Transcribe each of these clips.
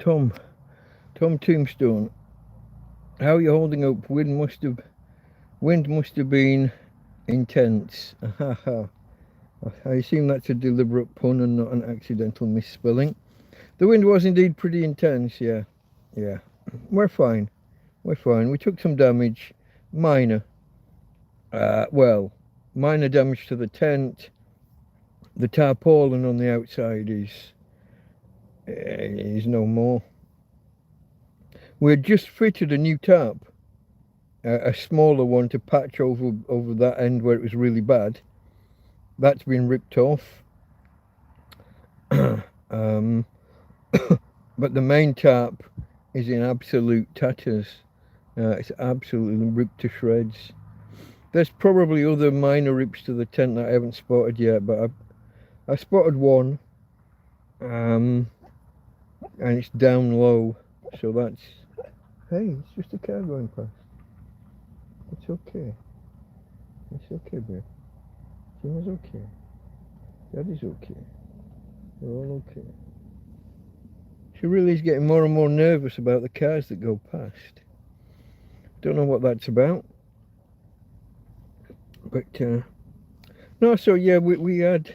Tom Tombstone, how are you holding up? Wind must have been intense. I assume that's a deliberate pun and not an accidental misspelling. The wind was indeed pretty intense, yeah. Yeah. We're fine. We're fine. We took some damage. Minor. Well, minor damage to the tent. The tarpaulin on the outside is no more. We had just fitted a new tarp, a smaller one to patch over that end where it was really bad. That's been ripped off. um, but the main tarp is in absolute tatters. It's absolutely ripped to shreds. There's probably other minor rips to the tent that I haven't spotted yet, but I spotted one, and it's down low, so that's... Hey, it's just a car going past. It's okay. It's okay, babe. Gina's okay. Daddy's okay. We're all okay. She really is getting more and more nervous about the cars that go past. Don't know what that's about. But, no, so yeah, we had... Do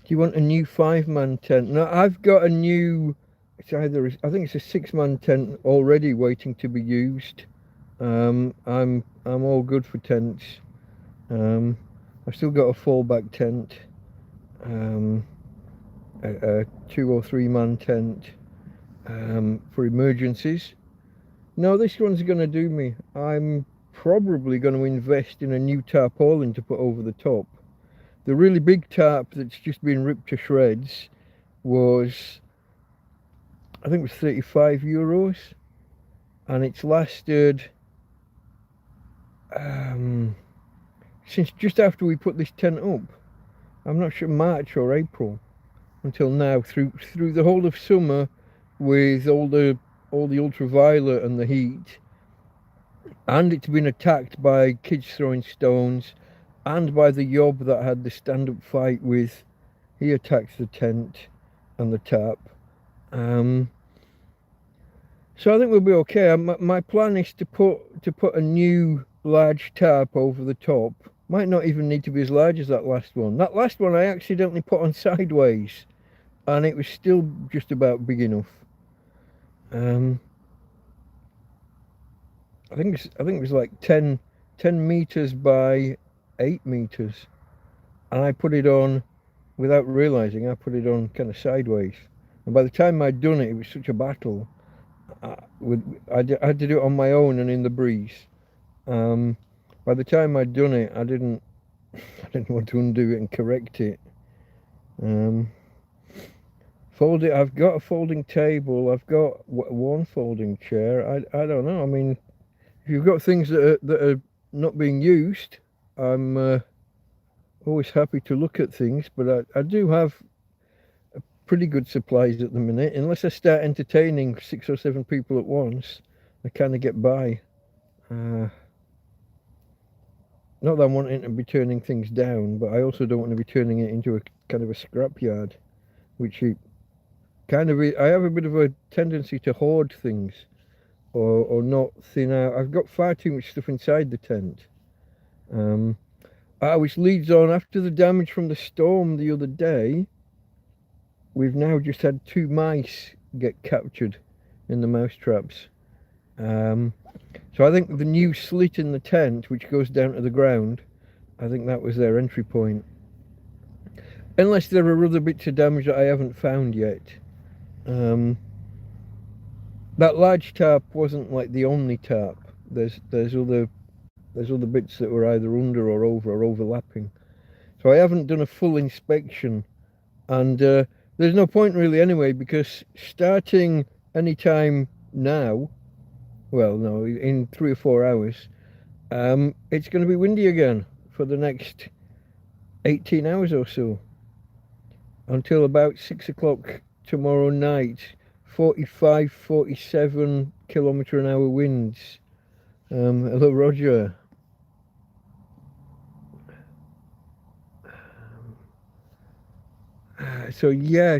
you want a new 5-man tent? No, I've got a new... It's either... I think it's a 6-man tent already waiting to be used. I'm all good for tents. I've still got a fallback tent. A 2 or 3-man tent for emergencies. No, this one's going to do me. I'm probably going to invest in a new tarpaulin to put over the top. The really big tarp that's just been ripped to shreds was, I think it was €35, and it's lasted since just after we put this tent up. I'm not sure, March or April, until now, through the whole of summer, with all the ultraviolet and the heat, and it's been attacked by kids throwing stones, and by the yob that had the stand-up fight with. He attacks the tent and the tarp. So I think we'll be okay. My plan is to put a new large tarp over the top. Might not even need to be as large as that last one. That last one I accidentally put on sideways, and it was still just about big enough. I think it was like 10 meters by 8 meters, and I put it on without realizing. I put it on kind of sideways, and by the time I'd done it, it was such a battle. I had to do it on my own and in the breeze. By the time I'd done it, I didn't want to undo it and correct it. Fold it. I've got a folding table. I've got one folding chair. I don't know. I mean, if you've got things that are not being used, I'm always happy to look at things. But I do have pretty good supplies at the minute. Unless I start entertaining 6 or 7 people at once, I kind of get by. Not that I'm wanting to be turning things down, but I also don't want to be turning it into a kind of a scrapyard, which I have a bit of a tendency to hoard things, or not thin out. I've got far too much stuff inside the tent. Which leads on, after the damage from the storm the other day, we've now just had 2 mice get captured in the mouse traps. So I think the new slit in the tent, which goes down to the ground, I think that was their entry point. Unless there are other bits of damage that I haven't found yet. That large tarp wasn't like the only tarp. There's other bits that were either under or over or overlapping. So I haven't done a full inspection, and there's no point really anyway, because starting any time now, well, no, in 3 or 4 hours, it's going to be windy again for the next 18 hours or so, until about 6 o'clock tomorrow night. 45, 47 kilometre an hour winds. Hello, Roger. So yeah,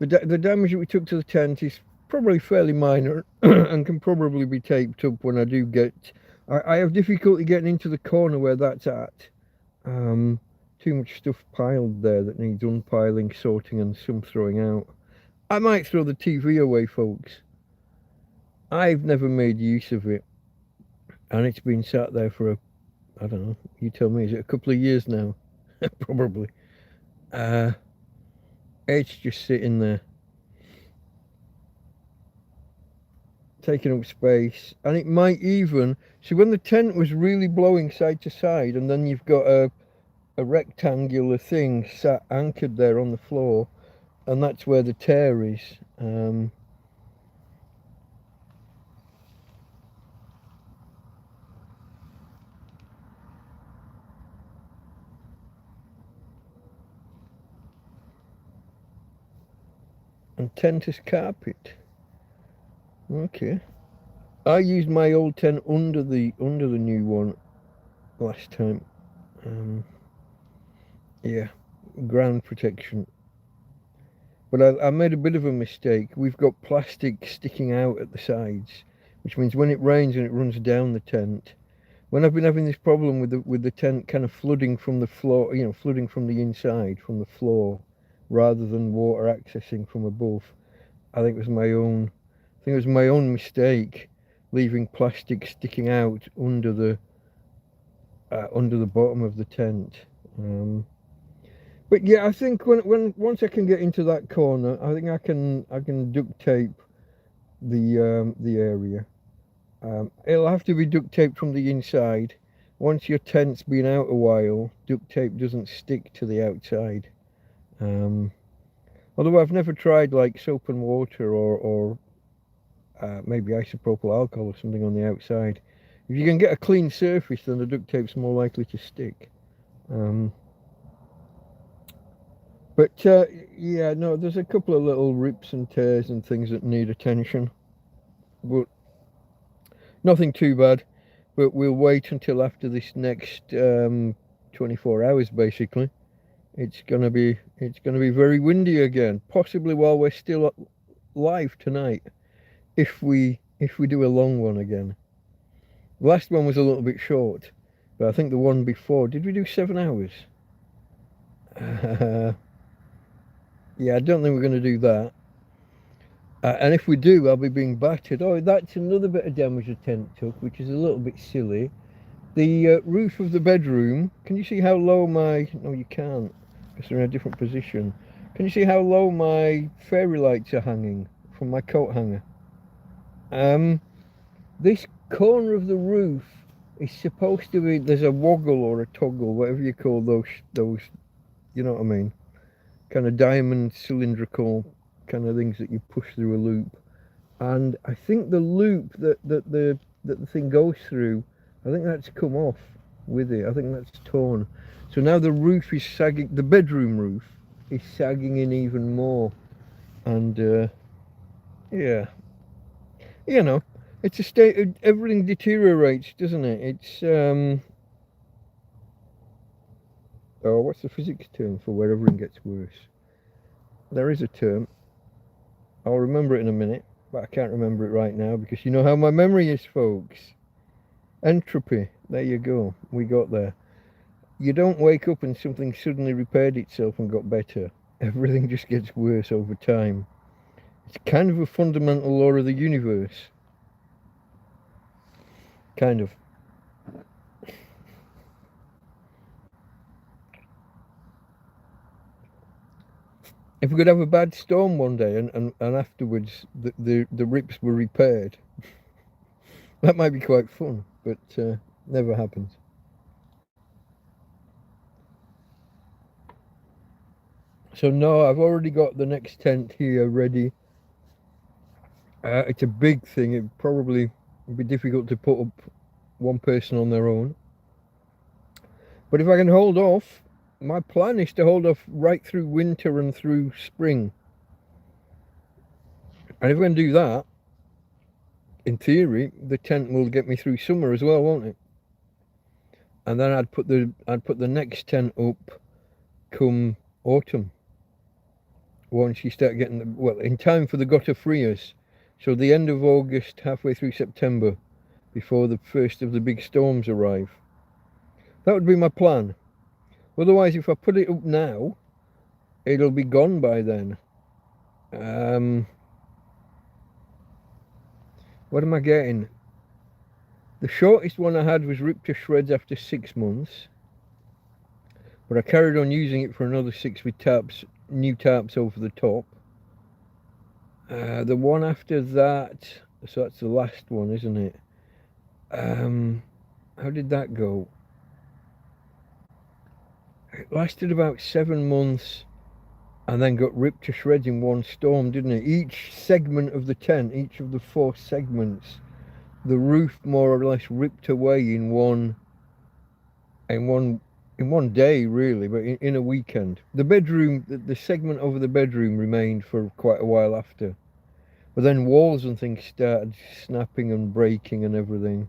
The damage that we took to the tent is probably fairly minor and can probably be taped up when I do get... I have difficulty getting into the corner where that's at. Too much stuff piled there that needs unpiling, sorting and some throwing out. I might throw the TV away, folks. I've never made use of it. And it's been sat there for I don't know, you tell me, is it a couple of years now? Probably. It's just sitting there. Taking up space. And it might even... See, when the tent was really blowing side to side, and then you've got a rectangular thing sat anchored there on the floor, and that's where the tear is. And tent as carpet. Okay. I used my old tent under the new one last time. Yeah, ground protection. But I made a bit of a mistake. We've got plastic sticking out at the sides, which means when it rains and it runs down the tent, when I've been having this problem with the tent kind of flooding from the floor, you know, flooding from the inside, from the floor, rather than water accessing from above, I think it was my own mistake, leaving plastic sticking out under the bottom of the tent. But yeah, I think once I can get into that corner, I think I can duct tape the area. It'll have to be duct taped from the inside. Once your tent's been out a while, duct tape doesn't stick to the outside. Although I've never tried like soap and water or maybe isopropyl alcohol or something on the outside. If you can get a clean surface, then the duct tape's more likely to stick. But yeah, no, there's a couple of little rips and tears and things that need attention, but nothing too bad. But we'll wait until after this next 24 hours, basically. It's gonna be very windy again, possibly while we're still live tonight, if we do a long one again. The last one was a little bit short, but I think the one before, did we do 7 hours? Yeah, I don't think we're going to do that. And if we do, I'll be being battered. Oh, that's another bit of damage the tent took, which is a little bit silly. The roof of the bedroom, can you see how low my... No, you can't, because they're in a different position. Can you see how low my fairy lights are hanging from my coat hanger? This corner of the roof is supposed to be... There's a woggle or a toggle, whatever you call those, you know what I mean? Kind of diamond cylindrical kind of things that you push through a loop. And I think the loop that the thing goes through, I think that's come off with it. I think that's torn. So now the roof is sagging, the bedroom roof is sagging in even more. And yeah, you know, it's a state, everything deteriorates, doesn't it? It's oh, what's the physics term for where everything gets worse? There is a term. I'll remember it in a minute, but I can't remember it right now because you know how my memory is, folks. Entropy. There you go. We got there. You don't wake up and something suddenly repaired itself and got better. Everything just gets worse over time. It's kind of a fundamental law of the universe. Kind of. If we could have a bad storm one day and afterwards the rips were repaired, that might be quite fun, but never happens. So no, I've already got the next tent here ready. It's a big thing. It probably would be difficult to put up one person on their own. But if I can hold off, my plan is to hold off right through winter and through spring. And if I can do that, in theory, the tent will get me through summer as well, won't it? And then I'd put the next tent up come autumn. once you start getting in time for the gutter freers. So the end of August, halfway through September, before the first of the big storms arrive. That would be my plan. Otherwise, if I put it up now, it'll be gone by then. What am I getting? The shortest one I had was ripped to shreds after 6 months, but I carried on using it for another 6 with new tarps over the top. The one after that, so that's the last one, isn't it? How did that go? It lasted about 7 months and then got ripped to shreds in one storm, didn't it? Each segment of the tent, each of the 4 segments, the roof more or less ripped away in one day, really, but in a weekend. The bedroom, the segment over the bedroom remained for quite a while after, but then walls and things started snapping and breaking and everything.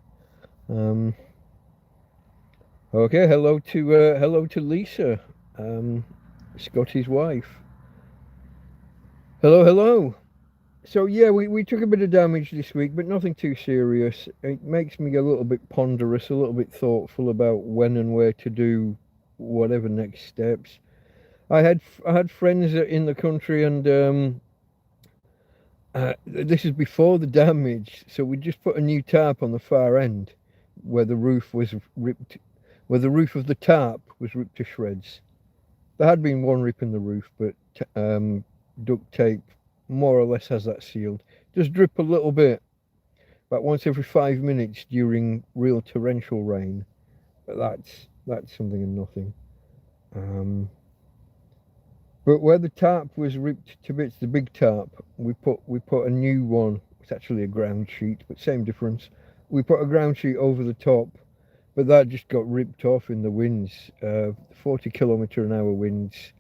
Okay, hello to Lisa, Scotty's wife. Hello. So yeah, we took a bit of damage this week, but nothing too serious. It makes me a little bit ponderous, a little bit thoughtful about when and where to do whatever next steps. I had friends in the country, and this is before the damage, so we just put a new tarp on the far end where the roof was ripped, where the roof of the tarp was ripped to shreds. There had been one rip in the roof, but duct tape more or less has that sealed. Just drip a little bit, about once every 5 minutes during real torrential rain, but that's something and nothing. But where the tarp was ripped to bits, the big tarp, we put a new one. It's actually a ground sheet, but same difference. We put a ground sheet over the top, but that just got ripped off in the winds, 40 kilometre an hour winds.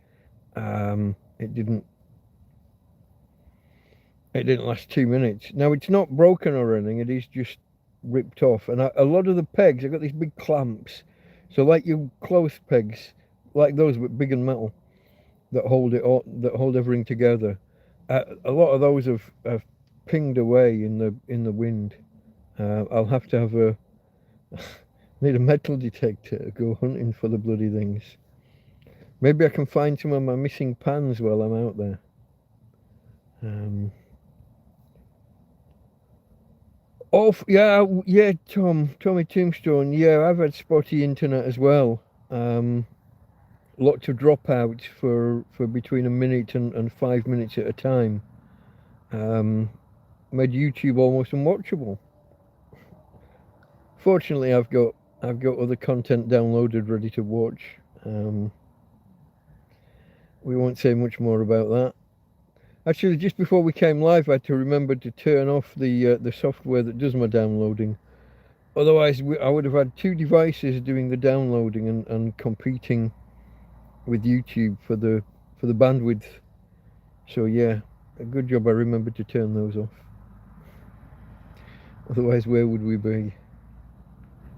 It didn't last 2 minutes. Now, it's not broken or anything, it is just ripped off. And a lot of the pegs, I've got these big clamps. So like your clothes pegs, like those but big and metal, that hold everything together. A lot of those have pinged away in the wind. I'll have to have need a metal detector to go hunting for the bloody things. Maybe I can find some of my missing pans while I'm out there. Yeah, Tommy Tombstone. Yeah, I've had spotty internet as well. Lots of dropouts for between a minute and 5 minutes at a time. Made YouTube almost unwatchable. Fortunately, I've got other content downloaded ready to watch. We won't say much more about that. Actually, just before we came live, I had to remember to turn off the software that does my downloading. Otherwise, I would have had 2 devices doing the downloading and competing with YouTube for the bandwidth. So yeah, a good job I remembered to turn those off. Otherwise, where would we be?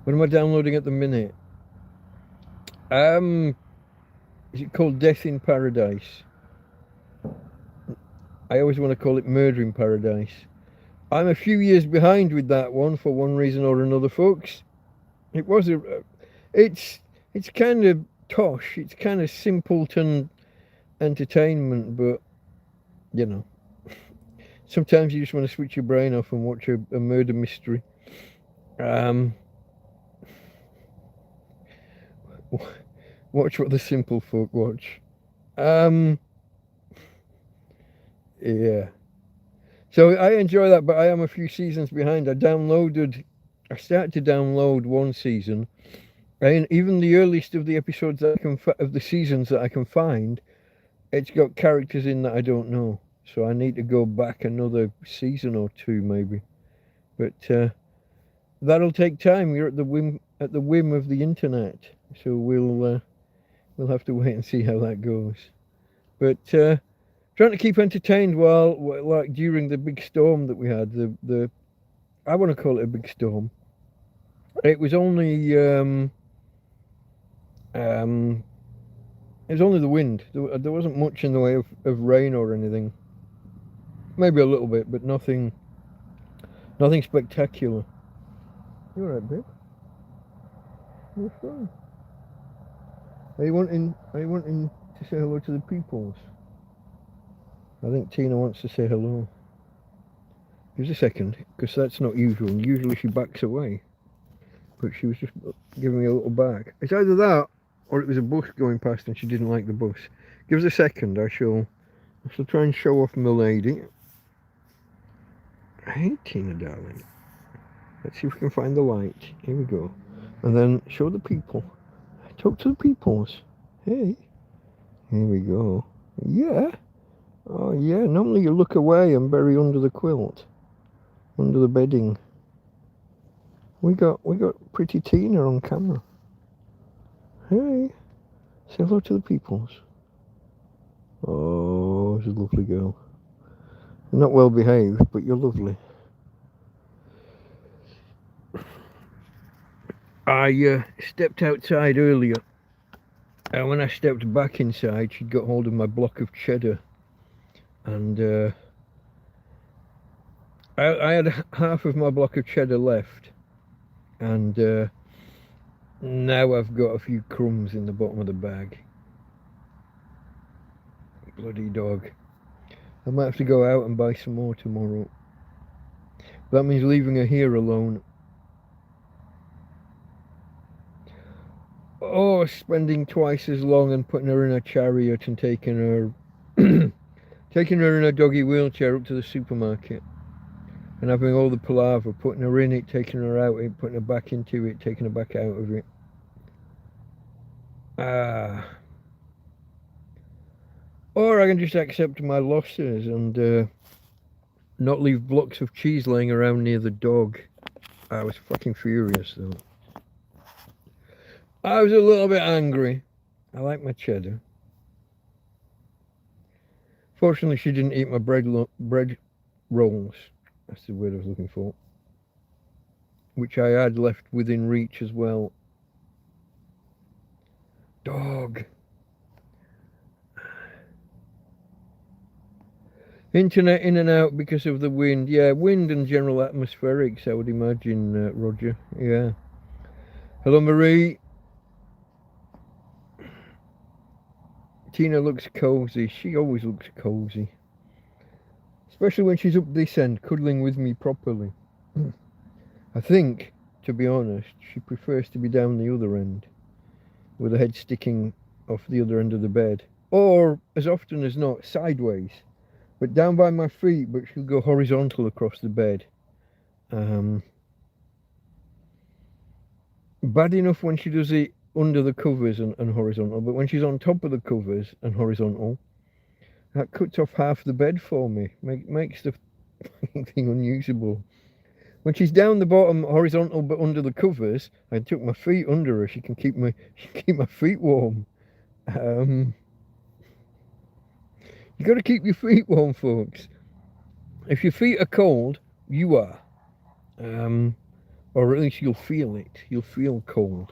What am I downloading at the minute? Is it called Death in Paradise? I always want to call it Murder in Paradise. I'm a few years behind with that one for one reason or another, folks. It was it's kind of tosh. It's kind of simpleton entertainment, but you know, sometimes you just want to switch your brain off and watch a murder mystery. Watch what the simple folk watch. Yeah. So I enjoy that, but I am a few seasons behind. I started to download one season, and even the earliest of the episodes of the seasons that I can find, it's got characters in that I don't know. So I need to go back another season or 2 maybe. But that'll take time. You're at the whim of the internet. So we'll have to wait and see how that goes. But trying to keep entertained while like during the big storm that we had. The I want to call it a big storm. It was only It was only the wind. There wasn't much in the way of rain or anything. Maybe a little bit, but nothing spectacular. You alright, babe? You're fine. Are you wanting to say hello to the peoples? I think Tina wants to say hello. Just a second, because that's not usual. Usually she backs away. But she was just giving me a little back. It's either that, or it was a bus going past and she didn't like the bus. Give us a second, I shall try and show off my lady. Hey Tina darling. Let's see if we can find the light. Here we go. And then show the people. Talk to the peoples. Hey. Here we go. Yeah. Oh yeah, normally you look away and bury under the quilt. Under the bedding. We got pretty Tina on camera. Hey. Say hello to the peoples. Oh, she's a lovely girl. You're not well behaved, but you're lovely. I stepped outside earlier, and when I stepped back inside, she'd got hold of my block of cheddar, and I had half of my block of cheddar left, and now I've got a few crumbs in the bottom of the bag. Bloody dog. I might have to go out and buy some more tomorrow. That means leaving her here alone. Or spending twice as long and putting her in a chariot and taking her taking her in a doggy wheelchair up to the supermarket and having all the palaver, putting her in it, taking her out it, putting her back into it, taking her back out of it. Or I can just accept my losses and not leave blocks of cheese laying around near the dog. I was fucking furious though. I was a little bit angry. I like my cheddar. Fortunately, she didn't eat my bread rolls. That's the word I was looking for. Which I had left within reach as well. Dog. Internet in and out because of the wind. Yeah, wind and general atmospherics, I would imagine, Roger. Yeah. Hello, Marie. Tina looks cozy. She always looks cozy. Especially when she's up this end, cuddling with me properly. I think, to be honest, she prefers to be down the other end, with her head sticking off the other end of the bed. Or, as often as not, sideways. But down by my feet, but she'll go horizontal across the bed. Bad enough when she does it under the covers and horizontal, but when she's on top of the covers and horizontal, that cuts off half the bed for me. Makes the thing unusable. When she's down the bottom horizontal but under the covers, I took my feet under her. She can keep my feet warm. You got to keep your feet warm, folks. If your feet are cold, you are. Or at least you'll feel it. You'll feel cold.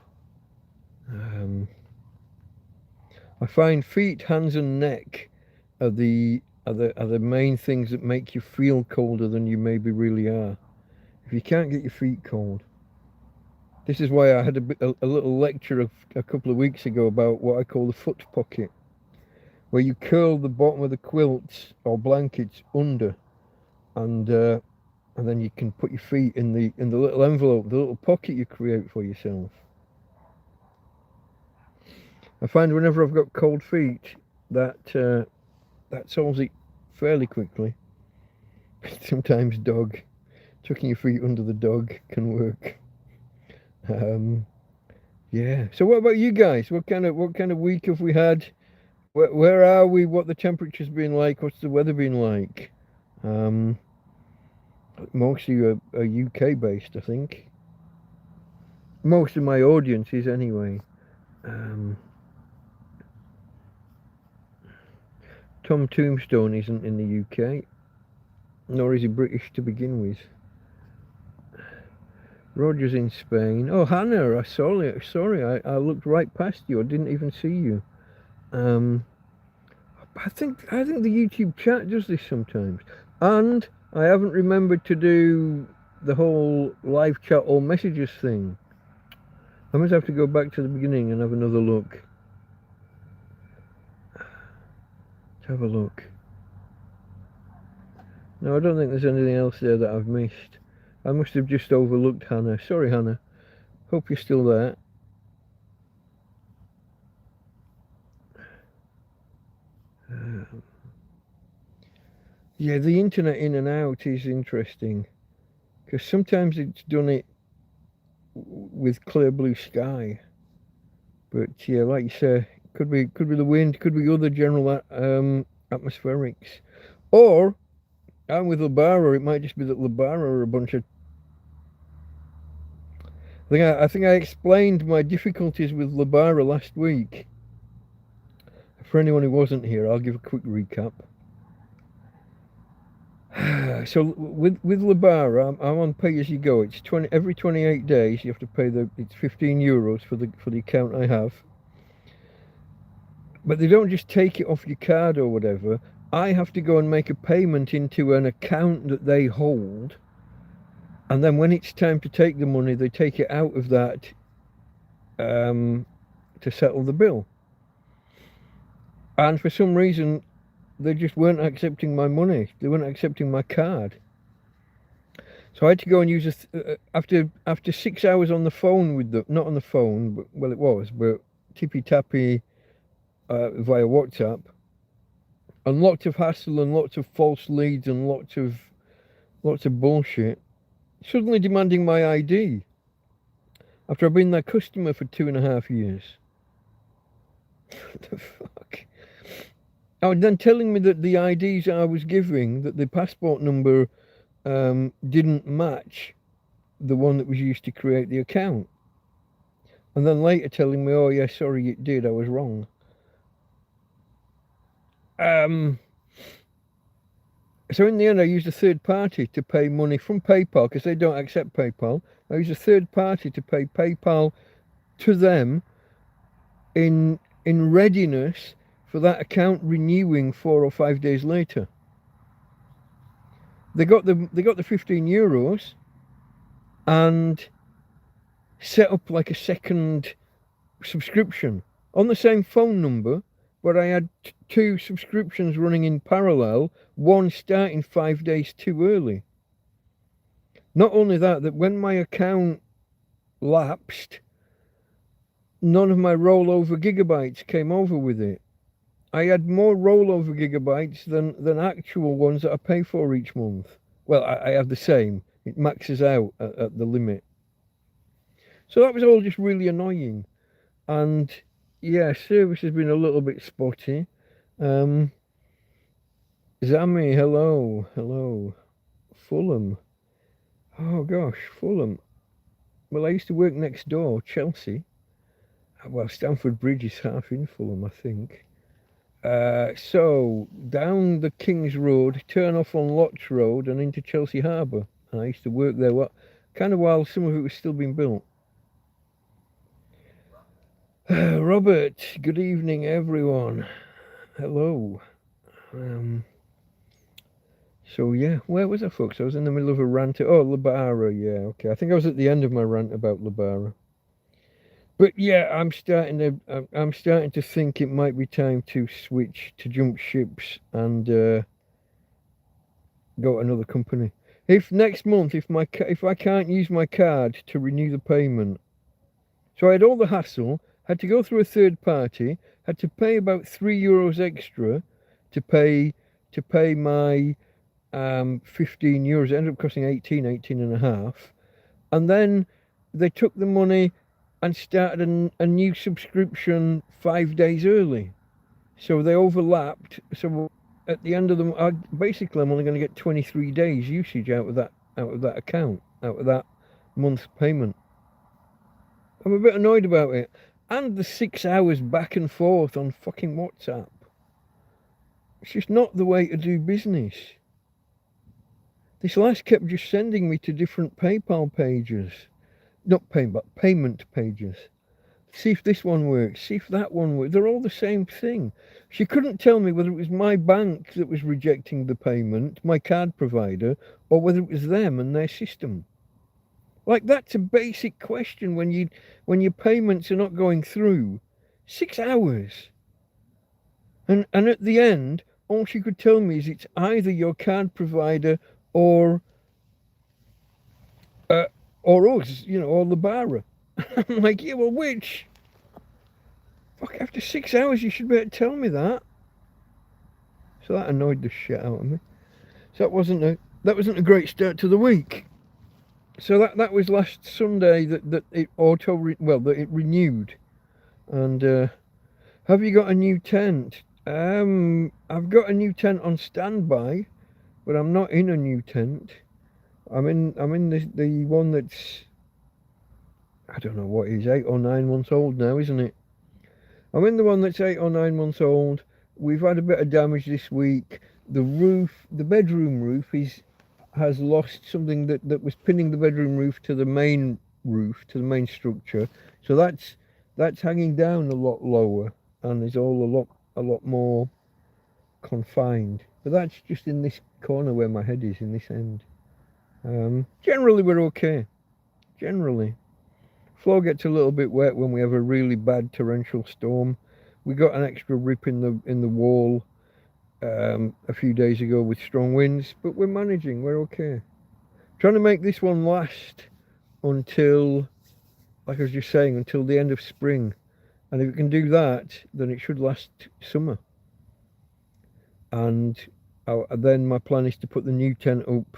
I find feet, hands and neck are the main things that make you feel colder than you maybe really are. If you can't get your feet cold. This is why I had a little lecture a couple of weeks ago about what I call the foot pocket, where you curl the bottom of the quilts or blankets under, and then you can put your feet in the little envelope, the little pocket you create for yourself. I find whenever I've got cold feet, that solves it fairly quickly. Sometimes tucking your feet under the dog can work. Yeah. So what about you guys? What kind of week have we had? Where are we? What the temperature's been like? What's the weather been like? Mostly are UK based, I think. Most of my audience is anyway. Tom Tombstone isn't in the UK, nor is he British to begin with. Roger's in Spain. Oh, Hannah, I saw you. Sorry, I looked right past you. I didn't even see you. I think the YouTube chat does this sometimes, and I haven't remembered to do the whole live chat or messages thing. I must have to go back to the beginning and have another look. Let's have a look. No, I don't think there's anything else there that I've missed. I must have just overlooked Hannah. Sorry, Hannah. Hope you're still there. Yeah, the internet in and out is interesting, because sometimes it's done it with clear blue sky, but yeah, like you say, could be the wind, could be other general atmospherics, or I'm with Labara. It might just be that Labara are a bunch of. I think I explained my difficulties with Labara last week. For anyone who wasn't here, I'll give a quick recap. So with Labara, I'm on pay as you go. It's every 28 days. You have to pay it's €15 for the account I have. But they don't just take it off your card or whatever. I have to go and make a payment into an account that they hold, and then when it's time to take the money, they take it out of that to settle the bill. And for some reason, they just weren't accepting my money. They weren't accepting my card. So I had to go and use after 6 hours on the phone with them, not on the phone, but well, it was, but tippy tappy via WhatsApp, and lots of hassle and lots of false leads and lots of bullshit. Suddenly demanding my ID after I've been their customer for 2.5 years. What the fuck? Oh, and then telling me that the IDs I was giving, that the passport number didn't match the one that was used to create the account. And then later telling me, oh yeah, sorry, it did, I was wrong. So in the end, I used a third party to pay money from PayPal, because they don't accept PayPal. I used a third party to pay PayPal to them in readiness for that account renewing 4 or 5 days later. They got the €15 and set up like a second subscription on the same phone number, but I had 2 subscriptions running in parallel, one starting 5 days too early. Not only that when my account lapsed, none of my rollover gigabytes came over with it. I had more rollover gigabytes than actual ones that I pay for each month. Well, I have the same. It maxes out at the limit. So that was all just really annoying. And yeah, service has been a little bit spotty. Zami, hello. Fulham. Oh gosh, Fulham. Well, I used to work next door, Chelsea. Well, Stamford Bridge is half in Fulham, I think. So down the King's Road, turn off on Lotch Road and into Chelsea Harbour. And I used to work there kind of while some of it was still being built. Robert, good evening everyone. Hello. So yeah, where was I, folks? I was in the middle of a rant. Oh, Labara, yeah, okay. I think I was at the end of my rant about Labara. But yeah, I'm starting to think it might be time to switch, to jump ships and go to another company. If next month, if I can't use my card to renew the payment, so I had all the hassle, had to go through a third party, had to pay about €3 extra to pay my €15. It ended up costing 18 and a half, and then they took the money and started a new subscription 5 days early. So they overlapped. So at the end of them, basically I'm only going to get 23 days usage out of that account, out of that month's payment. I'm a bit annoyed about it. And the 6 hours back and forth on fucking WhatsApp. It's just not the way to do business. This last kept just sending me to different PayPal pages. Not payment pages. See if this one works. See if that one works. They're all the same thing. She couldn't tell me whether it was my bank that was rejecting the payment, my card provider, or whether it was them and their system. Like, that's a basic question when your payments are not going through. 6 hours. And at the end, all she could tell me is it's either your card provider or us, or the borrower. I'm like, yeah, well, which? Fuck, after 6 hours, you should be able to tell me that. So that annoyed the shit out of me. So that wasn't a great start to the week. So that was last Sunday that it that it renewed. And have you got a new tent? I've got a new tent on standby, but I'm not in a new tent. I'm in the one that's, I don't know what it is, 8 or 9 months old now, isn't it? I'm in the one that's 8 or 9 months old. We've had a bit of damage this week. The bedroom roof has lost something that was pinning the bedroom roof to the main roof, to the main structure. So that's hanging down a lot lower and is all a lot more confined. But that's just in this corner where my head is, in this end. Generally we're okay. Generally. Floor gets a little bit wet when we have a really bad torrential storm. We got an extra rip in the wall a few days ago with strong winds, but we're managing. We're okay. Trying to make this one last until, like I was just saying, until the end of spring. And if we can do that, then it should last summer. And then my plan is to put the new tent up.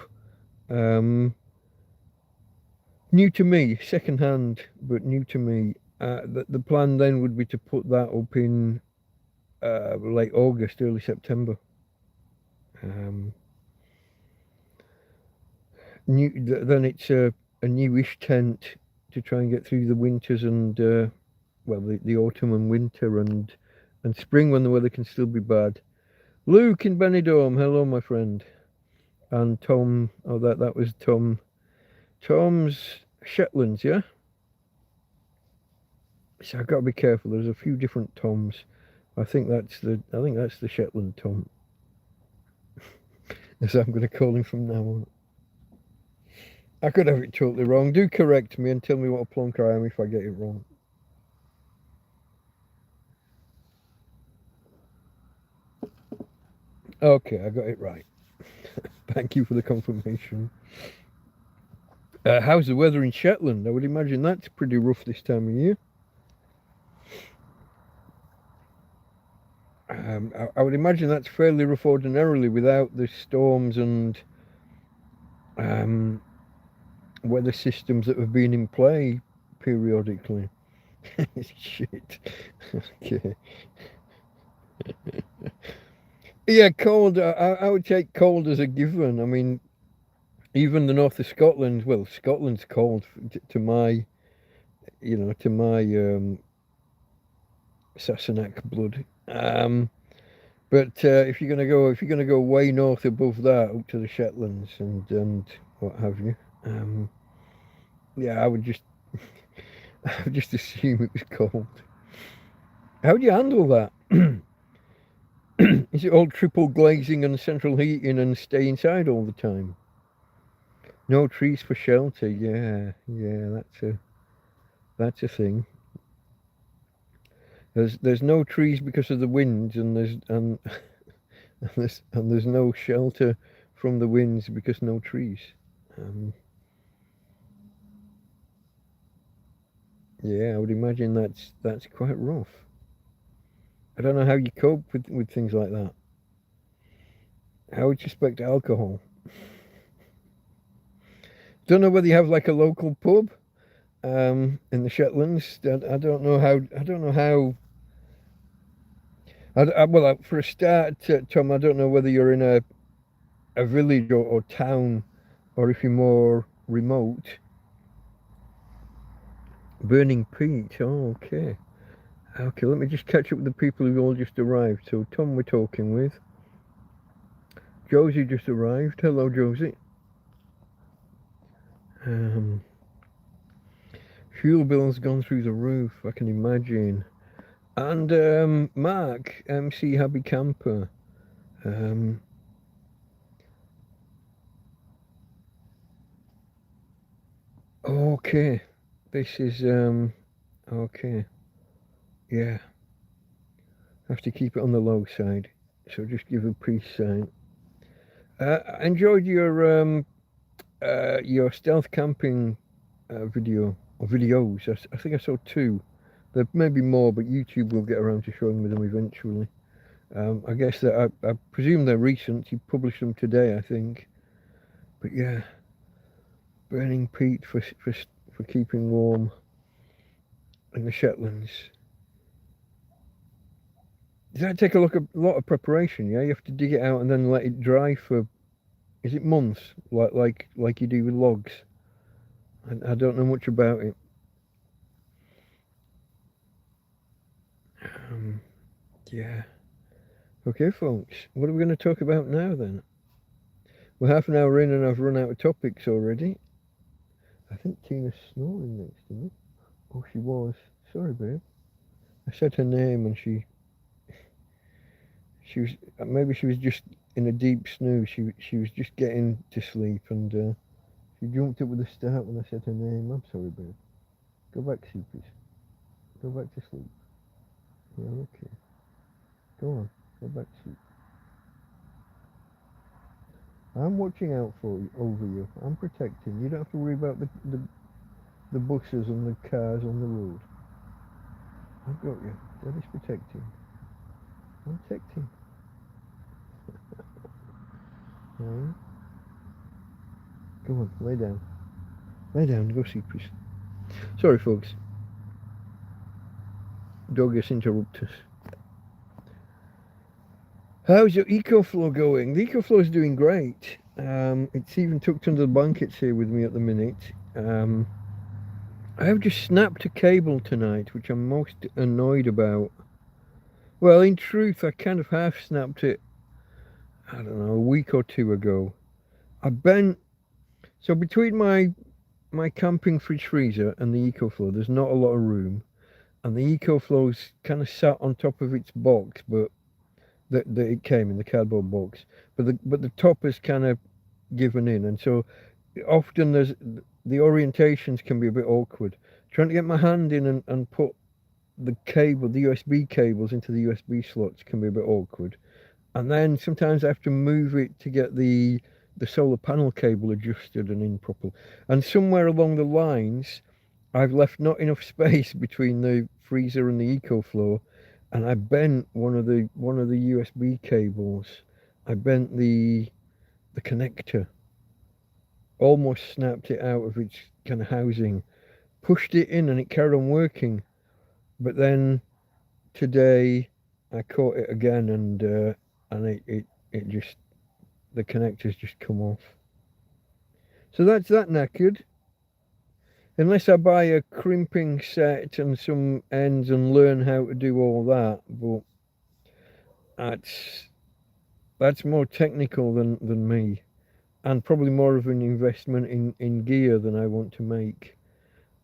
New to me, second hand, but new to me. The plan then would be to put that up in late August, early September. Then it's a newish tent to try and get through the winters and the autumn and winter and spring when the weather can still be bad. Luke in Benidorm, hello my friend. And Tom, that was Tom. Tom's Shetlands, yeah? So I've got to be careful. There's a few different Toms. I think that's the Shetland Tom. As I'm going to call him from now on. I could have it totally wrong. Do correct me and tell me what a plonker I am if I get it wrong. Okay, I got it right. Thank you for the confirmation. How's the weather in Shetland? I would imagine that's pretty rough this time of year. I would imagine that's fairly rough ordinarily without the storms and weather systems that have been in play periodically. Shit. Okay. Yeah, cold. I would take cold as a given. I mean, even the north of Scotland. Well, Scotland's cold to my, to my Sassenach blood. But if you're gonna go way north above that, up to the Shetlands and what have you, yeah, I would just assume it was cold. How do you handle that? Is it all triple glazing and central heating and stay inside all the time? No trees for shelter. Yeah, that's a thing. There's no trees because of the winds, and there's no shelter from the winds because no trees. Yeah, I would imagine that's quite rough. I don't know how you cope with things like that. How would you expect alcohol? Don't know whether you have like a local pub in the Shetlands. I don't know how. Well, for a start, Tom, I don't know whether you're in a village or town, or if you're more remote. Burning Peat. Oh, okay. Okay, let me just catch up with the people who've all just arrived. So, Tom we're talking with. Josie just arrived. Hello, Josie. Fuel bill's gone through the roof, I can imagine. And Mark, MC Happy Camper. Okay. This is okay. Yeah. Have to keep it on the low side. So just give a peace sign. I enjoyed your stealth camping video or videos. I think I saw two. There may be more, but YouTube will get around to showing me them eventually. I guess that I presume they're recent. You published them today, I think. But yeah, burning peat for keeping warm in the Shetlands. Does that take a lot of preparation? Yeah, you have to dig it out and then let it dry for. Is it months, like you do with logs? I don't know much about it. Yeah. Okay, folks. What are we going to talk about now then? We're half an hour in and I've run out of topics already. I think Tina's snoring next to me. Oh, she was. Sorry, babe. I said her name and she was, maybe she was just in a deep snooze. She was just getting to sleep and she jumped up with a start when I said her name. I'm sorry, babe. Go back to sleep, please. Go back to sleep. Yeah, okay. Go on. Go back to sleep. I'm watching out for you, over you. I'm protecting. You don't have to worry about the buses and the cars on the road. I've got you. Daddy's protecting. I'm protecting. Right. Go on, lay down. Lay down, go sleep, please. Sorry, folks. Dog has interrupted us. How's your EcoFlow going? The EcoFlow is doing great. It's even tucked under the blankets here with me at the minute. I have just snapped a cable tonight, which I'm most annoyed about. Well, in truth, I kind of half snapped it, I don't know, a week or two ago. I bent, so between my camping fridge freezer and the EcoFlow, there's not a lot of room. And the EcoFlow's kind of sat on top of its box, but that it came in the cardboard box. But the top has kind of given in, and so often the orientations can be a bit awkward. Trying to get my hand in and put the USB cables into the USB slots can be a bit awkward. And then sometimes I have to move it to get the solar panel cable adjusted and in properly. And somewhere along the lines, I've left not enough space between the freezer and the EcoFlow, and I bent one of the USB cables. I bent the connector, almost snapped it out of its kind of housing, pushed it in, and it carried on working. But then today I caught it again, and it just, the connectors just come off. So that's that knackered. Unless I buy a crimping set and some ends and learn how to do all that, but that's more technical than me, and probably more of an investment in gear than I want to make.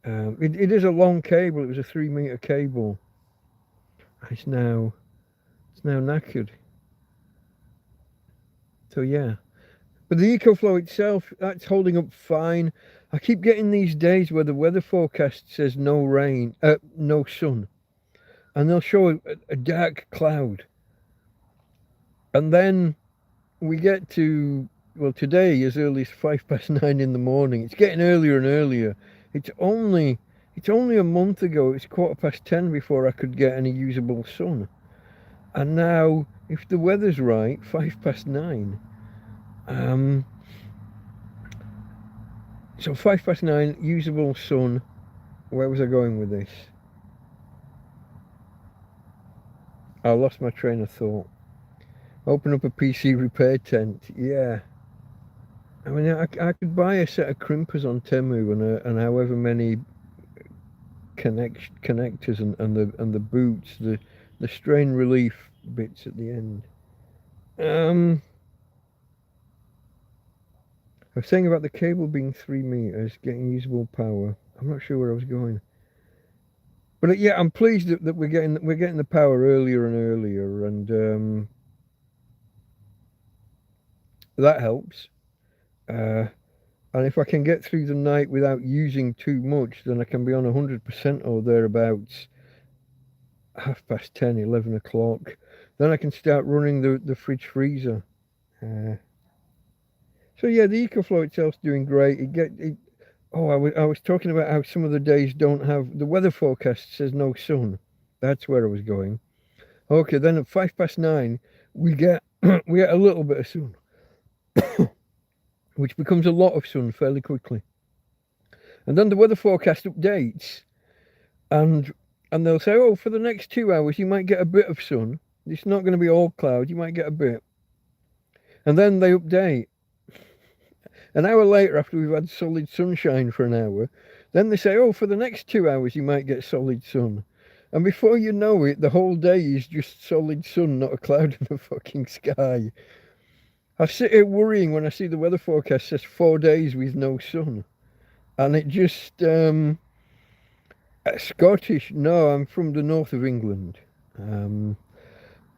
It is a long cable. It was a 3 meter cable. It's now knackered. So yeah, but the EcoFlow itself, that's holding up fine. I keep getting these days where the weather forecast says no rain, no sun, and they'll show a dark cloud, and then we get to, well, today as early as 9:05 in the morning. It's getting earlier and earlier. It's only a month ago. It's 10:15 before I could get any usable sun, and now if the weather's right, 9:05. So 9:05, usable sun. Where was I going with this? I lost my train of thought. Open up a PC repair tent. Yeah. I mean, I could buy a set of crimpers on Temu and however many connectors and the boots, the strain relief bits at the end. I was saying about the cable being 3 meters, getting usable power. I'm not sure where I was going. But yeah, I'm pleased that we're getting the power earlier and earlier, and that helps. Uh, and if I can get through the night without using too much, then I can be on 100% or thereabouts 10:30, 11 o'clock. Then I can start running the fridge freezer. Uh, so yeah, the EcoFlow itself's doing great. Oh, I was talking about how some of the days don't have the weather forecast says no sun. That's where I was going. Okay, then at 9:05 we get we get a little bit of sun, which becomes a lot of sun fairly quickly. And then the weather forecast updates, and they'll say, oh, for the next 2 hours you might get a bit of sun. It's not going to be all cloud. You might get a bit. And then they update. An hour later, after we've had solid sunshine for an hour, then they say, oh, for the next 2 hours you might get solid sun. And before you know it, the whole day is just solid sun, not a cloud in the fucking sky. I sit here worrying when I see the weather forecast says 4 days with no sun. And it just, Scottish, no, I'm from the north of England.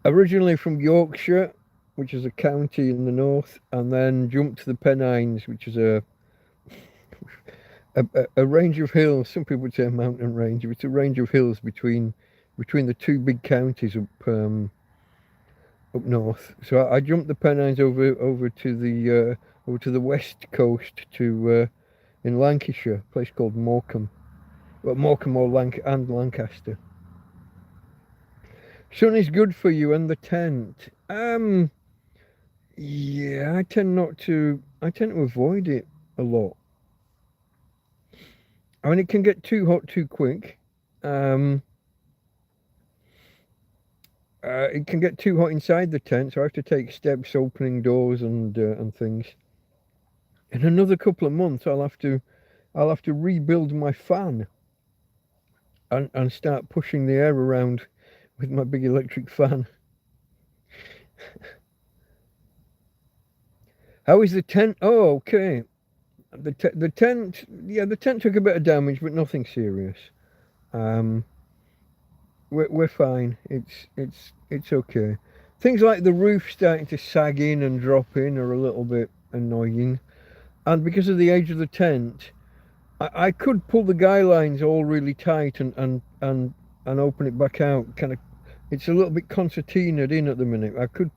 Originally from Yorkshire, which is a county in the north, and then jumped to the Pennines, which is a range of hills. Some people would say a mountain range, but it's a range of hills between the two big counties up north. So I jumped the Pennines over to the west coast to in Lancashire, a place called Morecambe. Well, Morecambe and Lancaster. Sun is good for you and the tent. Yeah, I tend to avoid it a lot. I mean, it can get too hot too quick. It can get too hot inside the tent, so I have to take steps opening doors and things. In another couple of months, I'll have to rebuild my fan and start pushing the air around with my big electric fan. How is the tent? Oh, okay. The tent, yeah, the tent took a bit of damage, but nothing serious. We're fine. It's okay. Things like the roof starting to sag in and drop in are a little bit annoying, and because of the age of the tent, I could pull the guy lines all really tight and open it back out. Kind of, it's a little bit concertinaed in at the minute. I could,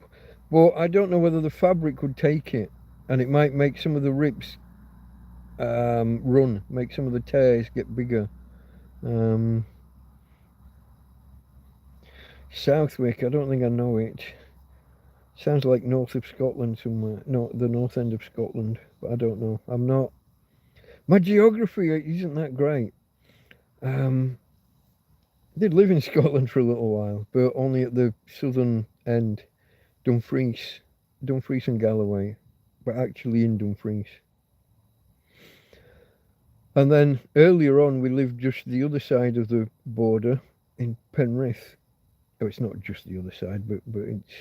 but I don't know whether the fabric would take it, and it might make some of the rips make some of the tears get bigger. Southwick, I don't think I know it. Sounds like north of Scotland somewhere. No, the north end of Scotland, but I don't know. I'm not. My geography isn't that great. Did live in Scotland for a little while, but only at the southern end, Dumfries and Galloway, but actually in Dumfries. And then earlier on, we lived just the other side of the border in Penrith. Oh, it's not just the other side, but it's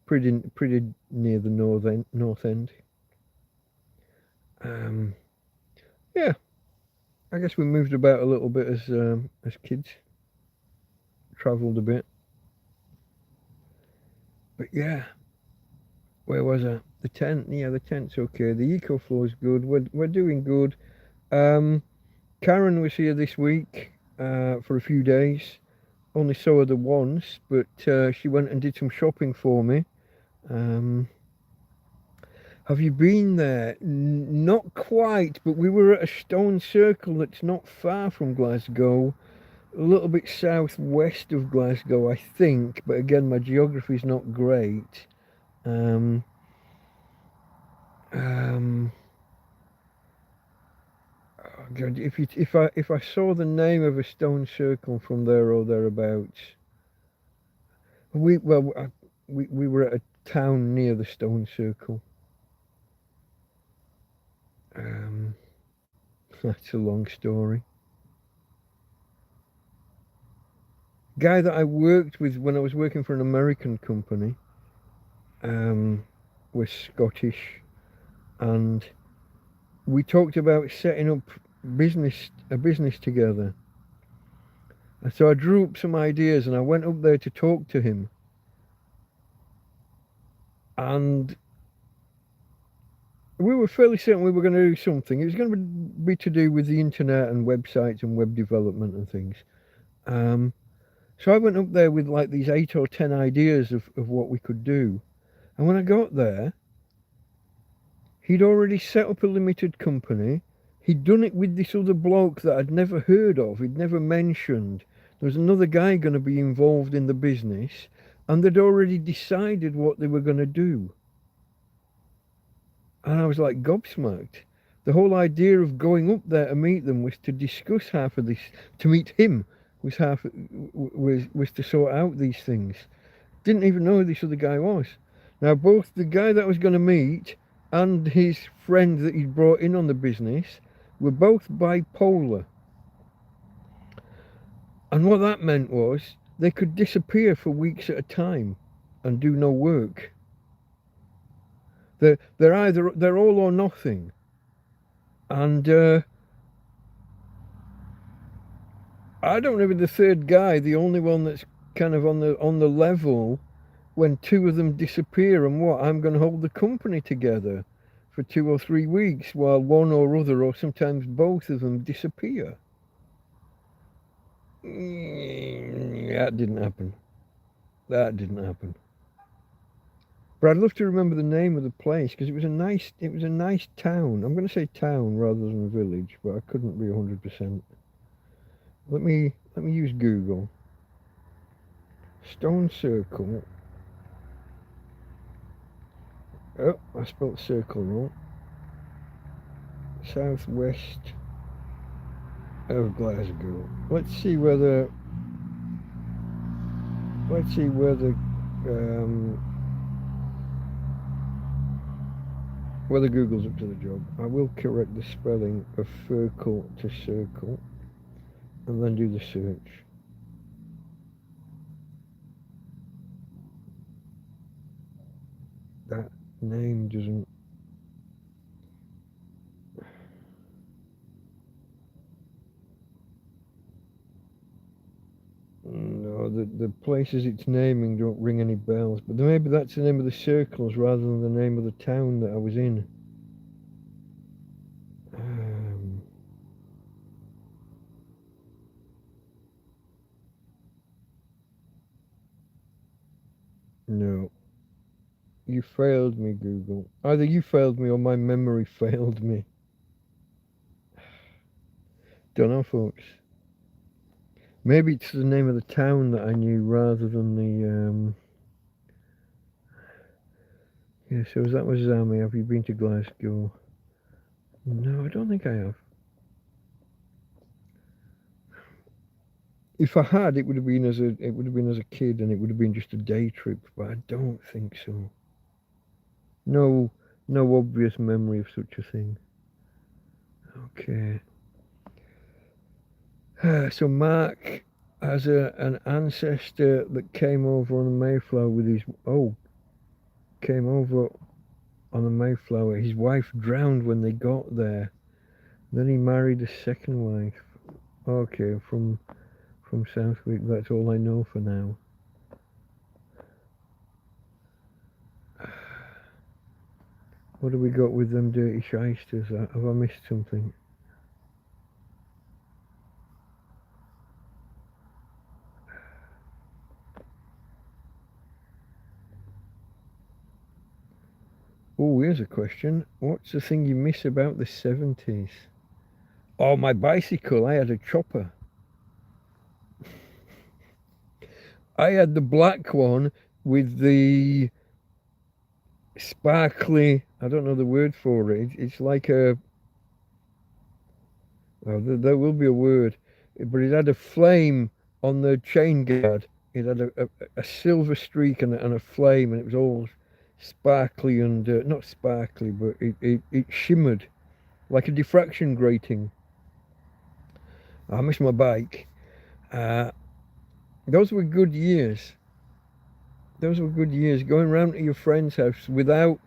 pretty near the north end. Yeah, I guess we moved about a little bit as kids. Travelled a bit, but yeah. Where was I? The tent. Yeah, the tent's okay. The EcoFlow is good. We're doing good. Karen was here this week for a few days. Only saw her the once, but she went and did some shopping for me. Have you been there? Not quite, but we were at a stone circle that's not far from Glasgow, a little bit southwest of Glasgow, I think. But again, my geography's not great. Oh God, if I saw the name of a stone circle from there or thereabouts, we were at a town near the stone circle. That's a long story. Guy that I worked with when I was working for an American company was Scottish, and we talked about setting up business together. And so I drew up some ideas and I went up there to talk to him. And we were fairly certain we were going to do something. It was going to be to do with the internet and websites and web development and things. So I went up there with like these 8 or 10 ideas of what we could do. And when I got there, he'd already set up a limited company. He'd done it with this other bloke that I'd never heard of, he'd never mentioned. There was another guy going to be involved in the business, and they'd already decided what they were going to do. And I was like gobsmacked. The whole idea of going up there to meet them was to discuss half of this, to meet him was to sort out these things. Didn't even know who this other guy was. Now both the guy that I was going to meet and his friend that he'd brought in on the business were both bipolar. And what that meant was they could disappear for weeks at a time and do no work. They're all or nothing. And I don't know if the third guy, the only one that's kind of on the level, when 2 of them disappear, and what, I'm going to hold the company together for 2 or 3 weeks while one or other, or sometimes both of them, disappear. That didn't happen. But I'd love to remember the name of the place, because it was a nice town. I'm going to say town rather than a village, but I couldn't be 100%. Let me use Google. Stone Circle. Oh, I spelled circle wrong. Southwest of Glasgow. Let's see whether Google's up to the job. I will correct the spelling of Ferkle to circle and then do the search. That name doesn't. No, the places it's naming don't ring any bells, but maybe that's the name of the circles rather than the name of the town that I was in. No. You failed me, Google. Either you failed me or my memory failed me. Don't know, folks. Maybe it's the name of the town that I knew rather than the... Yeah, so that was Zami. Have you been to Glasgow? No, I don't think I have. If I had, it would have been as a kid, and it would have been just a day trip, but I don't think so. No obvious memory of such a thing. Okay. So Mark has an ancestor that came over on the Mayflower with his... came over on the Mayflower. His wife drowned when they got there. Then he married a second wife. Okay, from Southwick. That's all I know for now. What have we got with them dirty shysters? Have I missed something? Oh, here's a question. What's the thing you miss about the 70s? Oh, my bicycle. I had a chopper. I had the black one with the sparkly, I don't know the word for it. It's like a... Oh, there will be a word. But it had a flame on the chain guard. It had a silver streak and a flame, and it was all sparkly and not sparkly, but it shimmered like a diffraction grating. I miss my bike. Those were good years. Going around to your friend's house without,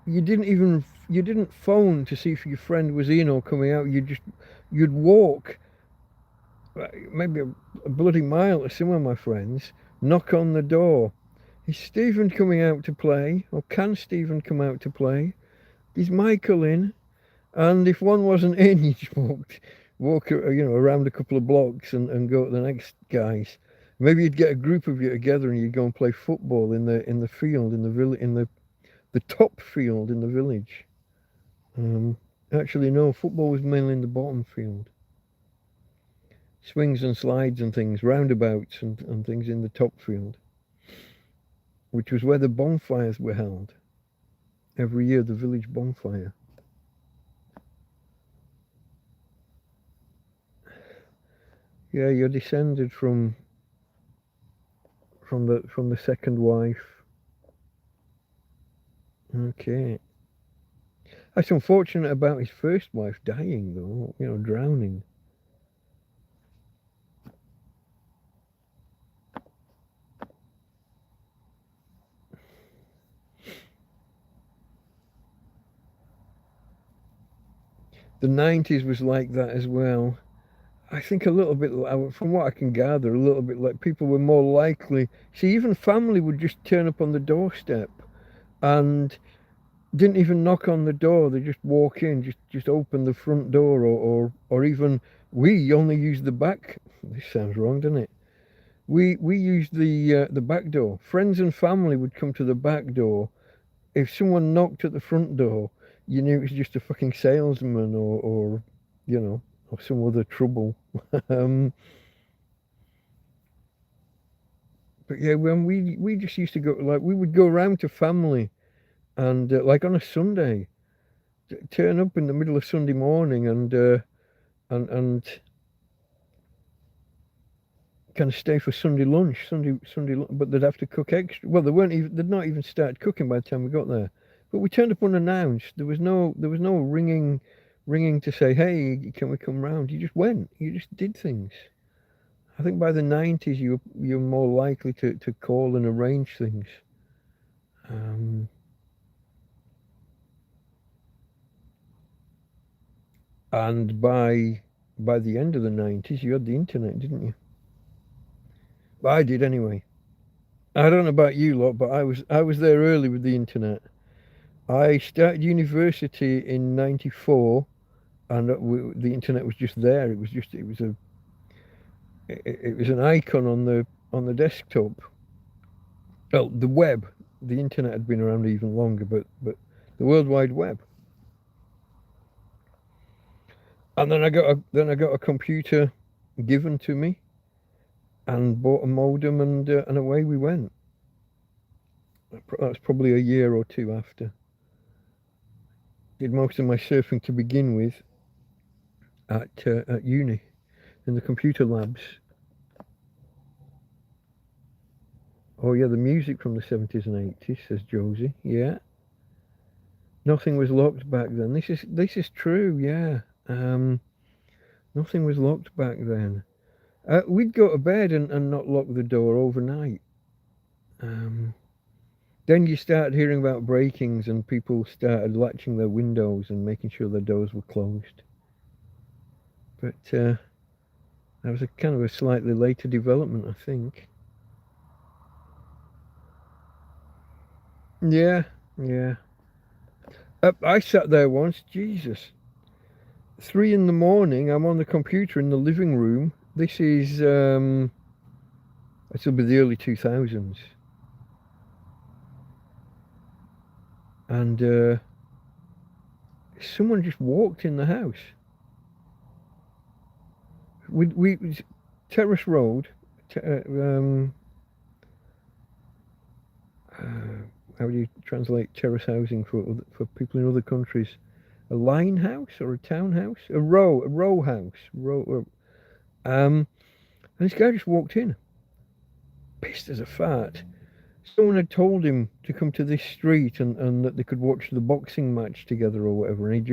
you didn't even didn't phone to see if your friend was in or coming out. You'd walk maybe a bloody mile to some of my friends, knock on the door. Is Stephen coming out to play? Or can Stephen come out to play? Is Michael in? And if one wasn't in, you just walk around a couple of blocks and go to the next guys. Maybe you'd get a group of you together and you'd go and play football in the field in the village, in the top field in the village. Actually, no, football was mainly in the bottom field. Swings and slides and things, roundabouts and things in the top field, which was where the bonfires were held. Every year, the village bonfire. Yeah, you're descended from the second wife. Okay. That's unfortunate about his first wife dying, though. Drowning. The 90s was like that as well. I think a little bit, from what I can gather, a little bit like people were more likely. See, even family would just turn up on the doorstep and didn't even knock on the door. They just walk in, just open the front door, or even we only use the back. This sounds wrong, doesn't it? We used the back door. Friends and family would come to the back door. If someone knocked at the front door, you knew it was just a fucking salesman or some other trouble. But yeah, when we just used to go, like, we would go around to family and like on a Sunday, turn up in the middle of Sunday morning and kind of stay for Sunday lunch, but they'd have to cook extra. Well, they'd not even started cooking by the time we got there. But we turned up unannounced. There was no ringing to say, hey, can we come round? You just went. You just did things. I think by the 90s, you're more likely to call and arrange things. And by the end of the 90s, you had the internet, didn't you? I did anyway. I don't know about you lot, but I was there early with the internet. I started university in '94, and the internet was just there. It was an icon on the desktop. Well, the web, the internet had been around even longer, but the World Wide Web. And then I got a computer given to me, and bought a modem, and away we went. That's probably a year or two after. Did most of my surfing to begin with at uni in the computer labs. Oh yeah, the music from the 70s and 80s, says Josie. Yeah. Nothing was locked back then. This is true, yeah. Nothing was locked back then. We'd go to bed and not lock the door overnight. Then you started hearing about break-ins and people started latching their windows and making sure their doors were closed. But that was a kind of a slightly later development, I think. Yeah, yeah. I sat there once, Jesus. 3 in the morning, I'm on the computer in the living room. This is, it'll be the early 2000s. And someone just walked in the house. We Terrace Road, how do you translate terrace housing for people in other countries? A line house or a townhouse? A row house. And this guy just walked in, pissed as a fart. Someone had told him to come to this street and that they could watch the boxing match together or whatever, and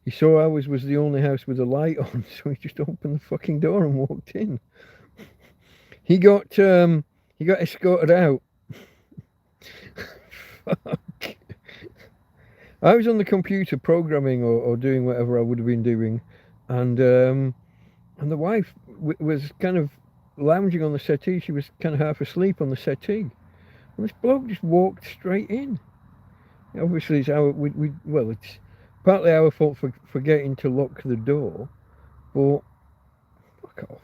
he saw ours was the only house with a light on, so he just opened the fucking door and walked in. He got escorted out. Fuck. I was on the computer programming or doing whatever I would have been doing, and the wife was kind of lounging on the settee. She was kind of half asleep on the settee, and this bloke just walked straight in. Obviously, it's well, it's partly our fault for forgetting to lock the door, but fuck off.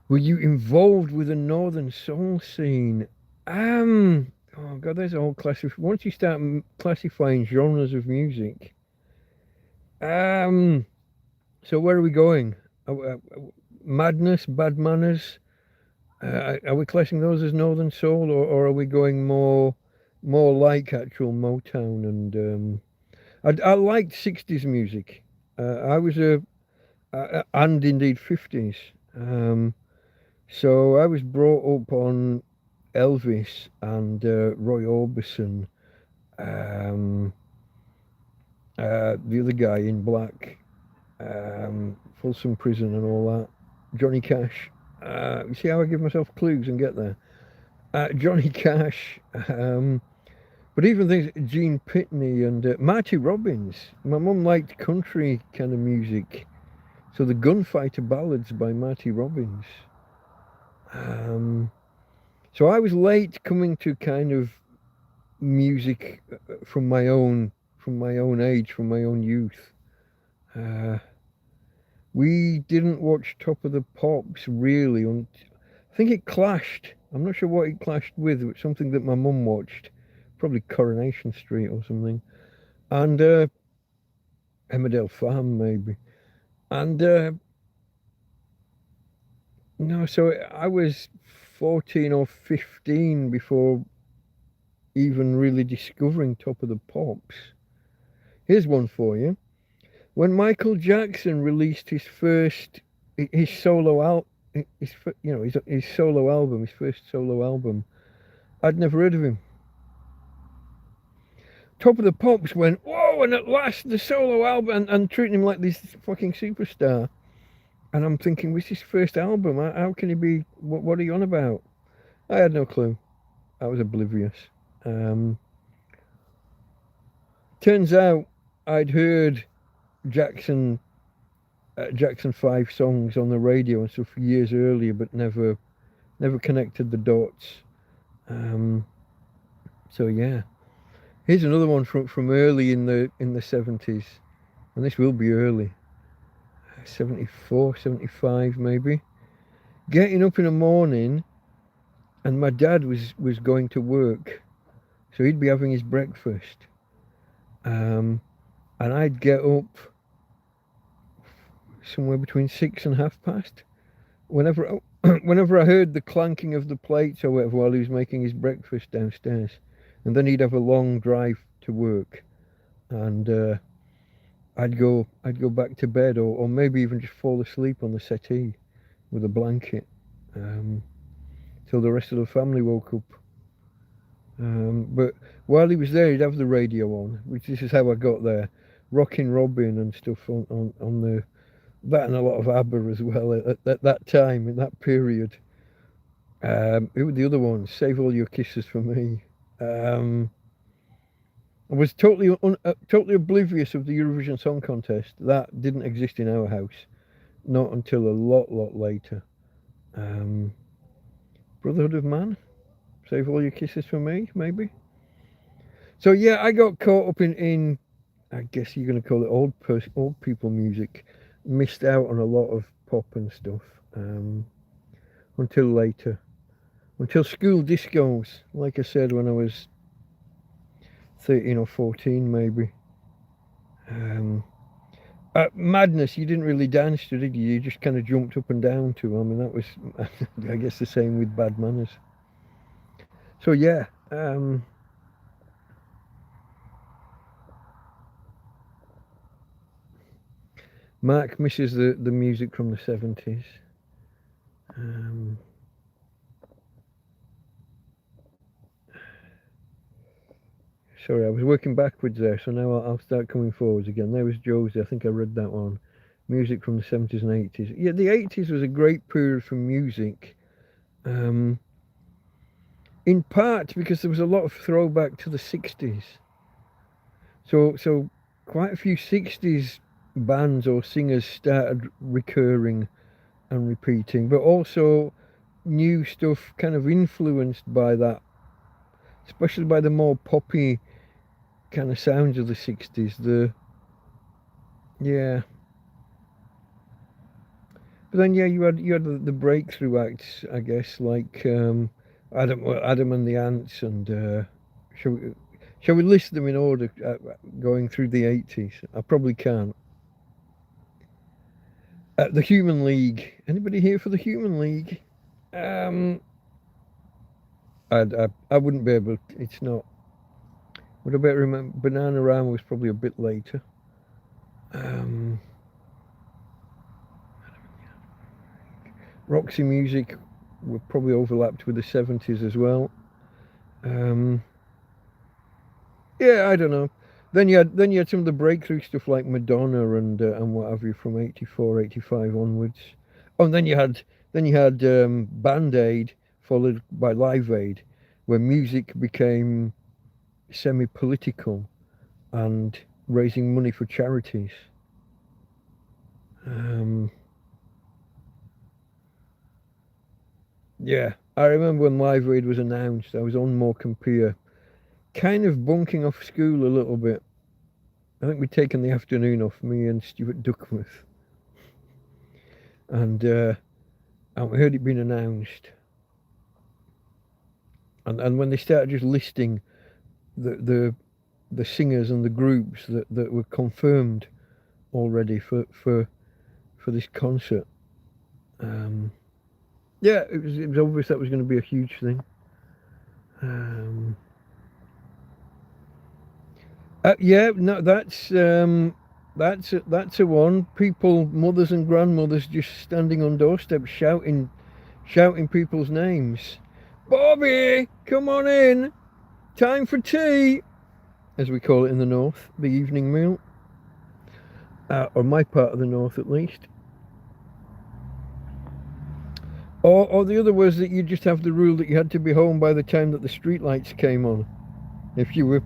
Were you involved with the Northern Soul scene? Oh god, there's a whole once you start classifying genres of music. So where are we going? Madness, Bad Manners. Are we classing those as Northern Soul, or are we going more like actual Motown? And I liked 60s music. I was and indeed 50s. So I was brought up on Elvis and Roy Orbison, the other guy in black, Folsom Prison and all that, Johnny Cash. You see how I give myself clues and get there? Johnny Cash, but even things, Gene Pitney and Marty Robbins. My mum liked country kind of music, so the Gunfighter Ballads by Marty Robbins. So I was late coming to kind of music from my own age, from my own youth. We didn't watch Top of the Pops really. I think it clashed. I'm not sure what it clashed with. It was something that my mum watched, probably Coronation Street or something, and Emmerdale Farm maybe, and no. So I was 14 or 15 before even really discovering Top of the Pops. Here's one for you. When Michael Jackson released his solo album, his solo album, his first solo album, I'd never heard of him. Top of the Pops went, whoa, and at last the solo album, and treating him like this fucking superstar. And I'm thinking, what's his first album? How can he be, what are you on about? I had no clue. I was oblivious. Turns out I'd heard Jackson 5 songs on the radio and stuff years earlier, but never connected the dots. So yeah, here's another one from early in the 70s, and this will be early, 74, 75 maybe. Getting up in the morning, and my dad was going to work, so he'd be having his breakfast, and I'd get up somewhere between 6 and past. Whenever I heard the clanking of the plates or whatever while he was making his breakfast downstairs, and then he'd have a long drive to work, and I'd go back to bed, or maybe even just fall asleep on the settee with a blanket till the rest of the family woke up. But while he was there, he'd have the radio on, which this is how I got there, Rockin' Robin and stuff on the that, and a lot of ABBA as well at that time, in that period. Who were the other ones? Save All Your Kisses for Me. I was totally oblivious of the Eurovision Song Contest. That didn't exist in our house, not until a lot later. Brotherhood of Man, Save All Your Kisses for Me, maybe. So yeah, I got caught up in I guess you're going to call it old people music. Missed out on a lot of pop and stuff until later, until school discos, like I said, when I was 13 or 14 maybe. Madness, you didn't really dance to, did you? You just kind of jumped up and down to. I mean, that was I guess the same with Bad Manners. So yeah, Mark misses the music from the 70s. Sorry, I was working backwards there, so now I'll start coming forwards again. There was Josie, I think I read that one. Music from the 70s and 80s. Yeah, the 80s was a great period for music. in part because there was a lot of throwback to the 60s. So quite a few 60s bands or singers started recurring and repeating, but also new stuff kind of influenced by that, especially by the more poppy kind of sounds of the 60s. Yeah. But then, yeah, you had the breakthrough acts, I guess, like Adam and the Ants, and shall we shall we list them in order, going through the 80s? I probably can't. The Human League. Anybody here for the Human League? Um, I wouldn't be able. It's not. Would I better remember? Bananarama was probably a bit later. Um, Roxy Music were probably overlapped with the 70s as well. Um, yeah, I don't know. Then you had some of the breakthrough stuff like Madonna and what have you from 84, 85 onwards. Oh, and then you had Band Aid followed by Live Aid, where music became semi-political and raising money for charities. Um, yeah, I remember when Live Aid was announced, I was on Morecambe Pier, kind of bunking off school a little bit. I think we'd taken the afternoon off, me and Stuart Duckworth, and we heard it being announced. And when they started just listing the singers and the groups that were confirmed already for this concert, yeah, it was obvious that was going to be a huge thing. Yeah, no, that's a one. People, mothers and grandmothers, just standing on doorsteps shouting people's names. Bobby, come on in. Time for tea, as we call it in the north, the evening meal, or my part of the north at least. Or the other was that you just have the rule that you had to be home by the time that the streetlights came on, if you were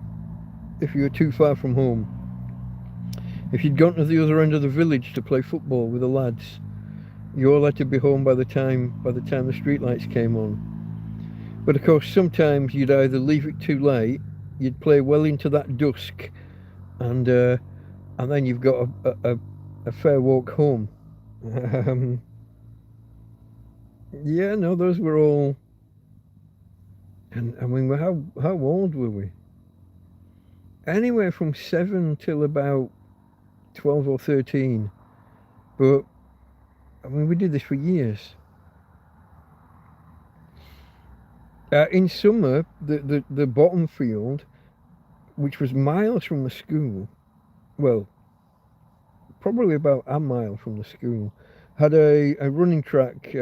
too far from home. If you'd gone to the other end of the village to play football with the lads, you all had to be home by the time the streetlights came on. But of course, sometimes you'd either leave it too late, you'd play well into that dusk, and then you've got a fair walk home. Yeah, no, those were all. And I mean, how old were we? Anywhere from 7 till about 12 or 13. But I mean, we did this for years. In summer, the bottom field, which was miles from the school, well, probably about a mile from the school, had a running track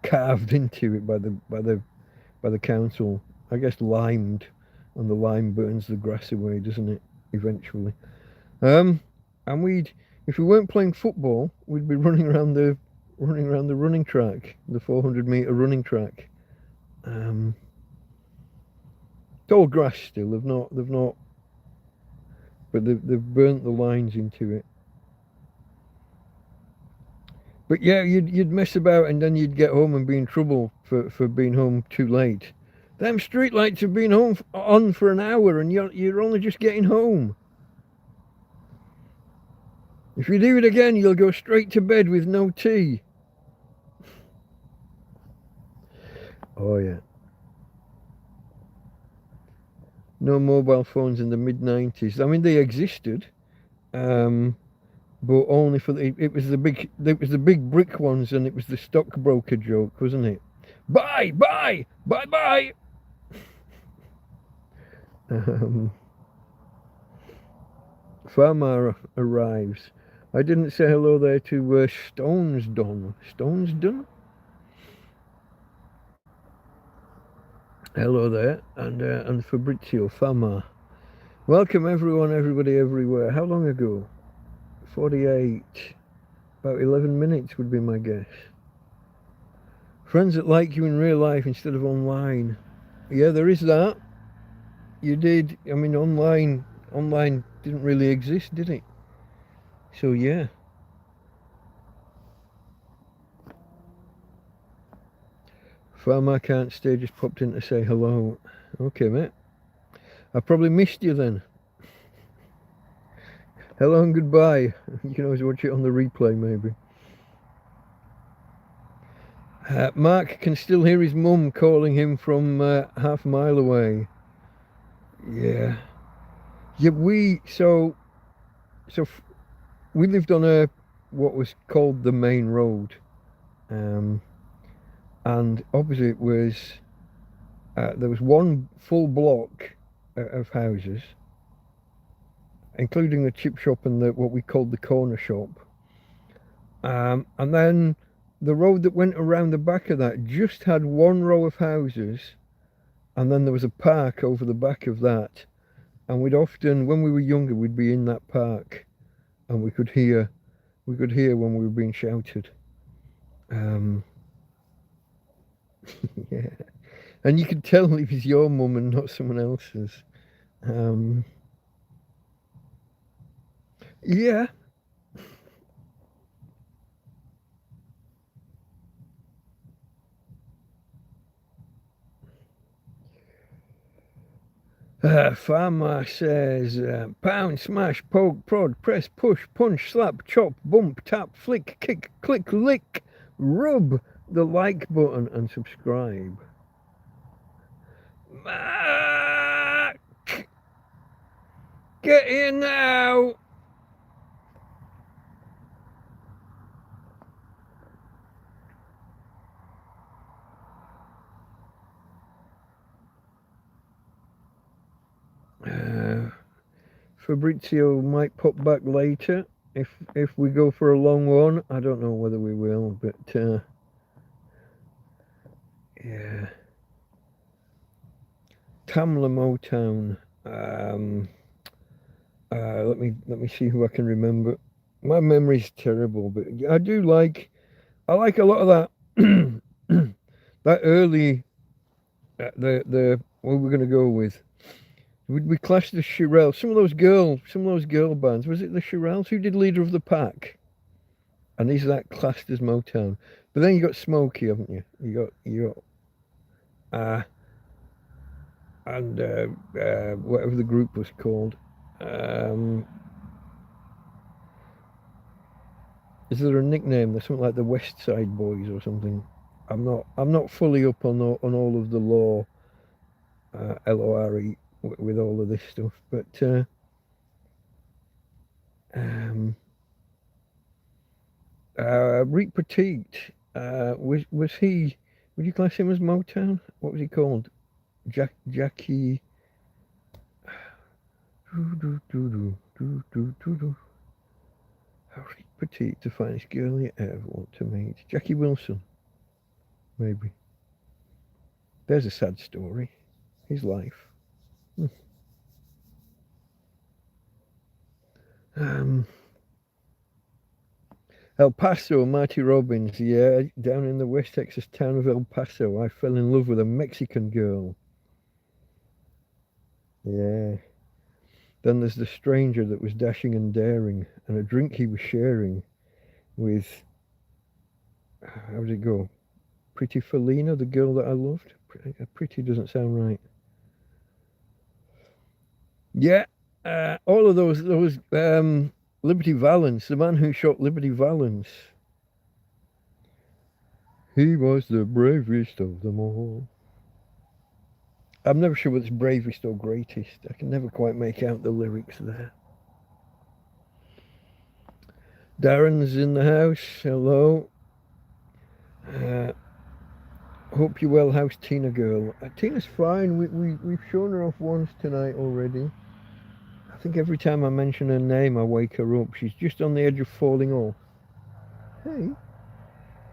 carved into it by the council. I guess limed, and the lime burns the grass away, doesn't it? Eventually, and if we weren't playing football, we'd be running around the running track, the 400-meter running track. It's all grass still. They've not, but they've burnt the lines into it. But yeah, you'd mess about, and then you'd get home and be in trouble for being home too late. Them streetlights have been on for an hour, and you're only just getting home. If you do it again, you'll go straight to bed with no tea. Oh yeah. No mobile phones in the mid-90s. I mean, they existed, but only for it was the big brick ones, and it was the stockbroker joke, wasn't it? Bye. Farmer arrives. I didn't say hello there to Stonesdon. Stonesdon? Hello there, and Fabrizio Fama. Welcome everybody everywhere. How long ago? 48. About 11 minutes would be my guess. Friends that like you in real life instead of online. Yeah, there is that. You did. I mean, online didn't really exist, did it? So yeah. Farmer can't stay. Just popped in to say hello. Okay, mate. I probably missed you then. Hello and goodbye. You can always watch it on the replay, maybe. Mark can still hear his mum calling him from half a mile away. Yeah. Yeah, we lived on what was called the main road, and opposite was there was one full block of houses, including the chip shop and what we called the corner shop. And then the road that went around the back of that just had one row of houses, and then there was a park over the back of that. And we'd often, when we were younger, we'd be in that park, and we could hear when we were being shouted. Yeah, and you could tell if it's your mum and not someone else's. Yeah. Farmer says, pound, smash, poke, prod, press, push, punch, slap, chop, bump, tap, flick, kick, click, lick, rub the like button and subscribe. Mark! Get in now! Fabrizio might pop back later if we go for a long one. I don't know whether we will, but yeah. Tamla Motown. Let me see who I can remember. My memory's terrible, but I like a lot of that that early the what we're gonna go with. We clashed the Shirelles. Some of those girl bands. Was it the Shirelles? Who did Leader of the Pack? And is that classed as Motown? But then you got Smokey, haven't you? You got and whatever the group was called. Is there a nickname? There's something like the West Side Boys or something. I'm not fully up on all of the lore, LORE, with all of this stuff, but Rick Petite, was he? Would you class him as Motown? What was he called? Jackie. Rick Petite, the finest girl you ever want to meet. Jackie Wilson, maybe. There's a sad story. His life. El Paso, Marty Robbins, yeah, down in the West Texas town of El Paso. I fell in love with a Mexican girl. Yeah. Then there's the stranger that was dashing and daring, and a drink he was sharing with, how did it go? Pretty Felina, the girl that I loved. Pretty doesn't sound right. Yeah, all of those Liberty Valance, the man who shot Liberty Valance. He was the bravest of them all. I'm never sure what's bravest or greatest. I can never quite make out the lyrics there. Darren's in the house. Hello. Hope you're well. How's Tina girl? Tina's fine. We've shown her off once tonight already. I think every time I mention her name, I wake her up. She's just on the edge of falling off. Hey,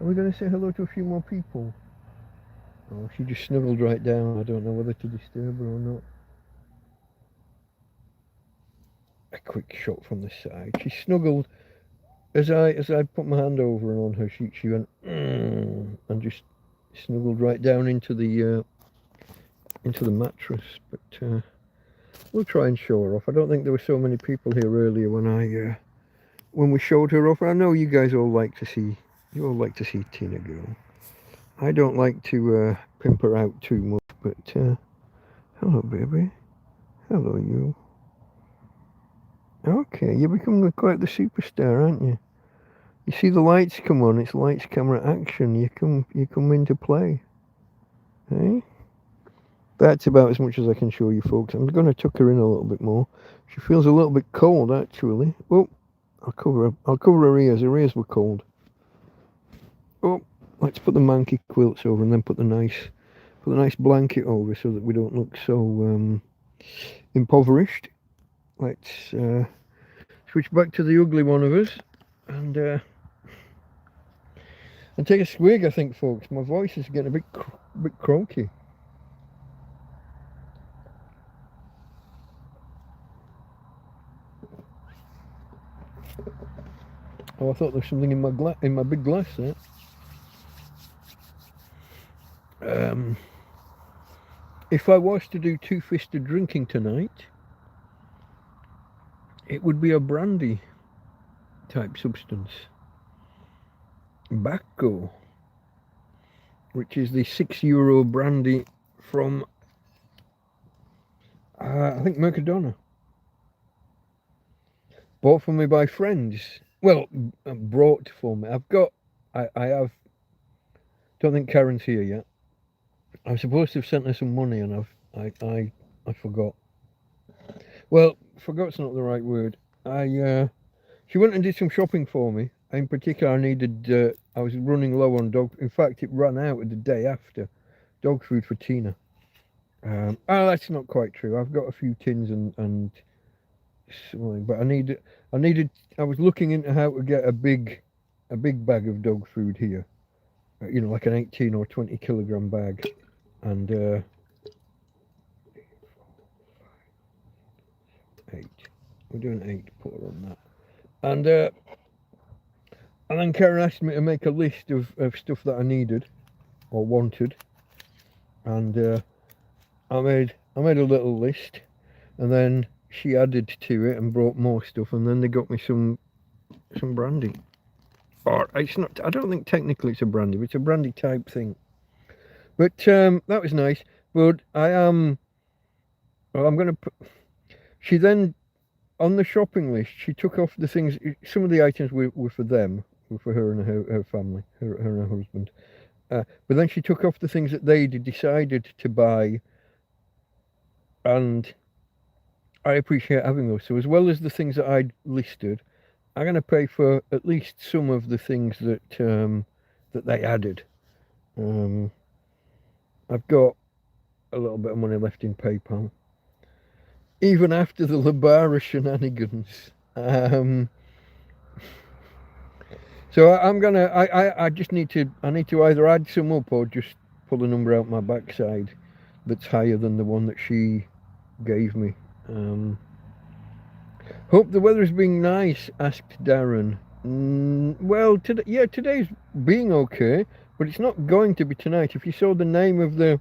are we going to say hello to a few more people? Oh, she just snuggled right down. I don't know whether to disturb her or not. A quick shot from the side. She snuggled as I put my hand over and on her. She went and just snuggled right down into the mattress. But we'll try and show her off. I don't think there were so many people here earlier when we showed her off. I know you guys all like to see Tina girl. I don't like to pimp her out too much, but hello, baby. Hello, you. Okay, you're becoming quite the superstar, aren't you? You see the lights come on. It's lights, camera, action. You come into play. Hey, that's about as much as I can show you, folks. I'm going to tuck her in a little bit more. She feels a little bit cold, actually. Oh, I'll cover her ears. Her ears were cold. Oh, let's put the manky quilts over and then put the nice blanket over so that we don't look so impoverished. Let's switch back to the ugly one of us and take a swig. I think, folks, my voice is getting a bit croaky. Oh, I thought there was something in my big glass there. If I was to do two-fisted drinking tonight, it would be a brandy type substance. Bacco, which is the €6 brandy from I think Mercadona. Bought for me by friends. Well, brought for me. I have. Don't think Karen's here yet. I'm supposed to have sent her some money, and I forgot. Well, forgot's not the right word. She went and did some shopping for me. In particular, I was running low on dog. In fact, it ran out the day after. Dog food for Tina. That's not quite true. I've got a few tins and something, but I was looking into how to get a big bag of dog food here. Like an 18 or 20 kilogram bag, and 8. We're doing 8. Put her on that, and then Karen asked me to make a list of stuff that I needed or wanted, and I made a little list, and then she added to it and brought more stuff, and then they got me some brandy. Or it's not. I don't think technically it's a brandy, but it's a brandy type thing. But that was nice. But I'm going to put. She then, on the shopping list, she took off the things. Some of the items were for them, were for her and her family, her and her husband. But then she took off the things that they decided to buy, and I appreciate having those. So as well as the things that I'd listed, I'm going to pay for at least some of the things that they added. I've got a little bit of money left in PayPal, even after the Labara shenanigans. So I just need to either add some up or just pull a number out my backside that's higher than the one that she gave me. Hope the weather's being nice, asked Darren. Well, today's being okay, but it's not going to be tonight. If you saw the name of the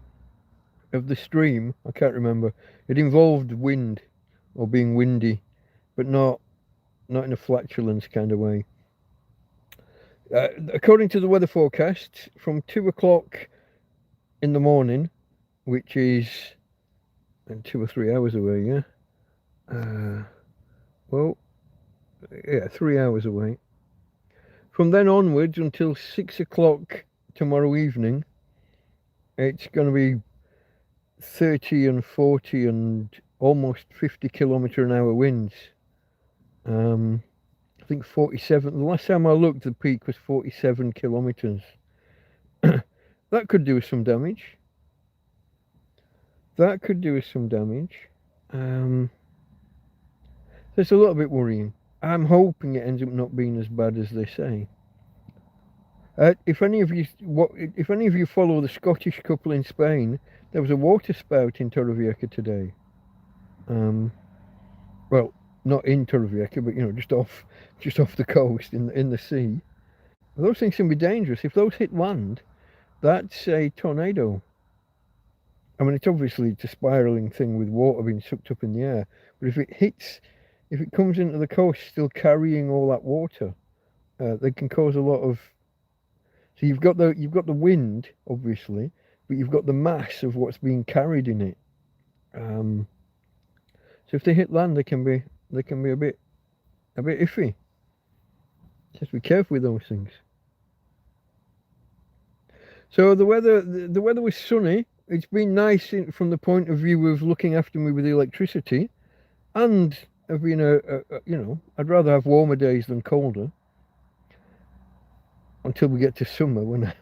stream, I can't remember. It involved wind, or being windy, but not in a flatulence kind of way. According to the weather forecast, from 2 o'clock in the morning, which is 2 or 3 hours away, yeah? 3 hours away. From then onwards until 6 o'clock tomorrow evening, it's going to be 30 and 40 and almost 50 kilometre an hour winds. I think 47. The last time I looked, the peak was 47 kilometres. That could do us some damage. That's a little bit worrying. I'm hoping it ends up not being as bad as they say. If any of you follow the Scottish couple in Spain, there was a water spout in Torrevieja today. Well, not in Torrevieja, but just off the coast in the sea. Those things can be dangerous. If those hit land, that's a tornado. I mean, it's a spiraling thing with water being sucked up in the air. But if it comes into the coast still carrying all that water, they can cause a lot of. So you've got the wind, obviously, but you've got the mass of what's being carried in it. Um, so if they hit land, they can be a bit iffy. Just be careful with those things. So the weather was sunny. It's been nice from the point of view of looking after me with the electricity, and of being I'd rather have warmer days than colder. Until we get to summer, when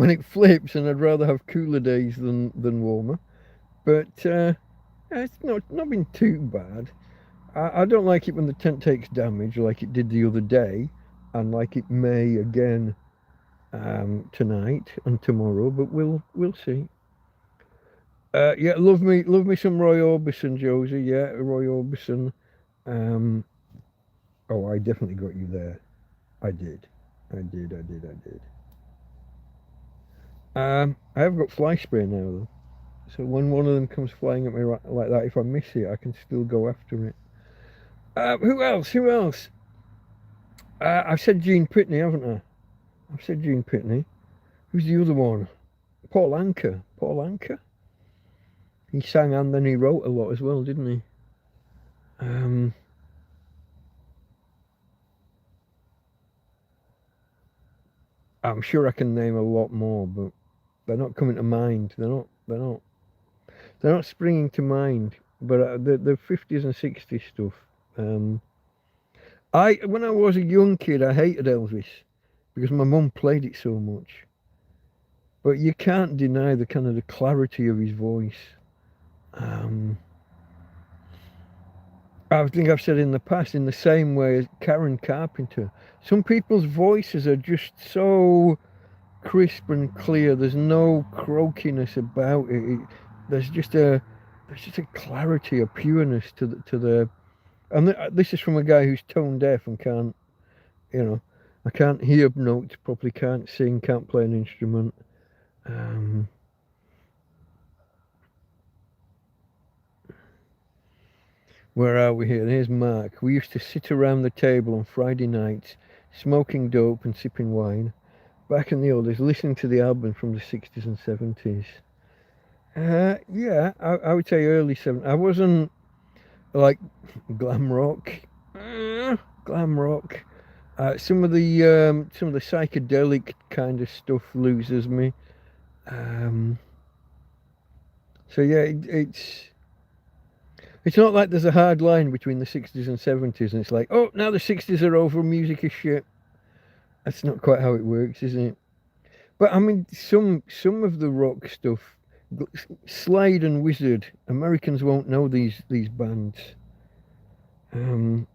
it flips, and I'd rather have cooler days than warmer. But it's not been too bad. I don't like it when the tent takes damage, like it did the other day, and like it may again tonight and tomorrow. But we'll see. Yeah, love me some Roy Orbison, Josie. Yeah, Roy Orbison. Um, oh, I definitely got you there. I did. I did. I did. I did. I have got fly spray now though, so when one of them comes flying at me like that, if I miss it, I can still go after it. Who else? Who else? I've said Gene Pitney, haven't I? I've said Gene Pitney. Who's the other one? Paul Anka. Paul Anka. He sang and then he wrote a lot as well, didn't he? Um, I'm sure I can name a lot more, but they're not coming to mind. They're not. They're not. They're not springing to mind. But the 50s and 60s stuff. Um, when I was a young kid, I hated Elvis because my mum played it so much. But you can't deny the kind of the clarity of his voice. Um, I think I've said in the past, in the same way as Karen Carpenter, some people's voices are just so crisp and clear. There's no croakiness about it. There's just a clarity, a pureness to the. And this is from a guy who's tone deaf and can't, you know, I can't hear notes properly, can't sing, can't play an instrument. Um, where are we here? Here's Mark. We used to sit around the table on Friday nights, smoking dope and sipping wine. Back in the old days, listening to the album from the 60s and 70s. Yeah, I would say early 70s. I wasn't like glam rock. Glam rock. Some of the psychedelic kind of stuff loses me. Um, so yeah, it's not like there's a hard line between the 60s and 70s, and it's like, oh, now the 60s are over, music is shit. That's not quite how it works, is it? But I mean, some of the rock stuff, Slade and Wizard, Americans won't know these bands, um,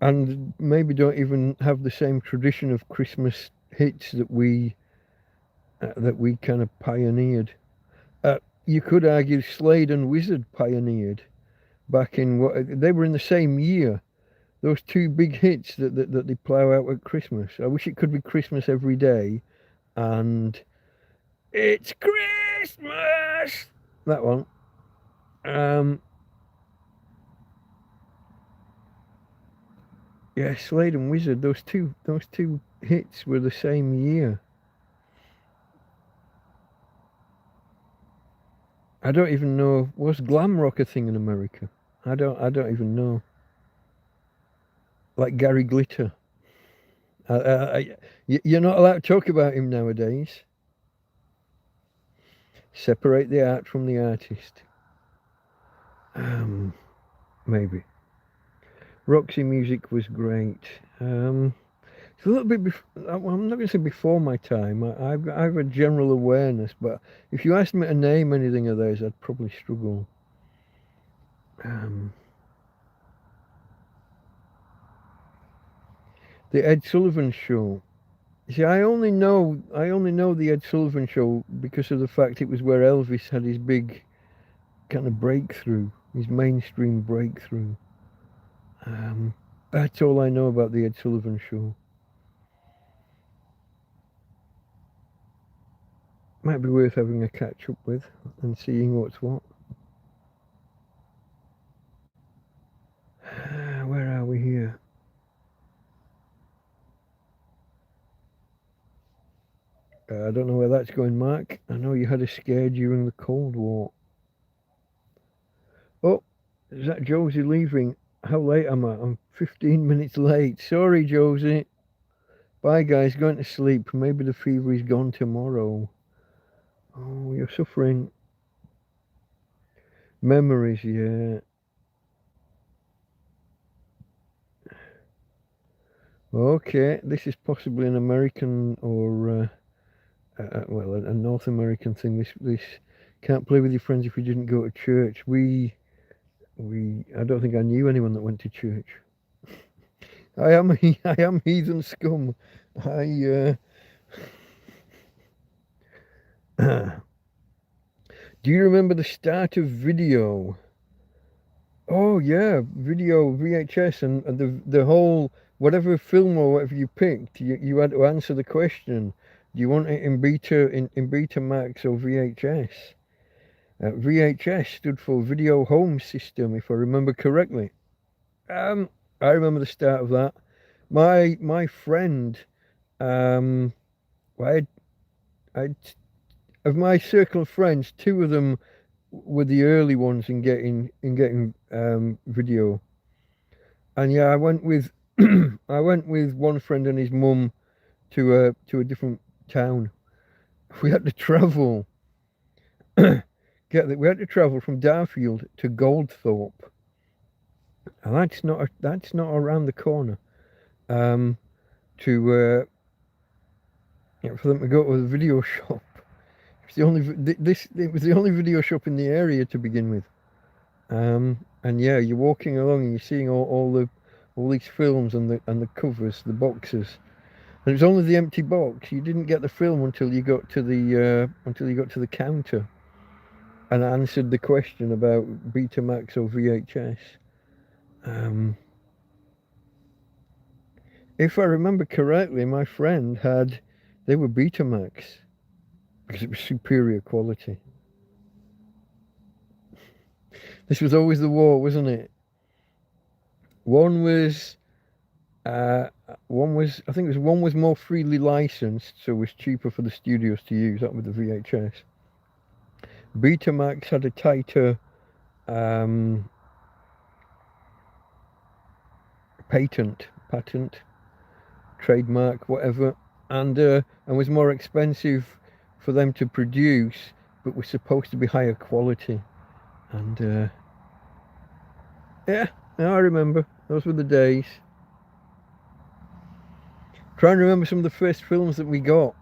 and maybe don't even have the same tradition of Christmas hits that we kind of pioneered. You could argue Slade and Wizard pioneered back in what they were in the same year. Those two big hits that they plough out at Christmas. I wish it could be Christmas every day, and it's Christmas. That one. Um, yeah, Slade and Wizard. Those two hits were the same year. I don't even know. Was glam rock a thing in America? I don't even know. Like Gary Glitter. You're not allowed to talk about him nowadays. Separate the art from the artist. Um, Maybe. Roxy music was great. It's a little bit. Well, I'm not going to say before my time. I've a general awareness, but if you asked me to name anything of those, I'd probably struggle. Um, the Ed Sullivan Show. See, I only know the Ed Sullivan Show because of the fact it was where Elvis had his big kind of breakthrough, his mainstream breakthrough. Um, that's all I know about the Ed Sullivan Show. Might be worth having a catch up with and seeing what's what. Where are we here? I don't know where that's going, Mark. I know you had a scare during the Cold War. Oh, is that Josie leaving? How late am I? I'm 15 minutes late. Sorry, Josie. Bye, guys. Going to sleep. Maybe the fever is gone tomorrow. Oh, you're suffering. Memories, yeah. Okay, this is possibly an American or well, a North American thing. This can't play with your friends if you didn't go to church. I don't think I knew anyone that went to church. I am I am heathen scum. I do you remember the start of video? Oh yeah, video VHS and the whole whatever film or whatever you picked, you had to answer the question. Do you want it in in Betamax or VHS? VHS stood for Video Home System, if I remember correctly. Um, I remember the start of that. My friend, um, I I of my circle of friends, two of them were the early ones in getting video. And yeah, I went with I went with one friend and his mum to a different town. We had to travel. We had to travel from Darfield to Goldthorpe, and that's not around the corner. Um, to for them to go to the video shop. It's the only it was the only video shop in the area to begin with. And yeah, you're walking along and you're seeing all these films and the covers, the boxes. And it was only the empty box. You didn't get the film until you got to the counter and answered the question about Betamax or VHS. If I remember correctly, my friend they were Betamax because it was superior quality. This was always the war, wasn't it? One was I think one was more freely licensed, so it was cheaper for the studios to use. That with the VHS. Betamax had a tighter um, patent, trademark, whatever, and was more expensive for them to produce, but was supposed to be higher quality. And yeah, I remember those were the days. Trying to remember some of the first films that we got.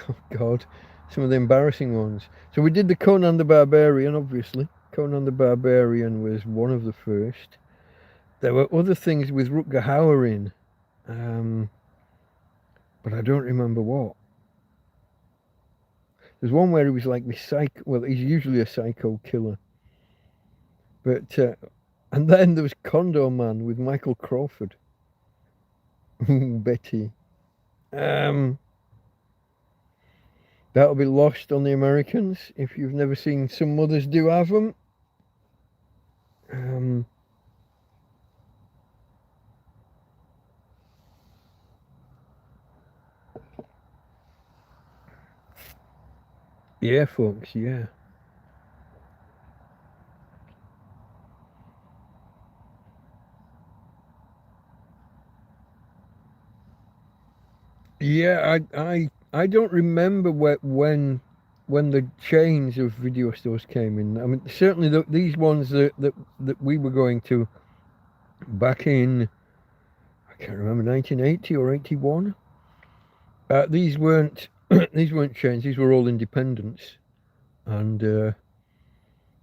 Oh God, some of the embarrassing ones. So we did the Conan the Barbarian, obviously. Conan the Barbarian was one of the first. There were other things with Rutger Hauer in, but I don't remember what. There's one where he was like this psycho. Well, he's usually a psycho killer. But and then there was Condor Man with Michael Crawford. Betty. That'll be lost on the Americans if you've never seen. Some mothers do have them. Yeah, folks. Yeah. Yeah, I don't remember when the chains of video stores came in. I mean, certainly these ones that we were going to back in, I can't remember, 1980 or 81. These weren't these weren't chains. These were all independents, and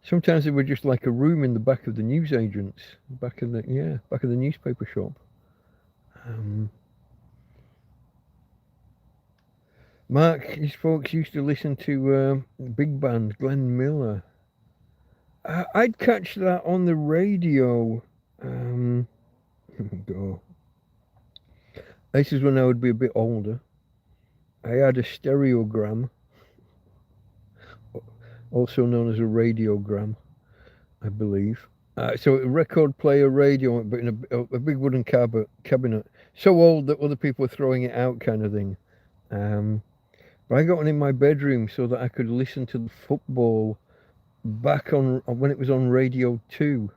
sometimes they were just like a room in the back of the newsagents, back of the newspaper shop. Mark, his folks used to listen to big band Glenn Miller. I'd catch that on the radio. Go. This is when I would be a bit older. I had a stereogram. also known as a radiogram, I believe. So a record player radio, but in a big wooden cabinet, so old that other people were throwing it out, kind of thing. But I got one in my bedroom so that I could listen to the football back on when it was on Radio 2.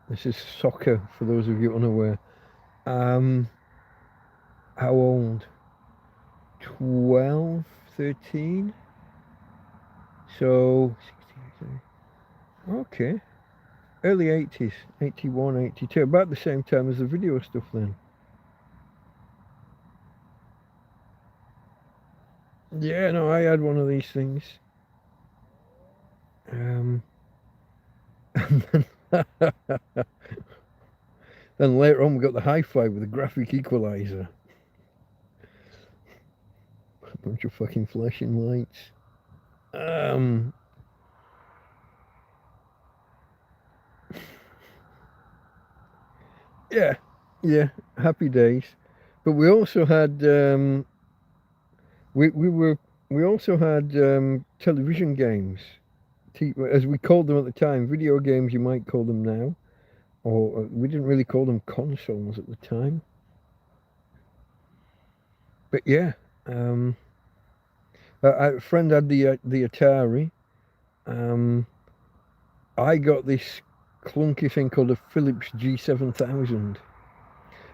This is soccer for those of you unaware. How old? 12, 13? So, okay. Early 80s, 81, 82, about the same time as the video stuff then. Yeah, no, I had one of these things. And then, then later on we got the hi-fi with the graphic equalizer. A bunch of fucking flashing lights. Yeah, happy days. But we also had we also had television games, as we called them at the time. Video games, you might call them now, or we didn't really call them consoles at the time. But yeah, a friend had the Atari. I got this clunky thing called a Philips G7000,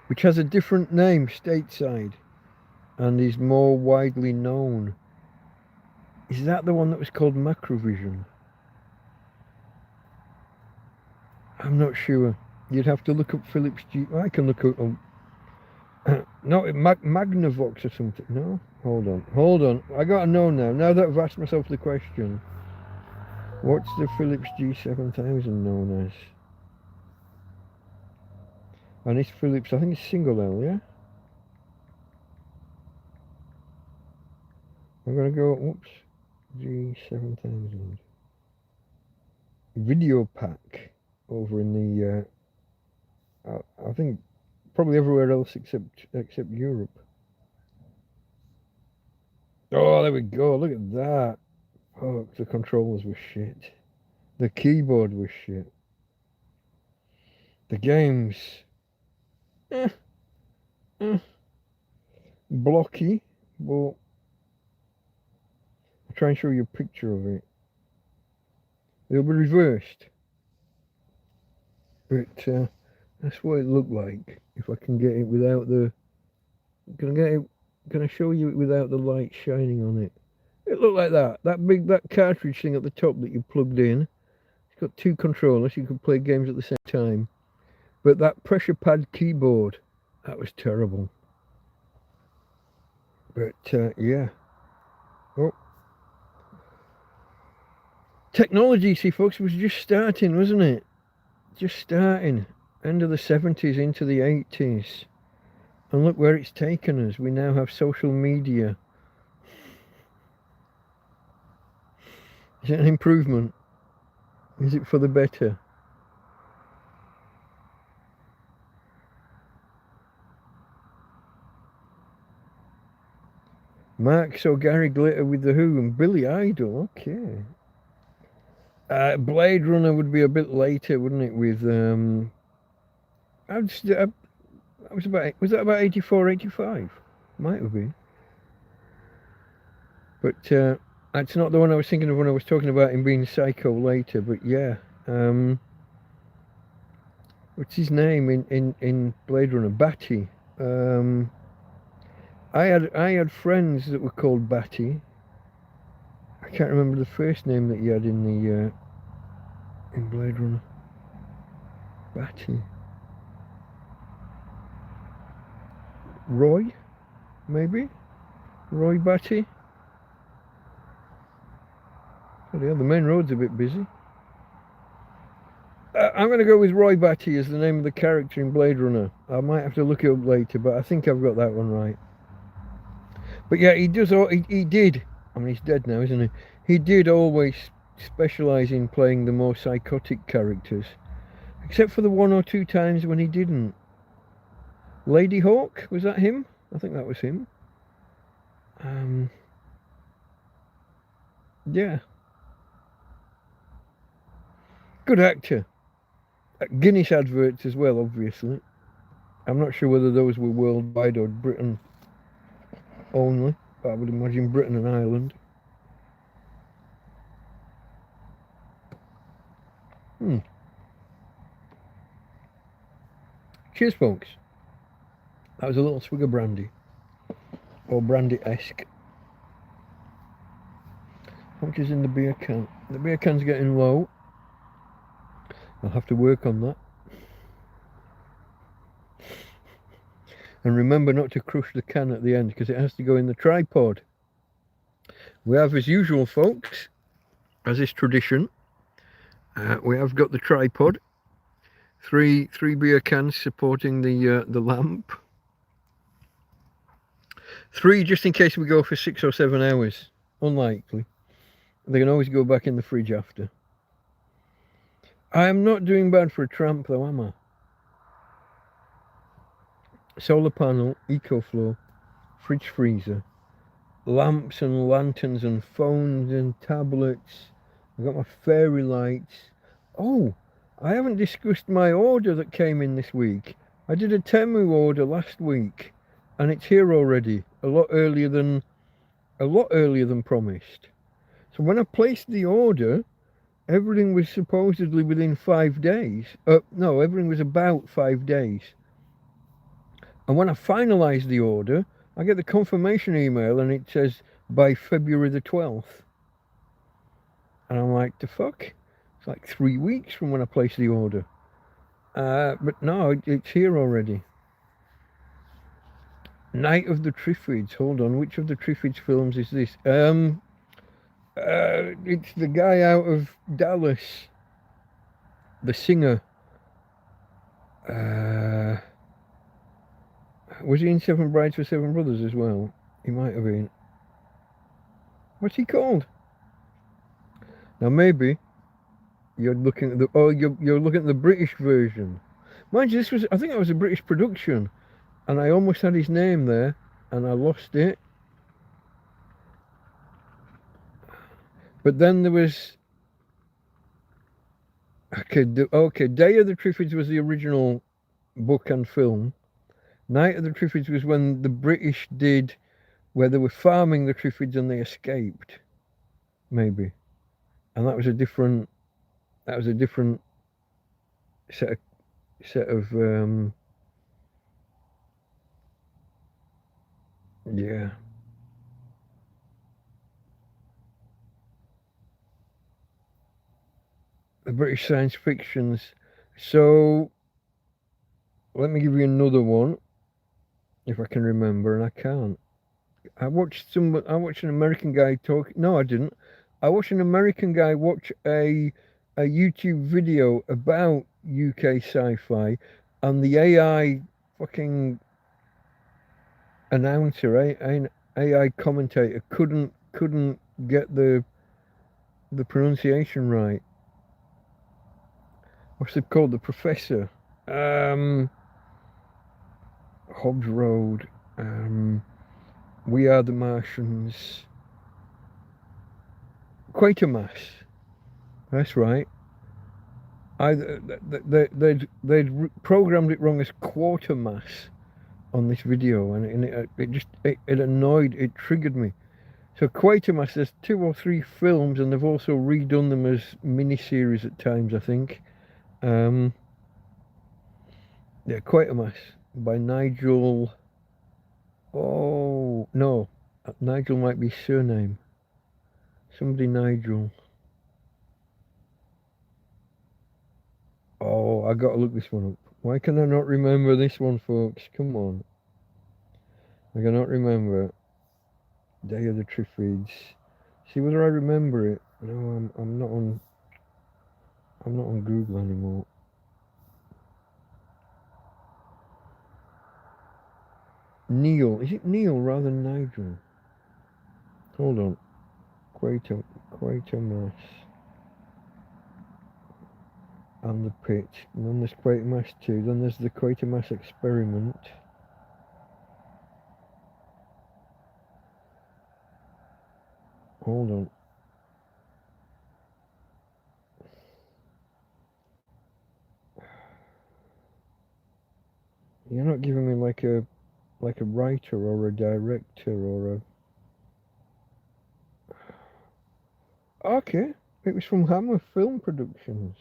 which has a different name stateside and is more widely known. Is that the one that was called Macrovision? I'm not sure. You'd have to look up Philips G. I can look up. No, Magnavox or something. No, hold on. I gotta know now. Now that I've asked myself the question, what's the Philips G7000 known as? And it's Philips. I think it's single L. Yeah. I'm gonna go. Whoops. G7000 video pack over in the I think probably everywhere else except Europe. Oh, there we go. Look at that. Oh, the controllers were shit. The keyboard was shit. The games, blocky. Well, I'll try and show you a picture of it. It'll be reversed, but that's what it looked like. If I can get it without the, can I show you it without the light shining on it? It looked like that. That cartridge thing at the top that you plugged in. It's got two controllers. You can play games at the same time. But that pressure pad keyboard, that was terrible. But yeah. Oh. Technology, see folks, was just starting, wasn't it? Just starting. End of the 70s into the 80s. And look where it's taken us. We now have social media. Is it an improvement? Is it for the better? Mark saw Gary Glitter with The Who and Billy Idol. Okay. Blade Runner would be a bit later, wouldn't it? With was that about 84, 85? Might have been. But that's not the one I was thinking of when I was talking about him being psycho later. But yeah, what's his name in Blade Runner? Batty. I had friends that were called Batty. I can't remember the first name that he had in Blade Runner. Batty. Roy, maybe? Roy Batty? Oh, the main road's a bit busy. I'm going to go with Roy Batty as the name of the character in Blade Runner. I might have to look it up later, but I think I've got that one right. But yeah, he did. I mean, he's dead now, isn't he? He did always specialise in playing the more psychotic characters. Except for the one or two times when he didn't. Lady Hawk, was that him? I think that was him. Yeah. Good actor. Guinness adverts as well, obviously. I'm not sure whether those were worldwide or Britain only, but I would imagine Britain and Ireland. Cheers, folks. That was a little swig of brandy. Or brandy-esque. How much is in the beer can? The beer can's getting low. I'll have to work on that. And remember not to crush the can at the end because it has to go in the tripod. We have, as usual, folks, as is tradition, we have got the tripod. Three beer cans supporting the lamp. 3 just in case we go for 6 or 7 hours. Unlikely. They can always go back in the fridge after. I am not doing bad for a tramp though, am I? Solar panel, EcoFlow, fridge freezer, lamps and lanterns and phones and tablets. I've got my fairy lights. Oh, I haven't discussed my order that came in this week. I did a Temu order last week and it's here already, a lot earlier than promised. So when I placed the order, everything was supposedly within 5 days. No, everything was about 5 days. And when I finalised the order, I get the confirmation email and it says by February the 12th. And I'm like, the fuck? It's like 3 weeks from when I placed the order. But no, it's here already. Night of the Triffids. Hold on, which of the Triffids films is this? It's the guy out of Dallas. The singer. Was he in Seven Brides for Seven Brothers as well? He might have been. What's he called? Now maybe you're looking at the you're looking at the British version. Mind you, I think that was a British production, and I almost had his name there, and I lost it. But then there was okay. Day of the Triffids was the original book and film. Night of the Triffids was when the British did, where they were farming the Triffids and they escaped, maybe, and that was a different set of yeah. The British science fictions. So let me give you another one, if I can remember, and I can't. I watched an American guy talk. No, I didn't. I watched an American guy watch a YouTube video about UK sci-fi, and the AI fucking announcer, AI commentator couldn't get the pronunciation right. What's it called? The professor. Hobbs Road. We Are the Martians. Quatermass. That's right. They'd programmed it wrong as Quartermass on this video, and it annoyed, it triggered me. So Quatermass, there's 2 or 3 films, and they've also redone them as mini-series at times, I think. Yeah, Quatermass by Nigel. Oh no, Nigel might be surname. Somebody Nigel. Oh, I gotta look this one up. Why can I not remember this one, folks? Come on. I cannot remember. Day of the Triffids. See whether I remember it. No, I'm not on Google anymore. Neil. Is it Neil rather than Nigel? Hold on. Quatermass. And the Pit. And then there's Quatermass 2. Then there's the Quatermass Experiment. Hold on. You're not giving me like a writer or a director or a... Okay, it was from Hammer Film Productions.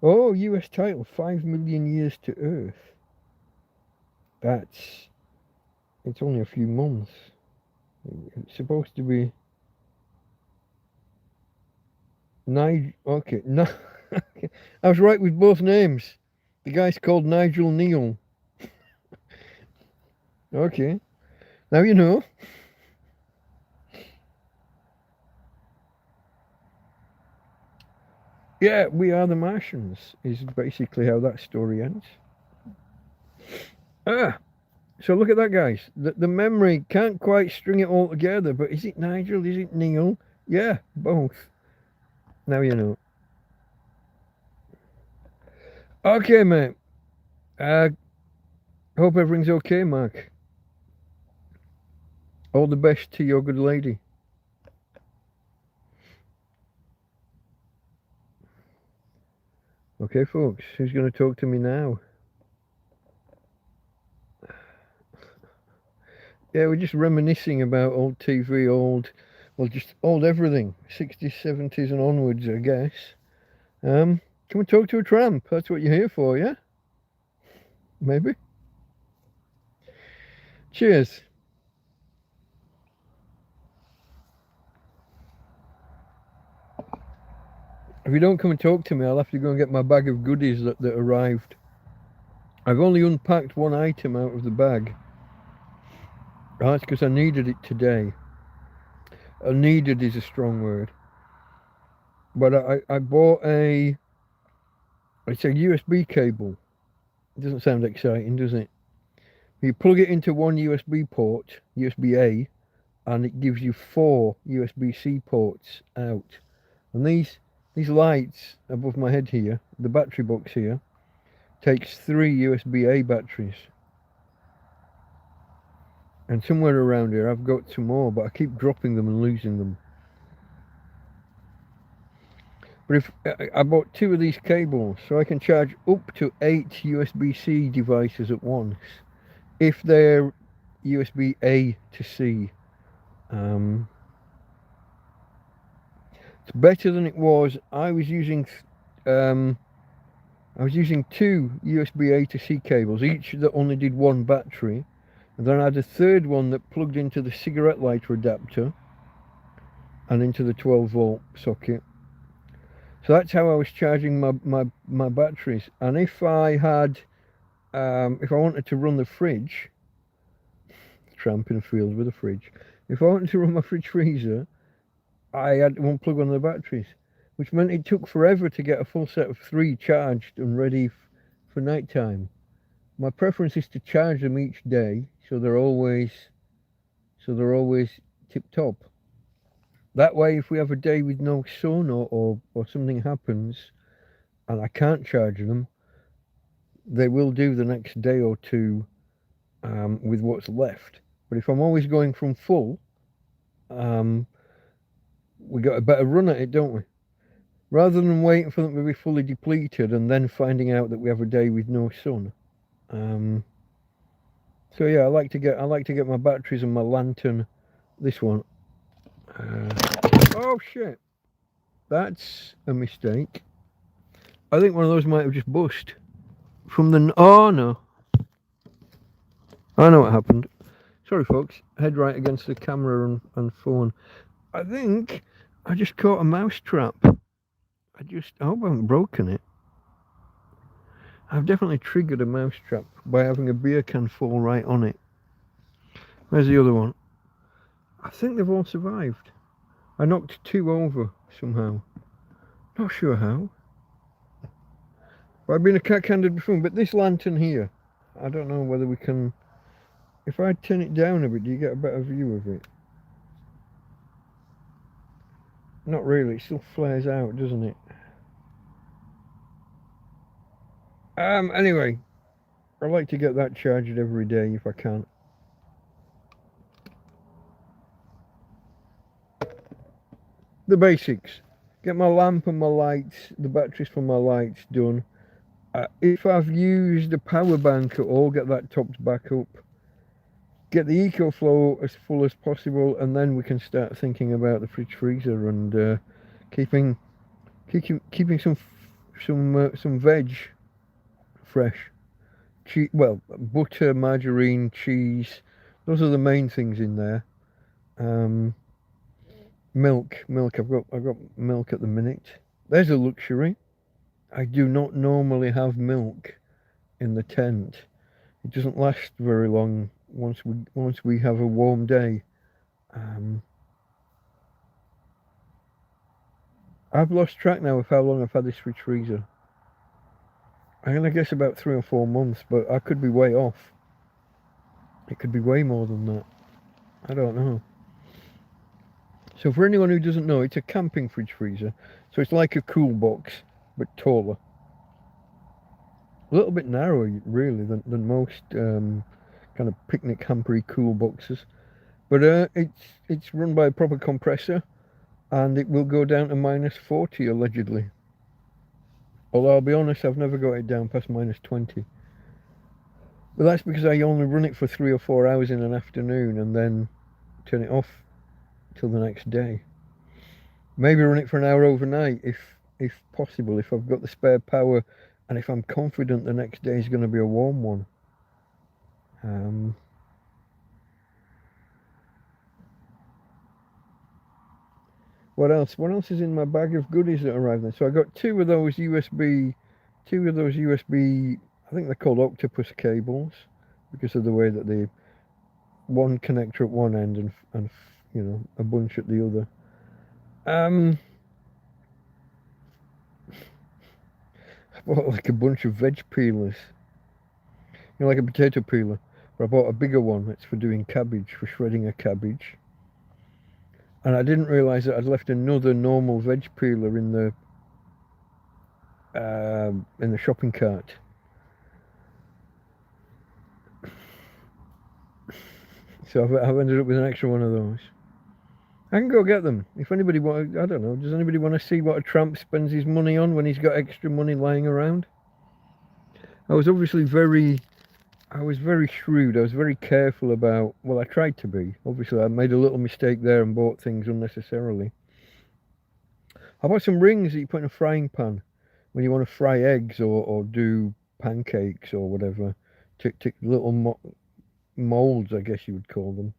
Oh, US title, 5 Million Years to Earth. It's only a few months. It's supposed to be... Nigel, okay, no, I was right with both names. The guy's called Nigel Neal. Okay, now you know. Yeah, we are the Martians, is basically how that story ends. Ah, so look at that, guys. The memory can't quite string it all together, but is it Nigel? Is it Neil? Yeah, both. Now you know. Okay, mate. Hope everything's okay, Mark. All the best to your good lady. Okay, folks, who's going to talk to me now? Yeah, we're just reminiscing about old TV, well, just old everything, 60s, 70s and onwards, I guess. Can we talk to a tramp? That's what you're here for, yeah? Maybe? Cheers. If you don't come and talk to me, I'll have to go and get my bag of goodies that arrived. I've only unpacked one item out of the bag. Oh, that's because I needed it today. Needed is a strong word. But I bought it's a USB cable. It doesn't sound exciting, does it? You plug it into one USB port, USB-A, and it gives you 4 USB-C ports out. And these lights above my head here, the battery box here, takes 3 USB-A batteries. And somewhere around here I've got some more, but I keep dropping them and losing them. But if I bought 2 of these cables, so I can charge up to 8 USB-C devices at once, if they're USB-A to C. It's better than it was. I was using 2 USB-A to C cables, each that only did 1 battery. And then I had a third one that plugged into the cigarette lighter adapter and into the 12-volt socket. So that's how I was charging my batteries. And if I had, if I wanted to run the fridge, tramp in a field with a fridge, if I wanted to run my fridge freezer, I had one plug on the batteries, which meant it took forever to get a full set of 3 charged and ready for night time. My preference is to charge them each day, so they're always tip top. That way, if we have a day with no sun or something happens and I can't charge them, they will do the next day or two with what's left. But if I'm always going from full, we got a better run at it, don't we? Rather than waiting for them to be fully depleted and then finding out that we have a day with no sun. So yeah, I like to get my batteries and my lantern. This one. Oh shit! That's a mistake. I think one of those might have just bust from the. Oh no! I know what happened. Sorry, folks. Head right against the camera and phone. I think I just caught a mouse trap. I hope I haven't broken it. I've definitely triggered a mouse trap by having a beer can fall right on it. Where's the other one? I think they've all survived. I knocked 2 over somehow. Not sure how. I've been a cat-handed before, but this lantern here, I don't know whether we can... If I turn it down a bit, do you get a better view of it? Not really, it still flares out, doesn't it? Anyway, I like to get that charged every day if I can. The basics. Get my lamp and my lights, the batteries for my lights done. if I've used a power bank at all, get that topped back up, get the EcoFlow as full as possible, and then we can start thinking about the fridge freezer and keeping some veg fresh. Well, butter, margarine, cheese. Those are the main things in there. Milk. I've got milk at the minute. There's a luxury. I do not normally have milk in the tent. It doesn't last very long once we have a warm day. I've lost track now of how long I've had this fridge freezer. I'm gonna guess about 3 or 4 months, but I could be way off. It could be way more than that. I don't know. So for anyone who doesn't know, it's a camping fridge freezer. So it's like a cool box, but taller. A little bit narrower, really, than most kind of picnic hampery cool boxes. But it's run by a proper compressor, and it will go down to -40 allegedly. Although I'll be honest, I've never got it down past -20. But that's because I only run it for 3 or 4 hours in an afternoon and then turn it off till the next day. Maybe run it for an hour overnight if possible, if I've got the spare power and if I'm confident the next day is going to be a warm one. What else? What else is in my bag of goodies that arrived then? So I got two of those USB, I think they're called octopus cables because of the way that they, one connector at one end and you know, a bunch at the other. I bought like a bunch of veg peelers, you know, like a potato peeler, but I bought a bigger one. It's for doing cabbage, for shredding a cabbage. And I didn't realise that I'd left another normal veg peeler in the shopping cart. So I've ended up with an extra one of those. I can go get them. If anybody wants, I don't know, does anybody want to see what a tramp spends his money on when he's got extra money lying around? I was obviously very shrewd. I was very careful about, well, I tried to be. Obviously, I made a little mistake there and bought things unnecessarily. I bought some rings that you put in a frying pan when you want to fry eggs or do pancakes or whatever. Little molds, I guess you would call them.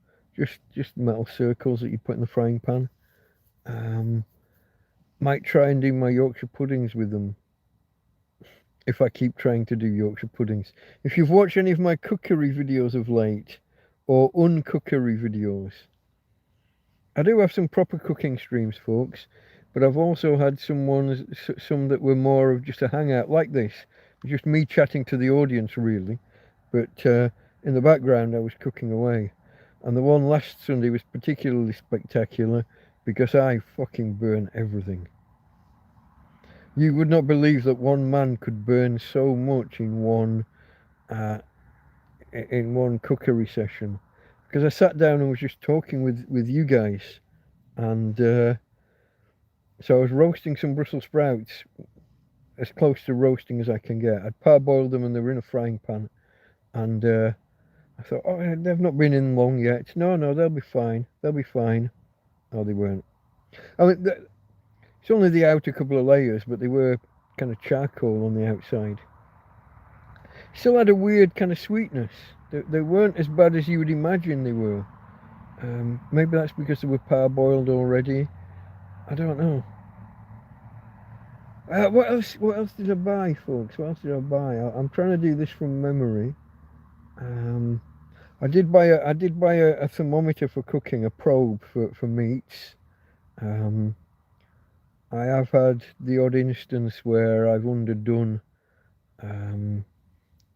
Just metal circles that you put in the frying pan. Might try and do my Yorkshire puddings with them. If I keep trying to do Yorkshire puddings. If you've watched any of my cookery videos of late, or uncookery videos, I do have some proper cooking streams, folks, but I've also had some that were more of just a hangout like this, just me chatting to the audience really, but in the background I was cooking away. And the one last Sunday was particularly spectacular because I fucking burn everything. You would not believe that one man could burn so much in one cookery session. Because I sat down and was just talking with you guys, and so I was roasting some Brussels sprouts, as close to roasting as I can get. I'd parboiled them and they were in a frying pan, and I thought, oh, they've not been in long yet. No, they'll be fine. They'll be fine. Oh, they weren't. I mean, it's only the outer couple of layers, but they were kind of charcoal on the outside. Still had a weird kind of sweetness. They weren't as bad as you would imagine they were. Maybe that's because they were parboiled already. I don't know. What else did I buy, folks? What else did I buy? I'm trying to do this from memory. I did buy a thermometer for cooking, a probe for meats. I have had the odd instance where I've underdone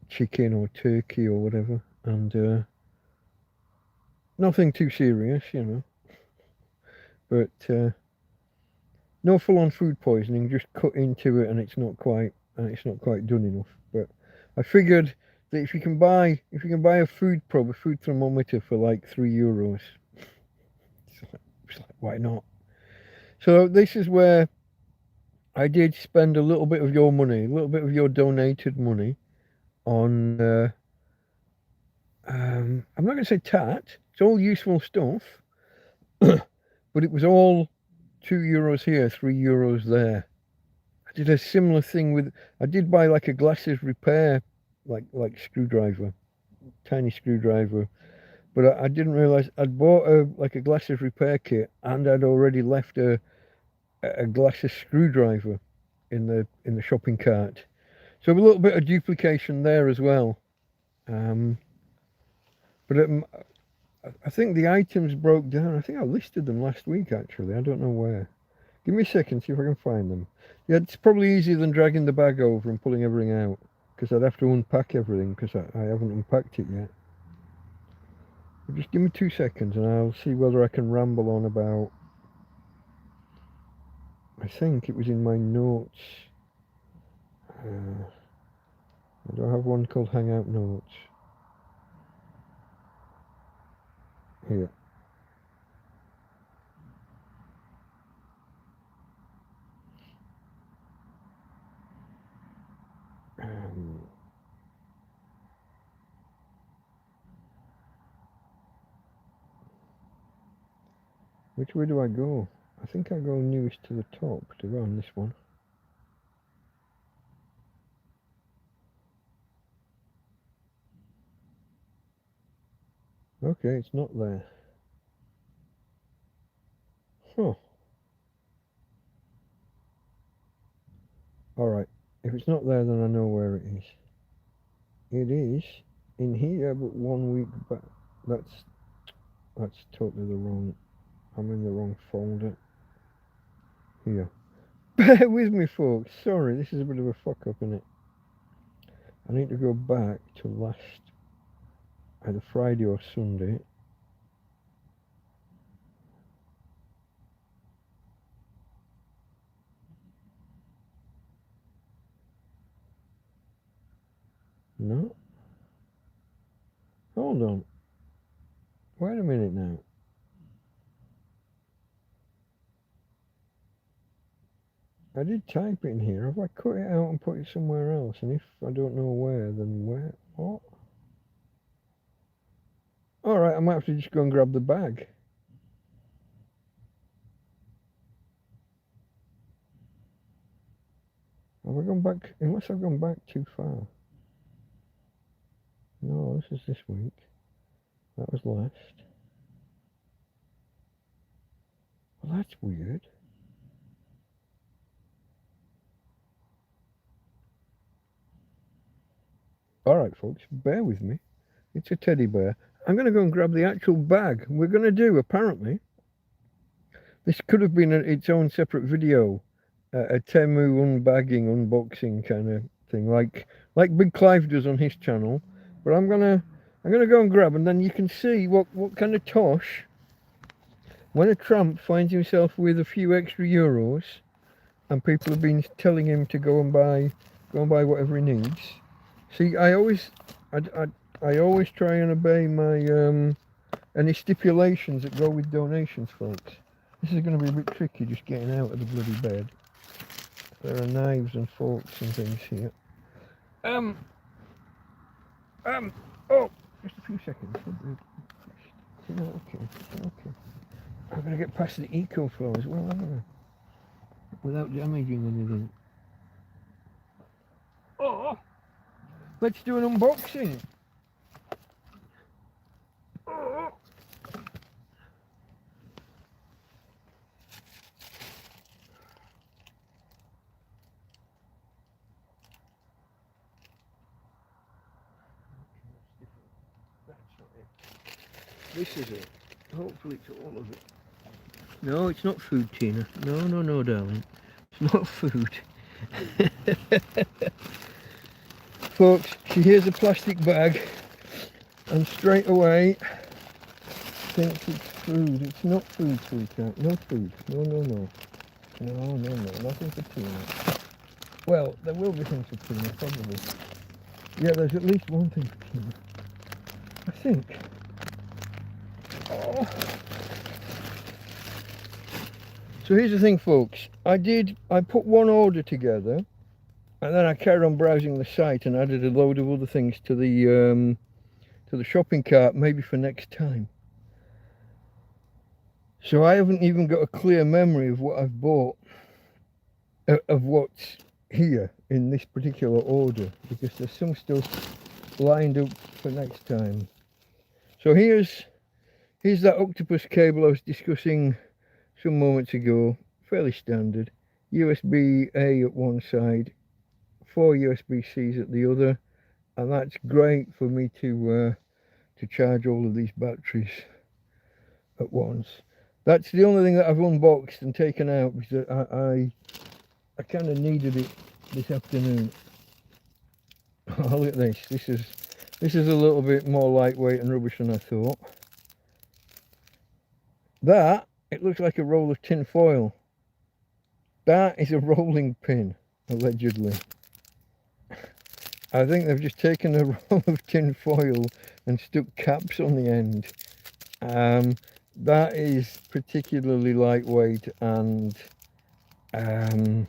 chicken or turkey or whatever, and nothing too serious, you know. But no full-on food poisoning, just cut into it and it's not quite done enough. But I figured that if you can buy a food probe, a food thermometer for like €3, it's like why not? So this is where I did spend a little bit of your money, a little bit of your donated money on, I'm not going to say tat, it's all useful stuff, but it was all €2 here, €3 there. I did a similar thing with, I did buy like a glasses repair, like screwdriver, tiny screwdriver, but I didn't realise I'd bought like a glasses repair kit and I'd already left a glasses screwdriver in the shopping cart. So a little bit of duplication there as well. But I think the items broke down. I think I listed them last week actually. I don't know where. Give me a second, see if I can find them. Yeah, it's probably easier than dragging the bag over and pulling everything out, because I'd have to unpack everything because I haven't unpacked it yet. But just give me 2 seconds and I'll see whether I can ramble on about. I think it was in my notes. I don't have one called Hangout Notes. Here. Which way do I go? I think I go newest to the top to go on this one. Okay, it's not there. Huh. Alright, if it's not there then I know where it is. It is in here, but 1 week back. That's totally the wrong, I'm in the wrong folder. Here. Bear with me folks, sorry, this is a bit of a fuck up, isn't it? I need to go back to last, either Friday or Sunday. No. Hold on. Wait a minute now. I did type it in here. Have I cut it out and put it somewhere else? And if I don't know where, then where? What? Alright, I might have to just go and grab the bag. Have I gone back? Unless I've gone back too far. No, this is this week. That was last. Well, that's weird. Alright, folks, bear with me. It's a teddy bear. I'm going to go and grab the actual bag. We're going to do, apparently, this could have been its own separate video. A Temu unbagging, unboxing kind of thing, like Big Clive does on his channel. But I'm gonna go and grab, and then you can see what kind of tosh when a tramp finds himself with a few extra euros, and people have been telling him to go and buy whatever he needs. See, I always try and obey my any stipulations that go with donations, folks. This is going to be a bit tricky just getting out of the bloody bed. There are knives and forks and things here. Oh, just a few seconds. Okay. I'm going to get past the eco flow as well, haven't I? Without damaging anything. Oh, let's do an unboxing. Oh. This is it. Hopefully it's all of it. No, it's not food, Tina. No, darling. It's not food. Folks, she hears a plastic bag and straight away thinks it's food. It's not food, sweetheart. No food. No. No, nothing for Tina. Well, there will be things for Tina, probably. Yeah, there's at least one thing for Tina. I think. Oh. So here's the thing, folks. I put one order together, and then I carried on browsing the site and added a load of other things to the shopping cart, maybe for next time. So I haven't even got a clear memory of what I've bought, of what's here in this particular order, because there's some stuff lined up for next time. So here's that octopus cable I was discussing some moments ago. Fairly standard. USB-A at one side, 4 USB-Cs at the other, and that's great for me to charge all of these batteries at once. That's the only thing that I've unboxed and taken out, because I kind of needed it this afternoon. Oh, look at this. This is a little bit more lightweight and rubbish than I thought. That, it looks like a roll of tin foil. That is a rolling pin, allegedly. I think they've just taken a roll of tin foil and stuck caps on the end. That is particularly lightweight and a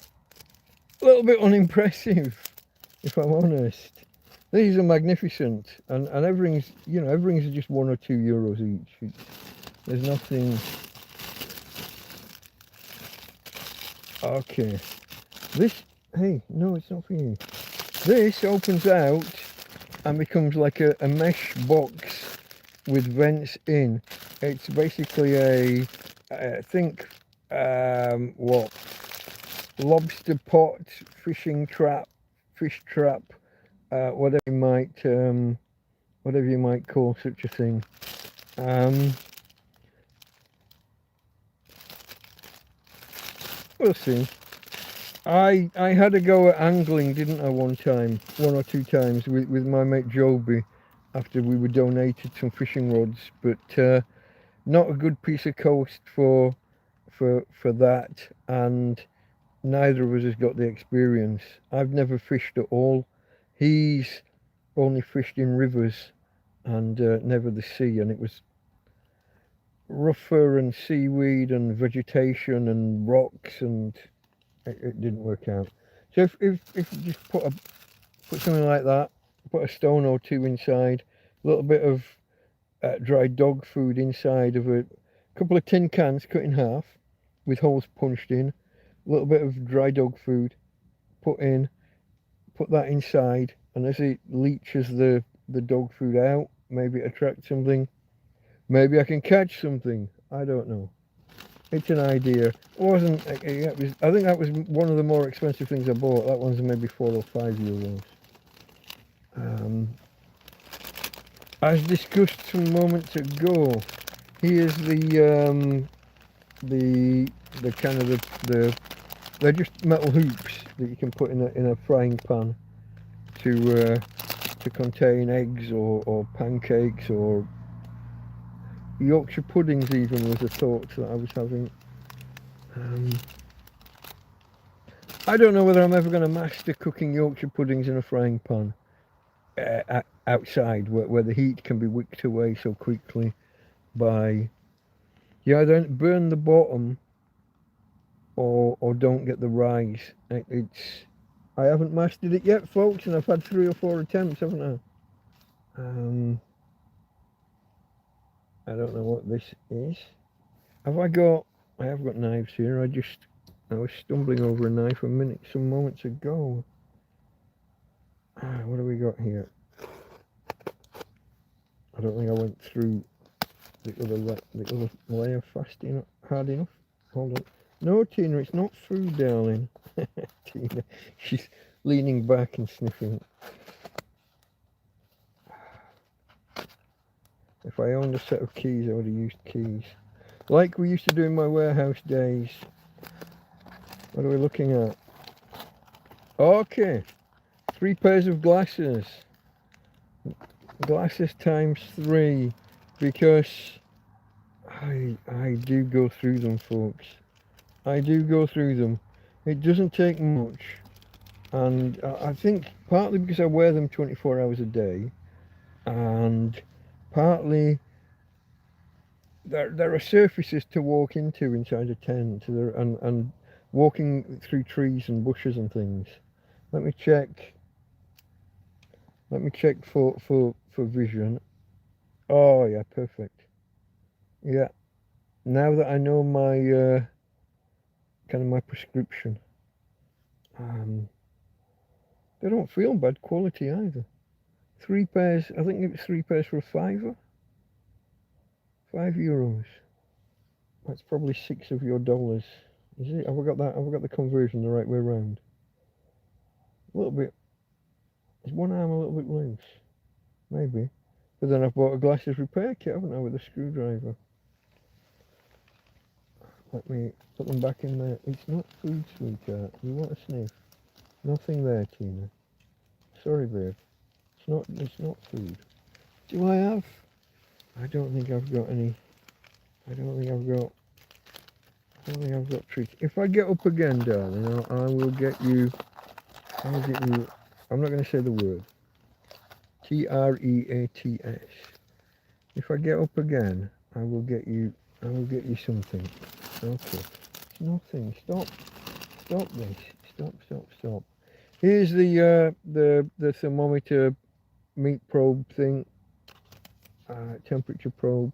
little bit unimpressive, if I'm honest. These are magnificent, and everything's, you know, everything's just €1 or €2 each. There's nothing. Okay, this, hey, no, it's not for you. This opens out and becomes like a mesh box with vents in. It's basically I think, what, lobster pot, fishing trap, fish trap, whatever you might call such a thing. We'll see. I had a go at angling, didn't I, one or two times with my mate Joby, after we were donated some fishing rods, but not a good piece of coast for that, and neither of us has got the experience. I've never fished at all. He's only fished in rivers and never the sea, and it was rougher and seaweed and vegetation and rocks, and it didn't work out. So if you just put something like that, put a stone or two inside, a little bit of dry dog food inside of a couple of tin cans cut in half with holes punched in, a little bit of dry dog food put that inside, and as it leaches the dog food out, maybe it attracts something. Maybe I can catch something. I don't know. It's an idea. It wasn't. I think that was one of the more expensive things I bought. That one's maybe €4 or €5. As discussed some moments ago, here's the kind of they're just metal hoops that you can put in a frying pan to contain eggs or pancakes or Yorkshire puddings. Even was a thought that I was having. I don't know whether I'm ever going to master cooking Yorkshire puddings in a frying pan outside, where the heat can be wicked away so quickly by, you either burn the bottom or don't get the rise. I haven't mastered it yet, folks, and I've had 3 or 4 attempts, haven't I? I don't know what this is. I have got knives here. I was stumbling over a knife some moments ago. What do we got here? I don't think I went through the other layer hard enough. Hold on. No, Tina, it's not food, darling. Tina, she's leaning back and sniffing. If I owned a set of keys, I would have used keys, like we used to do in my warehouse days. What are we looking at? Okay, 3 pairs of glasses. Glasses times 3, because I do go through them, folks. I do go through them. It doesn't take much, and I think partly because I wear them 24 hours a day, and partly there are surfaces to walk into inside a tent, and walking through trees and bushes and things. Let me check. Let me check for vision. Oh yeah, perfect. Yeah. Now that I know my kind of my prescription, um, they don't feel bad quality either. 3 pairs. I think it was 3 pairs for a fiver. €5. That's probably six of your dollars. Is it? Have I got that? Have I got the conversion the right way around? A little bit. Is one arm a little bit loose? Maybe. But then I've bought a glasses repair kit, haven't I, with a screwdriver? Let me put them back in there. It's not food, sweetheart. You want a sniff? Nothing there, Tina. Sorry, babe. It's not food. Do I have? I don't think I've got any. I don't think I've got treats. If I get up again, darling, I will get you. I'll get you. I'm not going to say the word. TREATS. If I get up again, I will get you. I will get you something. Okay. It's nothing. Stop. Stop this. Stop. Here's the thermometer meat probe thing. Temperature probe.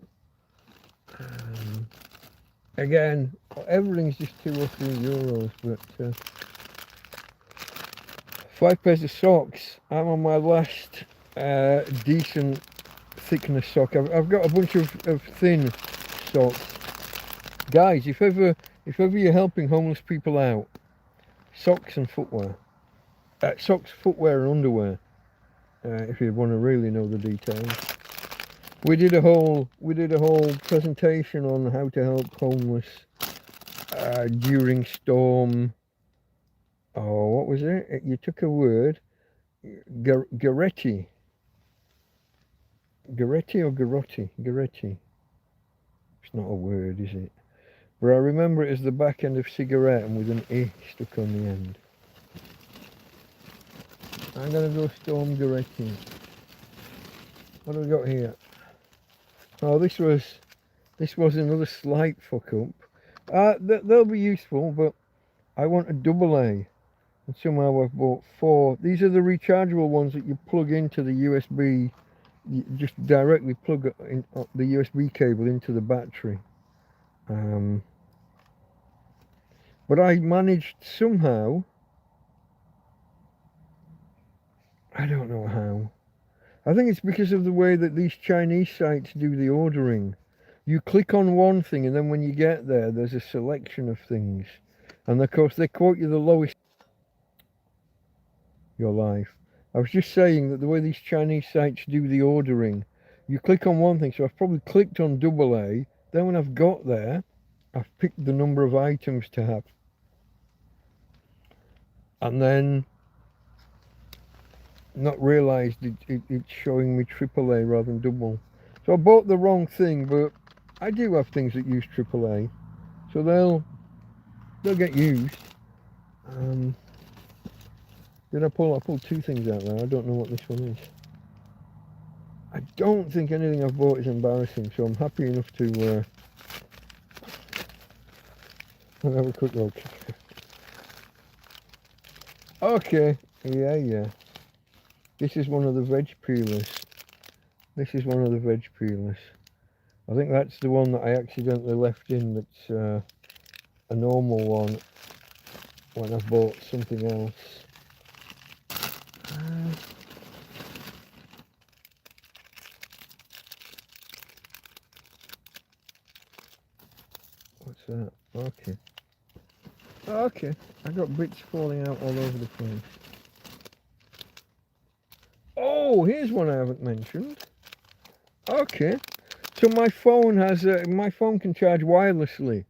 Again, everything's just €2 or €3, but 5 pairs of socks. I'm on my last decent thickness sock. I've got a bunch of thin socks. Guys, if ever you're helping homeless people out, socks and footwear. Socks, footwear and underwear. If you want to really know the details. We did a whole presentation on how to help homeless during storm. Oh, what was it? You took a word, Garetti or Garotti? Garetti. It's not a word, is it? But I remember it as the back end of cigarette and with an E stuck on the end. I'm gonna go storm Garetti. What have we got here? Oh, this was another slight fuck up. They'll be useful, but I want a double A. And somehow I've bought 4. These are the rechargeable ones that you plug into the USB. You just directly plug in the USB cable into the battery. But I managed somehow. I don't know how. I think it's because of the way that these Chinese sites do the ordering. You click on one thing, and then when you get there, there's a selection of things. And of course, they quote you the lowest. Your life. I was just saying that the way these Chinese sites do the ordering, you click on one thing. So I've probably clicked on AA. Then when I've got there, I've picked the number of items to have. And then not realised it's showing me AAA rather than double. So I bought the wrong thing, but I do have things that use AAA. So they'll get used. Did I pull 2 things out there? I don't know what this one is. I don't think anything I've bought is embarrassing, so I'm happy enough to have a quick look. Okay, yeah. This is one of the veg peelers. I think that's the one that I accidentally left in. That's a normal one when I bought something else. What's that? Okay. I got bits falling out all over the place. Oh, here's one I haven't mentioned. Okay. So my phone can charge wirelessly,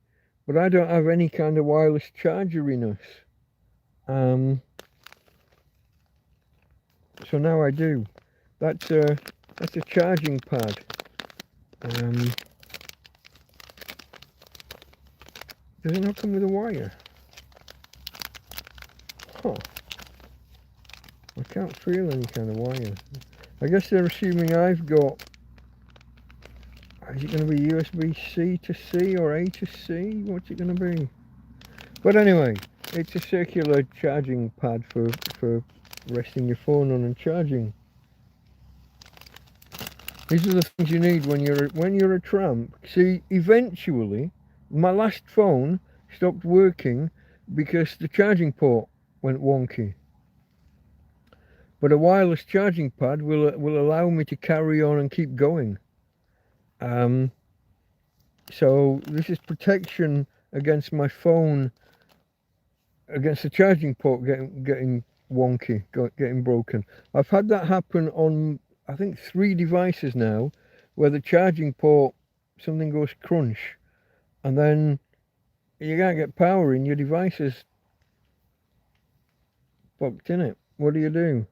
but I don't have any kind of wireless charger in us. So now I do. That's a charging pad. Does it not come with a wire? Huh. I can't feel any kind of wire. I guess they're assuming I've got Is it going to be USB-C to C or A to C? What's it going to be? But anyway, it's a circular charging pad for resting your phone on and charging. These are the things you need when you're a tramp. See, eventually, my last phone stopped working because the charging port went wonky. But a wireless charging pad will allow me to carry on and keep going. So this is protection against my phone, against the charging port getting wonky, getting broken. I've had that happen on, I think, 3 devices now, where the charging port, something goes crunch, and then you can't get power in, your device is fucked, innit? What do you do?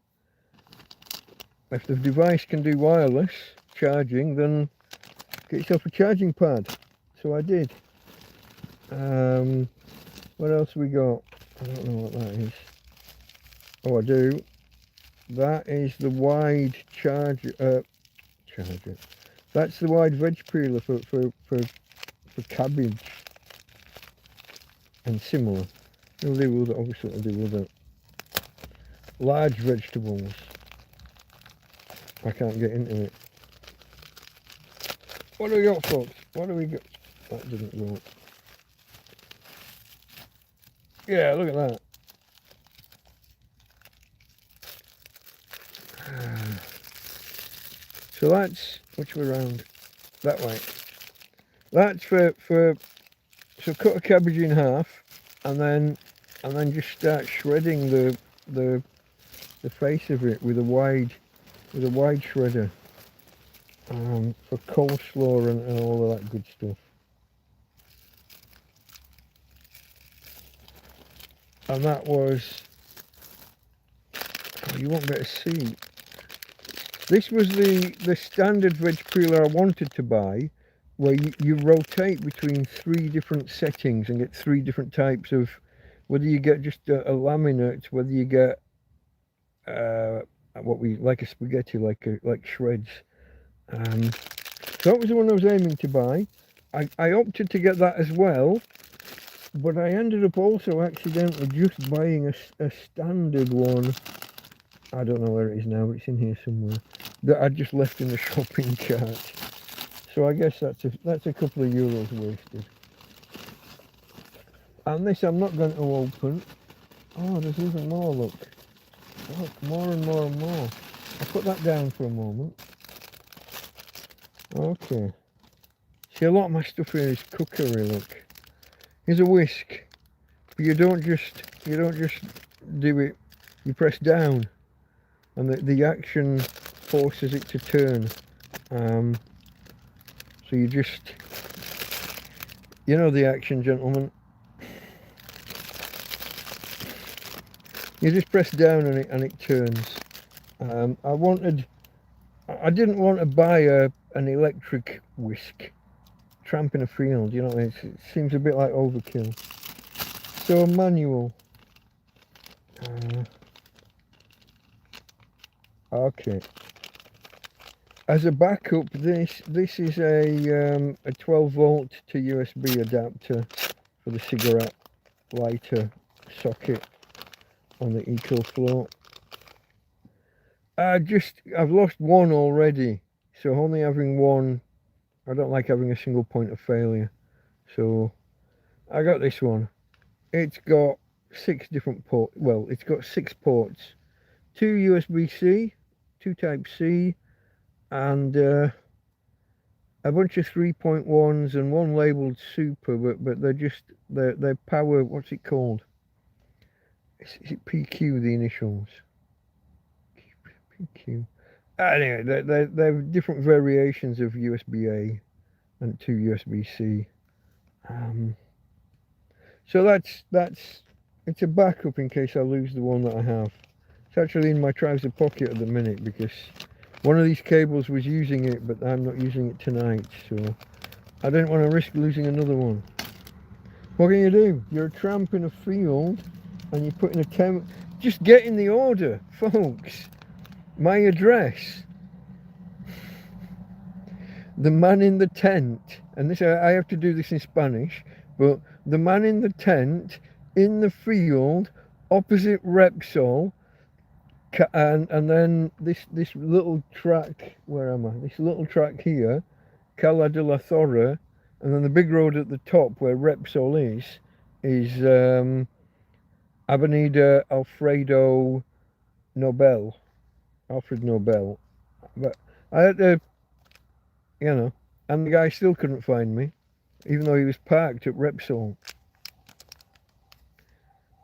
If the device can do wireless charging, then get yourself a charging pad. So I did. What else we got? I don't know what that is. Oh, I do. That is the wide charger. That's the wide veg peeler for cabbage and similar. It'll do with it, obviously it'll do with it. Large vegetables. I can't get into it. What do we got, folks? What do we got? That didn't work. Yeah, look at that. So that's, which way round? That way. That's for so cut a cabbage in half, and then just start shredding the face of it with a wide shredder. For coleslaw and all of that good stuff. And that was, oh, you won't be able to see. This was the standard veg peeler I wanted to buy, where you rotate between 3 different settings and get 3 different types of, whether you get just a laminate, whether you get what we like, a spaghetti, like shreds. So that was the one I was aiming to buy. I opted to get that as well, but I ended up also accidentally just buying a standard one. I don't know where it is now, but it's in here somewhere, that I just left in the shopping cart. So I guess that's a couple of euros wasted. And this I'm not going to open. Oh, there's even more, look. Look, more and more and more. I'll put that down for a moment. Okay. See, a lot of my stuff here is cookery, look. Here's a whisk. But you don't just do it, you press down and the action forces it to turn. So you just, you know the action, gentlemen. You just press down and it turns. I didn't want to buy an electric whisk. Tramp in a field, you know, it seems a bit like overkill. So manual. Okay. As a backup, this is a 12 volt to USB adapter for the cigarette lighter socket on the EcoFlow. I've lost one already, so only having one, I don't like having a single point of failure. So I got this one. It's got 6 different ports. Well, it's got 6 ports. 2 USB-C, 2 Type-C, and a bunch of 3.1s and one labelled Super, but they're power, what's it called? Is it PQ, the initials? PQ. Anyway, they're different variations of USB-A and 2 USB-C. So it's a backup in case I lose the one that I have. It's actually in my trouser pocket at the minute because one of these cables was using it, but I'm not using it tonight, so I didn't want to risk losing another one. What can you do? You're a tramp in a field and you're putting a temp. Just get in the order, folks. My address. the man in the tent, and this I have to do this in Spanish, but the man in the tent in the field opposite Repsol, and then this little track, where am I? This little track here, Cala de la Torre, and then the big road at the top where Repsol is Avenida Alfred Nobel. But I had to, and the guy still couldn't find me, even though he was parked at Repsol.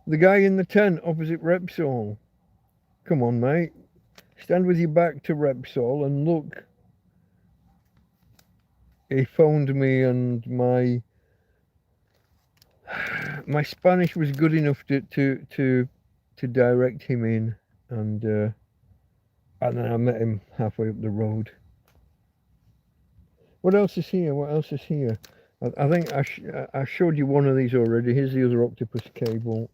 The guy in the tent opposite Repsol. Come on, mate. Stand with your back to Repsol and look. He phoned me, and my Spanish was good enough to direct him in, and then I met him halfway up the road. What else is here? What else is here? I think I showed you one of these already. Here's the other octopus cable,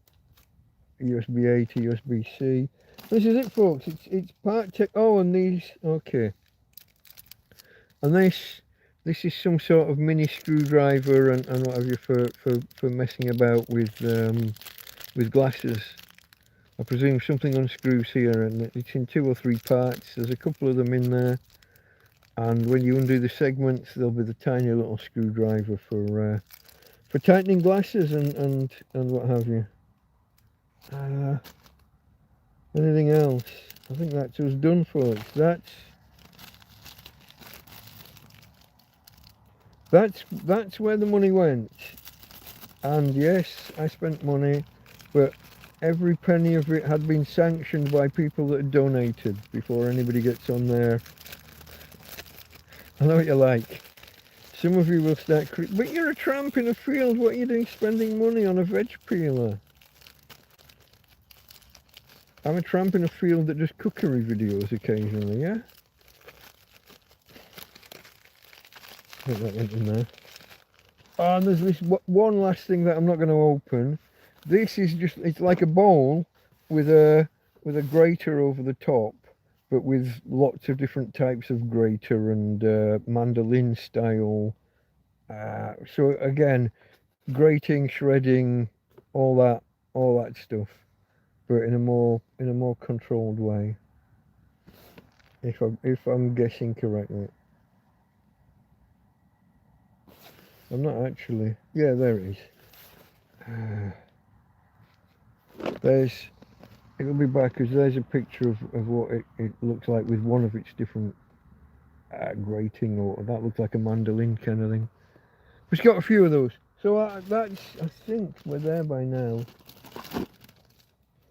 USB-A to USB-C. This is it, folks. It's part tech. Oh, and these. Okay. And this is some sort of mini screwdriver and what have you for messing about with glasses. I presume something unscrews here, and it's in 2 or 3 parts. There's a couple of them in there, and when you undo the segments, there'll be the tiny little screwdriver for tightening glasses and what have you. Anything else? I think that's us done, folks. That's where the money went. And yes, I spent money, but every penny of it had been sanctioned by people that had donated before anybody gets on there. I know what you're like. Some of you will start but you're a tramp in a field. What are you doing spending money on a veg peeler? I'm a tramp in a field that does cookery videos occasionally, yeah? I think that went in there. Oh, and there's this one last thing that I'm not going to open. This is just, it's like a bowl with a grater over the top, but with lots of different types of grater and mandolin style. So again, grating, shredding, all that stuff, but in a more controlled way. If I'm guessing correctly. I'm not actually. Yeah, there it is. It'll be back because there's a picture of what it looks like with one of its different grating, or that looks like a mandolin kind of thing. It's got a few of those. So I think we're there by now.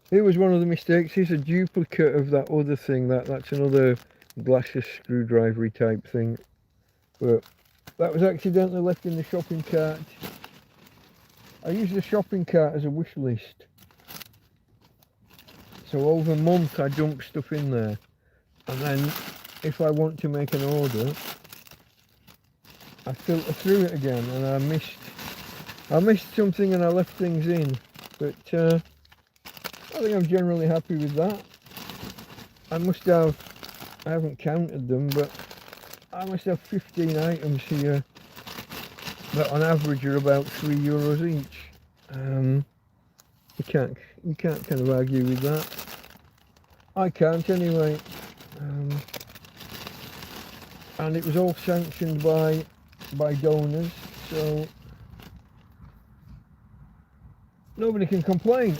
Here was one of the mistakes. Here's a duplicate of that other thing. That's another glasses screwdriver type thing. But that was accidentally left in the shopping cart. I use the shopping cart as a wish list. So over a month I dump stuff in there. And then if I want to make an order, I filter through it again, and I missed something and I left things in. But I think I'm generally happy with that. I haven't counted them, but I must have 15 items here that on average are about €3 each. You can't kind of argue with that. I can't anyway. And it was all sanctioned by donors, so nobody can complain.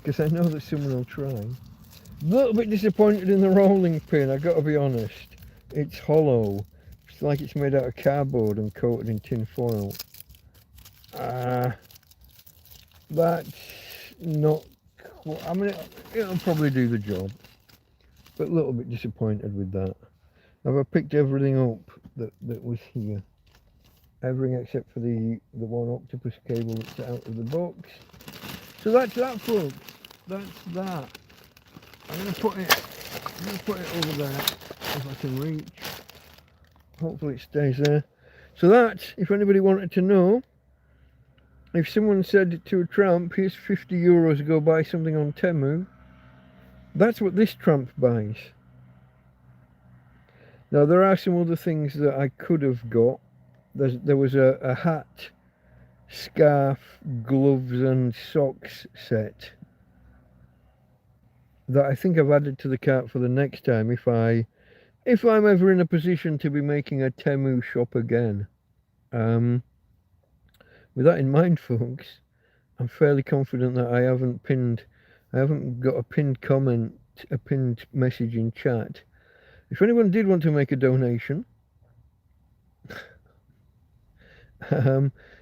Because I know that someone will try. A little bit disappointed in the rolling pin, I've got to be honest. It's hollow. It's like it's made out of cardboard and coated in tin foil. That's not... I mean, it'll probably do the job. But a little bit disappointed with that. I've picked everything up that was here. Everything except for the one octopus cable that's out of the box. So that's that, folks. That's that. I'm gonna put it over there if I can reach. Hopefully it stays there. So that's, if anybody wanted to know, if someone said to a tramp, here's €50, go buy something on Temu, that's what this tramp buys. Now there are some other things that I could have got. There was a hat, scarf, gloves and socks set that I think I've added to the cart for the next time if I'm ever in a position to be making a Temu shop again. With that in mind, folks, I'm fairly confident that I haven't got a pinned comment, a pinned message in chat. If anyone did want to make a donation,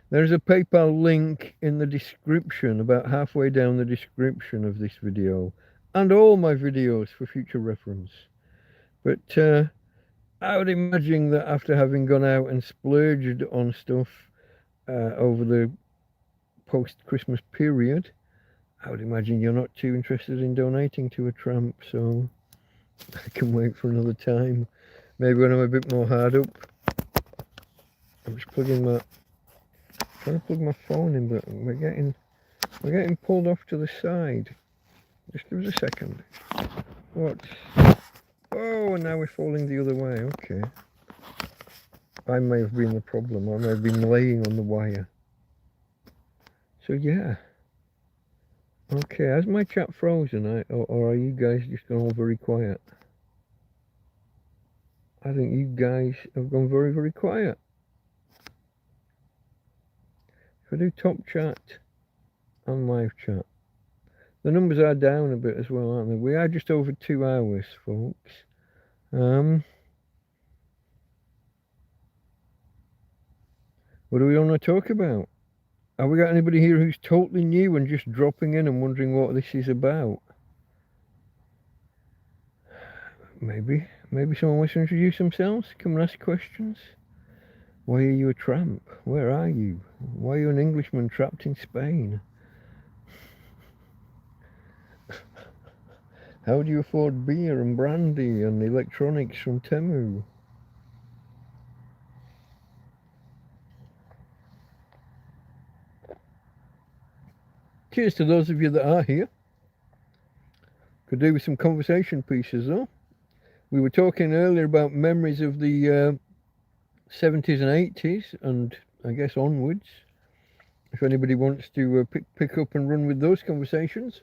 there's a PayPal link in the description, about halfway down the description of this video, and all my videos for future reference. But I would imagine that after having gone out and splurged on stuff over the post-Christmas period, I would imagine you're not too interested in donating to a tramp, so I can wait for another time. Maybe when I'm a bit more hard up. I'm just trying to plug my phone in, but we're getting pulled off to the side. Just give us a second. What? Oh, and now we're falling the other way. Okay. I may have been the problem. I may have been laying on the wire. So yeah. Okay, has my chat frozen? Or are you guys just gone all very quiet? I think you guys have gone very, very quiet. If I do top chat and live chat, the numbers are down a bit as well, aren't they? We are just over 2 hours, folks. What do we want to talk about? Have we got anybody here who's totally new and just dropping in and wondering what this is about? Maybe someone wants to introduce themselves, come and ask questions. Why are you a tramp? Where are you? Why are you an Englishman trapped in Spain? How do you afford beer and brandy and electronics from Temu? Cheers to those of you that are here. Could do with some conversation pieces though. We were talking earlier about memories of the 70s and 80s and I guess onwards. If anybody wants to pick up and run with those conversations.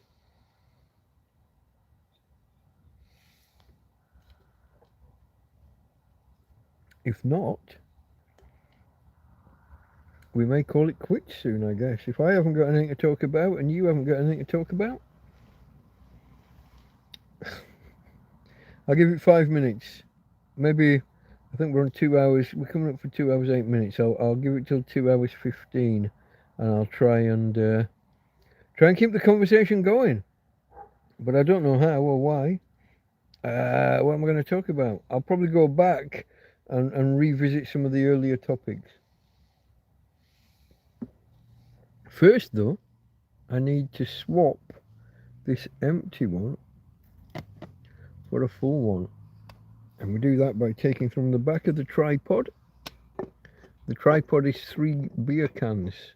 If not, we may call it quits soon, I guess. If I haven't got anything to talk about and you haven't got anything to talk about, I'll give it 5 minutes. Maybe, I think we're on 2 hours. We're coming up for 2 hours, 8 minutes. I'll give it till 2 hours 15 and I'll try and keep the conversation going. But I don't know how or why. What am I going to talk about? I'll probably go back and revisit some of the earlier topics. First though, I need to swap this empty one for a full one. And we do that by taking from the back of the tripod. The tripod is 3 beer cans.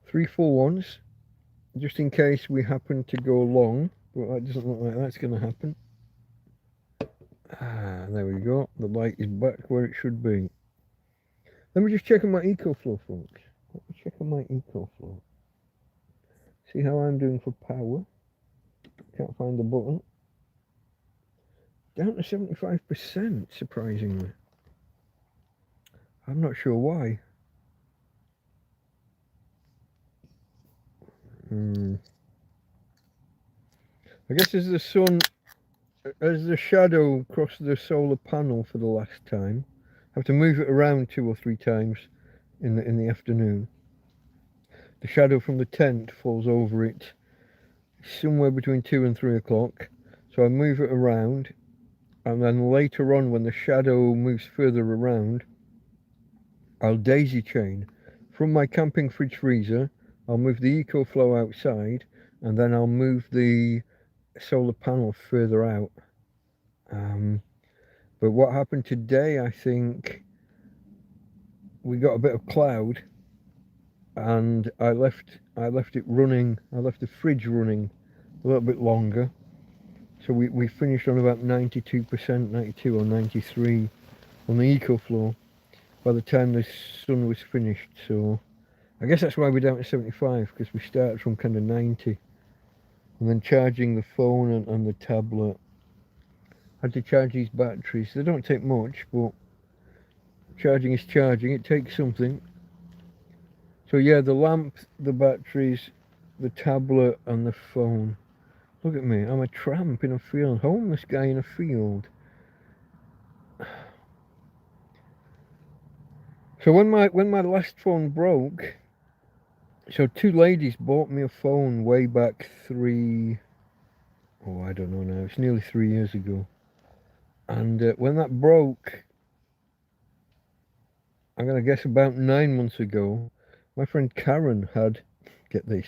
3 full ones, just in case we happen to go long. But that doesn't look like that's going to happen. There we go. The light is back where it should be. Let me just check on my EcoFlow, folks. Let me check on my EcoFlow. See how I'm doing for power. Can't find the button. Down to 75%, surprisingly. I'm not sure why. I guess as the shadow crossed the solar panel for the last time, I have to move it around 2 or 3 times in the afternoon. The shadow from the tent falls over it somewhere between 2 and 3 o'clock. So I move it around, and then later on when the shadow moves further around, I'll daisy chain. From my camping fridge freezer, I'll move the EcoFlow outside, and then I'll move the solar panel further out. But what happened today, I think we got a bit of cloud, and I left it running. I left the fridge running a little bit longer, So we finished on about 92%, 92 or 93 on the eco floor by the time the sun was finished. So I guess that's why we're down to 75, because we started from kind of 90. And then charging the phone and the tablet. Had to charge these batteries. They don't take much, but charging is charging. It takes something. So yeah, the lamp, the batteries, the tablet and the phone. Look at me, I'm a tramp in a field, homeless guy in a field. So when my last phone broke, so two ladies bought me a phone way back I don't know now, it's nearly 3 years ago. And when that broke, I'm going to guess about 9 months ago, my friend Karen had, get this,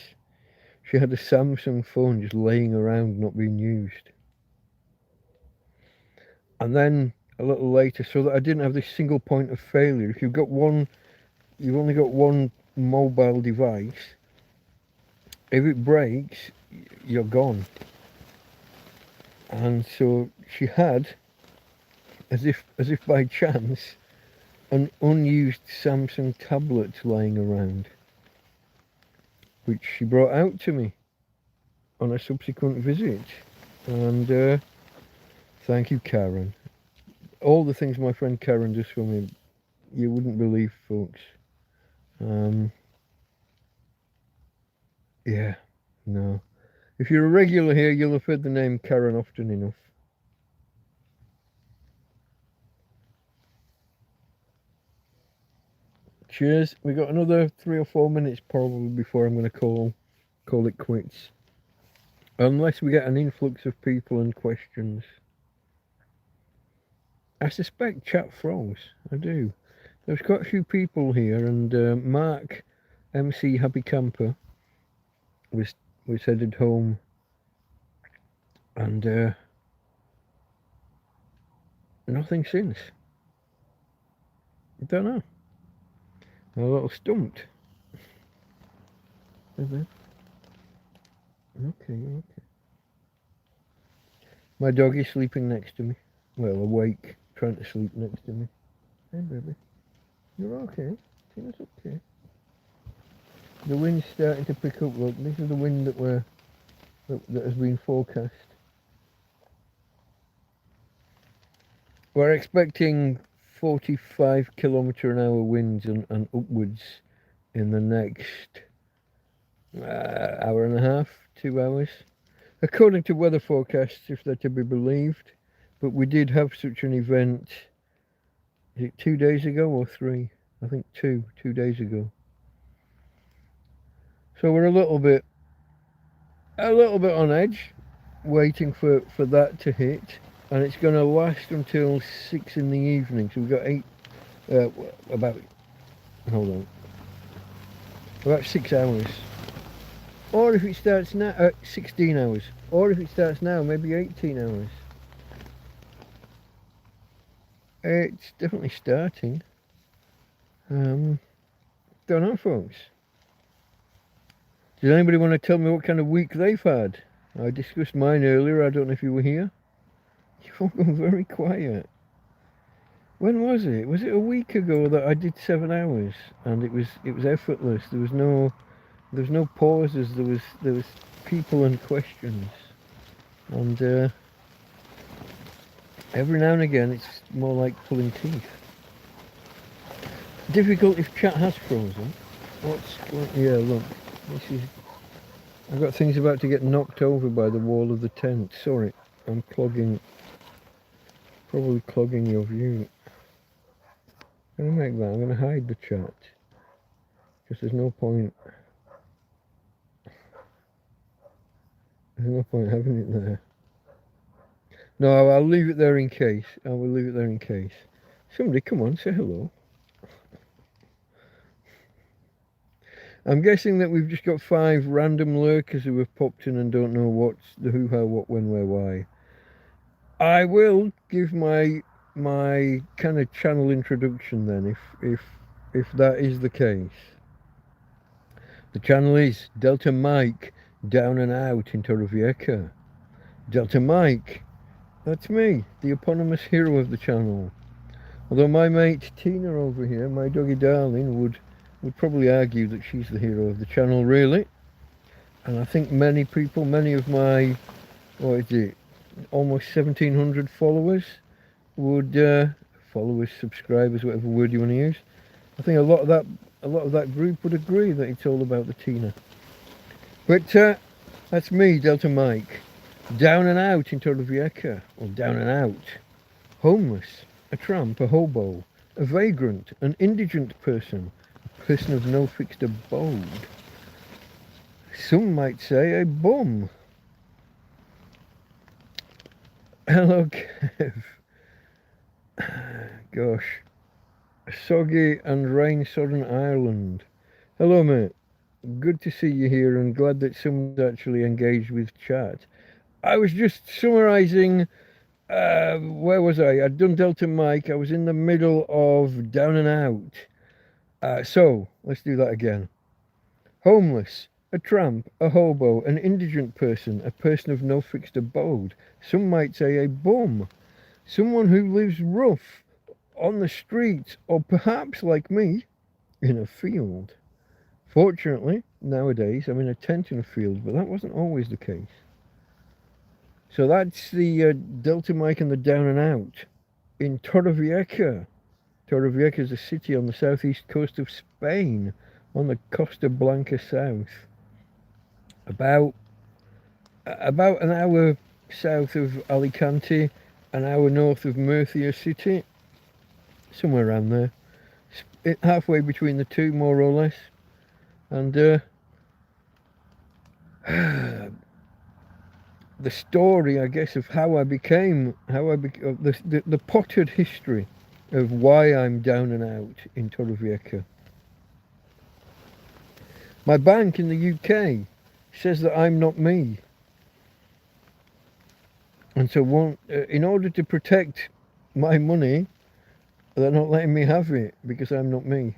she had a Samsung phone just laying around not being used. And then a little later, so that I didn't have this single point of failure. If you've only got one mobile device, if it breaks, you're gone. And so she had, as if by chance, an unused Samsung tablet lying around, which she brought out to me on a subsequent visit. And thank you, Karen. All the things my friend Karen does for me, you wouldn't believe, folks. Yeah, no. If you're a regular here, you'll have heard the name Karen often enough. Cheers. We got another 3 or 4 minutes probably before I'm going to call it quits. Unless we get an influx of people and questions. I suspect chat froze. I do. There's quite a few people here, and Mark, MC Happy Camper, was headed home, and nothing since. I don't know. I'm a little stumped. Okay. My dog is sleeping next to me. Well, awake, trying to sleep next to me. Hey, baby. You're okay. Tina's okay. The wind's starting to pick up. Look, this is the wind that has been forecast. We're expecting 45 km/h winds and upwards in the next hour and a half, 2 hours, according to weather forecasts, if they're to be believed. But we did have such an event, is it 2 days ago or 3? I think 2 days ago. So we're a little bit on edge, waiting for that to hit, and it's going to last until 6 in the evening. So we've got about 6 hours. Or if it starts now, 16 hours. Or if it starts now, maybe 18 hours. It's definitely starting. Don't know, folks. Does anybody want to tell me what kind of week they've had? I discussed mine earlier. I don't know if you were here. You've all gone very quiet. When was it? Was it a week ago that I did 7 hours and it was effortless? There was no pauses. There was people and questions, and every now and again it's more like pulling teeth. Difficult if chat has frozen. Yeah, look. I've got things about to get knocked over by the wall of the tent. Sorry, I'm probably clogging your view. I'm going to make that. I'm going to hide the chat, because there's no point having it there. No, I'll leave it there in case. I will leave it there in case. Somebody, come on, say hello. I'm guessing that we've just got 5 random lurkers who have popped in and don't know what's the who, how, what, when, where, why. I will give my kind of channel introduction then, if that is the case. The channel is Delta Mike, down and out in Torrevieja. Delta Mike, that's me, the eponymous hero of the channel. Although my mate Tina over here, my doggy darling, would probably argue that she's the hero of the channel, really. And I think many people, many of my, what is it, almost 1,700 followers would, followers, subscribers, whatever word you want to use. I think a lot of that group would agree that it's all about the Tina. But that's me, Delta Mike, down and out in Torrevieja, or down and out, homeless, a tramp, a hobo, a vagrant, an indigent person, a person of no fixed abode. Some might say a bum. Hello, Kev. Gosh. Soggy and rain-sodden Ireland. Hello, mate. Good to see you here and glad that someone's actually engaged with chat. I was just summarising, where was I? I'd done Delta Mike. I was in the middle of down and out. So, let's do that again. Homeless, a tramp, a hobo, an indigent person, a person of no fixed abode. Some might say a bum. Someone who lives rough, on the streets, or perhaps like me, in a field. Fortunately, nowadays I'm in a tent in a field, but that wasn't always the case. So that's the Delta Mike and the down and out in Torrevieja. Torrevieja is a city on the southeast coast of Spain, on the Costa Blanca south. About an hour south of Alicante, an hour north of Murcia city, somewhere around there. Halfway between the two, more or less. And the story, I guess, of the pottered history of why I'm down and out in Torrevieja. My bank in the UK says that I'm not me. And so in order to protect my money, they're not letting me have it because I'm not me.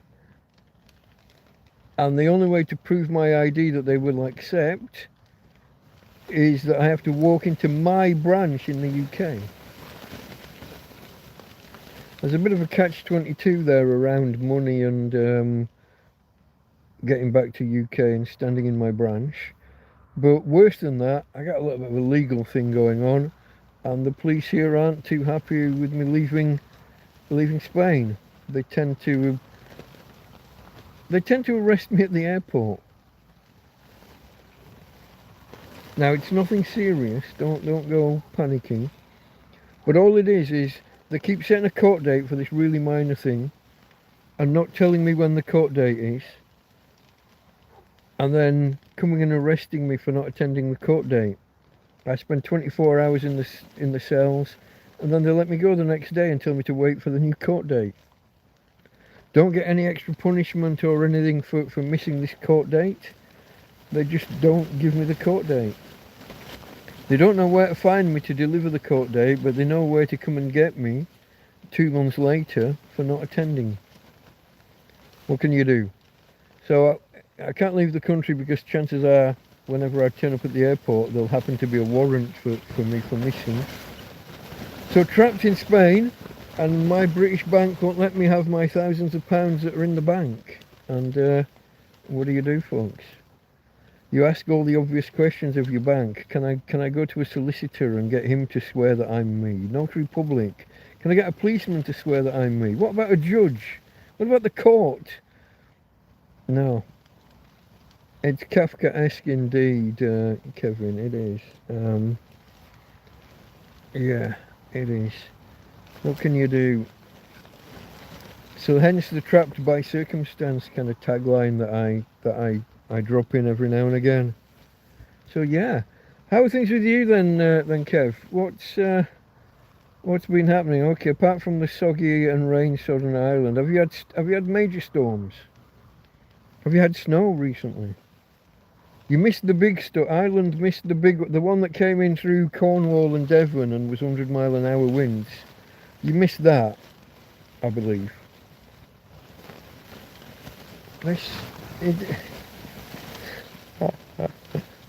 And the only way to prove my ID that they will accept is that I have to walk into my branch in the UK. There's a bit of a catch-22 there around money and getting back to UK and standing in my branch. But worse than that, I got a little bit of a legal thing going on, and the police here aren't too happy with me leaving Spain. They tend to arrest me at the airport. Now it's nothing serious. Don't go panicking. But all it is they keep setting a court date for this really minor thing, and not telling me when the court date is, and then coming and arresting me for not attending the court date. I spend 24 hours in the cells, and then they let me go the next day and tell me to wait for the new court date. Don't get any extra punishment or anything for missing this court date. They just don't give me the court date. They don't know where to find me to deliver the court date, but they know where to come and get me 2 months later for not attending. What can you do? So I can't leave the country because chances are whenever I turn up at the airport there'll happen to be a warrant for me for missing. So trapped in Spain, and my British bank won't let me have my thousands of pounds that are in the bank. And what do you do, folks? You ask all the obvious questions of your bank. Can I go to a solicitor and get him to swear that I'm me? Notary public. Can I get a policeman to swear that I'm me? What about a judge? What about the court? No. It's Kafkaesque indeed, Kevin. It is. Yeah, it is. What can you do? So hence the trapped by circumstance kind of tagline that I drop in every now and again. So yeah, how are things with you then Kev? What's been happening? Okay, apart from the soggy and rain-sodden Ireland, have you had major storms? Have you had snow recently? You missed the big Ireland missed the one that came in through Cornwall and Devon and was 100-mile-an-hour winds. You missed that, I believe.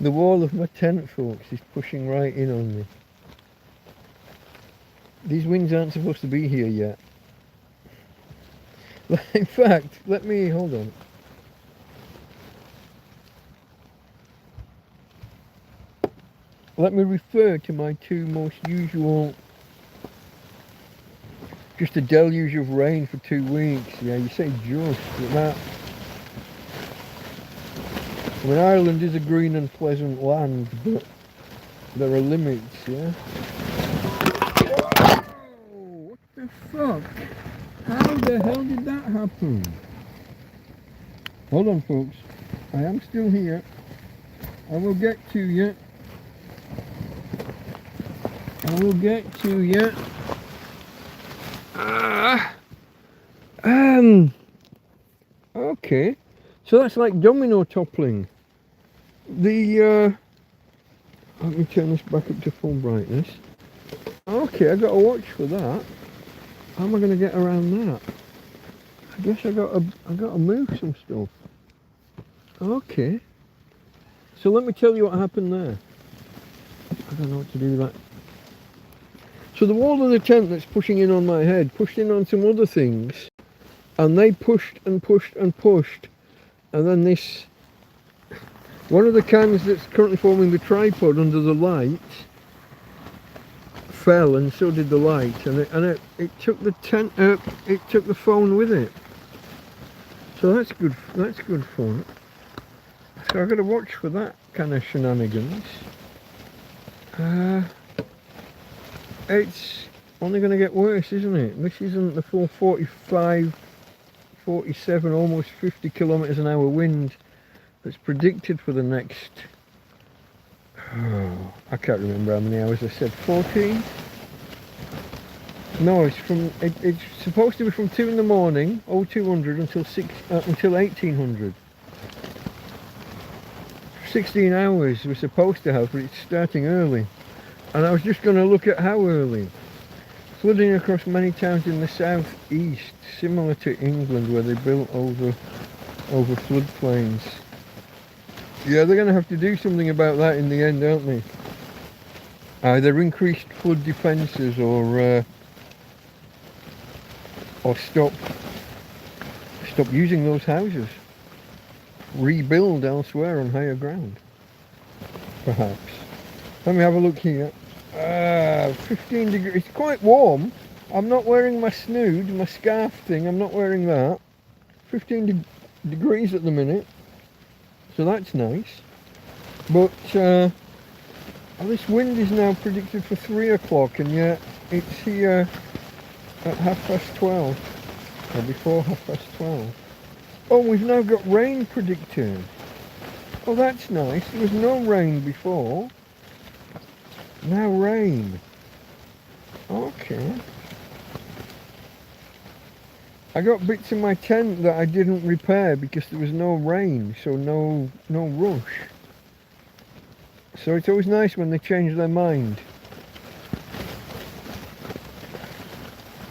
The wall of my tent, folks, is pushing right in on me. These winds aren't supposed to be here yet. In fact, hold on. Let me refer to my two most usual, just a deluge of rain for 2 weeks. Yeah, you say just, but that, I mean, Ireland is a green and pleasant land, but there are limits, yeah? Whoa, what the fuck? How the hell did that happen? Hold on, folks. I am still here. I will get to you. I will get to you. Okay. So that's like domino toppling. Let me turn this back up to full brightness. Okay, I got to watch for that. How am I going to get around that? I guess I got to move some stuff. Okay. So let me tell you what happened there. I don't know what to do with that. So the wall of the tent that's pushing in on my head pushed in on some other things, and they pushed and pushed and pushed, and then this, one of the cans that's currently forming the tripod under the light fell, and so did the light, and it took the tent up, it took the phone with it. So that's good fun. So I've got to watch for that kind of shenanigans. It's only going to get worse, isn't it? This isn't the full 45, 47, almost 50 kilometers an hour wind that's predicted for the next, I can't remember how many hours I said, 14? No, it's supposed to be from 2 in the morning, 0200 until 1800. 16 hours we're supposed to have, but it's starting early. And I was just going to look at how early. Flooding across many towns in the southeast, similar to England, where they built over floodplains. Yeah, they're going to have to do something about that in the end, aren't they? Either increased flood defences or stop using those houses. Rebuild elsewhere on higher ground, perhaps. Let me have a look here. 15 degrees. It's quite warm. I'm not wearing my snood, my scarf thing. I'm not wearing that. 15 degrees at the minute, so that's nice. But this wind is now predicted for 3 o'clock, and yet it's here at 12:30, or before 12:30. Oh, we've now got rain predicted. Oh, that's nice. There was no rain before. Now rain. Okay. I got bits in my tent that I didn't repair because there was no rain, so no rush. So it's always nice when they change their mind.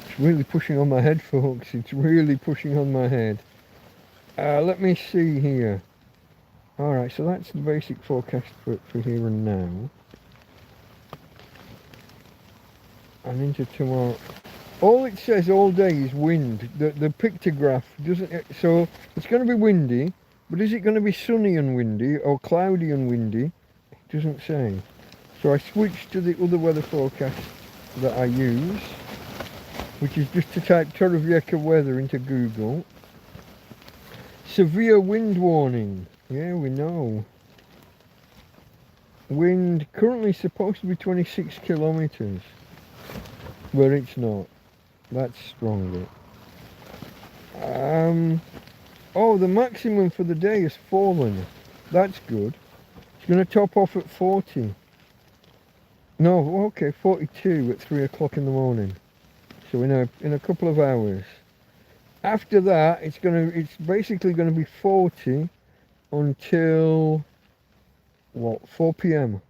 It's really pushing on my head, folks. It's really pushing on my head. Let me see here. Alright, so that's the basic forecast for here and now. And into tomorrow. All it says all day is wind. The pictograph doesn't... So it's going to be windy, but is it going to be sunny and windy or cloudy and windy? It doesn't say. So I switched to the other weather forecast that I use, which is just to type Torrevieja weather into Google. Severe wind warning. Yeah, we know. Wind currently supposed to be 26 kilometers. But it's not. That's stronger. Oh, the maximum for the day has fallen. That's good. It's going to top off at 40. No, okay, 42 at 3 o'clock in the morning. So in a couple of hours. After that, it's basically going to be 40 until what, 4 p.m.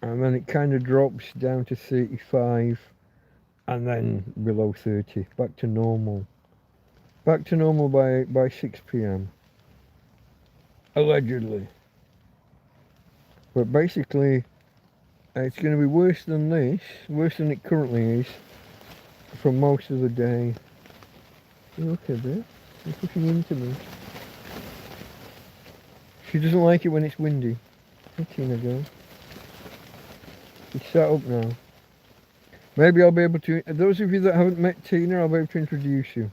And then it kind of drops down to 35 and then below 30, back to normal. Back to normal by 6 p.m. Allegedly. But basically, it's going to be worse than this, worse than it currently is, for most of the day. Look at this, she's pushing into me. She doesn't like it when it's windy. Hey, Tina girl. She's sat up now. Maybe I'll be able to, those of you that haven't met Tina, I'll be able to introduce you.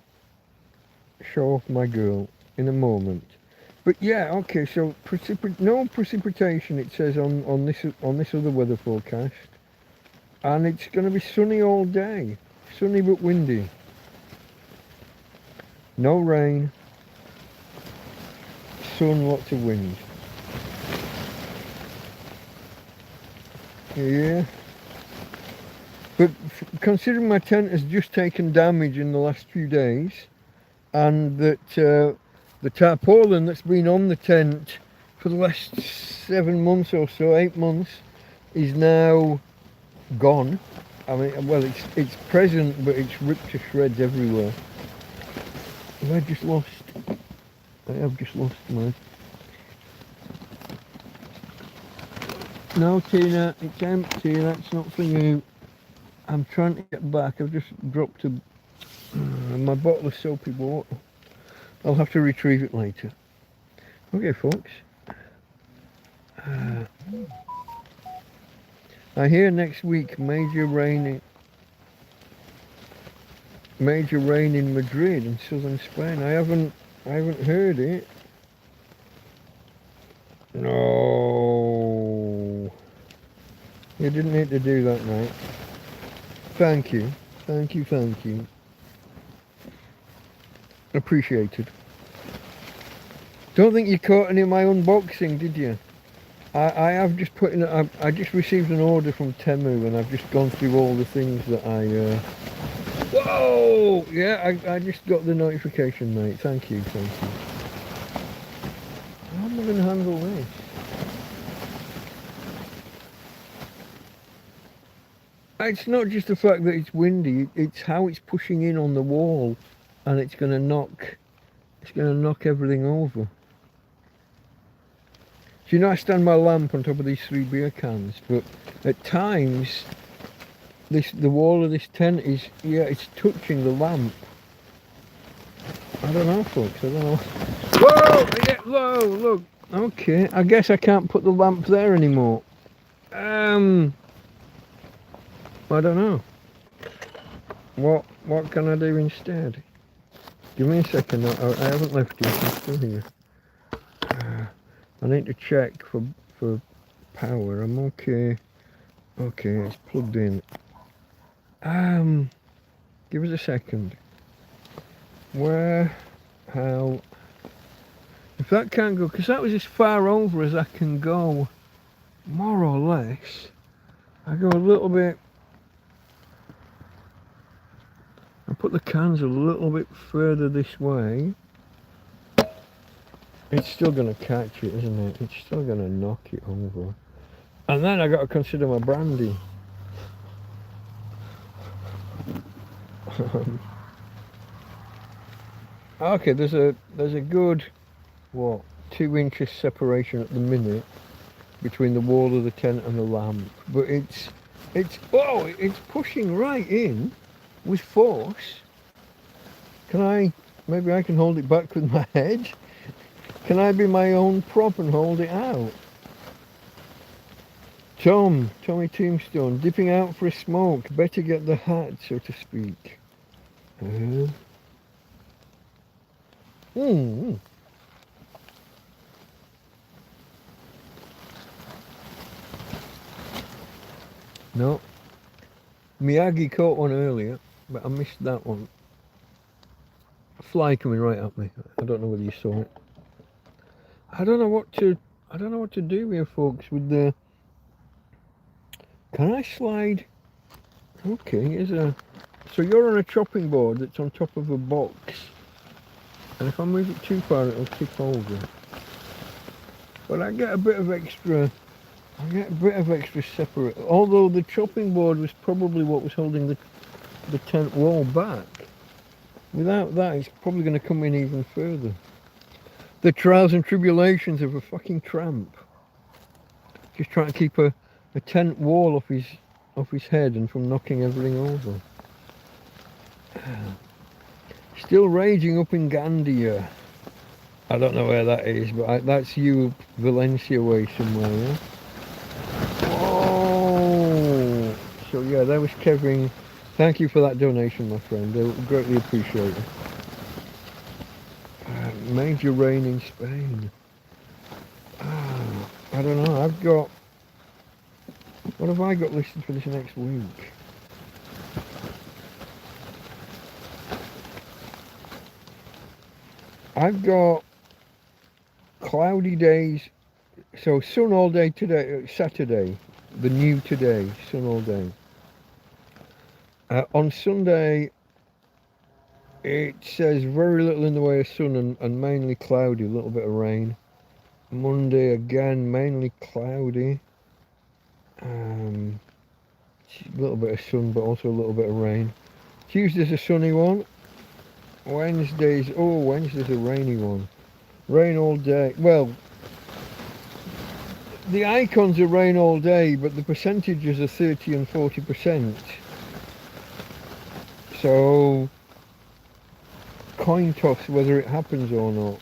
Show off my girl in a moment. But yeah, okay, so no precipitation it says on this other weather forecast. And it's going to be sunny all day. Sunny but windy. No rain. Sun, lots of wind. Yeah. But considering my tent has just taken damage in the last few days, and that the tarpaulin that's been on the tent for the last 7 months or so, 8 months, is now gone. I mean, well, it's present, but it's ripped to shreds everywhere. I have just lost mine. No, Tina, it's empty. That's not for you. I'm trying to get back. I've just dropped my bottle of soapy water. I'll have to retrieve it later. Okay, folks. I hear next week major rain in Madrid in southern Spain. I haven't heard it. No. You didn't need to do that, mate. Thank you. Thank you. Appreciated. Don't think you caught any of my unboxing, did you? I have just put in. I just received an order from Temu, and I've just gone through all the things that I. Whoa! Yeah, I just got the notification, mate. Thank you. How am I going to handle this? It's not just the fact that it's windy. It's how it's pushing in on the wall, and it's going to knock everything over. Do you know, I stand my lamp on top of these 3 beer cans, but at times the wall of this tent is, it's touching the lamp. I don't know, folks, I don't know. Whoa! Yeah, whoa, look. Okay, I guess I can't put the lamp there anymore. I don't know. What can I do instead? Give me a second, I haven't left you, I'm still here. I need to check for power. I'm okay. Okay, it's plugged in. Give us a second. Where? How? If that can't go, because that was as far over as I can go, more or less. I go a little bit. I put the cans a little bit further this way. It's still going to catch it, isn't it? It's still going to knock it over. And then I got to consider my brandy. Okay, there's a good, 2 inches separation at the minute between the wall of the tent and the lamp. But it's pushing right in with force. Maybe I can hold it back with my head? Can I be my own prop and hold it out? Tommy Tombstone, dipping out for a smoke. Better get the hat, so to speak. No. Miyagi caught one earlier, but I missed that one. A fly coming right at me. I don't know whether you saw it. I don't know what to do here, folks, with the... Can I slide? Okay, here's a... So you're on a chopping board that's on top of a box. And if I move it too far, it'll tip over. But I get a bit of extra separate. Although the chopping board was probably what was holding the tent wall back. Without that, it's probably going to come in even further. The trials and tribulations of a fucking tramp. Just trying to keep a tent wall off his head and from knocking everything over. Still raging up in Gandia. I don't know where that is, but that's you, Valencia way somewhere, yeah? Oh! So yeah, that was Kevin. Thank you for that donation, my friend. I greatly appreciate it. Major rain in Spain. I don't know, I've got... What have I got listed for this next week? I've got cloudy days, so sun all day today, Saturday, the new today, sun all day. On Sunday, it says very little in the way of sun and mainly cloudy, a little bit of rain. Monday again, mainly cloudy. A little bit of sun, but also a little bit of rain. Tuesday's a sunny one. Wednesday's a rainy one. Rain all day. Well, the icons are rain all day, but the percentages are 30 and 40%. So, coin toss whether it happens or not.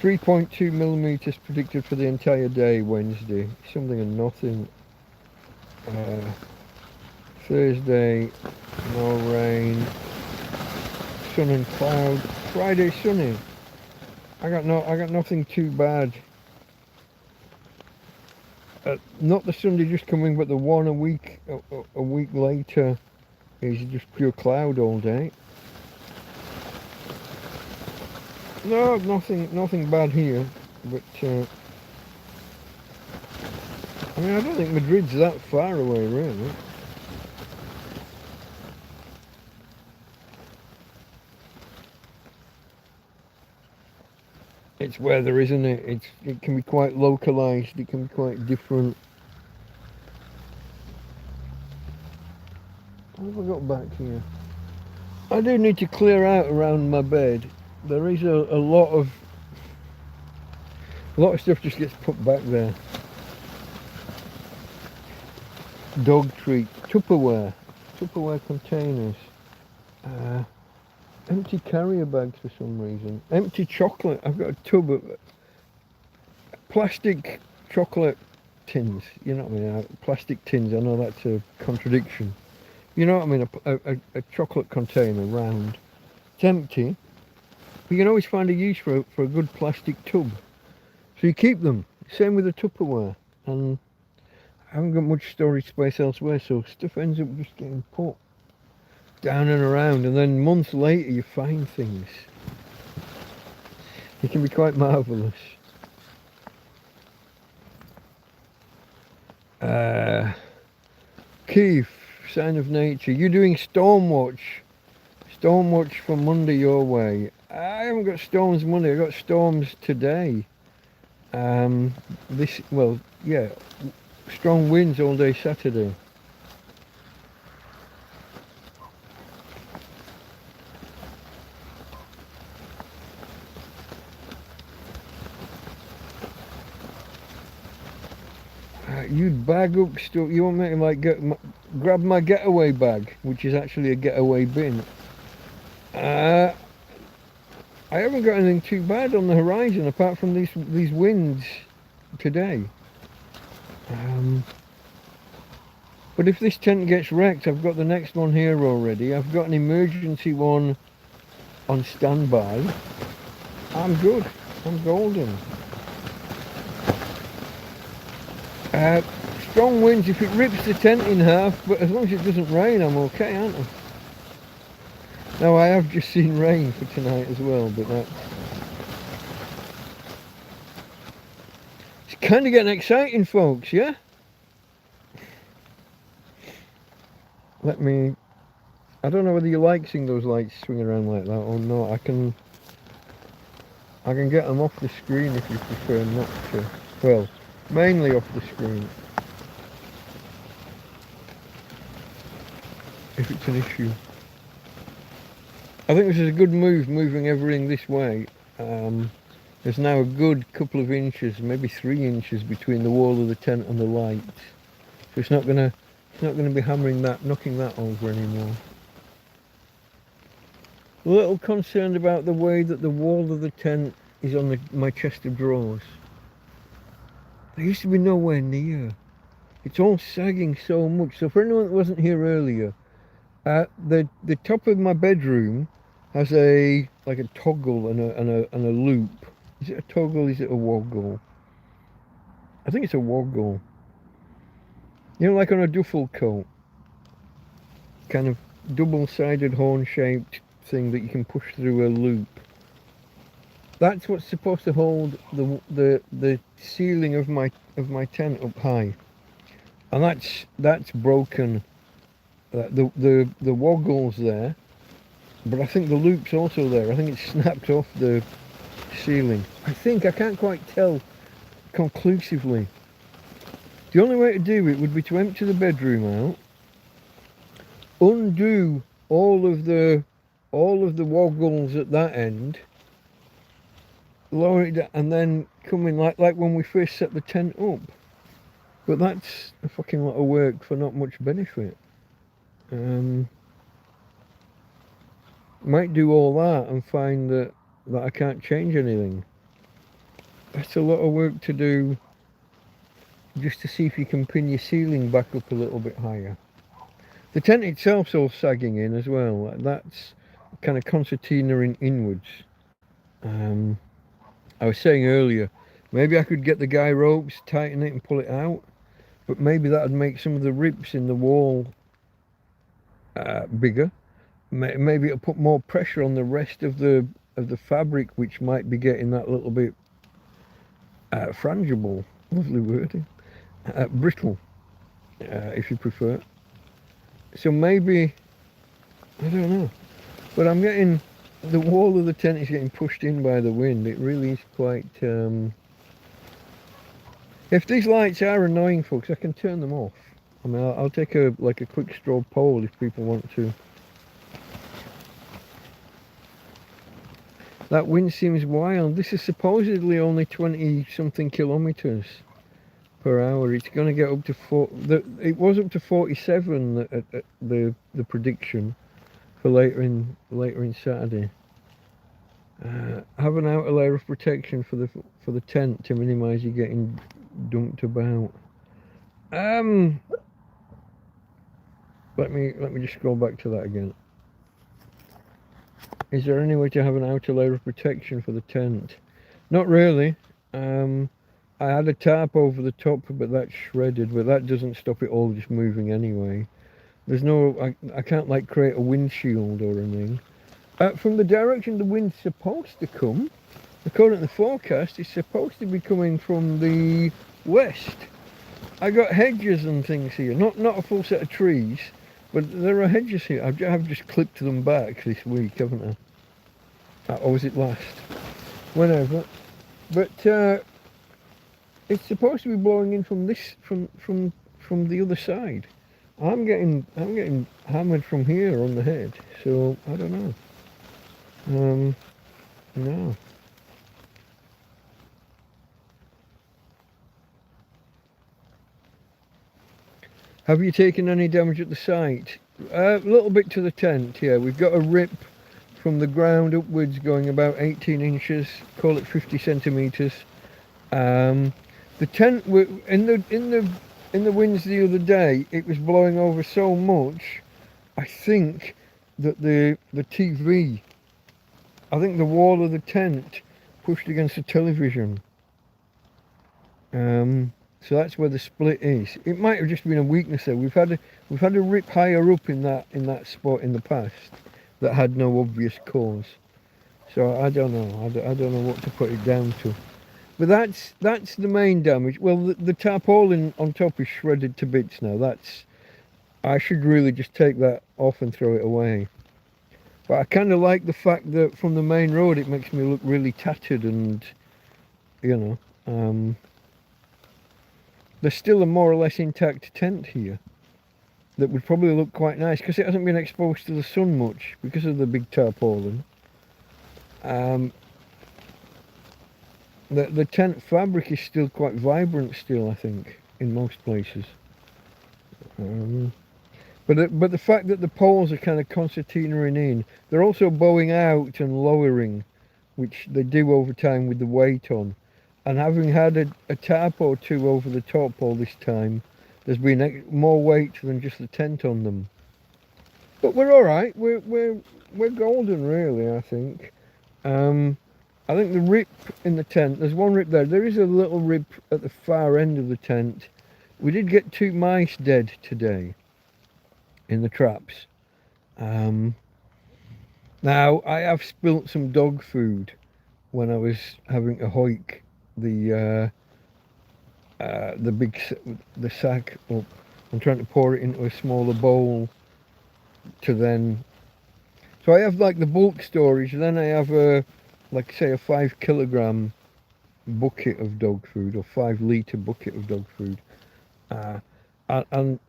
3.2 millimeters predicted for the entire day, Wednesday. Something and nothing. Thursday, no rain. Sun and cloud. Friday, sunny. I got nothing too bad. Not the Sunday just coming, but the one a week later is just pure cloud all day. No, nothing bad here, but I mean, I don't think Madrid's that far away, really. It's weather, isn't it? It can be quite localised, it can be quite different. What have I got back here? I do need to clear out around my bed. There is a lot of stuff just gets put back there. Dog treats, Tupperware containers, empty carrier bags for some reason, empty chocolate. I've got a tub of plastic chocolate tins, you know what I mean, plastic tins. I know that's a contradiction, you know what I mean, a chocolate container round. It's empty, but you can always find a use for a good plastic tub, so you keep them. Same with the Tupperware, and I haven't got much storage space elsewhere, so stuff ends up just getting put down and around, and then months later you find things. It can be quite marvellous. Keith, Sign of Nature, you're doing Stormwatch for Monday your way. I haven't got storms Monday, I got storms today. Strong winds all day Saturday. You'd bag up stuff. You want me to like grab my getaway bag, which is actually a getaway bin. I haven't got anything too bad on the horizon apart from these winds today. But if this tent gets wrecked, I've got the next one here already. I've got an emergency one on standby. I'm good. I'm golden. Strong winds if it rips the tent in half, but as long as it doesn't rain, I'm okay, aren't I? Now, I have just seen rain for tonight as well, but that's... It's kind of getting exciting, folks, yeah? I don't know whether you like seeing those lights swing around like that or not. I can get them off the screen if you prefer not to. Well, mainly off the screen, if it's an issue. I think this is a good move, moving everything this way. There's now a good couple of inches, maybe 3 inches between the wall of the tent and the light. So it's not gonna be hammering that, knocking that over anymore. A little concerned about the way that the wall of the tent is on my chest of drawers. There used to be nowhere near. It's all sagging so much. So for anyone that wasn't here earlier, the top of my bedroom has like a toggle and a loop. Is it a toggle? Is it a woggle? I think it's a woggle. You know, like on a duffel coat, kind of double-sided horn-shaped thing that you can push through a loop. That's what's supposed to hold the ceiling of my tent up high, and that's broken. The woggle's there, but I think the loop's also there. I think it's snapped off the ceiling. I can't quite tell conclusively. The only way to do it would be to empty the bedroom out, undo all of the woggles at that end, lower it down, and then come in like when we first set the tent up. But that's a fucking lot of work for not much benefit. Might do all that and find that I can't change anything. That's a lot of work to do just to see if you can pin your ceiling back up a little bit higher. The tent itself's all sagging in as well. That's kind of concertina inwards. I was saying earlier, maybe I could get the guy ropes, tighten it and pull it out, but maybe that would make some of the rips in the wall bigger. Maybe it'll put more pressure on the rest of the fabric, which might be getting that little bit frangible, lovely wording, brittle, if you prefer. So maybe, I don't know, but I'm getting, the wall of the tent is getting pushed in by the wind. It really is quite, if these lights are annoying folks, I can turn them off. I mean, I'll take a quick straw poll if people want to. That wind seems wild. This is supposedly only 20 something kilometers per hour. It's going to get up to it was up to 47 at the prediction for later in Saturday. Have an outer layer of protection for the tent to minimise you getting dumped about. Let me just scroll back to that again. Is there any way to have an outer layer of protection for the tent? Not really. I had a tarp over the top, but that's shredded, but that doesn't stop it all just moving anyway. There's no, I can't like create a windshield or anything. From the direction the wind's supposed to come, according to the forecast, it's supposed to be coming from the west. I got hedges and things here, not a full set of trees, but there are hedges here. I've just clipped them back this week, haven't I? Or was it last? Whenever. But it's supposed to be blowing in from this, from the other side. I'm getting hammered from here on the head, so I don't know. No. Have you taken any damage at the site? A little bit to the tent, yeah. We've got a rip from the ground upwards going about 18 inches, call it 50 centimetres. The tent, in the winds the other day, it was blowing over so much, I think that the TV, I think the wall of the tent pushed against the television. So that's where the split is. It might have just been a weakness there. We've had a rip higher up in that spot in the past that had no obvious cause. So I don't know. I don't know what to put it down to. But that's the main damage. Well, the tarpaulin on top is shredded to bits now. I should really just take that off and throw it away. But I kind of like the fact that from the main road it makes me look really tattered and, you know, there's still a more or less intact tent here that would probably look quite nice because it hasn't been exposed to the sun much because of the big tarpaulin. The tent fabric is still quite vibrant still, I think, in most places. But the fact that the poles are kind of concertinaing in, they're also bowing out and lowering, which they do over time with the weight on. And having had a tarp or two over the top all this time, there's been more weight than just the tent on them. But we're all right. We're golden, really. I think. I think the rip in the tent. There's one rip there. There is a little rip at the far end of the tent. We did get 2 mice dead today in the traps. Now I have spilt some dog food when I was having to hoik the the sack up. I'm trying to pour it into a smaller bowl to then. So I have like the bulk storage. Then I have like say a 5 kilogram bucket of dog food or 5 litre bucket of dog food. And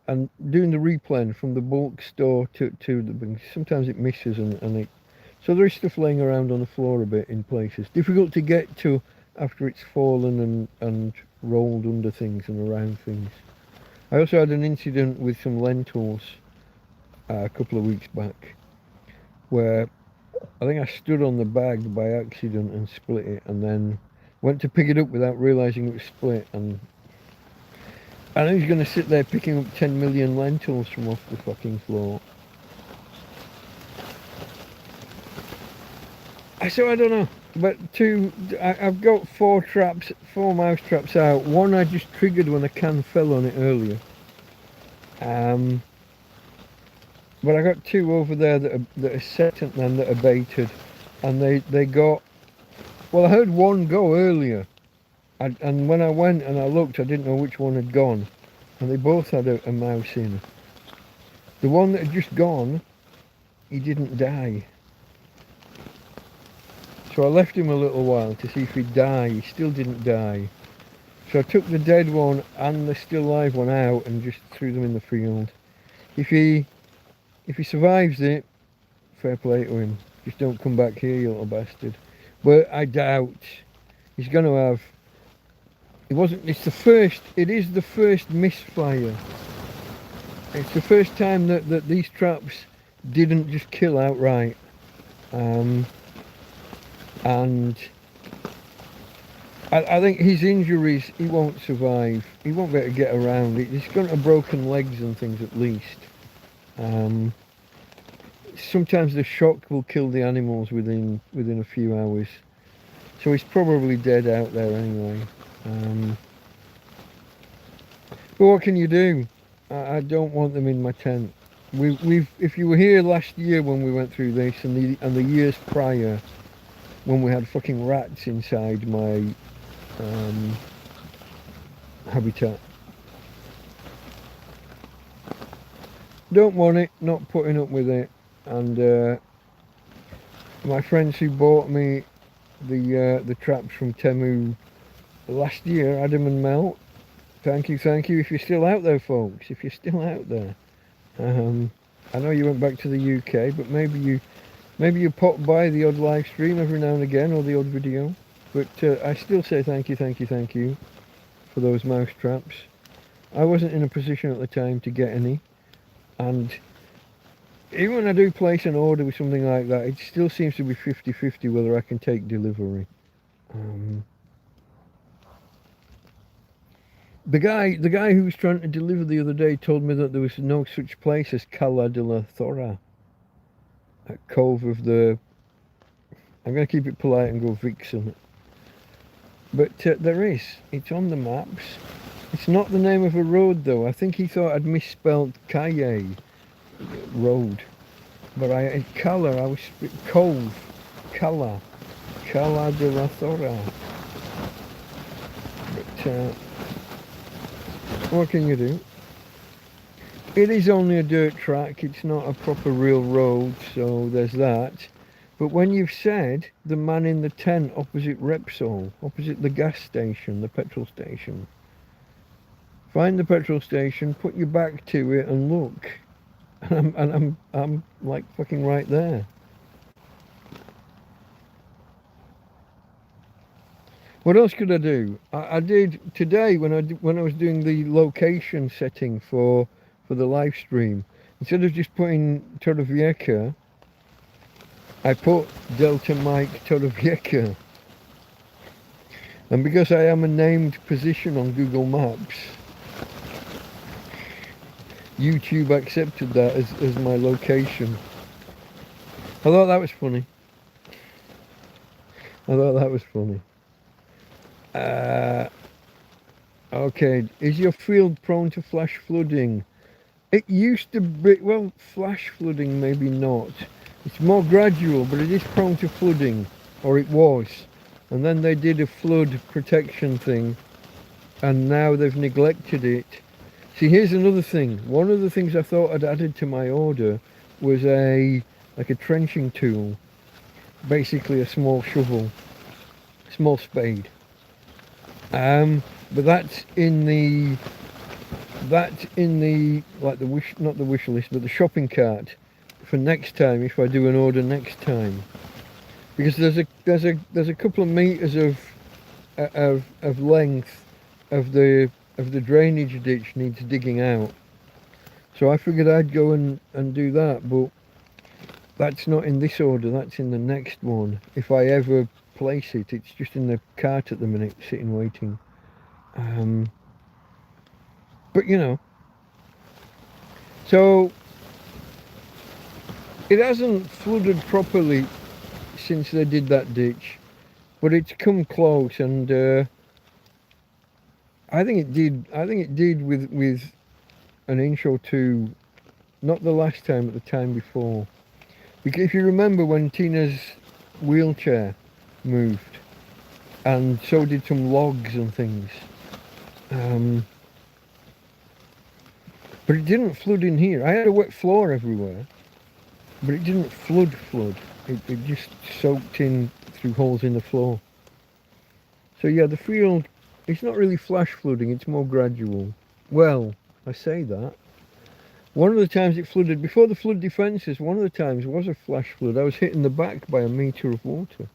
doing the replen from the bulk store to the bin. Sometimes it misses and it. So there is stuff laying around on the floor a bit in places. Difficult to get to after it's fallen and rolled under things and around things. I also had an incident with some lentils a couple of weeks back where I think I stood on the bag by accident and split it, and then went to pick it up without realising it was split, and I know he's going to sit there picking up 10 million lentils from off the fucking floor. So I don't know, but I've got 4 mouse traps out. One I just triggered when a can fell on it earlier. But I got 2 over there that are set and then that are baited, and they got. Well, I heard one go earlier, and when I went and I looked, I didn't know which one had gone, and they both had a mouse in. The one that had just gone, he didn't die. So I left him a little while to see if he'd die. He still didn't die. So I took the dead one and the still alive one out and just threw them in the field. If he survives it, fair play to him. Just don't come back here, you little bastard. But I doubt he's going to have. It is the first misfire. It's the first time that these traps didn't just kill outright. And I think his injuries, he won't survive. He won't be able to get around. He's going to have broken legs and things at least. Sometimes the shock will kill the animals within a few hours. So he's probably dead out there anyway. But what can you do? I don't want them in my tent. If you were here last year when we went through this, and the years prior, when we had fucking rats inside my habitat. Don't want it, not putting up with it. And my friends who bought me the traps from Temu last year, Adam and Mel, thank you. If you're still out there, folks, if you're still out there. I know you went back to the UK, but maybe you pop by the odd live stream every now and again, or the odd video. But I still say thank you for those mouse traps. I wasn't in a position at the time to get any, and even when I do place an order with something like that, it still seems to be 50-50 whether I can take delivery. The guy who was trying to deliver the other day told me that there was no such place as Cala de la Thora, a cove of the. I'm going to keep it polite and go Vixen. But there is. It's on the maps. It's not the name of a road though. I think he thought I'd misspelled Calle road. But Cala, I was cove. Cala de la Thora. But what can you do? It is only a dirt track. It's not a proper real road, so there's that. But when you've said the man in the tent opposite Repsol, opposite the gas station, the petrol station, find the petrol station, put your back to it and look. And I'm like fucking right there. What else could I do? I did today when I was doing the location setting for the live stream. Instead of just putting Torrevieja, I put Delta Mike Torrevieja. And because I am a named position on Google Maps, YouTube accepted that as my location. I thought that was funny. Okay, is your field prone to flash flooding? It used to be, well, flash flooding maybe not. It's more gradual, but it is prone to flooding, or it was. And then they did a flood protection thing, and now they've neglected it. See, here's another thing. One of the things I thought I'd added to my order was like a trenching tool. Basically a small shovel, small spade. But that's in the like the not the wish list, but the shopping cart for next time if I do an order next time. Because there's a couple of meters of length of the drainage ditch needs digging out. So I figured I'd go and do that, but that's not in this order, that's in the next one. If I ever place it, it's just in the cart at the minute, sitting waiting. But you know, so it hasn't flooded properly since they did that ditch, but it's come close, and I think it did with an inch or two, not the last time, but the time before. Because if you remember when Tina's wheelchair moved, and so did some logs and things. But it didn't flood in here. I had a wet floor everywhere, but it didn't flood. It just soaked in through holes in the floor. So yeah, the field, it's not really flash flooding, it's more gradual. Well, I say that. One of the times it flooded, before the flood defences, one of the times was a flash flood. I was hit in the back by a metre of water.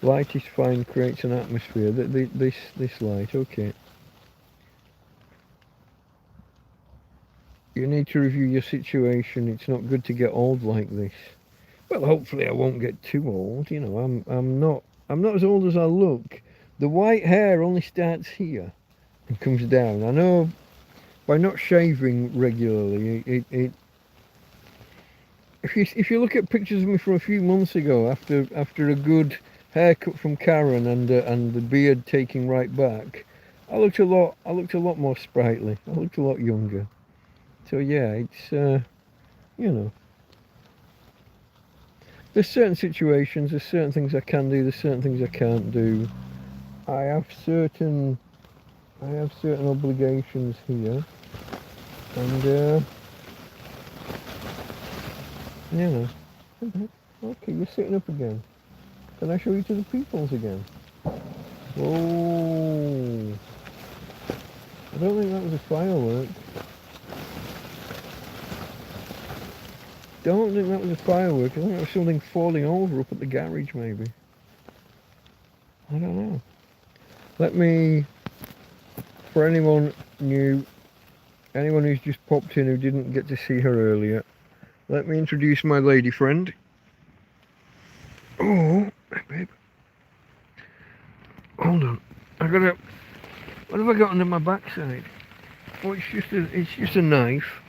Light is fine, creates an atmosphere. This light, okay. You need to review your situation. It's not good to get old like this. Well, hopefully I won't get too old. You know, I'm not as old as I look. The white hair only starts here and comes down. I know by not shaving regularly, if you look at pictures of me from a few months ago, after a good haircut from Karen and the beard taking right back, I looked a lot more sprightly. I looked a lot younger. So yeah, it's you know, there's certain situations, there's certain things I can do, there's certain things I can't do. I have certain obligations here, and you know. Okay, you're sitting up again. Can I show you to the peoples again? Whoa! I don't think that was a firework. Don't think that was a firework. I think that was something falling over up at the garage, maybe. I don't know. Let me, for anyone new, anyone who's just popped in who didn't get to see her earlier, let me introduce my lady friend. Oh, babe. Hold on. What have I got under my backside? Oh, it's just a knife.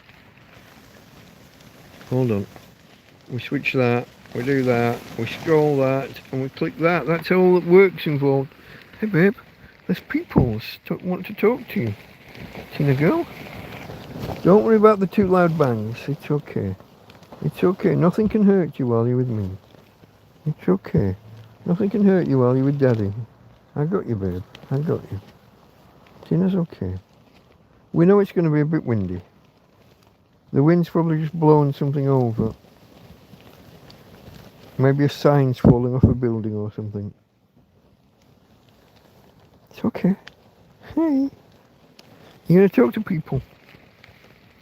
Hold on. We switch that, we do that, we scroll that, and we click that. That's all that works involved. Hey babe, there's people want to talk to you. Tina girl? Don't worry about the too loud bangs. It's okay. It's okay. Nothing can hurt you while you're with me. It's okay. Nothing can hurt you while you're with Daddy. I got you, babe. I got you. Tina's okay. We know it's going to be a bit windy. The wind's probably just blowing something over. Maybe a sign's falling off a building or something. It's okay. Hey. You're going to talk to people.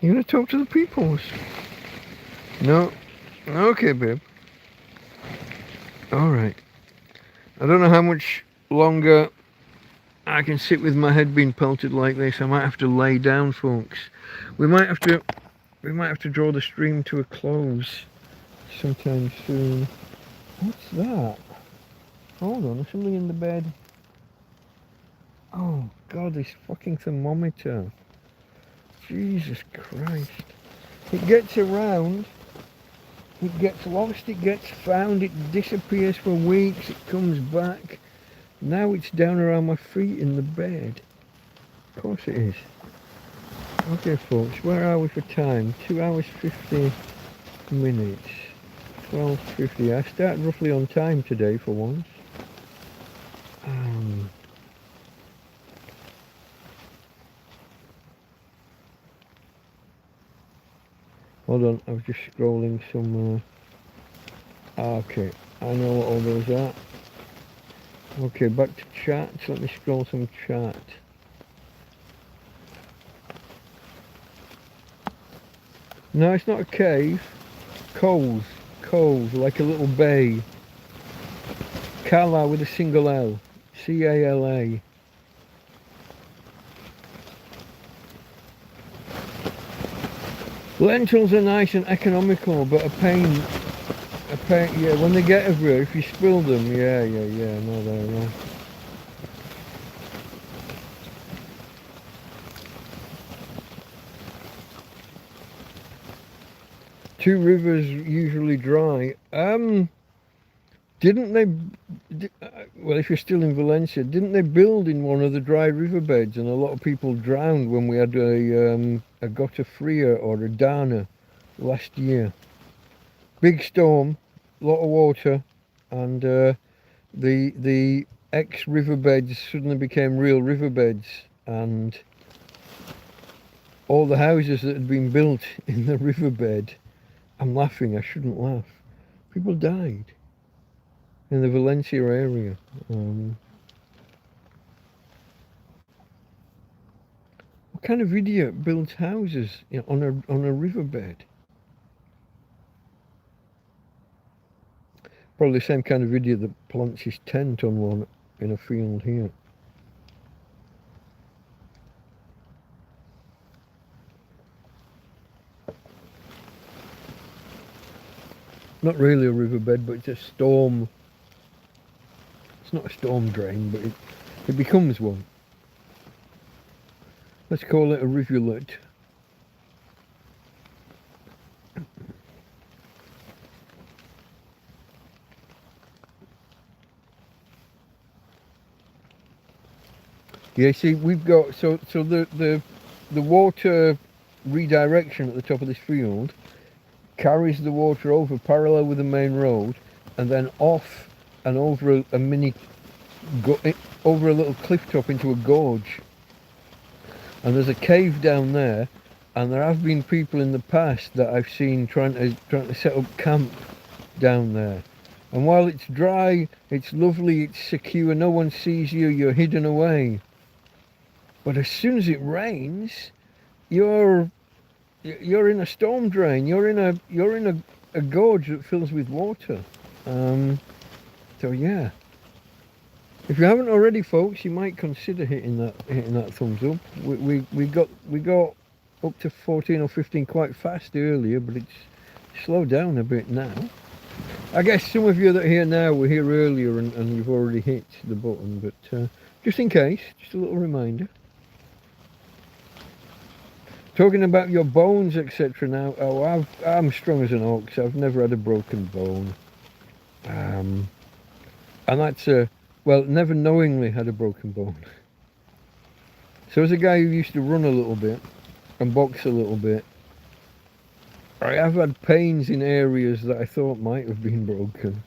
You're going to talk to the peoples. No. Okay, babe. Alright. I don't know how much longer I can sit with my head being pelted like this. I might have to lay down, folks. We might have to draw the stream to a close sometime soon. What's that? Hold on, there's something in the bed. Oh god, this fucking thermometer. Jesus Christ. It gets around, it gets lost, it gets found, it disappears for weeks, it comes back. Now it's down around my feet in the bed. Of course it is. Okay folks, where are we for time? 2 hours 50 minutes. 12:50. I started roughly on time today for once. Hold on, I was just scrolling some... okay, I know what all those are. Okay, back to chat. Let me scroll some chat. No, it's not a cave. Coves, like a little bay. Cala with a single L. C-A-L-A. Lentils are nice and economical, but a pain, yeah, when they get everywhere, if you spill them, yeah, no, they're... Two rivers usually dry. Didn't they, well, if you're still in Valencia, didn't they build in one of the dry riverbeds and a lot of people drowned when we had a gota fria or a dana last year? Big storm, lot of water, and the ex-riverbeds suddenly became real riverbeds, and all the houses that had been built in the riverbed, I'm laughing, I shouldn't laugh, people died in the Valencia area. What kind of idiot builds houses, you know, on a riverbed? Probably the same kind of idiot that plants his tent on one in a field here. Not really a riverbed, but it's a storm. It's not a storm drain, but it becomes one. Let's call it a rivulet. Yeah, see, we've got so the water redirection at the top of this field carries the water over parallel with the main road, and then off and over a mini over a little cliff top into a gorge. And there's a cave down there, and there have been people in the past that I've seen trying to set up camp down there. And while it's dry, it's lovely, it's secure, no one sees you, you're hidden away. But as soon as it rains, you're in a storm drain. You're in a gorge that fills with water. So yeah, if you haven't already, folks, you might consider hitting that thumbs up. We got up to 14 or 15 quite fast earlier, but it's slowed down a bit now. I guess some of you that are here now were here earlier and you've already hit the button, but just in case, just a little reminder. Talking about your bones, etc. now, I'm strong as an ox. I've never had a broken bone. And that's, well, never knowingly had a broken bone. So as a guy who used to run a little bit and box a little bit, I have had pains in areas that I thought might have been broken.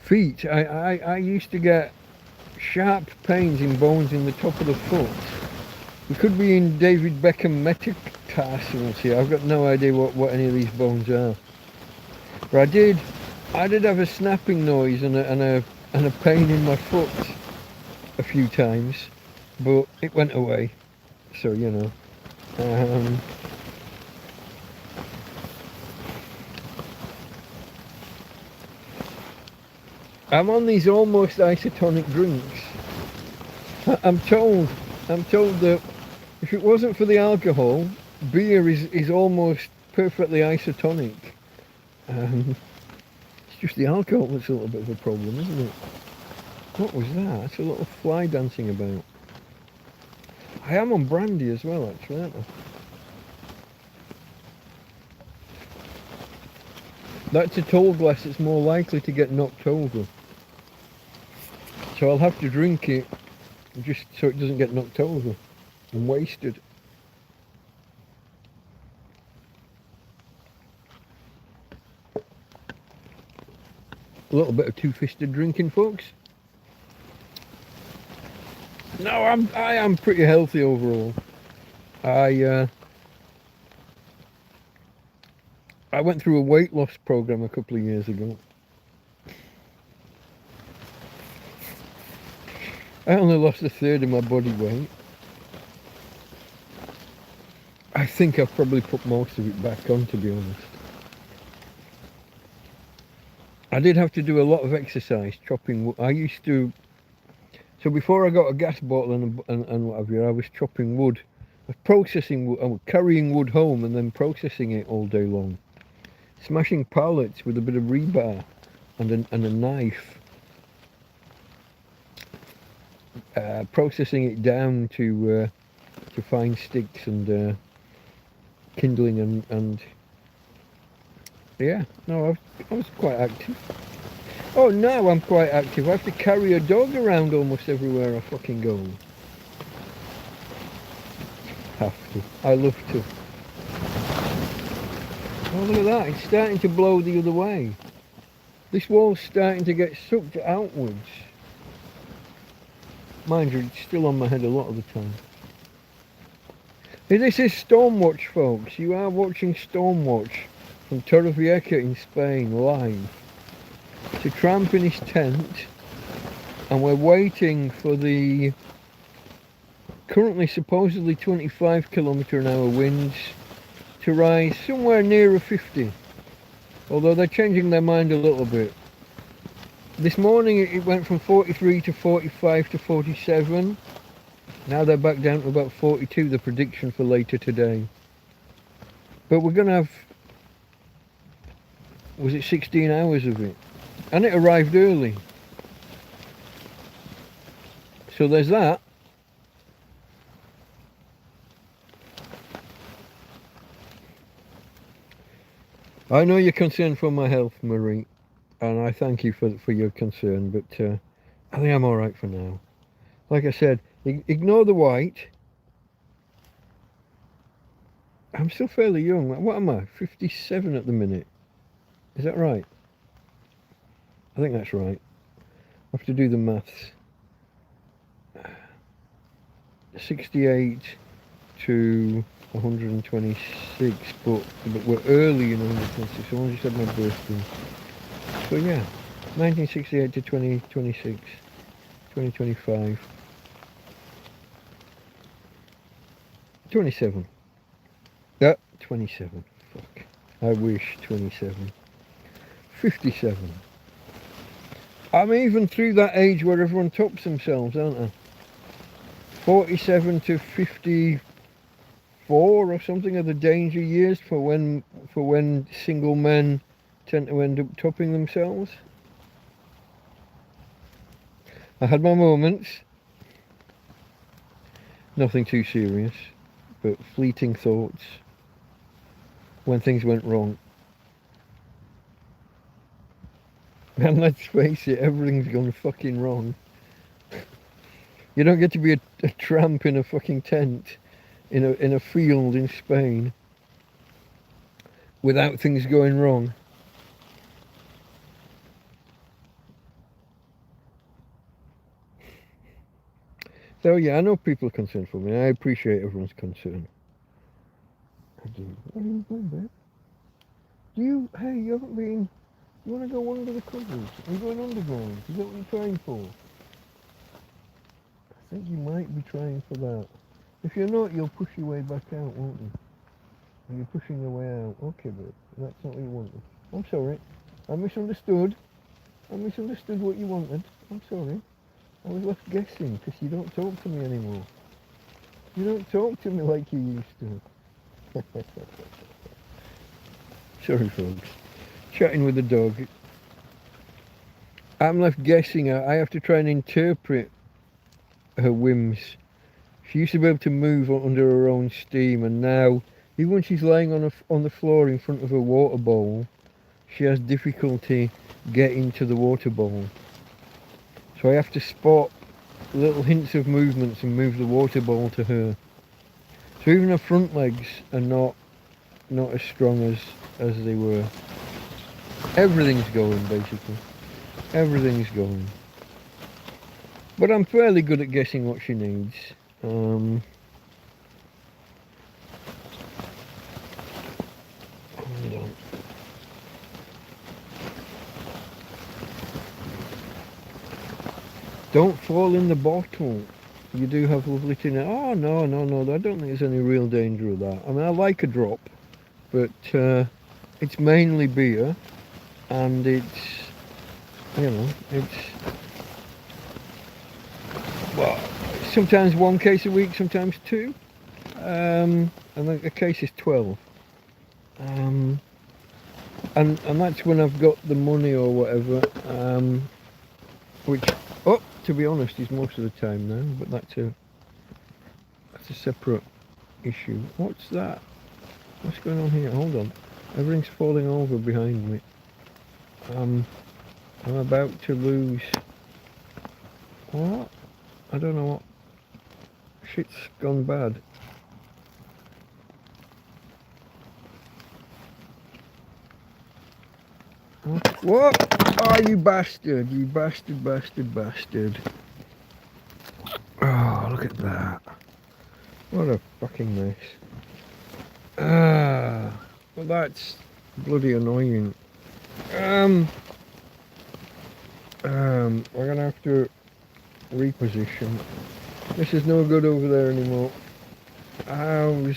Feet, I used to get sharp pains in bones in the top of the foot. We could be in David Beckham metatarsals here. I've got no idea what any of these bones are. But I did have a snapping noise and a pain in my foot a few times, but it went away. So you know. I'm on these almost isotonic drinks. I'm told that if it wasn't for the alcohol, beer is almost perfectly isotonic. It's just the alcohol that's a little bit of a problem, isn't it? What was that? It's a little fly dancing about. I am on brandy as well, actually, aren't I? That's a tall glass that's more likely to get knocked over. So I'll have to drink it just so it doesn't get knocked over and wasted. A little bit of two-fisted drinking, folks. No, I am pretty healthy overall. I went through a weight loss program a couple of years ago. I only lost a third of my body weight. I think I've probably put most of it back on, to be honest. I did have to do a lot of exercise, chopping wood. I used to... So before I got a gas bottle and what have you, I was chopping wood. I was processing wood, I was carrying wood home and then processing it all day long. Smashing pallets with a bit of rebar and a knife. Processing it down to fine sticks and kindling and yeah, no, I was quite active. Oh, now I'm quite active. I have to carry a dog around almost everywhere I fucking go. Have to. I love to. Oh, look at that. It's starting to blow the other way. This wall's starting to get sucked outwards. Mind you, it's still on my head a lot of the time. Hey, this is Stormwatch, folks. You are watching Stormwatch from Torrevieja in Spain, live. It's a tramp in his tent, and we're waiting for the currently supposedly 25km/h winds to rise somewhere nearer 50, although they're changing their mind a little bit. This morning it went from 43 to 45 to 47. Now they're back down to about 42, the prediction for later today. But we're going to have, was it 16 hours of it? And it arrived early. So there's that. I know you're concerned for my health, Marie, and I thank you for your concern, but I think I'm alright for now. Like I said, ignore the white. I'm still fairly young. What am I? 57 at the minute. Is that right? I think that's right. I have to do the maths. 68 to 126, but we're early in 126. I only just had my birthday. So yeah, 1968 to 2026, 2025, 27. Yeah, 27. Fuck. I wish 27. 57. I'm even through that age where everyone tops themselves, aren't I? 47 to 54 or something are the danger years for when single men tend to end up topping themselves. I had my moments. Nothing too serious, but fleeting thoughts when things went wrong. And let's face it, everything's gone fucking wrong. You don't get to be a tramp in a fucking tent in a field in Spain without things going wrong. So yeah, I know people are concerned for me. I appreciate everyone's concern. I do. What are you doing, babe? Hey, you haven't been... You want to go under the covers? Are you going underground? Is that what you're trying for? I think you might be trying for that. If you're not, you'll push your way back out, won't you? And you're pushing your way out. Okay, babe. That's not what you wanted. I'm sorry. I misunderstood. I misunderstood what you wanted. I'm sorry. I was left guessing because you don't talk to me anymore. You don't talk to me like you used to. Sorry, folks. Chatting with the dog. I'm left guessing. I have to try and interpret her whims. She used to be able to move under her own steam, and now, even when she's lying on the floor in front of a water bowl, she has difficulty getting to the water bowl. So I have to spot little hints of movements and move the water bowl to her. So even her front legs are not as strong as they were. Everything's going, basically. Everything's going. But I'm fairly good at guessing what she needs. Hold on. Don't fall in the bottle. You do have lovely tin. Oh, no, I don't think there's any real danger of that. I mean, I like a drop, but it's mainly beer, and it's, you know, it's, well, sometimes one case a week, sometimes two, and a case is 12. And that's when I've got the money or whatever, which, oh, to be honest, is most of the time now, but that's a separate issue. What's that? What's going on here? Hold on. Everything's falling over behind me. I'm about to lose. What? I don't know what. Shit's gone bad. What? Oh, you bastard. You bastard. Oh, look at that. What a fucking mess. Well, that's bloody annoying. We're gonna have to reposition. This is no good over there anymore. I'll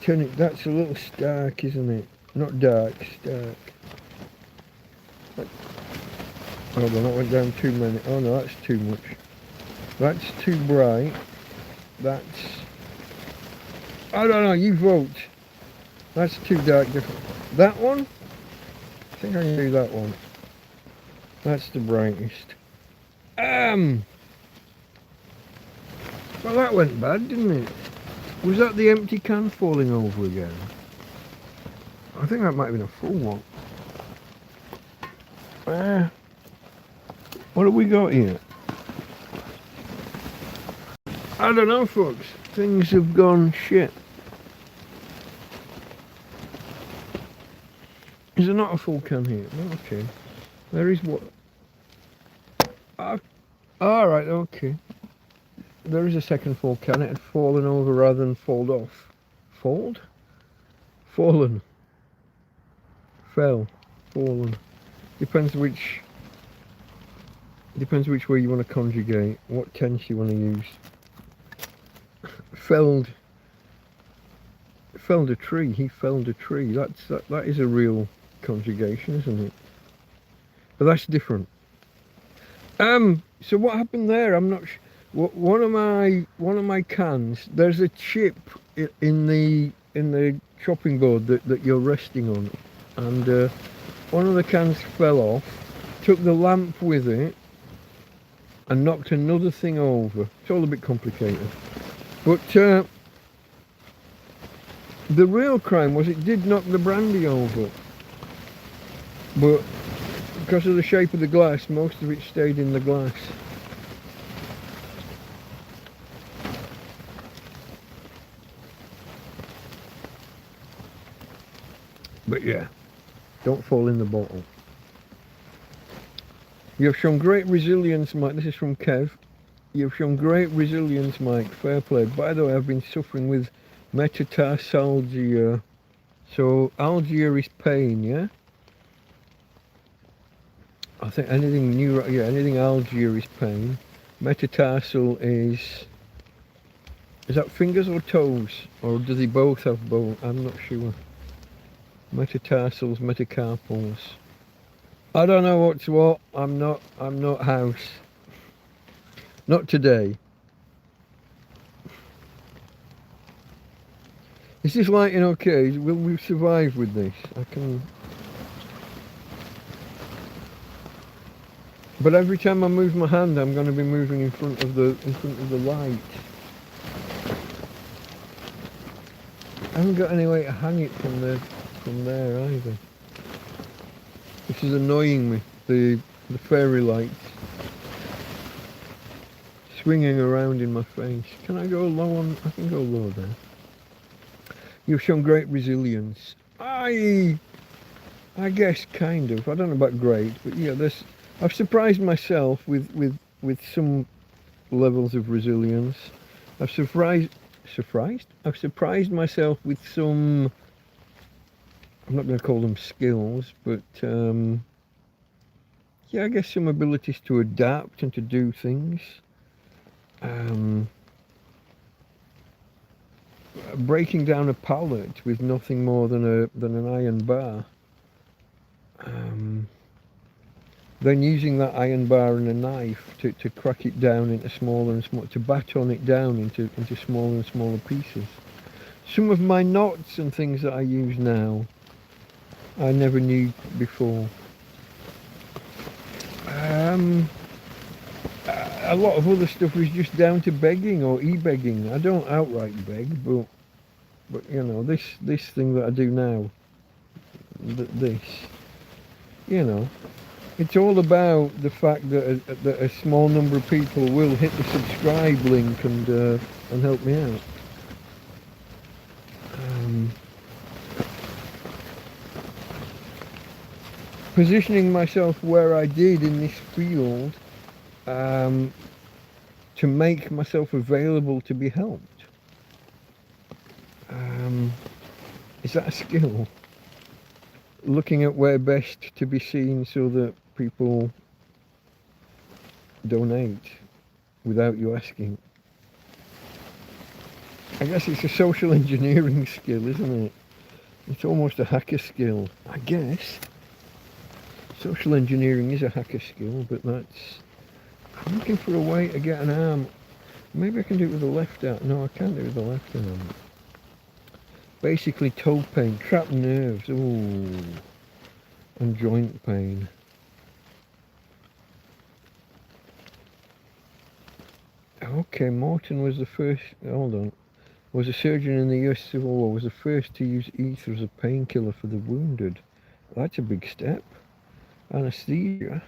turn it. That's a little stark, isn't it? Not dark, stark. Hold on, that went down too many. Oh no, that's too much. That's too bright. That's, I don't know, you vote. That's too dark. That one? I think I can do that one. That's the brightest. Well, that went bad, didn't it? Was that the empty can falling over again? I think that might have been a full one. What have we got here? I don't know, folks. Things have gone shit. Is there not a full can here? Oh, okay. There is what? Alright, okay. There is a second full can. It had fallen over rather than fall off. Fold? Fallen. Fell. Fallen. Depends which way you want to conjugate, what tense you want to use. Felled a tree. He felled a tree. That is a real conjugation, isn't it? But that's different. So what happened there? I'm not sure. One of my cans. There's a chip in the chopping board that you're resting on, and one of the cans fell off. Took the lamp with it, and knocked another thing over. It's all a bit complicated. But the real crime was it did knock the brandy over. But because of the shape of the glass, most of it stayed in the glass. But yeah, don't fall in the bottle. You have shown great resilience, Mike. This is from Kev. You've shown great resilience, Mike. Fair play. By the way, I've been suffering with metatarsalgia. So algia is pain, yeah? I think anything anything algia is pain. Metatarsal is that fingers or toes? Or do they both have both? I'm not sure. Metatarsals, metacarpals. I don't know what's what. I'm not house. Not today. Is this lighting okay? Will we survive with this? I can. But every time I move my hand, I'm going to be moving in front of the light. I haven't got any way to hang it from there either. This is annoying me. The fairy lights swinging around in my face. Can I go low on? I can go low there. You've shown great resilience. I guess kind of. I don't know about great, but yeah, I've surprised myself with some levels of resilience. I've surprised. I've surprised myself with some. I'm not going to call them skills, but yeah, I guess some abilities to adapt and to do things. Breaking down a pallet with nothing more than an iron bar. Then using that iron bar and a knife to crack it down into smaller and smaller, to baton it down into smaller and smaller pieces. Some of my knots and things that I use now, I never knew before. A lot of other stuff is just down to begging or e-begging. I don't outright beg, but you know, this thing that I do now, this, you know, it's all about the fact that a small number of people will hit the subscribe link and help me out. Positioning myself where I did in this field to make myself available to be helped. Is that a skill? Looking at where best to be seen so that people donate without you asking. I guess it's a social engineering skill, isn't it? It's almost a hacker skill, I guess. Social engineering is a hacker skill, but that's... I'm looking for a way to get an arm. Maybe I can do it with the left arm. No, I can't do it with the left arm. Basically toe pain, trapped nerves, ooh, and joint pain. Okay, Morton was the first, hold on, was a surgeon in the US Civil War, was the first to use ether as a painkiller for the wounded. That's a big step. Anesthesia.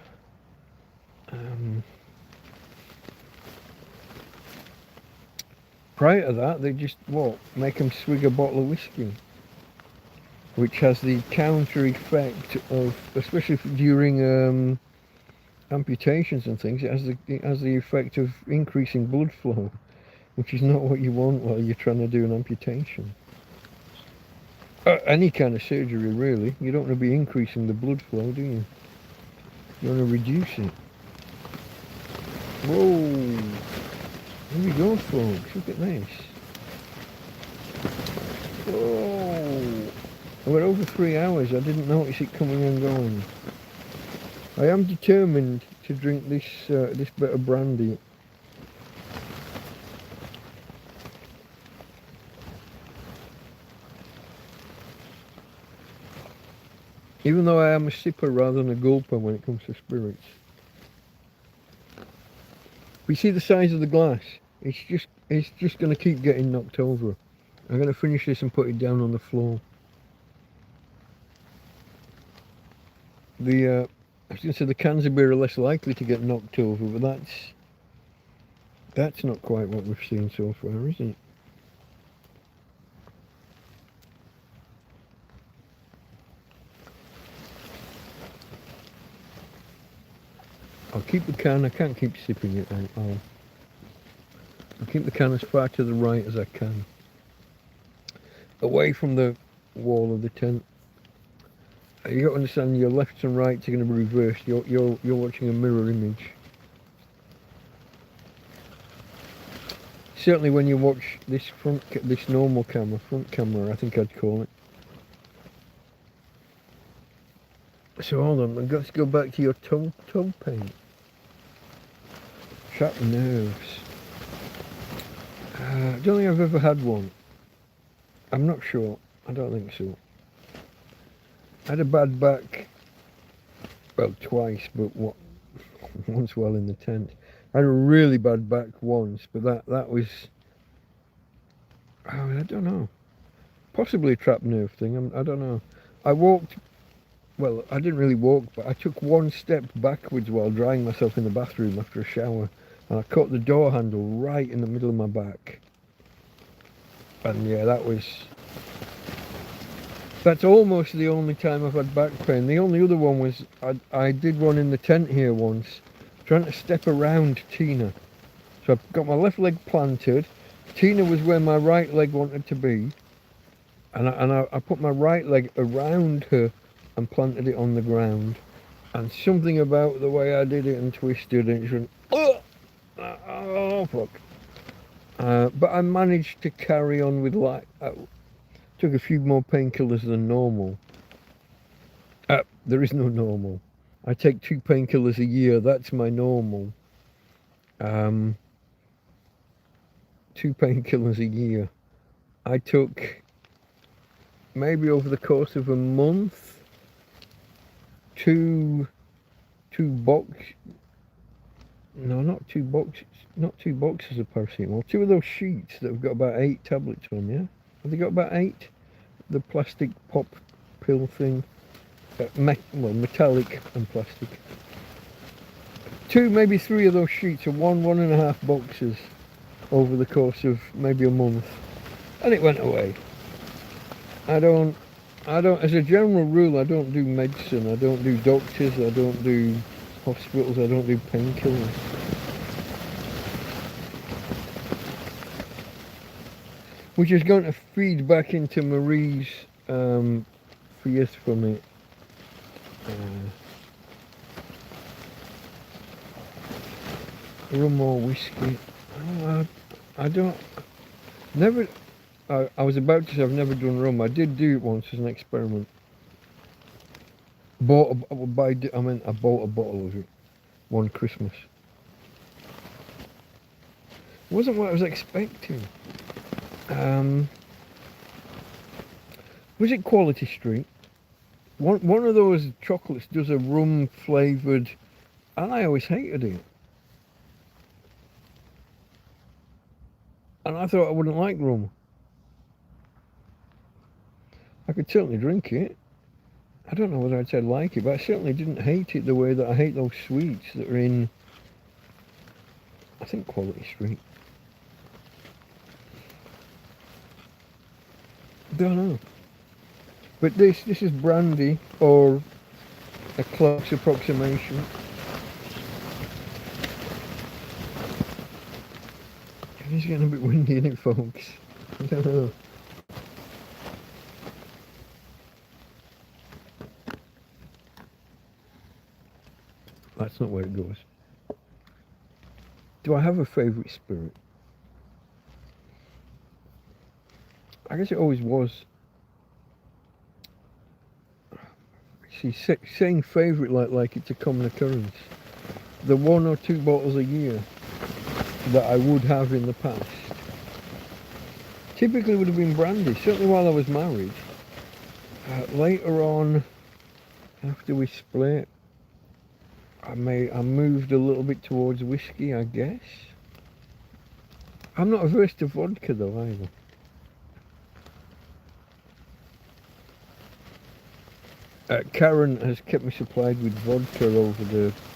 Prior to that, they just, what, make them swig a bottle of whiskey, which has the counter effect of, especially during amputations and things, it has the effect of increasing blood flow, which is not what you want while you're trying to do an amputation. Any kind of surgery, really. You don't want to be increasing the blood flow, do you? You want to reduce it. Whoa! Here we go, folks. Look at this. Whoa! We're over 3 hours. I didn't notice it coming and going. I am determined to drink this this bit of brandy. Even though I am a sipper rather than a gulper when it comes to spirits. We see the size of the glass. It's just going to keep getting knocked over. I'm going to finish this and put it down on the floor. I was going to say the cans of beer are less likely to get knocked over, but that's not quite what we've seen so far, is it? I'll keep the can. I can't keep sipping it. I'll keep the can as far to the right as I can, away from the wall of the tent. You got to understand, your lefts and rights are going to be reversed. You're watching a mirror image. Certainly, when you watch this normal camera, front camera, I think I'd call it. So hold on, let's go back to your toe pain. Trapped nerves. I don't think I've ever had one. I'm not sure. I don't think so. I had a bad back, well, twice, but once while in the tent. I had a really bad back once, but that was, I don't know. Possibly a trapped nerve thing, I don't know. I walked, well, I didn't really walk, but I took one step backwards while drying myself in the bathroom after a shower, and I caught the door handle right in the middle of my back. And yeah, that's almost the only time I've had back pain. The only other one was, I did one in the tent here once, trying to step around Tina. So I got my left leg planted. Tina was where my right leg wanted to be. And I put my right leg around her and planted it on the ground. And something about the way I did it and twisted, and it just went, oh fuck. But I managed to carry on with life. Took a few more painkillers than normal. There is no normal. I take 2 painkillers a year. That's my normal. 2 painkillers a year. I took maybe over the course of a month, two boxes of paracetamol, 2 of those sheets that have got about 8 tablets on, yeah? Have they got about 8? The plastic pop pill thing, metallic and plastic. 2, maybe 3 of those sheets are 1.5 boxes over the course of maybe a month, and it went away. I don't, as a general rule, I don't do medicine, I don't do doctors, I don't do hospitals, I don't do painkillers. Which is going to feed back into Marie's fears for me. Rum or whiskey. I don't, never, I was about to say I've never done rum. I did do it once as an experiment. I bought a bottle of it one Christmas. It wasn't what I was expecting. Was it Quality Street? One of those chocolates does a rum flavoured, and I always hated it. And I thought I wouldn't like rum. I could certainly drink it. I don't know whether I'd say like it, but I certainly didn't hate it the way that I hate those sweets that are in, I think, Quality Street. Don't know. But this is brandy, or a close approximation. It's getting a bit windy, isn't it, folks? I don't know. That's not where it goes. Do I have a favourite spirit? I guess it always was. See, saying favourite like it's a common occurrence. The 1 or 2 bottles a year that I would have in the past typically would have been brandy, certainly while I was married. Later on, after we split, I moved a little bit towards whiskey, I guess. I'm not averse to vodka though either. Karen has kept me supplied with vodka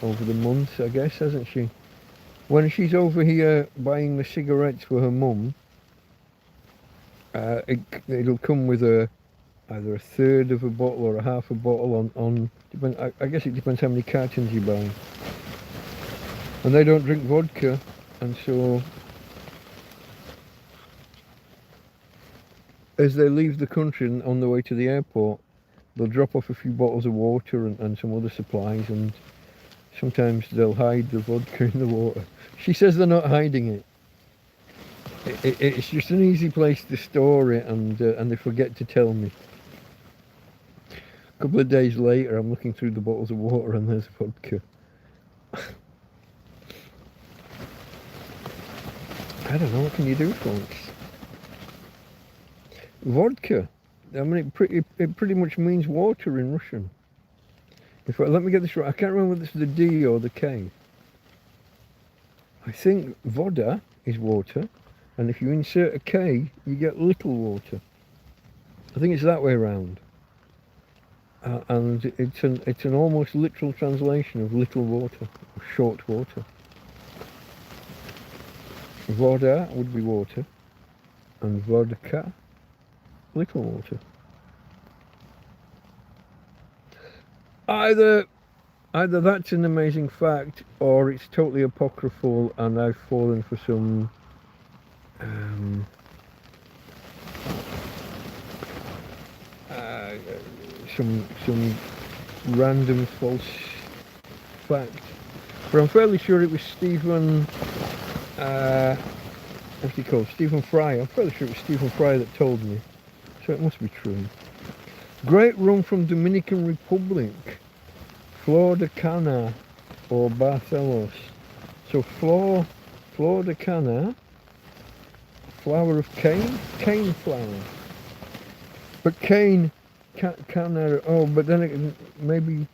over the months, I guess, hasn't she? When she's over here buying the cigarettes for her mum, it'll come with either a third of a bottle or a half a bottle on I guess it depends how many cartons you buy. And they don't drink vodka, and so as they leave the country and on the way to the airport, they'll drop off a few bottles of water and some other supplies, and sometimes they'll hide the vodka in the water. She says they're not hiding it. It's just an easy place to store it, and they forget to tell me. A couple of days later, I'm looking through the bottles of water and there's vodka. I don't know, what can you do, folks? Vodka. I mean, it pretty much means water in Russian. In fact, let me get this right. I can't remember whether it's the D or the K. I think voda is water, and if you insert a K, you get little water. I think it's that way around. And it's an almost literal translation of little water, or short water. Voda would be water, and vodka, little water. Either that's an amazing fact, or it's totally apocryphal, and I've fallen for some random false fact. But I'm fairly sure it was Stephen, what's he called? Stephen Fry. I'm fairly sure it was Stephen Fry that told me, so it must be true. Great rum from Dominican Republic, Flor de Cana or Barcelos. So Flor de Cana, flower of cane flower. But cane, cana. Oh, but then it, maybe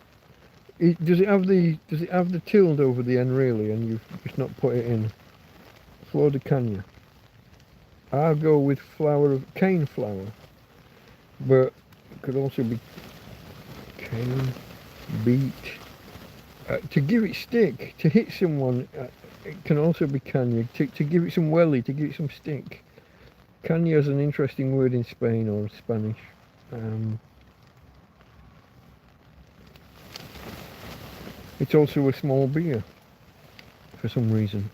does it have the tilde over the N really, and you've just not put it in? Flor de Cana. I'll go with flower of cane flower, but it could also be cane, beet. To give it stick, to hit someone, it can also be canya. To give it some welly, to give it some stick. Canya is an interesting word in Spain or Spanish. It's also a small beer, for some reason.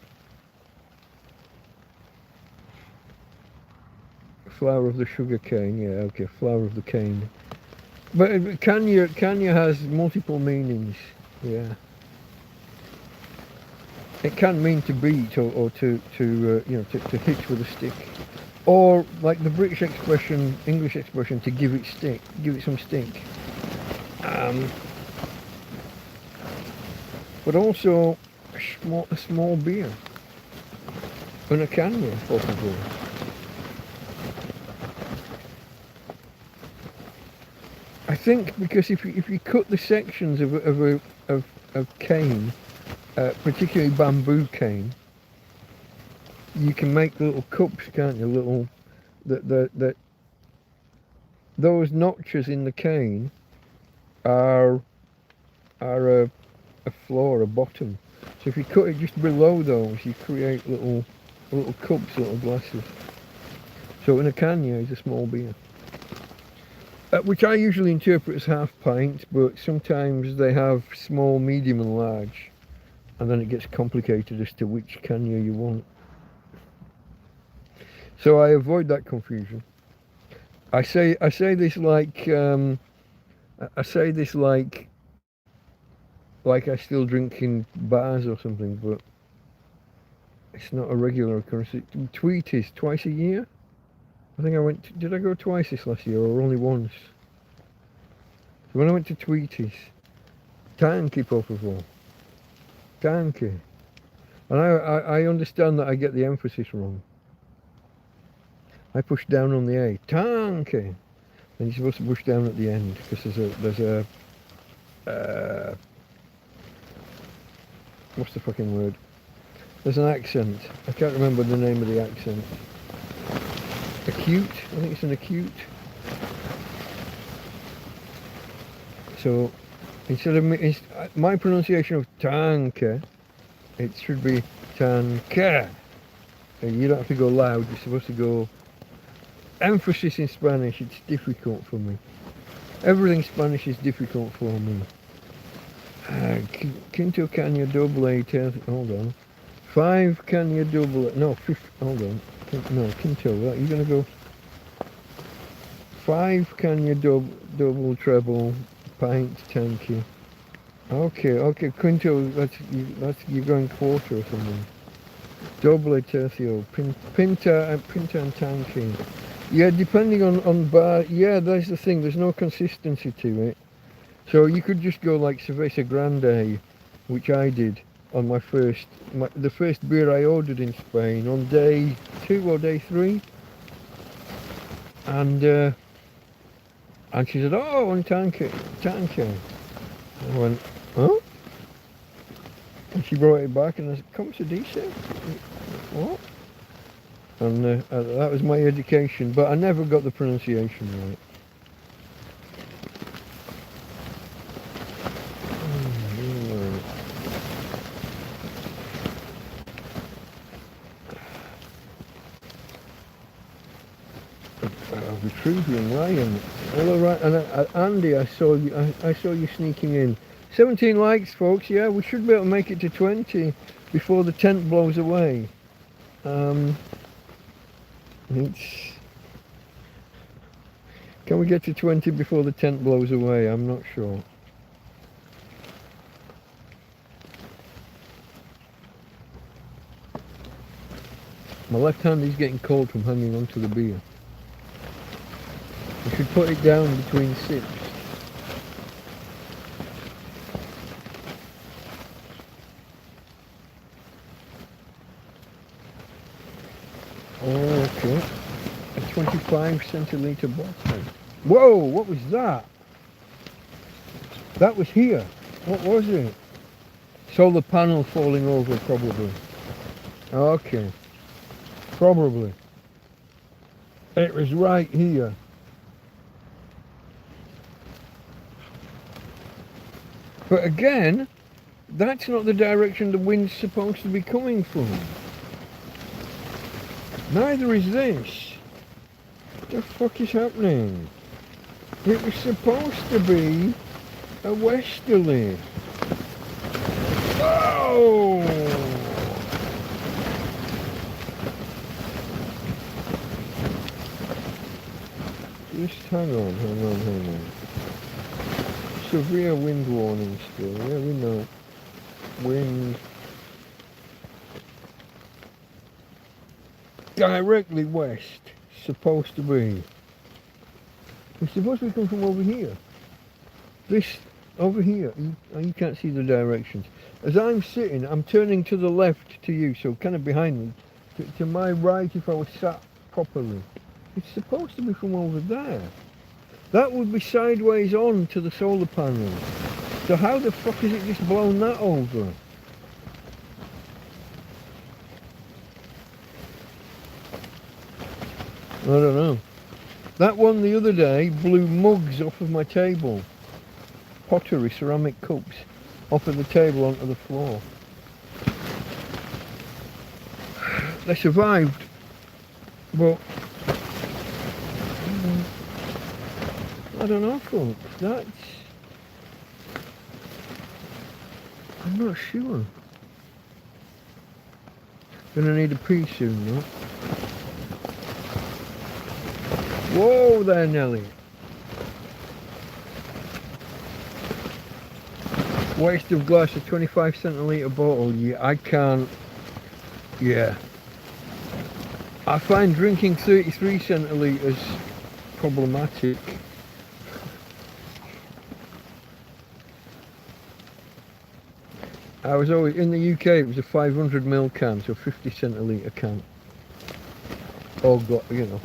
Flower of the sugar cane, yeah, okay, flower of the cane. But Kanya has multiple meanings, yeah. It can mean to beat or to hit with a stick, or like the British expression, English expression, to give it stick, give it some stick. But also a small beer, and a Kanya, possibly. I think because if you cut the sections of cane, particularly bamboo cane, you can make little cups, can't you? Little that those notches in the cane are a floor, a bottom. So if you cut it just below those, you create little cups, little glasses. So in a Kanya is a small beer. Which I usually interpret as half pints, but sometimes they have small, medium and large, and then it gets complicated as to which Kanya you want. So I avoid that confusion. I say this like I still drink in bars or something, but it's not a regular occurrence. Tweeties twice a year. I think I went. Did I go twice this last year, or only once? So when I went to Tweeties, tanky propofol, tanky, and I understand that I get the emphasis wrong. I push down on the A, tanky, and you're supposed to push down at the end because there's a what's the fucking word? There's an accent. I can't remember the name of the accent. Acute, I think it's an acute. So instead of my pronunciation of tanke, it should be tanke. And you don't have to go loud, you're supposed to go. Emphasis in Spanish, it's difficult for me. Everything Spanish is difficult for me. Quinto Cana Doble, hold on. 5 Cana Doble, no, 5, hold on. No, Quinto, right, you're going to go 5 Cana double treble, pint, thank you. Okay, Quinto, that's you're going quarter or something. Doble tercio, pinta and tanky. Yeah, depending on bar, yeah, that's the thing, there's no consistency to it. So you could just go like Cerveza Grande, which I did on the first beer I ordered in Spain on day 2 or day 3, and she said, "Oh, on tanker." I went, "Huh?" And she brought it back, and I said, "Come to decent." What? And that was my education, but I never got the pronunciation right. Vitruvian Ryan. All right, and Andy, I saw you. I saw you sneaking in. 17 likes, folks. Yeah, we should be able to make it to 20 before the tent blows away. It's. Can we get to 20 before the tent blows away? I'm not sure. My left hand is getting cold from hanging onto the beer. I should put it down between sips. Oh, okay. A 25 centiliter bottle. Whoa, what was that? That was here. What was it? Solar panel falling over, probably. Okay. Probably. It was right here. But again, that's not the direction the wind's supposed to be coming from. Neither is this. What the fuck is happening? It was supposed to be a westerly. Oh! Just hang on. Severe wind warning still, yeah, we know. Wind. Directly west, supposed to be. It's supposed to be coming from over here. This, over here, you can't see the directions. As I'm sitting, I'm turning to the left to you, so kind of behind me. To my right, if I was sat properly. It's supposed to be from over there. That would be sideways on to the solar panel. So how the fuck has it just blown that over? I don't know. That one the other day blew mugs off of my table. Pottery, ceramic cups, off of the table onto the floor. They survived, but I don't know, folks. I'm not sure. Gonna need a pee soon, though. Whoa there, Nelly. Waste of glass, a 25 centiliter bottle. Yeah, I can't. Yeah. I find drinking 33 centiliters problematic. I was always, in the UK it was a 500ml can, so 50 centiliter can. Oh god, you know.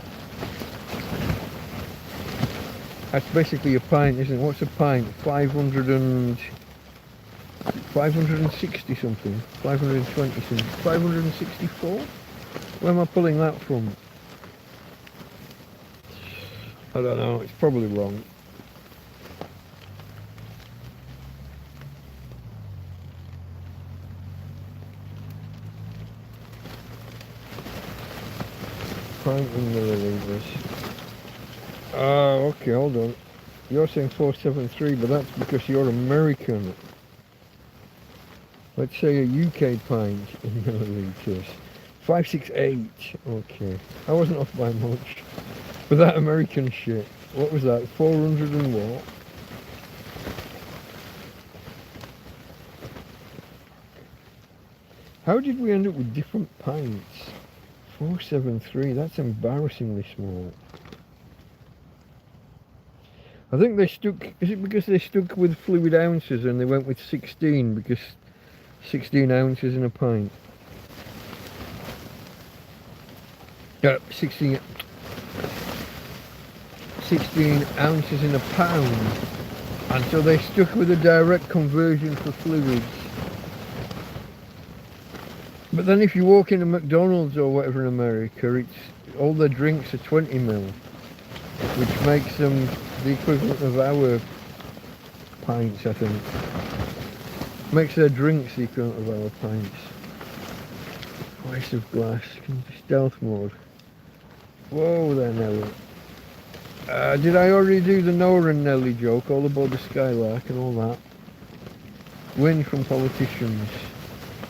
That's basically a pint, isn't it? What's a pint? 560 something, 520 something, 564? Where am I pulling that from? I don't know, it's probably wrong. Pint in milliliters. Okay, hold on. You're saying 473, but that's because you're American. Let's say a UK pint in milliliters. 568. Okay. I wasn't off by much. But that American shit. What was that? 400 and what? How did we end up with different pints? 473. That's embarrassingly small. I think they stuck. Is it because they stuck with fluid ounces and they went with 16 because 16 ounces in a pint? Yeah, 16 ounces in a pound, and so they stuck with a direct conversion for fluids. But then if you walk into McDonald's or whatever in America, it's all their drinks are 20 ml, which makes them the equivalent of our pints, I think. Makes their drinks the equivalent of our pints. Price of glass. Stealth mode. Whoa there, Nelly. Did I already do the Noah and Nelly joke all aboard the Skylark and all that? Win from politicians.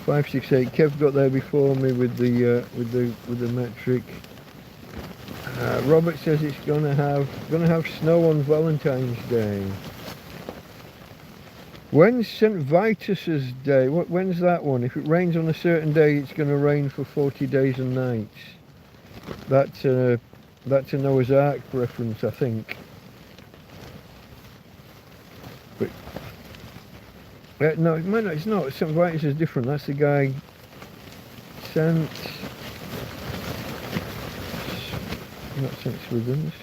568. Kev got there before me with the metric. Robert says it's gonna have snow on Valentine's Day. When's St. Vitus's Day? When's that one? If it rains on a certain day, it's gonna rain for 40 days and nights. That's a Noah's Ark reference, I think. But no, it might not. It's not. St. Vitus is different. That's the guy. Not St. Swithin's.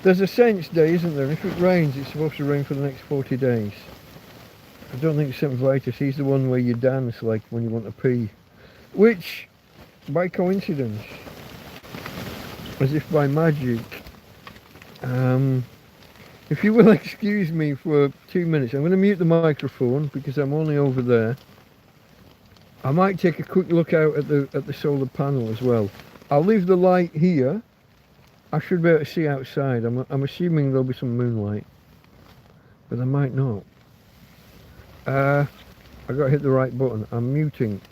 There's a Saints Day, isn't there? And if it rains, it's supposed to rain for the next 40 days. I don't think St. Vitus. He's the one where you dance like when you want to pee, which, by coincidence, as if by magic. If you will excuse me for 2 minutes, I'm going to mute the microphone because I'm only over there. I might take a quick look out at the solar panel as well. I'll leave the light here. I should be able to see outside. I'm assuming there'll be some moonlight, but I might not. I got to hit the right button. I'm muting.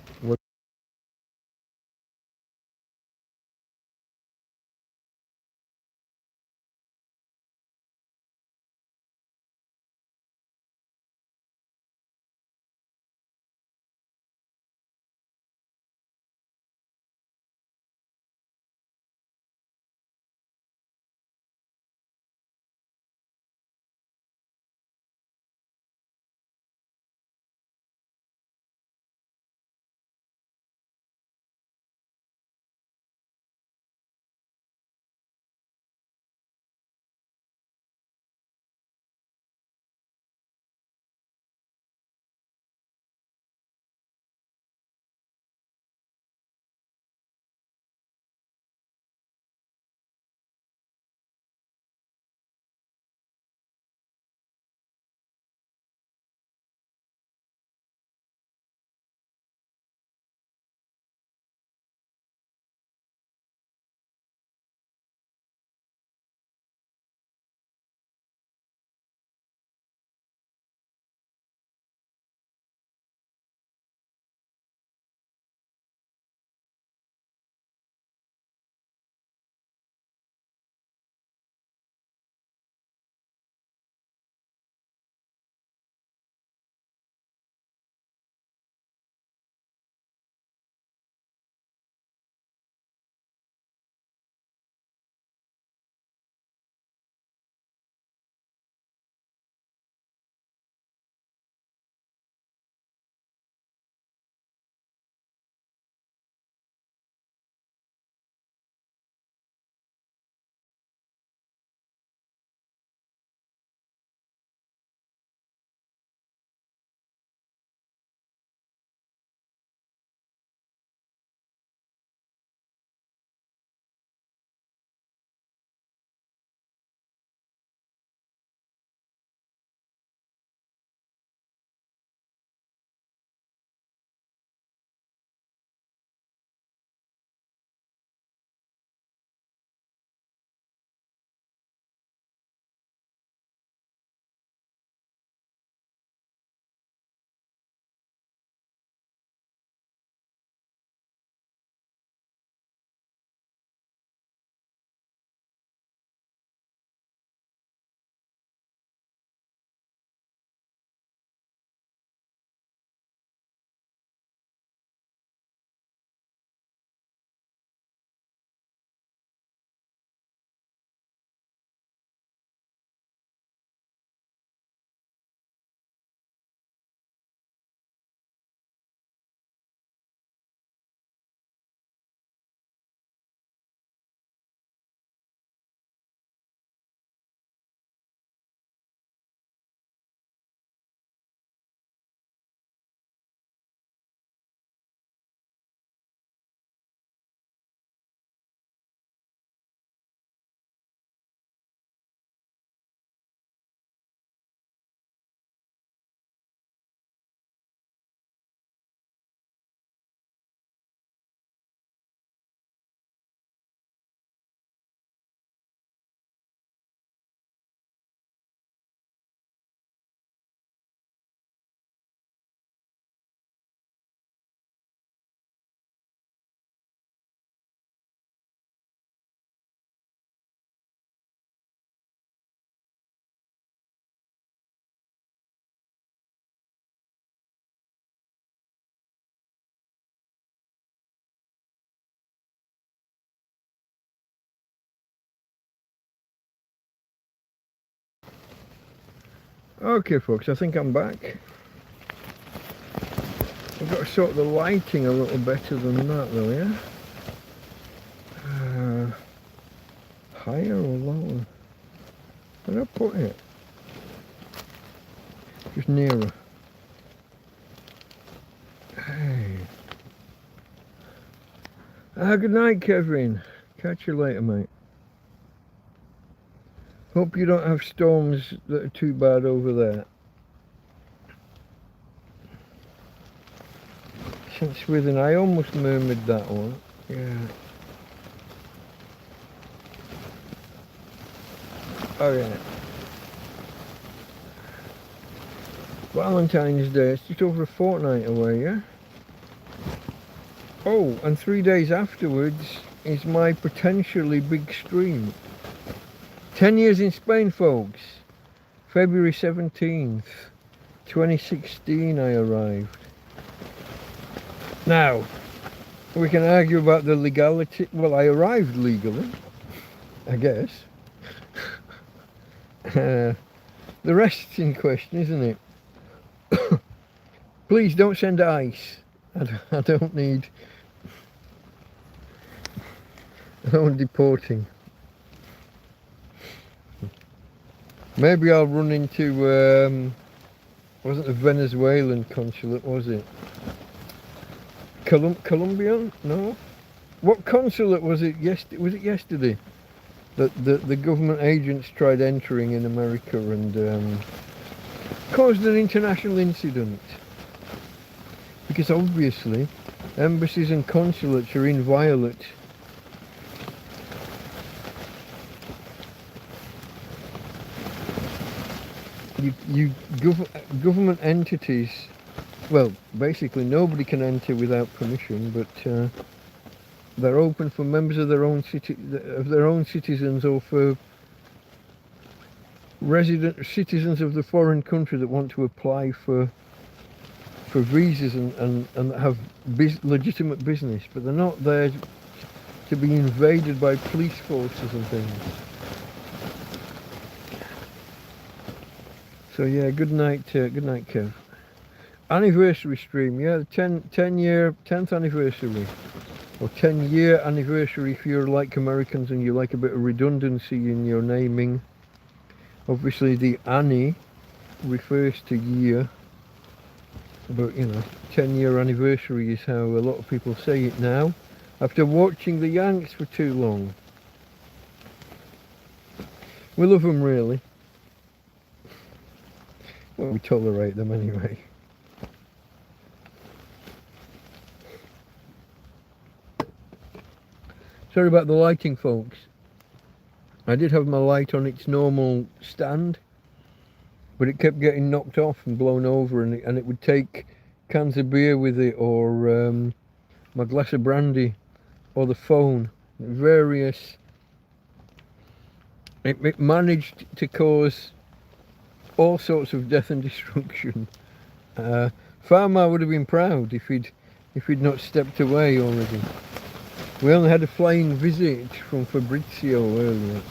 Okay folks, I think I'm back. I've got to sort the lighting a little better than that though, yeah? Higher or lower? Where did I put it? Just nearer. Hey. Good night, Kevin. Catch you later, mate. Hope you don't have storms that are too bad over there. Since within, I almost murmured that one. Yeah. Oh yeah. Valentine's Day, it's just over a fortnight away, yeah? Oh, and 3 days afterwards is my potentially big stream. 10 years in Spain, folks. February 17th, 2016 I arrived. Now, we can argue about the legality. Well, I arrived legally, I guess. The rest's in question, isn't it? Please don't send ice. I don't need... I don't want deporting. Maybe I'll run into... wasn't a Venezuelan consulate, was it? Colombian? No? What consulate was it? Was it yesterday? That the government agents tried entering in America and caused an international incident. Because obviously, embassies and consulates are inviolate. Government entities, well, basically nobody can enter without permission, but they're open for members of their own citizens, or for citizens of the foreign country that want to apply for visas and have legitimate business, but they're not there to be invaded by police forces and things. So yeah, good night Kev. Anniversary stream, yeah, the 10th anniversary, or 10-year anniversary if you're like Americans and you like a bit of redundancy in your naming. Obviously the Annie refers to year, but you know, 10-year anniversary is how a lot of people say it now, after watching the Yanks for too long. We love them really. Well, we tolerate them anyway. Sorry about the lighting, folks. I did have my light on its normal stand, but it kept getting knocked off and blown over, and it would take cans of beer with it, or my glass of brandy, or the phone. Various. It managed to cause all sorts of death and destruction. Farmer would have been proud if he'd not stepped away already. We only had a flying visit from Fabrizio earlier.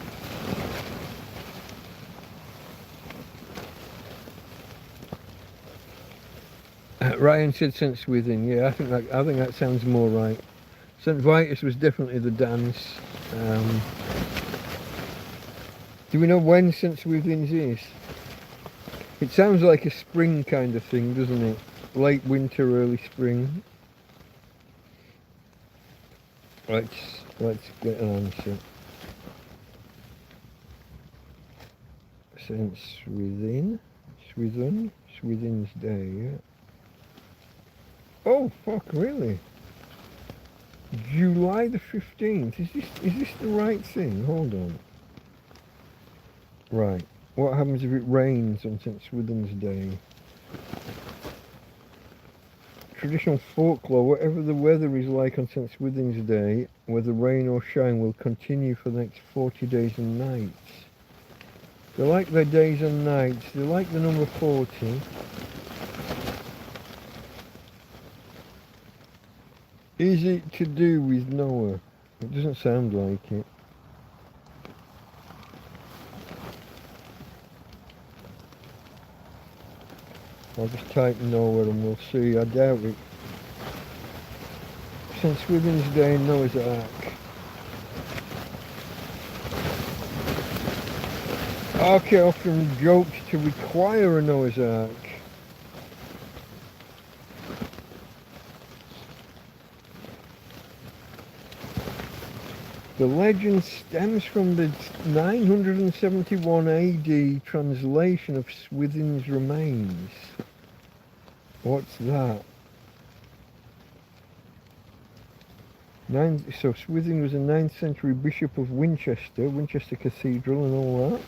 Ryan said sense within. Yeah, I think that sounds more right. St. Vitus was definitely the dance. Do we know when sense within's is? It sounds like a spring kind of thing, doesn't it? Late winter, early spring. Let's get an answer. Sense within. Within's day, yeah. Oh fuck, really? July the 15th. Is this the right thing? Hold on. Right. What happens if it rains on St. Swithin's Day? Traditional folklore, whatever the weather is like on St. Swithin's Day, whether rain or shine, will continue for the next 40 days and nights. They like their days and nights. They like the number 40. Is it to do with Noah? It doesn't sound like it. I'll just type Noah and we'll see. I doubt it. Since Swithin's Day, Noah's Ark. Ark often joked to require a Noah's Ark. The legend stems from the 971 AD translation of Swithin's remains. What's that? So Swithin was a 9th century bishop of Winchester, Winchester Cathedral and all that.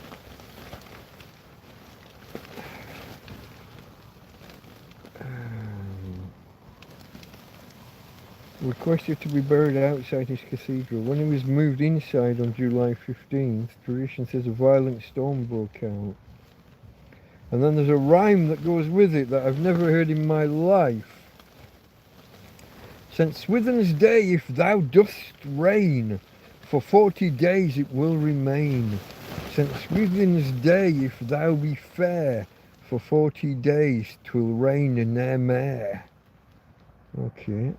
Requested to be buried outside his cathedral. When he was moved inside on July 15th, tradition says a violent storm broke out. And then there's a rhyme that goes with it that I've never heard in my life. Since Swithin's Day, if thou dost rain, for 40 days it will remain. Since Swithin's Day, if thou be fair, for 40 days 'twill rain ne'er more. Okay.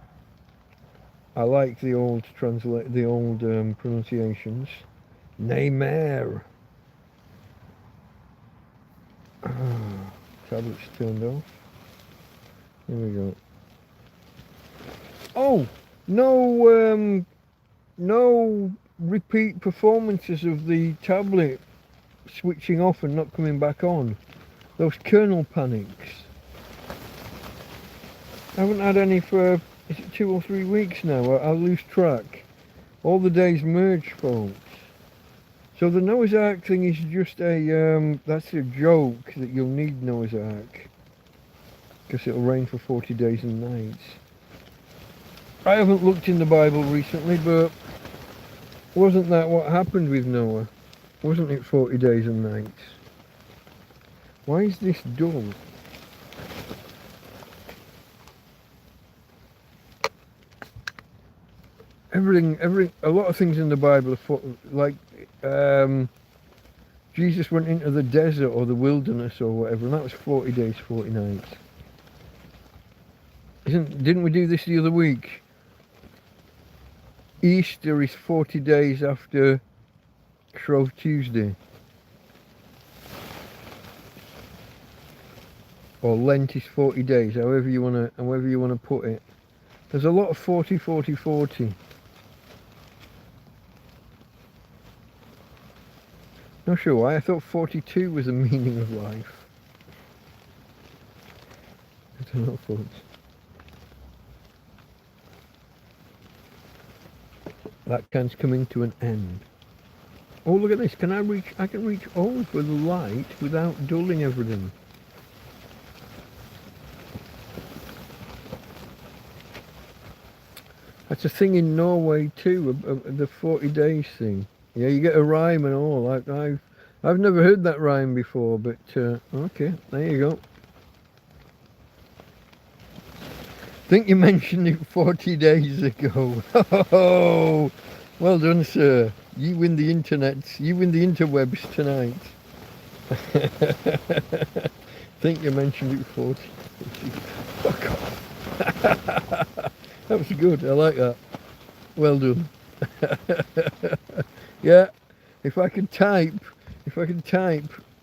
I like the old pronunciations. Neymar. Tablet's turned off. Here we go. Oh, no repeat performances of the tablet switching off and not coming back on. Those kernel panics. I haven't had any for, is it 2 or 3 weeks now? I'll lose track. All the days merge, folks. So the Noah's Ark thing is just a, that's a joke that you'll need Noah's Ark. Because it'll rain for 40 days and nights. I haven't looked in the Bible recently, but wasn't that what happened with Noah? Wasn't it 40 days and nights? Why is this dull? A lot of things in the Bible are like, Jesus went into the desert or the wilderness or whatever, and that was 40 days, 40 nights. Didn't we do this the other week? Easter is 40 days after Shrove Tuesday. Or Lent is 40 days, however you wanna put it. There's a lot of 40, 40, 40. Not sure why, I thought 42 was the meaning of life. I don't know, folks. That can's coming to an end. Oh, look at this, I can reach over the light without dulling everything. That's a thing in Norway too, the 40 days thing. Yeah, you get a rhyme and all. I've never heard that rhyme before, but okay, there you go. Think you mentioned it 40 days ago. Oh, well done, sir. You win the internet. You win the interwebs tonight. Think you mentioned it 40. Fuck off. That was good. I like that. Well done. Yeah, if I could type,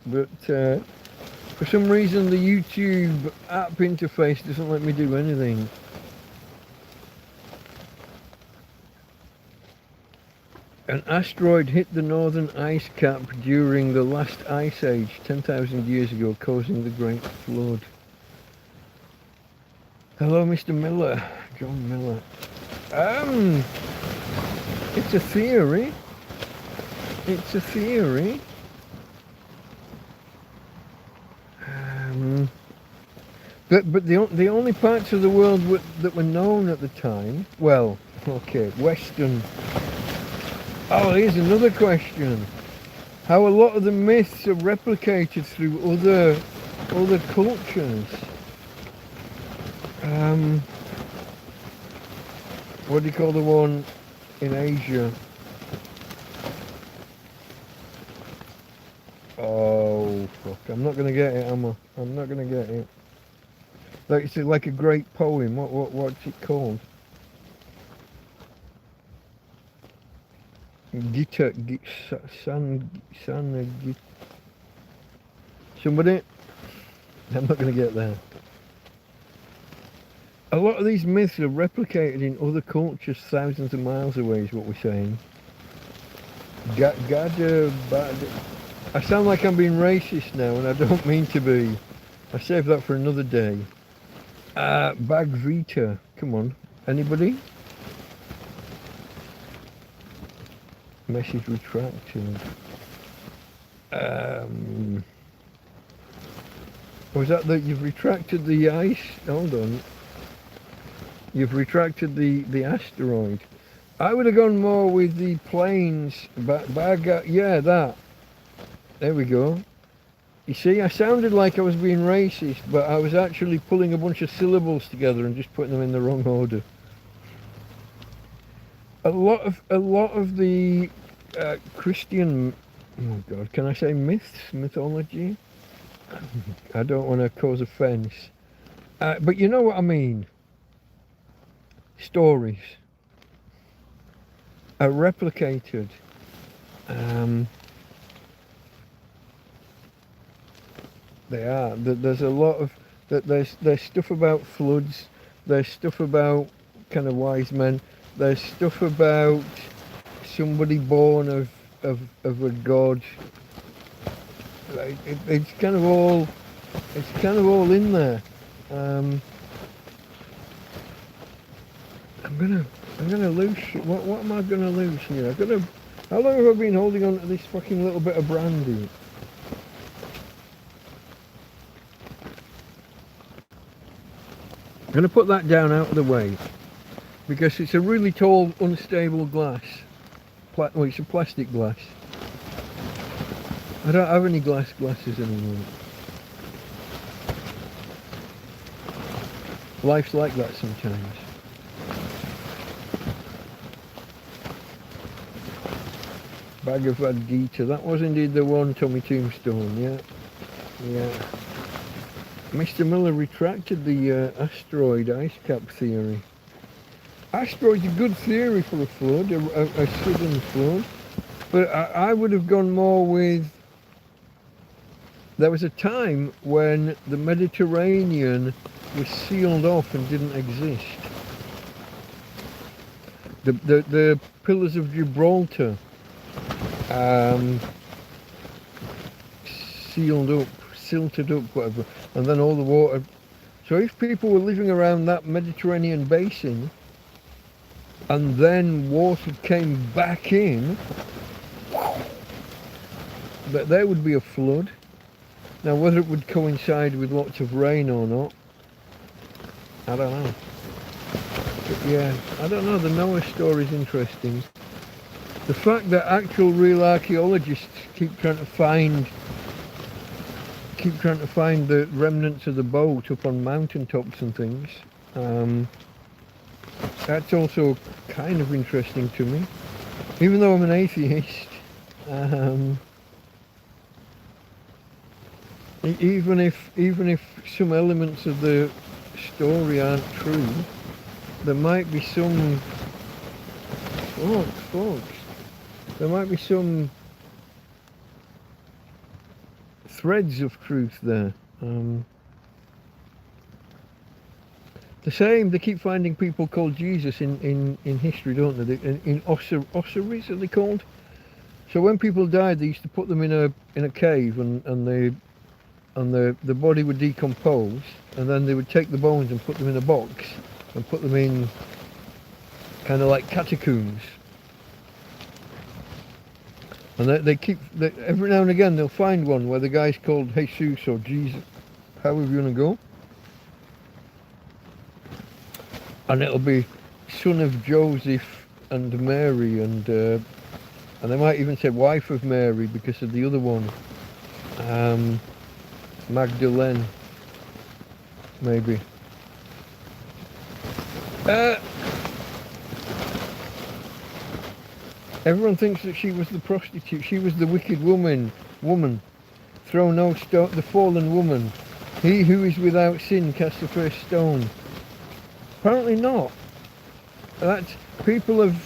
but for some reason the YouTube app interface doesn't let me do anything. An asteroid hit the northern ice cap during the last ice age 10,000 years ago, causing the Great Flood. Hello, Mr. Miller, John Miller. It's a theory. It's a theory. But the only parts of the world that were known at the time, well, okay, Western. Oh, here's another question. How a lot of the myths are replicated through other cultures. What do you call the one in Asia? Oh, fuck. I'm not going to get it, am I? I'm not going to get it. It's like a great poem. What's it called? Guitar, san, somebody? I'm not going to get there. A lot of these myths are replicated in other cultures thousands of miles away, is what we're saying. I sound like I'm being racist now, and I don't mean to be. I save that for another day. Bag Vita, come on. Anybody? Message retracted. Was that you've retracted the ice? Hold on. You've retracted the asteroid. I would have gone more with the planes. Yeah, that. There we go. You see, I sounded like I was being racist, but I was actually pulling a bunch of syllables together and just putting them in the wrong order. A lot of the Christian, oh God, can I say mythology? I don't want to cause offence, but you know what I mean. Stories are replicated. They are. There's a lot of there's stuff about floods. There's stuff about kind of wise men. There's stuff about somebody born of a god. It's kind of all in there. I'm gonna lose. What am I gonna lose here? How long have I been holding on to this fucking little bit of brandy? I'm going to put that down out of the way because it's a really tall, unstable glass. Well, it's a plastic glass. I don't have any glasses anymore. Life's like that sometimes. Bag of Adgita. That was indeed the one, Tommy Tombstone, yeah. Mr. Miller retracted the asteroid ice cap theory. Asteroid's a good theory for a flood, a sudden flood, but I would have gone more with, there was a time when the Mediterranean was sealed off and didn't exist. The pillars of Gibraltar silted up, whatever, and then all the water. So if people were living around that Mediterranean basin and then water came back in, that there would be a flood. Now whether it would coincide with lots of rain or not, I don't know. But yeah, I don't know, the Noah story is interesting. The fact that actual real archaeologists keep trying to find the remnants of the boat up on mountaintops and things. That's also kind of interesting to me, even though I'm an atheist. Even if some elements of the story aren't true, there might be some folks. There might be some threads of truth there. The same, they keep finding people called Jesus in history, don't they? In ossuaries, are they called? So when people died, they used to put them in a cave, and the body would decompose, and then they would take the bones and put them in a box and put them in kind of like catacombs. And every now and again they'll find one where the guy's called Jesus or Jesus, however you want to go. And it'll be son of Joseph and Mary, and they might even say wife of Mary because of the other one, Magdalene, maybe. Everyone thinks that she was the prostitute. She was the wicked woman. Throw no stone, the fallen woman. He who is without sin cast the first stone. Apparently not. That's people have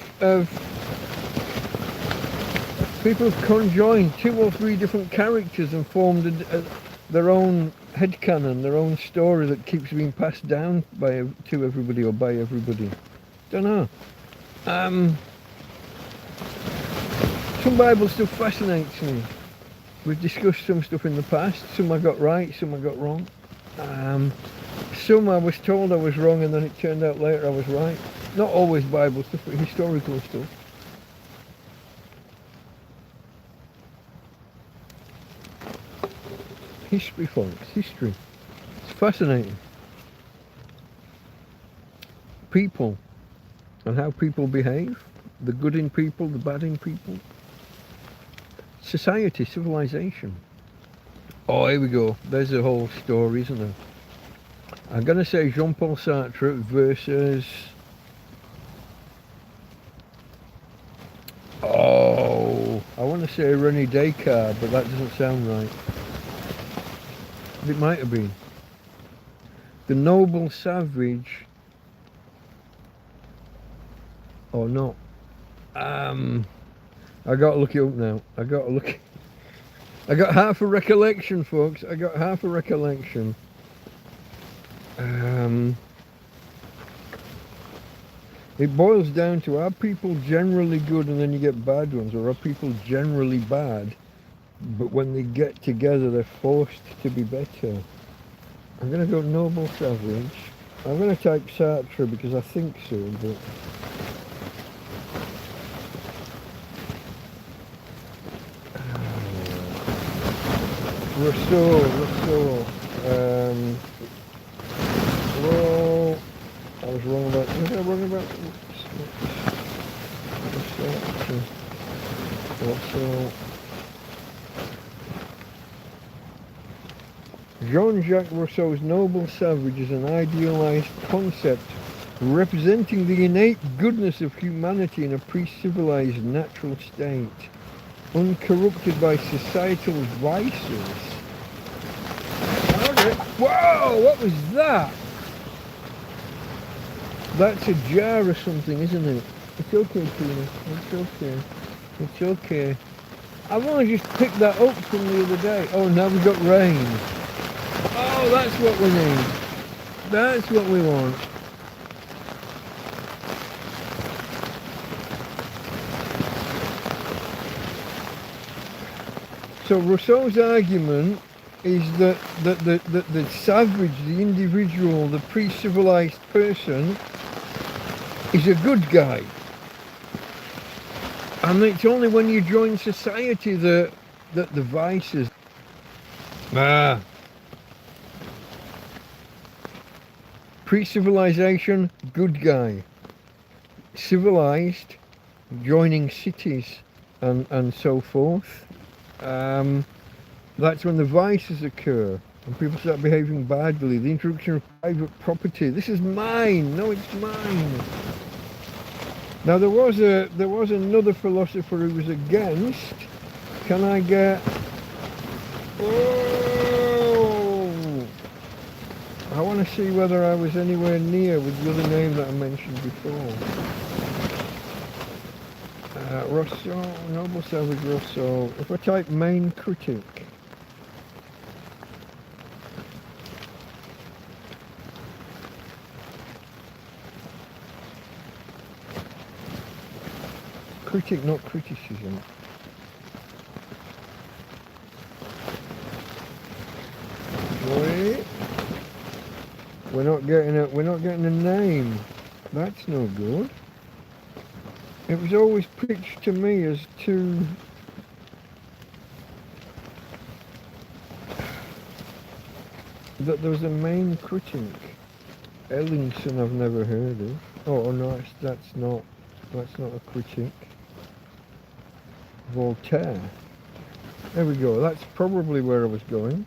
conjoined 2 or 3 different characters and formed their own headcanon, their own story that keeps being passed down to everybody or by everybody. Don't know. Some Bible stuff fascinates me. We've discussed some stuff in the past. Some I got right, some I got wrong. Some I was told I was wrong and then it turned out later I was right. Not always Bible stuff, but historical stuff. History, folks, history. It's fascinating. People and how people behave. The good in people, the bad in people. Society, civilization. Oh, here we go. There's a whole story, isn't there? I'm going to say Jean-Paul Sartre versus... Oh, I want to say René Descartes, but that doesn't sound right. It might have been. The noble savage... Or not. I got to look it up now. I got half a recollection, folks. I got half a recollection. It boils down to, are people generally good and then you get bad ones, or are people generally bad, but when they get together they're forced to be better? I'm going to go noble savage. I'm going to type Sartre because I think so, but... Rousseau. Well, I was wrong about... Was I wrong about... Rousseau. Jean-Jacques Rousseau's noble savage is an idealized concept representing the innate goodness of humanity in a pre-civilized natural state, uncorrupted by societal vices. Okay. Whoa, what was that? That's a jar or something, isn't it? It's okay, Tina. It's okay. It's okay. I've only just picked that up from the other day. Oh, now we've got rain. Oh, that's what we need. That's what we want. So Rousseau's argument is that the savage, the individual, the pre-civilized person is a good guy. And it's only when you join society that the vices... Pre-civilization, good guy. Civilized, joining cities and so forth. That's when the vices occur and people start behaving badly. The introduction of private property. This is mine. No, it's mine. Now there was another philosopher who was against. Can I get... Oh! I want to see whether I was anywhere near with the other name that I mentioned before. Rousseau, noble savage Rousseau. If I type main critic. Critic, not criticism. Wait. We're not getting a name. That's no good. It was always pitched to me as too... that there was a main critic. Ellingson I've never heard of. Oh no, that's not a critic. Voltaire. There we go, that's probably where I was going.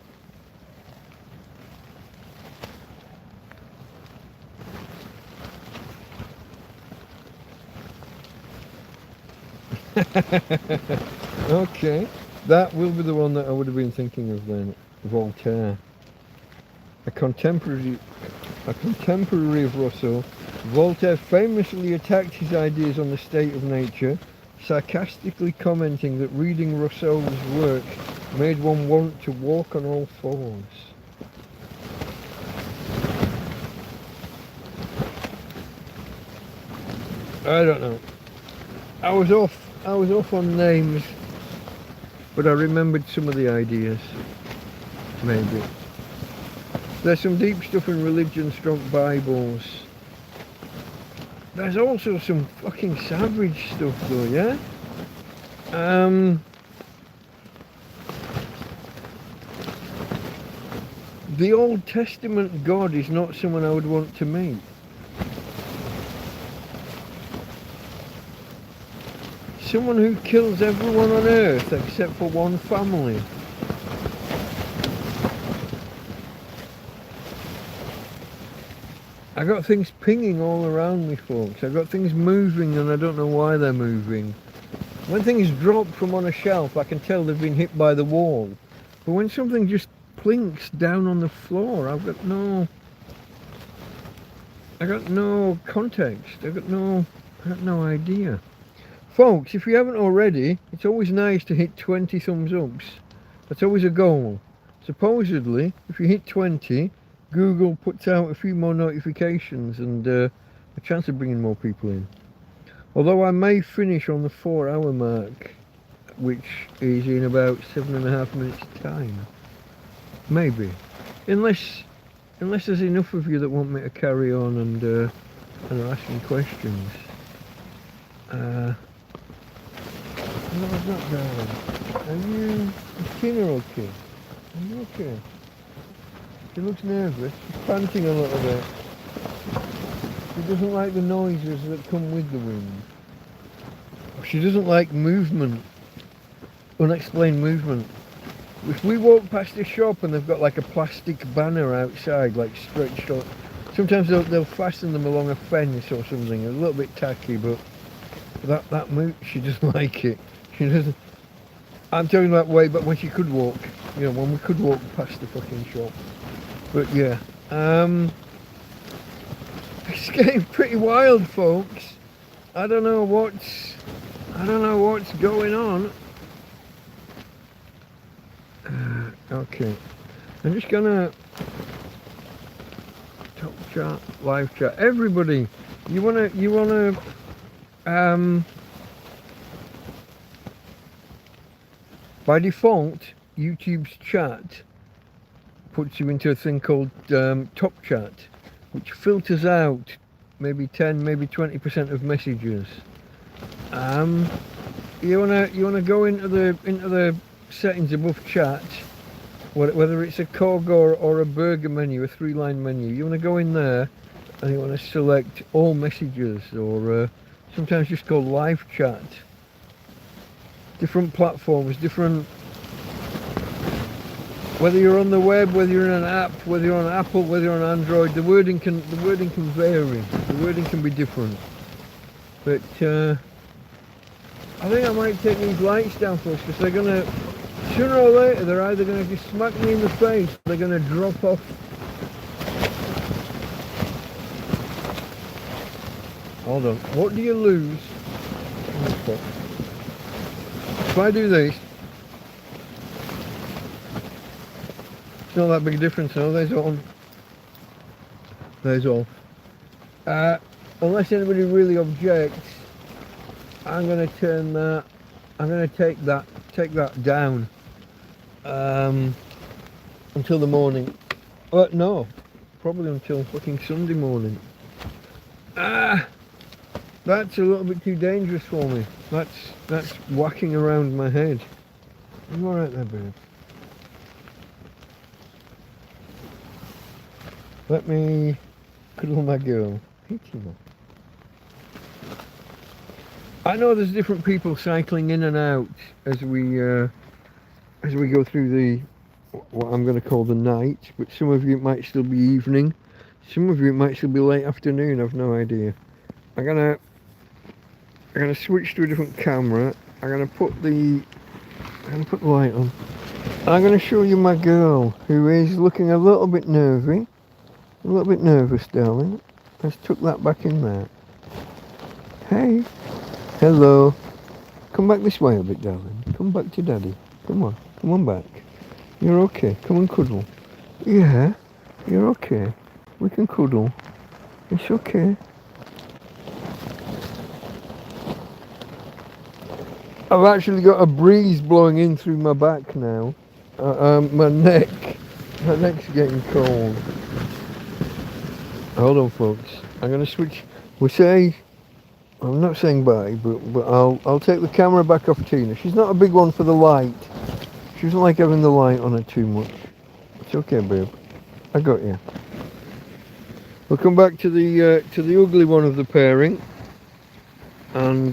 Okay, that will be the one that I would have been thinking of then. Voltaire. A contemporary of Rousseau, Voltaire famously attacked his ideas on the state of nature, sarcastically commenting that reading Rousseau's work made one want to walk on all fours. I don't know. I was off on names, but I remembered some of the ideas. Maybe. There's some deep stuff in religion stroke Bibles. There's also some fucking savage stuff though, yeah? The Old Testament God is not someone I would want to meet. Someone who kills everyone on earth except for one family. I got things pinging all around me, folks. I got things moving and I don't know why they're moving. When things drop from on a shelf, I can tell they've been hit by the wall. But when something just plinks down on the floor, I got no context. I got no idea. Folks, if you haven't already, it's always nice to hit 20 thumbs ups. That's always a goal. Supposedly, if you hit 20, Google puts out a few more notifications and a chance of bringing more people in. Although I may finish on the 4-hour mark, which is in about 7.5 minutes time. Maybe. Unless there's enough of you that want me to carry on and are asking questions. No, it's not darling. Are you Tina okay? Are you okay? She looks nervous. She's panting a little bit. She doesn't like the noises that come with the wind. She doesn't like movement. Unexplained movement. If we walk past a shop and they've got like a plastic banner outside, like stretched up, sometimes they'll fasten them along a fence or something. A little bit tacky, but that move, she doesn't like it. She doesn't. I'm talking about way back when she could walk. You know, when we could walk past the fucking shop. But yeah, it's getting pretty wild, folks. I don't know what's going on. Okay, I'm just gonna top chat, live chat. Everybody, you wanna by default, YouTube's chat puts you into a thing called top chat, which filters out maybe 10, maybe 20% of messages. You wanna go into the settings above chat, whether it's a cog or a burger menu, a 3-line menu. You wanna go in there and you wanna select all messages, or sometimes just called live chat. Different platforms, different. Whether you're on the web, whether you're in an app, whether you're on Apple, whether you're on Android, the wording can vary. The wording can be different. But I think I might take these lights down first, because they're gonna, sooner or later, they're either gonna just smack me in the face, or they're gonna drop off. Hold on. What do you lose? If I do this, it's not that big a difference. No, there's on. There's off. Unless anybody really objects, I'm going to turn that. I'm going to take that down until the morning. No, probably until fucking Sunday morning. That's a little bit too dangerous for me. That's whacking around my head. Are you alright there, babe? Let me cuddle my girl. Hey, Timo. I know there's different people cycling in and out as we go through the what I'm going to call the night, but some of you it might still be evening, some of you it might still be late afternoon. I've no idea. I'm gonna switch to a different camera. I'm gonna put the light on. I'm going to show you my girl, who is looking a little bit nervy. A little bit nervous, darling. Let's tuck that back in there. Hey. Hello. Come back this way a bit, darling. Come back to Daddy. Come on. Come on back. You're okay. Come and cuddle. Yeah. You're okay. We can cuddle. It's okay. I've actually got a breeze blowing in through my back now. My neck's getting cold. Hold on, folks. I'm gonna switch. I'm not saying bye, but I'll take the camera back off Tina. She's not a big one for the light. She doesn't like having the light on her too much. It's okay, babe. I got you. We'll come back to the ugly one of the pairing, and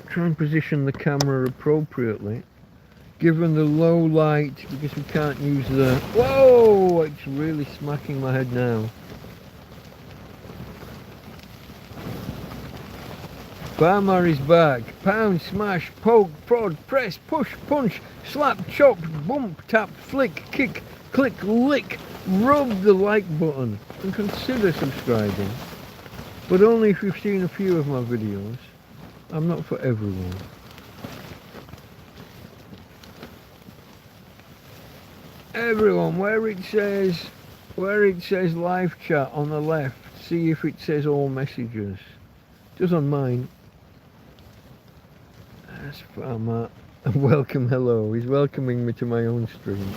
try and position the camera appropriately, given the low light, because we can't use the... Whoa! It's really smacking my head now. Farmer is back. Pound, smash, poke, prod, press, push, punch, slap, chop, bump, tap, flick, kick, click, lick, rub the like button, and consider subscribing. But only if you've seen a few of my videos. I'm not for everyone. Everyone, where it says live chat on the left, see if it says all messages. Just on mine. That's Farmer. Welcome, hello. He's welcoming me to my own stream.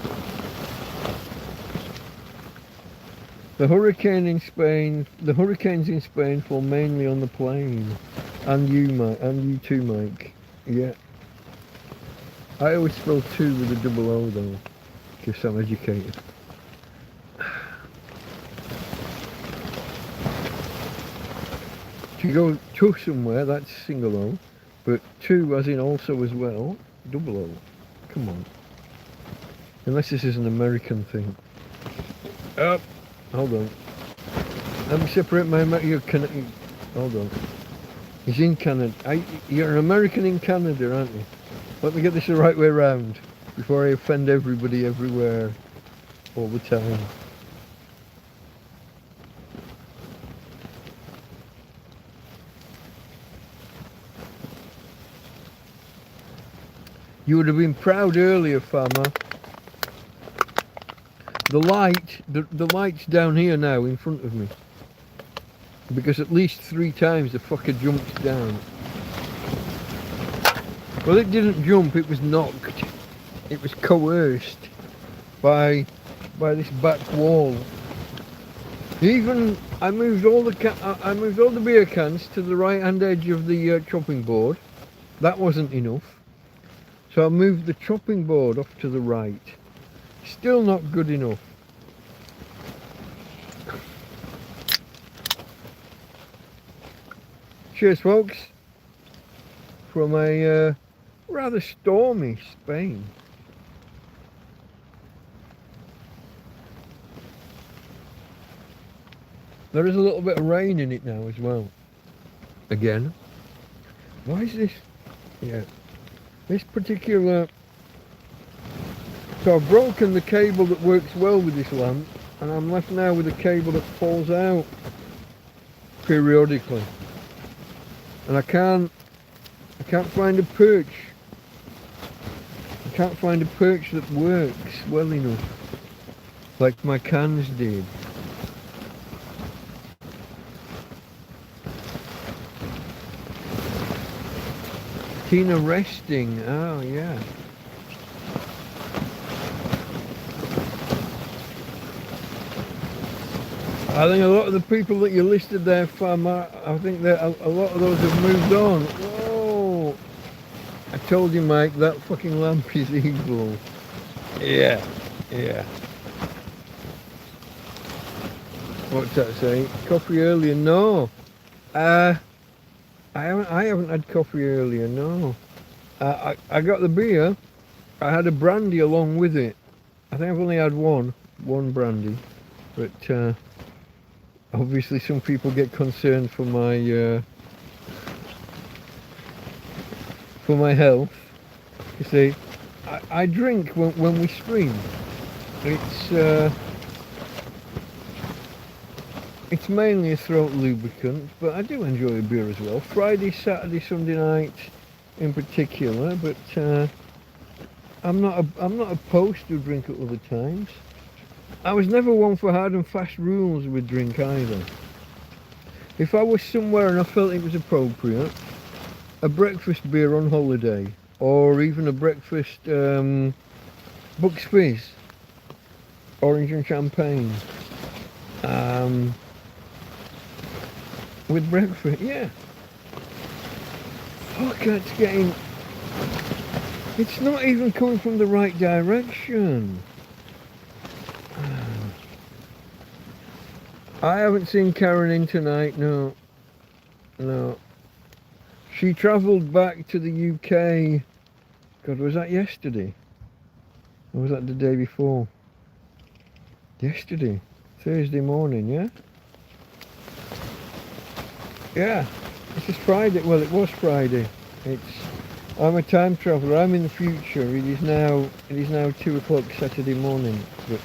The hurricane in Spain, the hurricanes in Spain fall mainly on the plain. And you, Mike, and you too, Mike. Yeah. I always spell 2 with a double O though, because I'm educated. To go to somewhere, that's single O, but 2 as in also as well, double O. Come on. Unless this is an American thing. Up. Hold on. Let me separate my... Hold on. He's in Canada. You're an American in Canada, aren't you? Let me get this the right way round before I offend everybody everywhere all the time. You would have been proud earlier, Farmer. The light's down here now in front of me. Because at least 3 times the fucker jumped down. Well, it didn't jump, it was knocked. It was coerced by this back wall. Even I moved all the beer cans to the right hand edge of the chopping board. That wasn't enough. So I moved the chopping board off to the right. Still not good enough. Cheers, folks, from a rather stormy Spain. There is a little bit of rain in it now as well. Again. Why is this? Yeah. This particular... So I've broken the cable that works well with this lamp, and I'm left now with a cable that falls out periodically. And I can't find a perch. I can't find a perch that works well enough, like my cans did. Tina resting. Oh yeah. I think a lot of the people that you listed there, Farmer, I think that a lot of those have moved on. Whoa! I told you, Mike, that fucking lamp is evil. Yeah, yeah. What's that say? Coffee earlier? No. I haven't had coffee earlier. No. I got the beer. I had a brandy along with it. I think I've only had one brandy, but. Obviously some people get concerned for my health. You see, I drink when we stream. It's mainly a throat lubricant, but I do enjoy a beer as well. Friday, Saturday, Sunday night in particular, but I'm not opposed to drink at other times. I was never one for hard and fast rules with drink either. If I was somewhere and I felt it was appropriate, a breakfast beer on holiday, or even a breakfast Bucks Fizz, orange and champagne, with breakfast, yeah. Fuck, that's getting... It's not even coming from the right direction. I haven't seen Karen in tonight, no. No. She travelled back to the UK. God, was that yesterday? Or was that the day before? Yesterday. Thursday morning, yeah? Yeah. This is Friday. Well, it was Friday. I'm a time traveller. I'm in the future. It is now 2 o'clock Saturday morning. But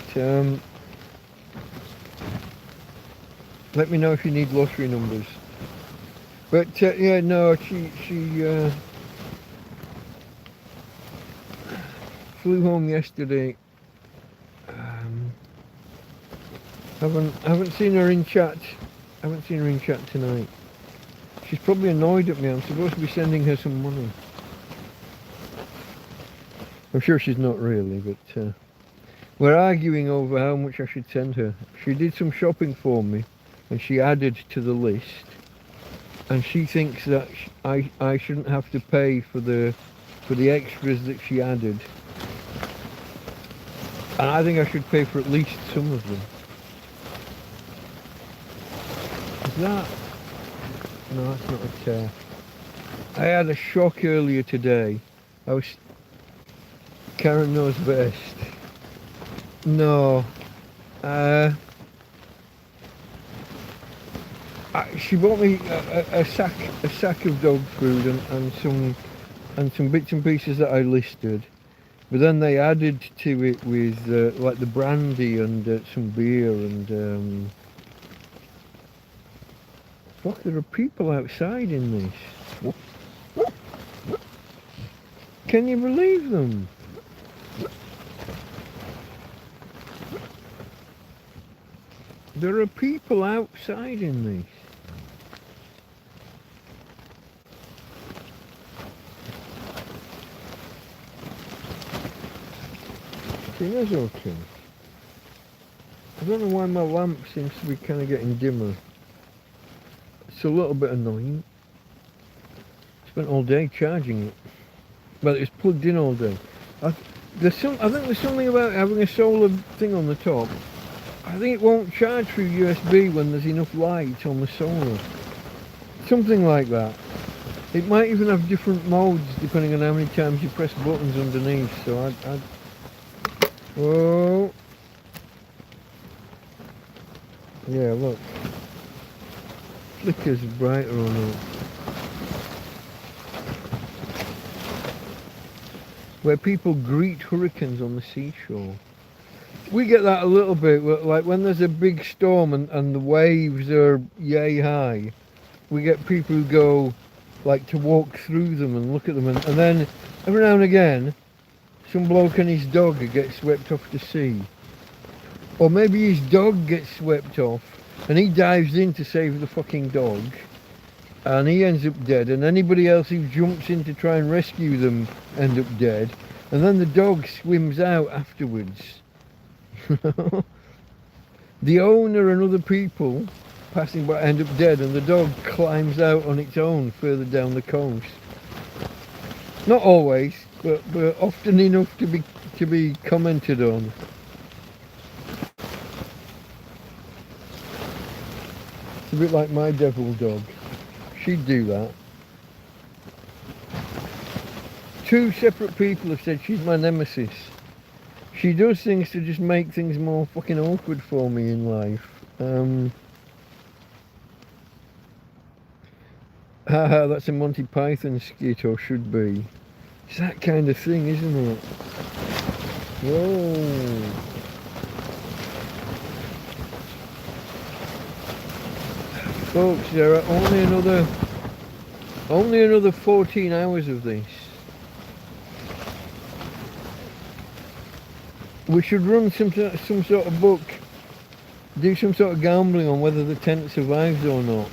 let me know if you need lottery numbers. But yeah, no, she flew home yesterday. Haven't seen her in chat. Haven't seen her in chat tonight. She's probably annoyed at me. I'm supposed to be sending her some money. I'm sure she's not really, but we're arguing over how much I should send her. She did some shopping for me, and she added to the list. And she thinks that I shouldn't have to pay for the extras that she added. And I think I should pay for at least some of them. Is that? No, that's not a tear. I had a shock earlier today. Karen knows best. No. She bought me a sack of dog food and some bits and pieces that I listed, but then they added to it with like the brandy and some beer and fuck, there are people outside in this. Can you believe them? There are people outside in this. That's okay. I don't know why my lamp seems to be kind of getting dimmer. It's a little bit annoying. Spent all day charging it. Well, it was plugged in all day. I think there's something about having a solar thing on the top. I think it won't charge through USB when there's enough light on the solar. Something like that. It might even have different modes depending on how many times you press buttons underneath. So oh. Yeah, look. Flickers brighter or not. Where people greet hurricanes on the seashore. We get that a little bit, like when there's a big storm and the waves are yay high, we get people who go like to walk through them and look at them, and then every now and again some bloke and his dog gets swept off to sea. Or maybe his dog gets swept off and he dives in to save the fucking dog and he ends up dead, and anybody else who jumps in to try and rescue them end up dead, and then the dog swims out afterwards. The owner and other people passing by end up dead, and the dog climbs out on its own further down the coast. Not always, but often enough to be commented on. It's a bit like my devil dog. She'd do that. 2 separate people have said she's my nemesis. She does things to just make things more fucking awkward for me in life. Haha, that's a Monty Python skit, or should be. It's that kind of thing, isn't it? Whoa. Folks, there are only another 14 hours of this. We should run some sort of book, do some sort of gambling on whether the tent survives or not.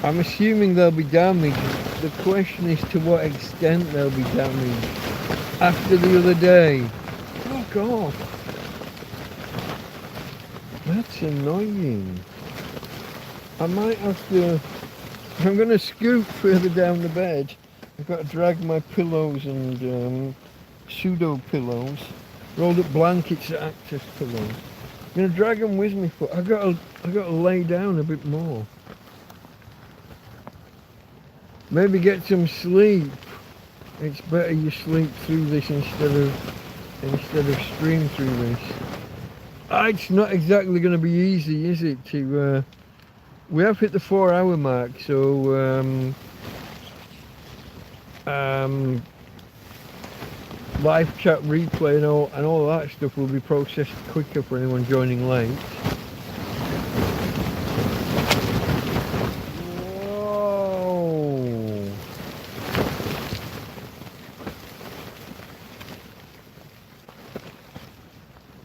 I'm assuming they'll be damaged. The question is to what extent they'll be damaged. After the other day. Fuck off. That's annoying. I might have to... If I'm going to scoot further down the bed, I've got to drag my pillows and pseudo pillows, rolled up blankets that act as pillows. I'm going to drag them with me, but I've got to lay down a bit more. Maybe get some sleep. It's better you sleep through this instead of stream through this. It's not exactly going to be easy, is it? We have hit the 4-hour mark, so live chat replay and all that stuff will be processed quicker for anyone joining late.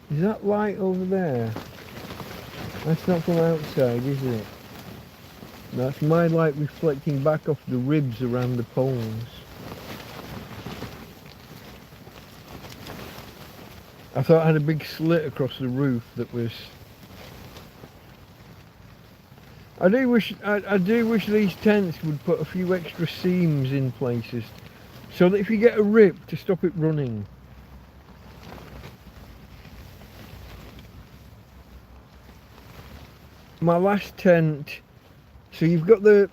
Is that light over there? That's not from outside, is it? That's my light reflecting back off the ribs around the poles. I thought I had a big slit across the roof that was... I do wish these tents would put a few extra seams in places so that if you get a rip, to stop it running. My last tent, so you've got the,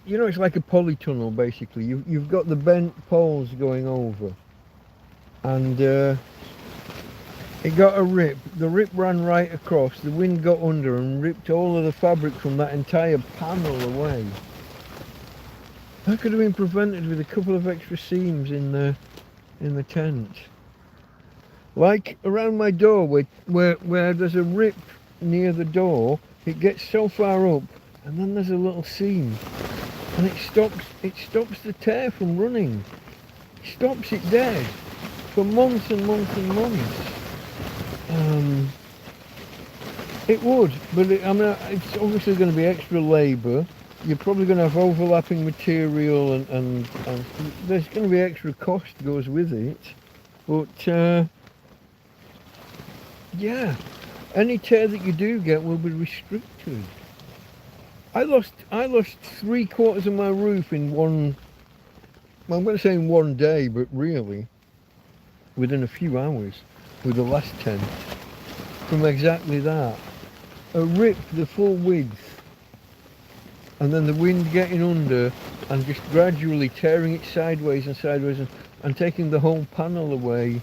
you know, it's like a polytunnel basically. You've got the bent poles going over, and it got a rip. The rip ran right across. The wind got under and ripped all of the fabric from that entire panel away. That could have been prevented with a couple of extra seams in the tent. Like around my door, where there's a rip near the door. It gets so far up, and then there's a little seam, and it stops the tear from running. It stops it dead for months and months and months. It would, but it's obviously going to be extra labour. You're probably going to have overlapping material, and there's going to be extra cost goes with it. But yeah. Any tear that you do get will be restricted. I lost 3/4 of my roof in one, well, I'm going to say in one day, but really within a few hours with the last tent from exactly that. A rip the full width, and then the wind getting under and just gradually tearing it sideways and taking the whole panel away.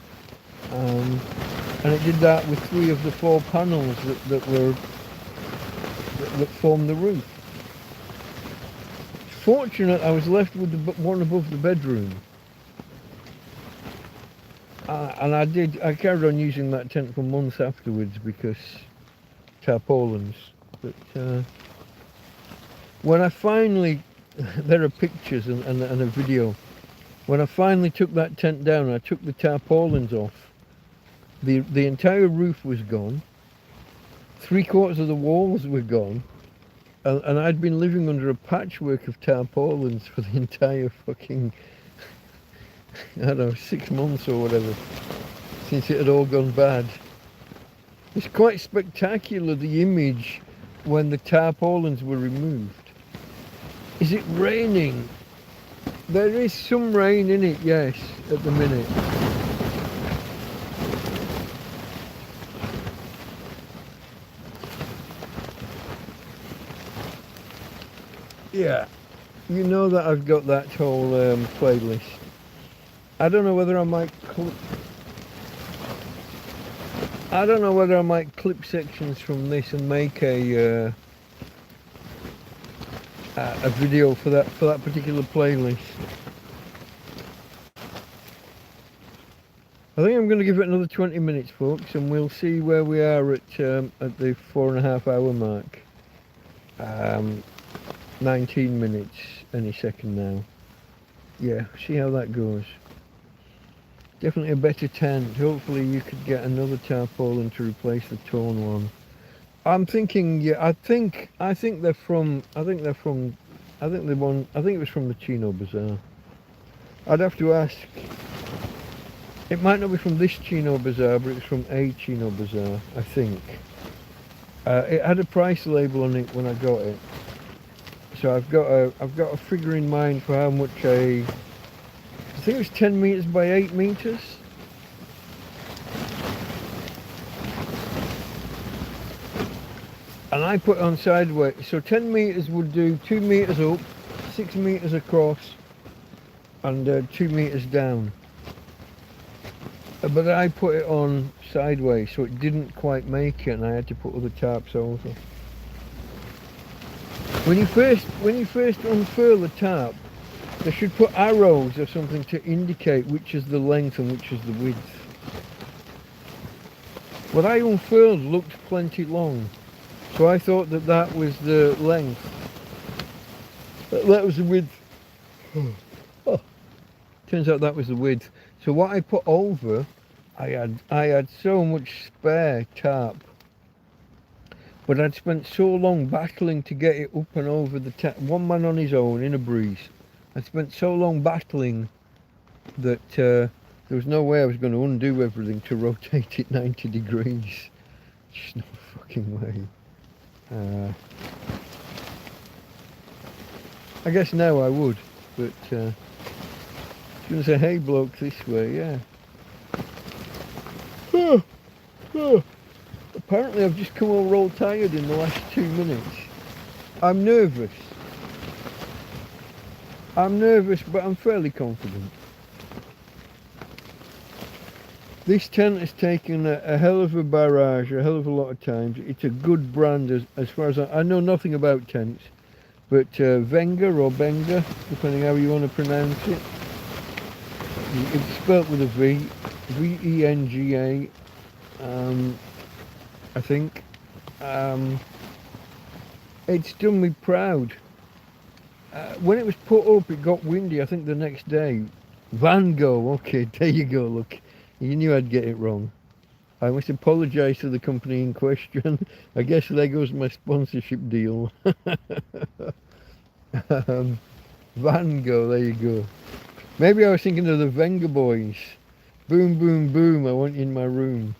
And it did that with 3 of the 4 panels that formed the roof. Fortunate I was left with the one above the bedroom. And I carried on using that tent for months afterwards because tarpaulins. But when I finally, there are pictures and a video. When I finally took that tent down, I took the tarpaulins off. The entire roof was gone. 3/4 of the walls were gone. And I'd been living under a patchwork of tarpaulins for the entire fucking, I don't know, 6 months or whatever, since it had all gone bad. It's quite spectacular, the image when the tarpaulins were removed. Is it raining? There is some rain in it, yes, at the minute. Yeah, you know that I've got that whole playlist. I don't know whether I might clip sections from this and make a video for that particular playlist. I think I'm going to give it another 20 minutes, folks, and we'll see where we are at the 4.5 hour mark. 19 minutes any second now. Yeah, see how that goes. Definitely a better tent. Hopefully you could get another tarpaulin to replace the torn one. I'm thinking, yeah, I think they're from, I think it was from the Chino Bazaar. I'd have to ask. It might not be from this Chino Bazaar, but it's from a Chino Bazaar, I think. It had a price label on it when I got it. So I've got a figure in mind for how much I think it was 10 meters by 8 meters. And I put it on sideways. So 10 meters would do 2 meters up, 6 meters across, and 2 meters down. But I put it on sideways, so it didn't quite make it, and I had to put other tarps over. When you first unfurl the tarp, they should put arrows or something to indicate which is the length and which is the width. What I unfurled looked plenty long, so I thought that was the length. That was the width. Oh, turns out that was the width. So what I put over, I had so much spare tarp, but I'd spent so long battling to get it up and over the tarp, one man on his own in a breeze. I spent so long battling that there was no way I was going to undo everything to rotate it 90 degrees. Just no fucking way. I guess now I would, but I was going to say, hey bloke, this way, yeah. Apparently I've just come all roll tired in the last 2 minutes. I'm nervous, but I'm fairly confident. This tent has taken a hell of a barrage, a hell of a lot of times. It's a good brand as far as I know nothing about tents, but Wenger or Benga, depending how you want to pronounce it. It's spelt with a V, V-E-N-G-A, I think. It's done me proud. When it was put up, it got windy, I think the next day. Van Gogh, okay, there you go, look. You knew I'd get it wrong. I must apologise to the company in question. I guess there goes my sponsorship deal. Van Gogh, there you go. Maybe I was thinking of the Wenger boys. Boom, boom, boom, I want you in my room.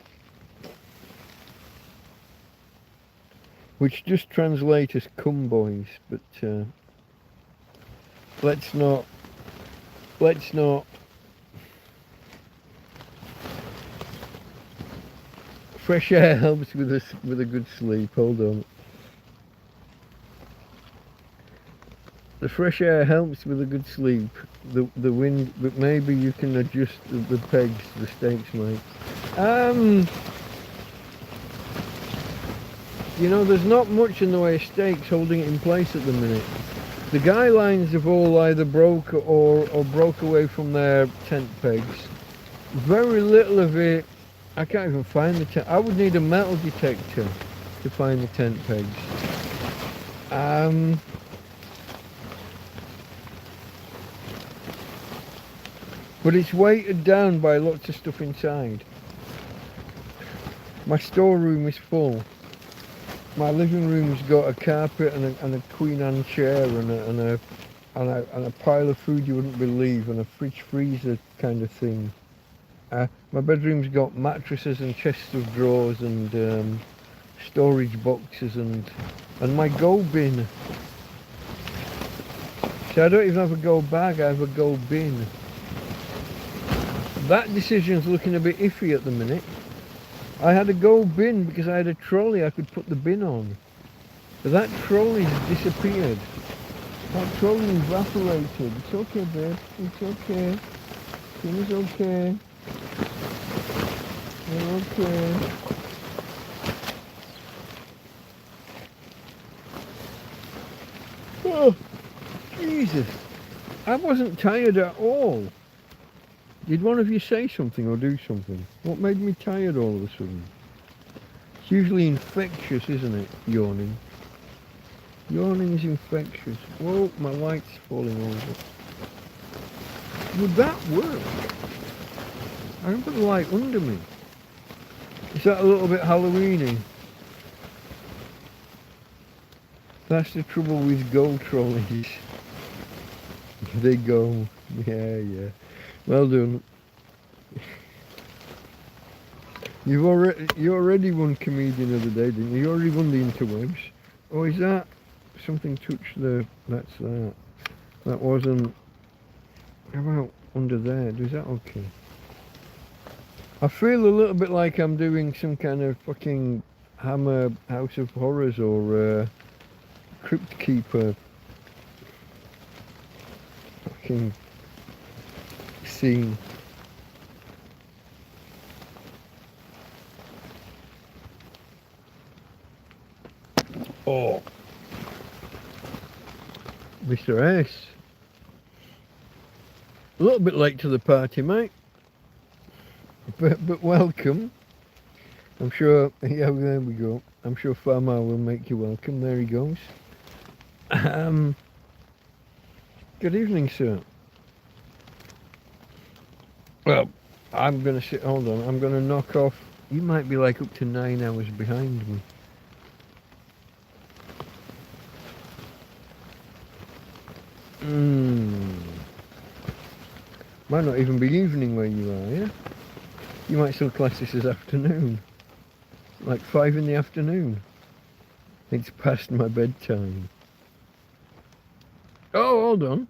Which just translates as cum boys, but let's not. Fresh air helps with a good sleep, hold on. The fresh air helps with a good sleep. The wind, but maybe you can adjust the pegs, the stakes, mate. You know, there's not much in the way of stakes holding it in place at the minute. The guy lines have all either broke or broke away from their tent pegs. Very little of it. I can't even find the tent. I would need a metal detector to find the tent pegs. But it's weighted down by lots of stuff inside. My storeroom is full. My living room's got a carpet and a Queen Anne chair and a pile of food you wouldn't believe, and a fridge freezer kind of thing. My bedroom's got mattresses and chests of drawers and storage boxes and my go bin. So I don't even have a go bag, I have a go bin. That decision's looking a bit iffy at the minute. I had a go bin because I had a trolley I could put the bin on. But that trolley's disappeared. That trolley evaporated. It's okay, babe. It's okay. It's okay. You're okay. Oh, Jesus. I wasn't tired at all. Did one of you say something or do something? What made me tired all of a sudden? It's usually infectious, isn't it? Yawning. Yawning is infectious. Whoa, my light's falling over. Would that work? I can put the light under me. Is that a little bit Halloweeny? That's the trouble with gold trolleys. They go. Yeah. Well done. You already won comedian of the day, didn't you? You already won the interwebs. Oh, is that something touched the? That's that. That wasn't. How about under there? Is that okay? I feel a little bit like I'm doing some kind of fucking Hammer House of Horrors or Crypt Keeper fucking scene. Oh, Mr. S. A little bit late to the party, mate. But welcome. I'm sure, yeah, there we go. I'm sure Farmer will make you welcome. There he goes. Good evening, sir. Well, I'm going to sit, hold on, I'm going to knock off. You might be like up to 9 hours behind me. Might not even be evening where you are, yeah? You might still class this as afternoon. Like 5 in the afternoon. It's past my bedtime. Oh, hold on.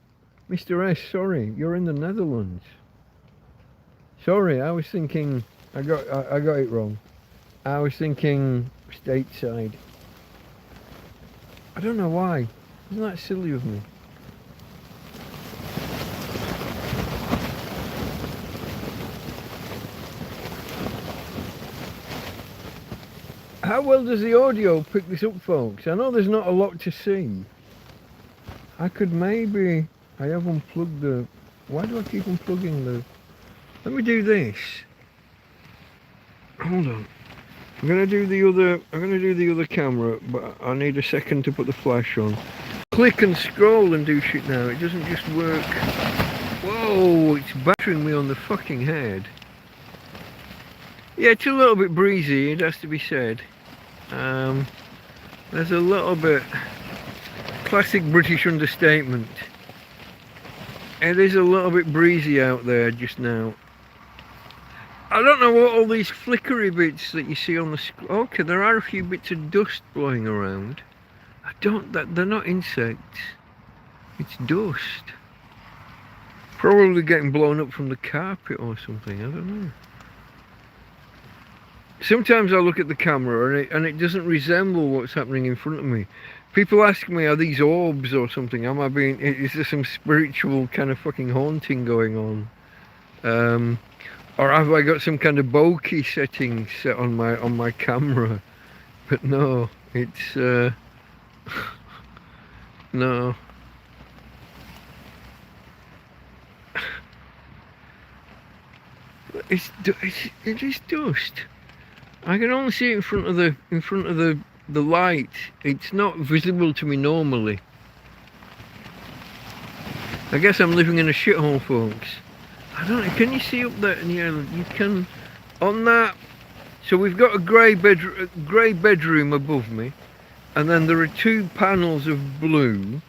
Mr. S, sorry, you're in the Netherlands. Sorry, I was thinking, I got it wrong. I was thinking stateside. I don't know why. Isn't that silly of me? How well does the audio pick this up, folks? I know there's not a lot to see. I could maybe... I have unplugged the... Why do I keep unplugging the... Let me do this. Hold on. I'm gonna do the other camera, but I need a second to put the flash on. Click and scroll and do shit now. It doesn't just work. Whoa, it's battering me on the fucking head. Yeah, it's a little bit breezy, it has to be said. There's a little bit classic British understatement. It is a little bit breezy out there just now. I don't know what all these flickery bits that you see on the screen. Okay, there are a few bits of dust blowing around. They're not insects. It's dust. Probably getting blown up from the carpet or something, I don't know. Sometimes I look at the camera and it doesn't resemble what's happening in front of me. People ask me, are these orbs or something? Is there some spiritual kind of fucking haunting going on? Or have I got some kind of bokeh setting set on my camera? But no, it's no. It is dust. I can only see it in front of the light. It's not visible to me normally. I guess I'm living in a shithole, folks. I don't know, can you see up there? Yeah, you can, on that. So we've got a grey bedroom above me, and then there are 2 panels of blue.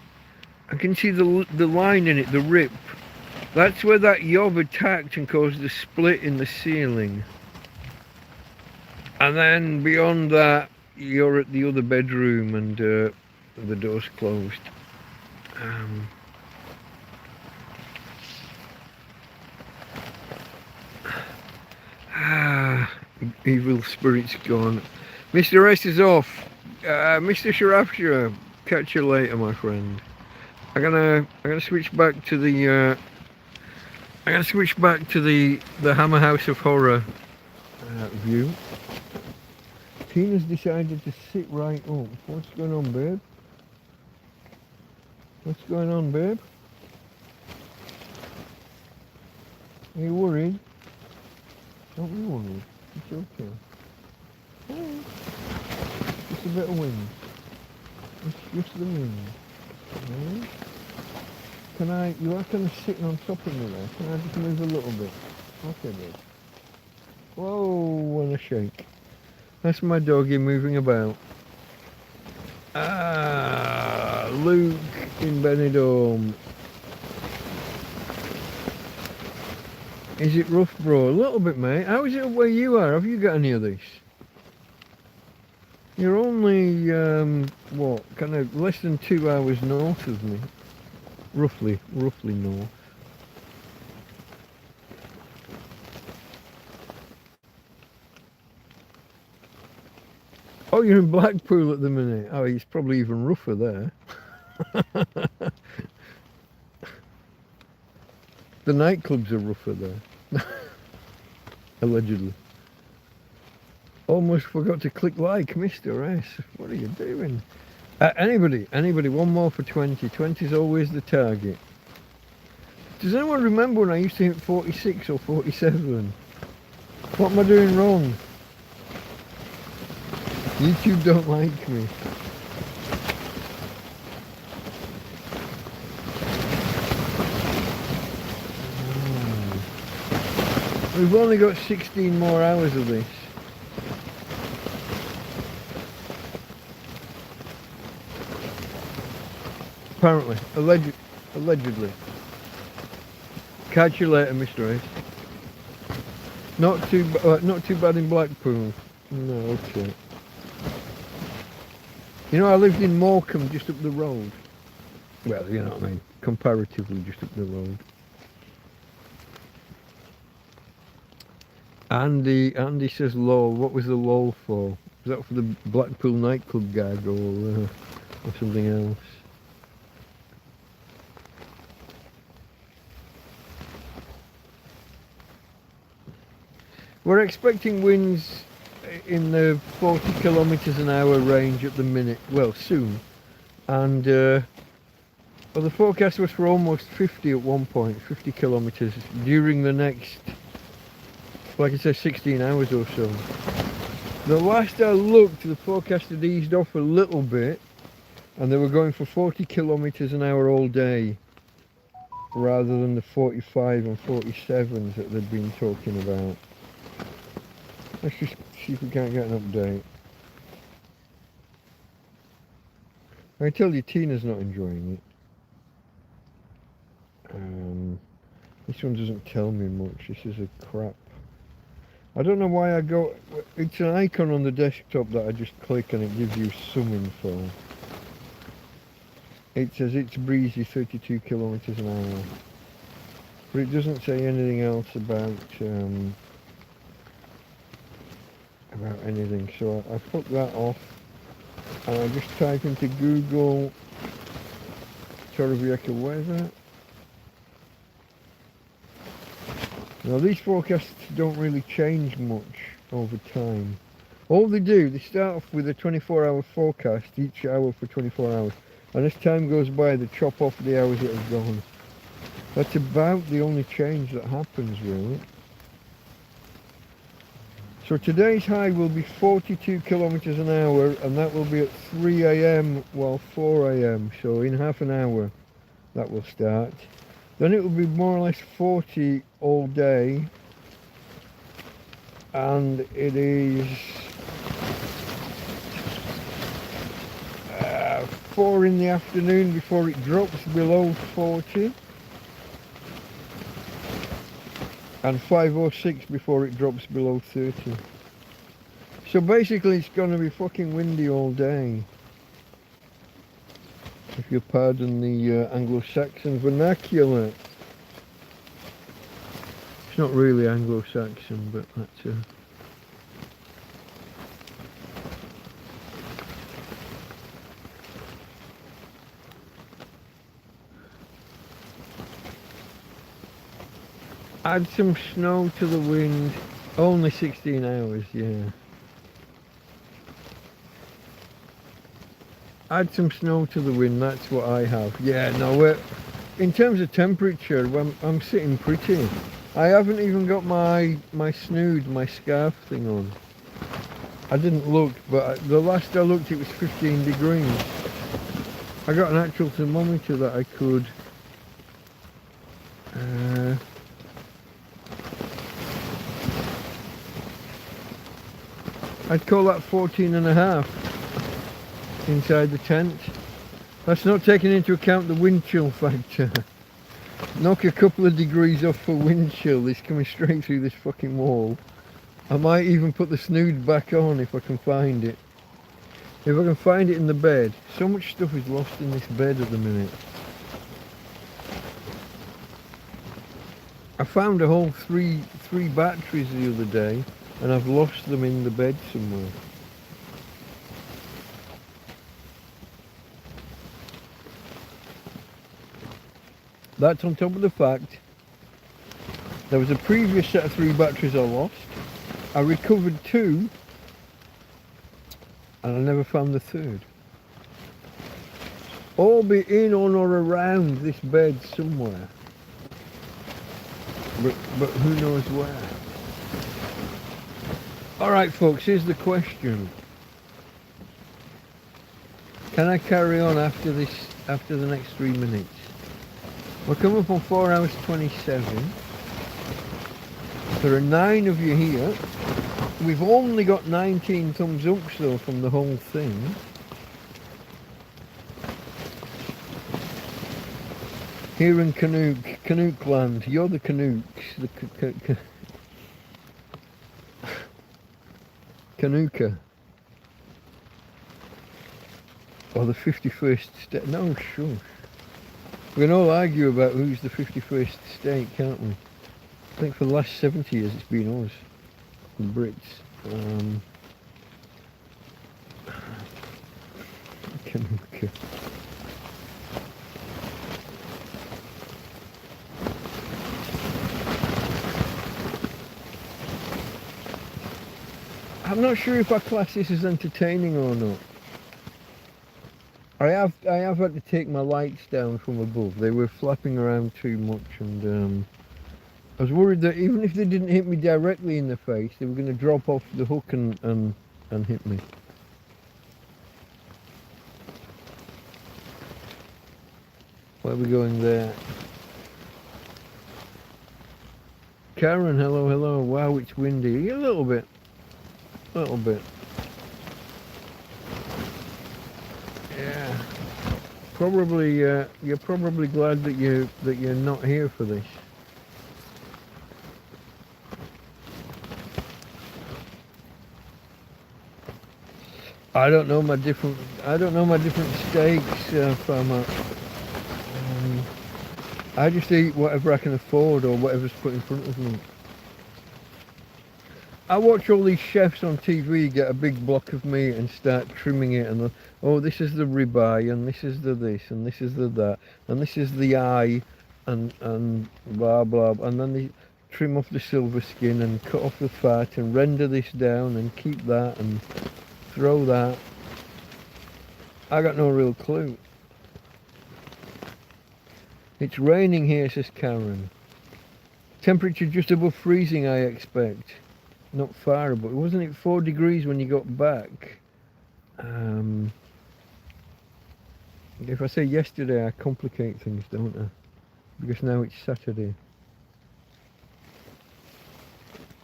I can see the line in it, the rip. That's where that yob attacked and caused a split in the ceiling. And then beyond that, you're at the other bedroom and the door's closed. Evil spirits gone. Mr. S is off. Mr. Sharafsha, catch you later, my friend. I'm gonna switch back to the the Hammer House of Horror view. Tina's decided to sit right up. What's going on, babe? What's going on, babe? Are you worried? Don't be worried. It's okay. Hey. Just a bit of wind. It's just the wind. Right? Can I, you are kind of sitting on top of me there. Can I just move a little bit? Okay, babe. Whoa, and a shake. That's my doggy moving about. Ah, Luke in Benidorm. Is it rough, bro? A little bit, mate. How is it where you are? Have you got any of this? You're only, what, kind of less than 2 hours north of me. Roughly north. Oh, you're in Blackpool at the minute. Oh, it's probably even rougher there. The nightclubs are rougher there. Allegedly. Almost forgot to click like, Mr. S. What are you doing? Anybody, one more for 20. 20 is always the target. Does anyone remember when I used to hit 46 or 47? What am I doing wrong? YouTube don't like me. We've only got 16 more hours of this. Apparently. Allegedly. Catch you later, Mr. Ace. Not too bad in Blackpool. No, okay. You know, I lived in Morecambe, just up the road. Well, you know what I mean. Comparatively just up the road. Andy says lol. What was the lol for? Was that for the Blackpool nightclub gag or something else? We're expecting winds in the 40 kilometres an hour range at the minute. Well, soon. And well, the forecast was for almost 50 at one point, 50 kilometres during the next, like I said, 16 hours or so. The last I looked, the forecast had eased off a little bit, and they were going for 40 kilometres an hour all day, rather than the 45 and 47s that they'd been talking about. Let's just see if we can't get an update. I tell you, Tina's not enjoying it. This one doesn't tell me much. This is a crap. I don't know why I go... It's an icon on the desktop that I just click and it gives you some info. It says it's breezy, 32 kilometres an hour. But it doesn't say anything else about anything. So I put that off and I just type into Google Torrevieja weather. Now these forecasts don't really change much over time. All they do, they start off with a 24-hour forecast, each hour for 24 hours. And as time goes by, they chop off the hours that have gone. That's about the only change that happens, really. So today's high will be 42 kilometres an hour, and that will be at 3 AM, well 4 AM. So in half an hour, that will start. Then it will be more or less 40 all day, and it is 4 in the afternoon before it drops below 40, and 5:06 before it drops below 30. So basically it's going to be fucking windy all day, if you pardon the Anglo-Saxon vernacular. It's not really Anglo-Saxon, but that's add some snow to the wind. Only 16 hours, yeah. Add some snow to the wind, that's what I have. Yeah, no, in terms of temperature, I'm sitting pretty. I haven't even got my snood, my scarf thing on. I didn't look, but the last I looked it was 15 degrees. I got an actual thermometer that I could I'd call that 14.5 inside the tent. That's not taking into account the wind chill factor. Knock a couple of degrees off for wind chill, it's coming straight through this fucking wall. I might even put the snood back on if I can find it. If I can find it in the bed. So much stuff is lost in this bed at the minute. I found a whole three batteries the other day and I've lost them in the bed somewhere. That's on top of the fact there was a previous set of 3 batteries I lost. I recovered 2 and I never found the 3rd. All be in on or around this bed somewhere. But who knows where. Alright folks, here's the question. Can I carry on after the next 3 minutes? We're coming up on 4 hours 27. There are 9 of you here. We've only got 19 thumbs ups though from the whole thing. Here in Canuck land, you're the Canucks, the Canuka. Or the 51st state. No, shush. We can all argue about who's the 51st state, can't we? I think for the last 70 years it's been us, the Brits. Canuka. I'm not sure if I class this as entertaining or not. I have had to take my lights down from above. They were flapping around too much, and I was worried that even if they didn't hit me directly in the face, they were going to drop off the hook and hit me. Where are we going there? Karen, hello, hello. Wow, it's windy. A little bit. A little bit. Yeah. Probably. You're probably glad that you're not here for this. I don't know my different steaks, farmer. I just eat whatever I can afford or whatever's put in front of me. I watch all these chefs on TV get a big block of meat and start trimming it, and oh, this is the ribeye, and this is the this, and this is the that, and this is the eye, and blah blah, and then they trim off the silver skin and cut off the fat and render this down and keep that and throw that. I got no real clue. It's raining here, says Karen. Temperature just above freezing, I expect. Not far, but wasn't it 4 degrees when you got back? If I say yesterday, I complicate things, don't I? Because now it's Saturday.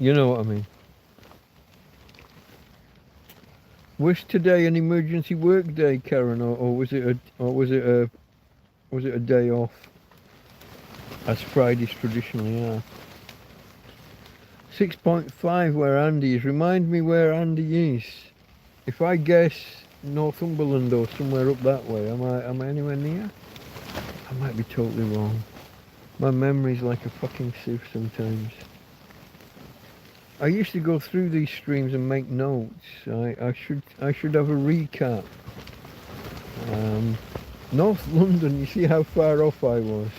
You know what I mean. Was today an emergency work day, Karen, or was it a day off, as Fridays traditionally are? 6.5 where Andy is. Remind me where Andy is. If I guess Northumberland or somewhere up that way, am I anywhere near? I might be totally wrong. My memory's like a fucking sieve sometimes. I used to go through these streams and make notes. I should have a recap. North London, you see how far off I was.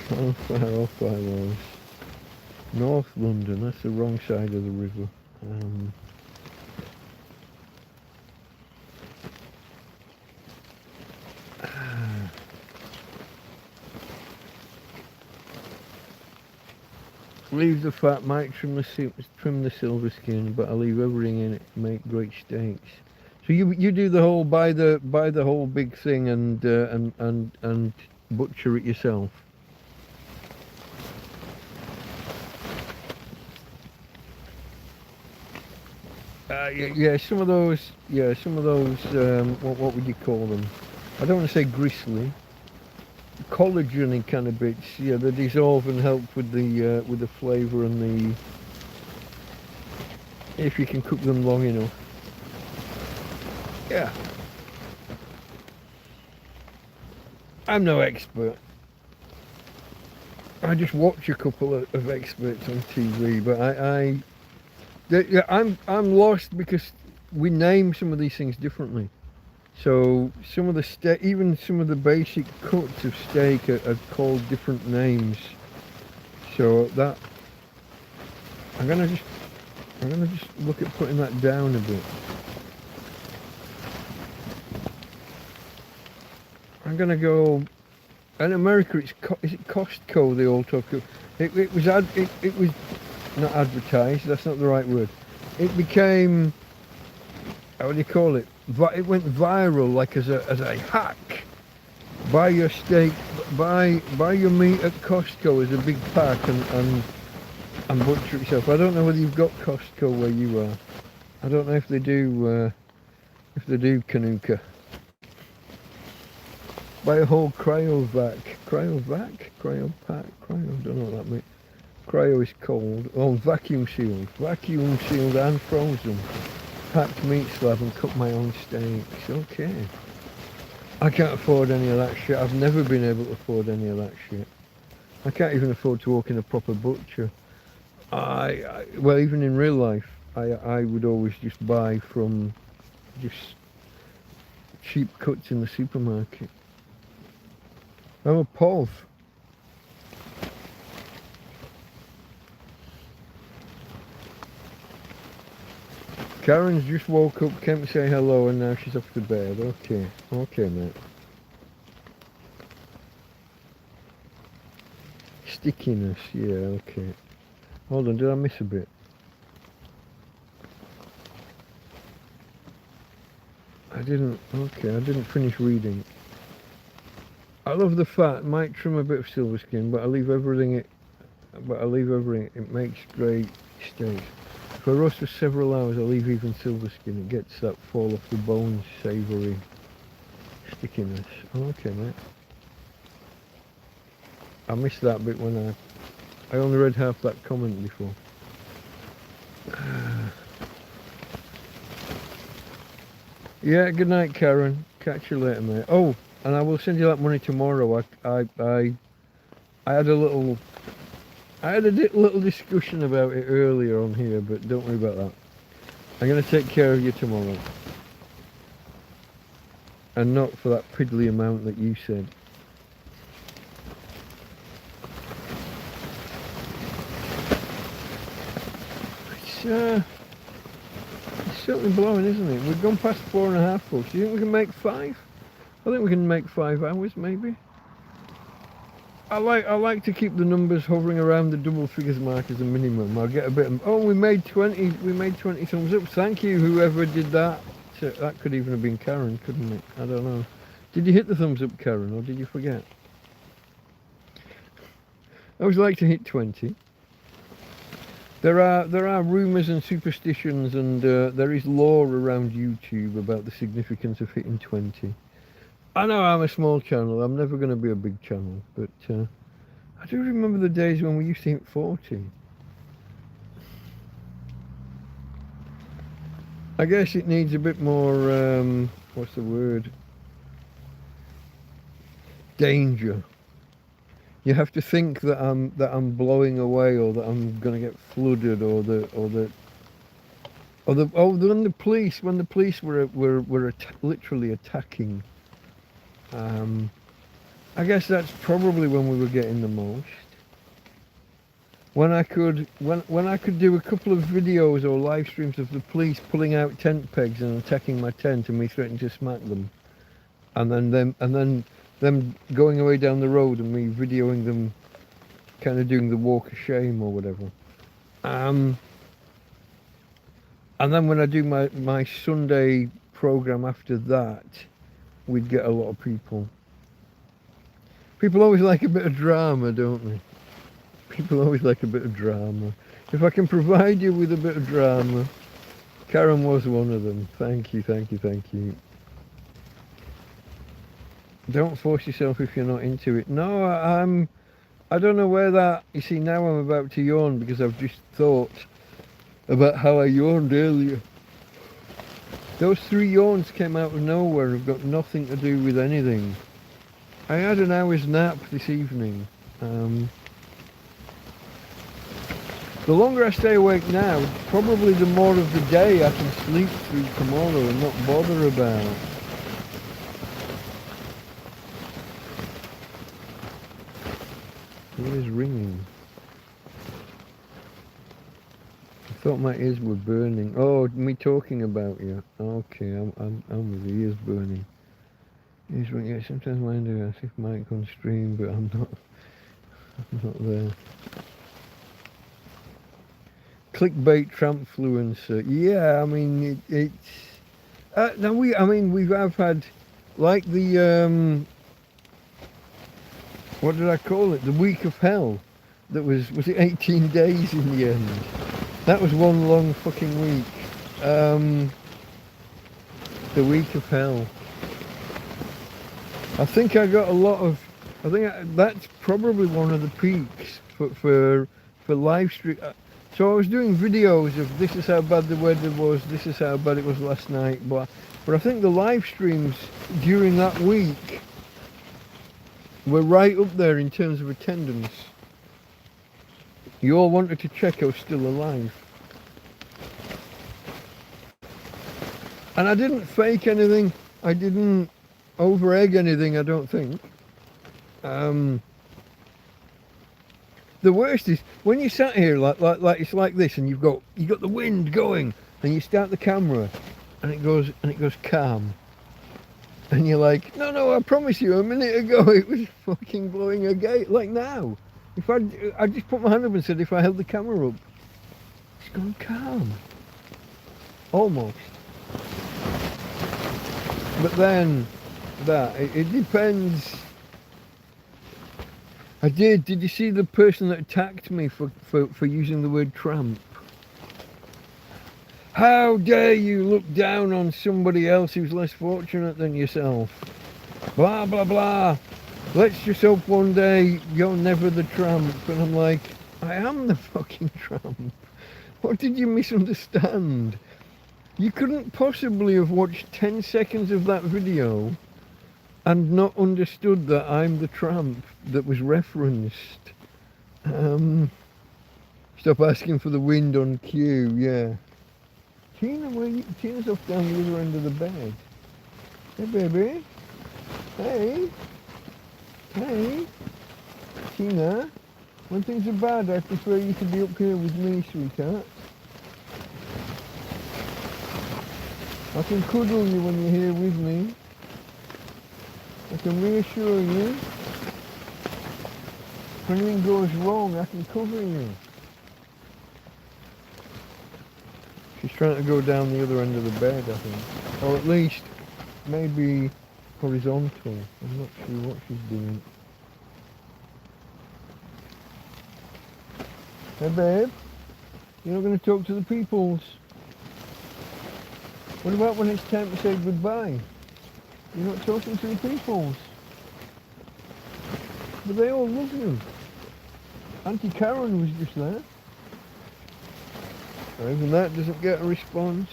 How far off I was. North London, that's the wrong side of the river. Leave the fat, might trim the silver skin, but I leave everything in it to make great steaks. So you do the whole buy the whole big thing and butcher it yourself. Yeah, some of those. Yeah, some of those. What would you call them? I don't want to say gristly. Collagen kind of bits. Yeah, they dissolve and help with the flavour and the. If you can cook them long enough. Yeah. I'm no expert. I just watch a couple of experts on TV, but I'm lost because we name some of these things differently. So some of the even some of the basic cuts of steak are called different names. So that I'm gonna just look at putting that down a bit. I'm gonna go. In America, is it Costco? They all talk. It was not advertised. That's not the right word. It became. How do you call it? It went viral, like as a hack. Buy your steak, buy your meat at Costco as a big pack and butcher it yourself. I don't know whether you've got Costco where you are. I don't know if they do Canuka. Buy a whole cryopack, don't know what that means. Cryo is cold. Oh, vacuum sealed and frozen. Packed meat slab and cook my own steaks. Okay. I can't afford any of that shit. I've never been able to afford any of that shit. I can't even afford to walk in a proper butcher. Well, even in real life, I would always just buy from just cheap cuts in the supermarket. I'm a POV. Karen's just woke up, came to say hello, and now she's off to bed. Okay, mate. Stickiness, yeah, okay. Hold on, did I miss a bit? I didn't finish reading. I love the fat, might trim a bit of silver skin, but I leave everything, it makes great steaks. If I roast for several hours, I leave even silver skin, it gets that fall off the bones, savoury stickiness. Okay, mate. I missed that bit when I only read half that comment before. Yeah, good night, Karen. Catch you later, mate. Oh, and I will send you that money tomorrow. I had a little discussion about it earlier on here, but don't worry about that. I'm going to take care of you tomorrow. And not for that piddly amount that you said. It's certainly blowing, isn't it? We've gone past 4.5 folks. Do you think we can make 5? I think we can make 5 hours, maybe. I like to keep the numbers hovering around the double figures mark as a minimum. I'll get a bit of, oh, we made 20 thumbs up. Thank you, whoever did that. So that could even have been Karen, couldn't it? I don't know. Did you hit the thumbs up, Karen, or did you forget? I always like to hit 20. There are rumours and superstitions, and there is lore around YouTube about the significance of hitting 20. I know I'm a small channel, I'm never going to be a big channel, but I do remember the days when we used to hit 40. I guess it needs a bit more, what's the word? Danger. You have to think that I'm blowing away, or that I'm going to get flooded, or when the police were literally attacking. I guess that's probably when we were getting the most. When I could do a couple of videos or live streams of the police pulling out tent pegs and attacking my tent, and me threatening to smack them, and then them going away down the road and me videoing them kind of doing the walk of shame or whatever. And then when I do my Sunday program after that, we'd get a lot of people. People always like a bit of drama, don't they? People always like a bit of drama. If I can provide you with a bit of drama, Karen was one of them. Thank you, thank you, thank you. Don't force yourself if you're not into it. No, I don't know where that... You see, now I'm about to yawn because I've just thought about how I yawned earlier. Those 3 yawns came out of nowhere and have got nothing to do with anything. I had an hour's nap this evening. The longer I stay awake now, probably the more of the day I can sleep through tomorrow and not bother about. It is ringing. I thought my ears were burning. Oh, me talking about you. Okay, I'm with the ears burning. Ears ringing. Yeah, sometimes mine do. I think Mike on stream, but I'm not there. Clickbait trampfluencer. Yeah, I mean it's. Now we've had like the what did I call it? The week of hell. That was it 18 days in the end? That was one long fucking week. The week of hell. I think I got a lot of... that's probably one of the peaks for live stream. So I was doing videos of this is how bad the weather was, this is how bad it was last night, but I think the live streams during that week were right up there in terms of attendance. You all wanted to check I was still alive. And I didn't fake anything. I didn't over-egg anything, I don't think. The worst is when you sat here like it's like this, and you got the wind going, and you start the camera, and it goes calm, and you're like, no, I promise you, a minute ago it was fucking blowing a gate. Like now, if I just put my hand up and said if I held the camera up, it's gone calm, almost. But then it depends. I did. Did you see the person that attacked me for using the word tramp? How dare you look down on somebody else who's less fortunate than yourself? Blah, blah, blah. Let's just hope one day you're never the tramp. And I'm like, I am the fucking tramp. What did you misunderstand? You couldn't possibly have watched 10 seconds of that video and not understood that I'm the tramp that was referenced. Stop asking for the wind on cue, yeah. Tina, Tina's off down the other end of the bed. Hey, baby. Hey. Hey. Tina, when things are bad, I prefer you to be up here with me, sweetheart. I can cuddle you when you're here with me. I can reassure you. If anything goes wrong, I can cover you. She's trying to go down the other end of the bed, I think. Or at least, maybe horizontal. I'm not sure what she's doing. Hey babe, you're not going to talk to the peoples. What about when it's time to say goodbye? You're not talking to the peoples. But they all love you. Auntie Karen was just there. Or even that doesn't get a response.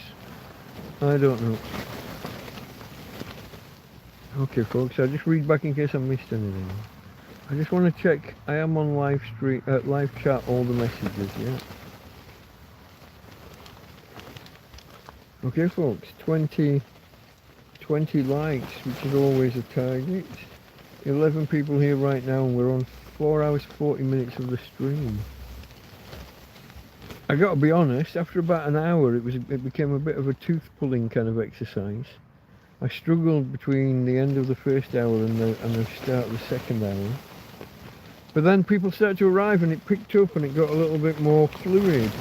I don't know. Okay folks, I'll just read back in case I missed anything. I just want to check I am on live stream, live chat, all the messages, yeah? Okay folks, 20 likes, which is always a target. 11 people here right now, and we're on 4 hours 40 minutes of the stream. I gotta be honest, after about an hour it became a bit of a tooth pulling kind of exercise. I struggled between the end of the first hour and the start of the second hour. But then people started to arrive and it picked up and it got a little bit more fluent.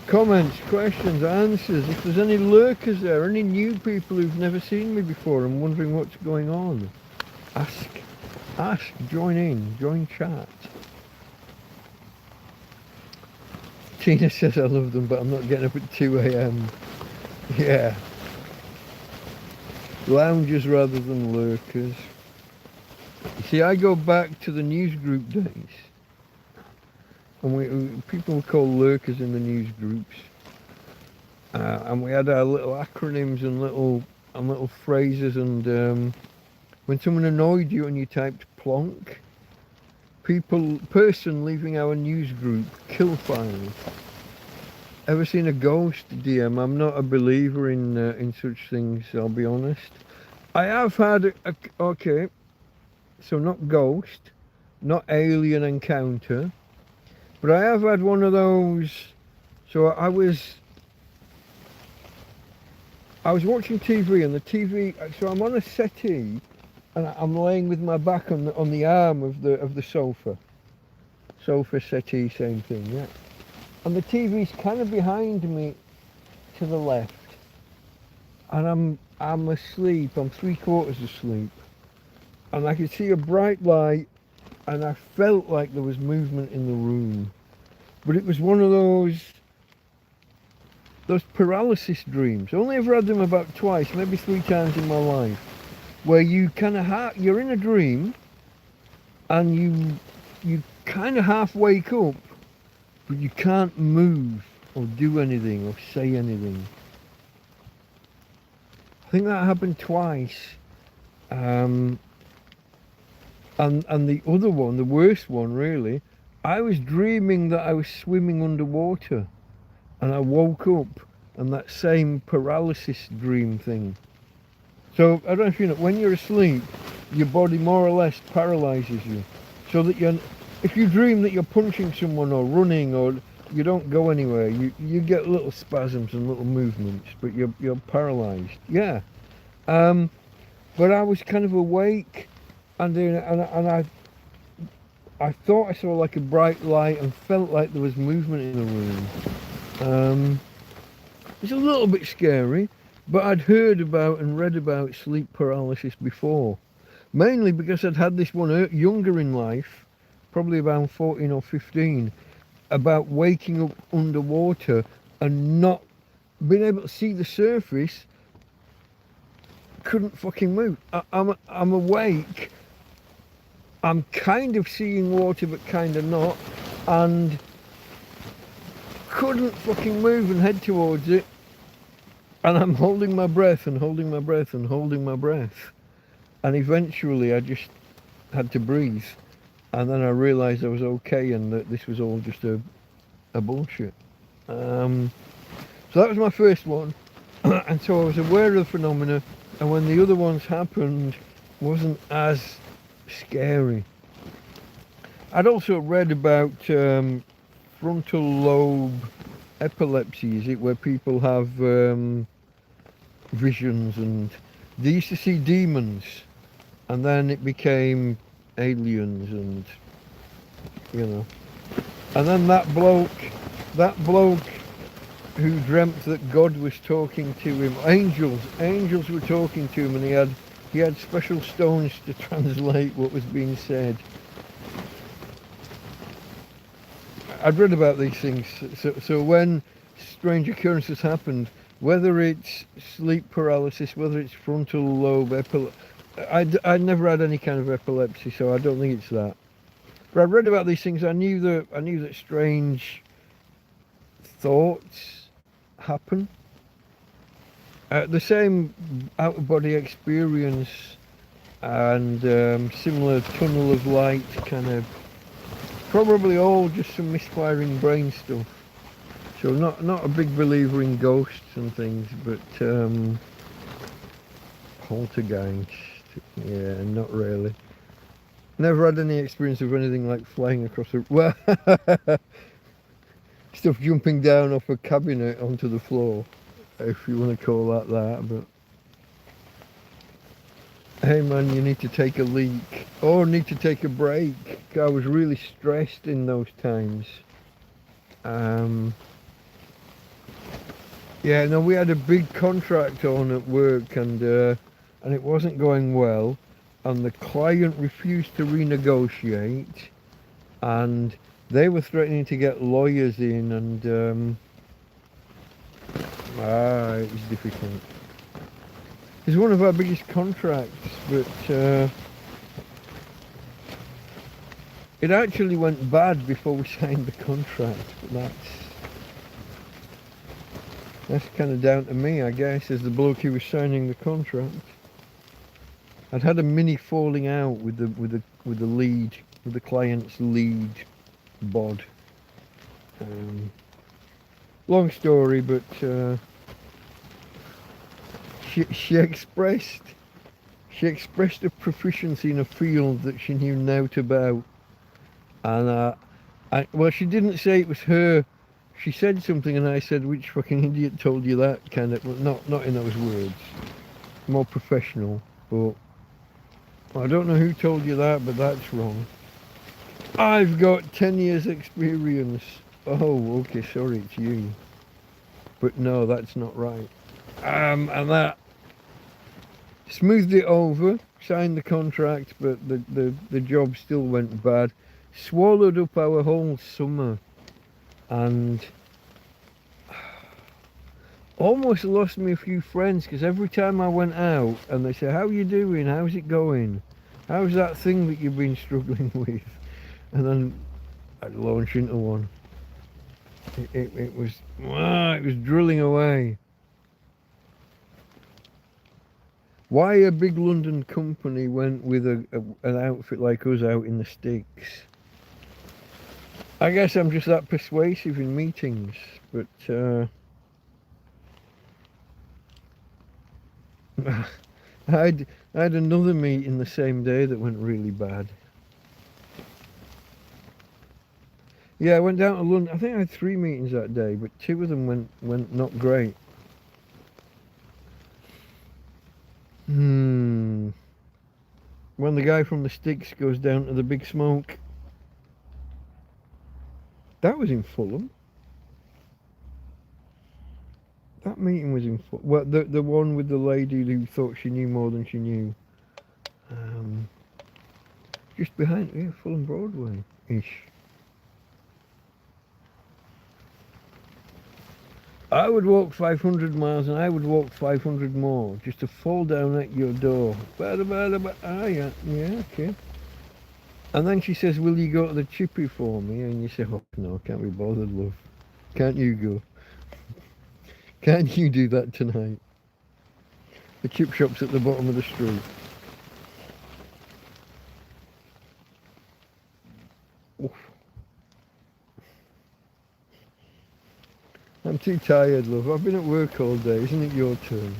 Comments, questions, answers. If there's any lurkers there, any new people who've never seen me before and wondering what's going on, ask, join in, join chat. Tina says I love them, but I'm not getting up at 2 a.m. Yeah. Loungers rather than lurkers. You see, I go back to the newsgroup days. And people call lurkers in the news groups. And we had our little acronyms and little phrases, and when someone annoyed you and you typed plonk, person leaving our news group, kill files. Ever seen a ghost DM? I'm not a believer in such things, I'll be honest. I have had okay, so not ghost, not alien encounter, but I have had one of those. So I was watching TV, and the TV. So I'm on a settee, and I'm laying with my back on the arm of the sofa. Sofa, settee, same thing, yeah. And the TV's kind of behind me to the left. And I'm asleep, I'm 3/4 asleep. And I could see a bright light, and I felt like there was movement in the room. But it was one of those paralysis dreams. I only ever had them about twice, maybe 3 times in my life, where you kind of you're in a dream, and you kind of half wake up, but you can't move or do anything or say anything. I think that happened twice. And the other one, the worst one really, I was dreaming that I was swimming underwater, and I woke up, and that same paralysis dream thing. So I don't know if you know, when you're asleep, your body more or less paralyzes you, so that if you dream that you're punching someone or running, or you don't go anywhere, you get little spasms and little movements, but you're paralyzed. Yeah. But I was kind of awake, and I thought I saw like a bright light and felt like there was movement in the room. It's a little bit scary, but I'd heard about and read about sleep paralysis before, mainly because I'd had this one younger in life, probably around 14 or 15, about waking up underwater and not being able to see the surface, couldn't fucking move. I'm awake, I'm kind of seeing water but kind of not, and couldn't fucking move and head towards it, and I'm holding my breath and holding my breath and holding my breath, and eventually I just had to breathe, and then I realised I was okay and that this was all just a bullshit. So that was my first one. And so I was aware of the phenomena, and when the other ones happened, wasn't as scary. I'd also read about frontal lobe epilepsy, is it, where people have visions, and they used to see demons, and then it became aliens, and you know, and then that bloke who dreamt that God was talking to him, angels were talking to him, and he had special stones to translate what was being said. I'd read about these things, so when strange occurrences happened, whether it's sleep paralysis, whether it's frontal lobe epilepsy, I'd never had any kind of epilepsy, so I don't think it's that. But I read about these things. I knew that strange thoughts happen. The same out-of-body experience and similar tunnel of light kind of, probably all just some misfiring brain stuff. So not a big believer in ghosts and things, but poltergeist, yeah, not really. Never had any experience of anything like flying across stuff jumping down off a cabinet onto the floor, if you want to call that, but Hey man, you need to take a leak or need to take a break. I was really stressed in those times. Yeah, no, we had a big contract on at work, and it wasn't going well, and the client refused to renegotiate, and they were threatening to get lawyers in, and it was difficult. It's one of our biggest contracts, but it actually went bad before we signed the contract. But that's kind of down to me, I guess, as the bloke who was signing the contract. I'd had a mini falling out with the client's lead bod. Long story, but she expressed a proficiency in a field that she knew naught about, and well, she didn't say it was her. She said something, and I said, "Which fucking idiot told you that?" Kind of, well, not in those words, more professional. But I don't know who told you that, but that's wrong. I've got 10 years experience. Oh, okay, sorry, it's you. But no, that's not right. And that smoothed it over, signed the contract, but the job still went bad. Swallowed up our whole summer, and almost lost me a few friends, because every time I went out and they say, "How you doing? How's it going? How's that thing that you've been struggling with?" And then I'd launch into one. It was drilling away. Why a big London company went with an outfit like us out in the sticks? I guess I'm just that persuasive in meetings, but I had another meeting the same day that went really bad. Yeah, I went down to London. I think I had 3 meetings that day, but 2 of them went not great. When the guy from the sticks goes down to the big smoke. That was in Fulham. That meeting was in Fulham. Well, the one with the lady who thought she knew more than she knew. Just behind, yeah, Fulham Broadway-ish. I would walk 500 miles and I would walk 500 more just to fall down at your door. Yeah, okay. And then she says, "Will you go to the chippy for me?" And you say, "Oh, no, I can't be bothered, love. Can't you go? Can't you do that tonight?" The chip shop's at the bottom of the street. Oof. I'm too tired, love. I've been at work all day. Isn't it your turn?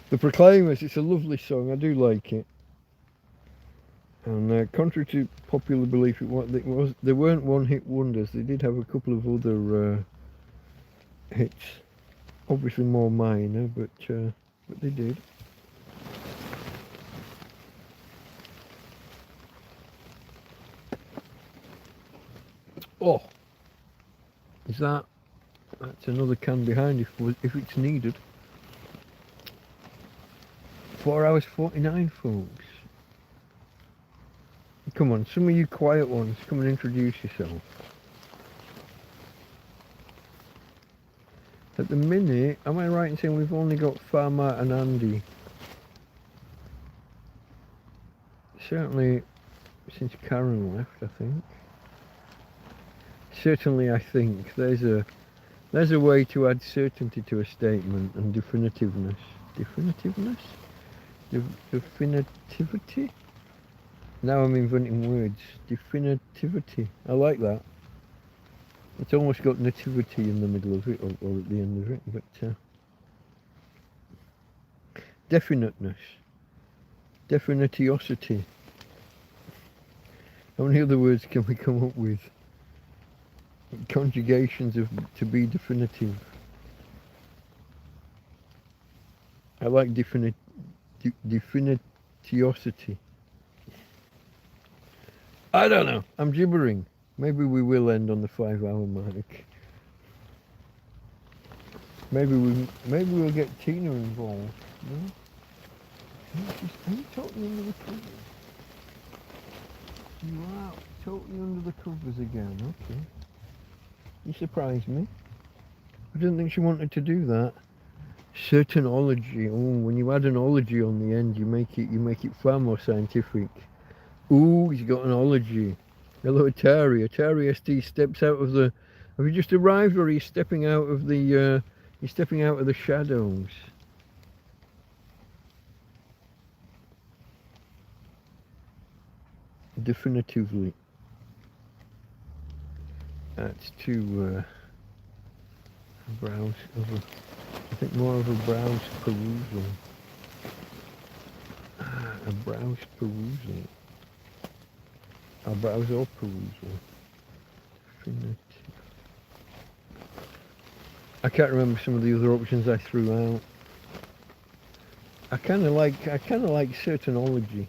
The Proclaimers, it's a lovely song. I do like it. And contrary to popular belief, they weren't one-hit wonders. They did have a couple of other hits, obviously more minor, but they did. Oh, is that? That's another can behind if it's needed. 4 hours 49, folks. Come on, some of you quiet ones, come and introduce yourself. At the minute, am I right in saying we've only got Farmer and Andy? Certainly since Karen left, I think. Certainly, I think there's a way to add certainty to a statement and definitiveness. Definitivity? Now I'm inventing words. Definitivity. I like that. It's almost got nativity in the middle of it, or at the end of it, but definiteness. Definitiosity. How many other words can we come up with? Conjugations of to be definitive. I like definitive. religiosity. I don't know. I'm gibbering. Maybe we will end on the 5-hour mark. Maybe we'll get Tina involved. No? Are you totally under the covers? You are totally under the covers again. Okay. You surprised me. I didn't think she wanted to do that. Certain ology. Oh, when you add an ology on the end, you make it far more scientific. Ooh, he's got an ology. Hello, Atari. Atari ST steps out of the. Have you just arrived, or are you stepping out of the? You're stepping out of the shadows. Definitively. That's too browse over. I think more of a browse perusal. A browse perusal. A browse or perusal. Definitive. I can't remember some of the other options I threw out. I kind of like certainology.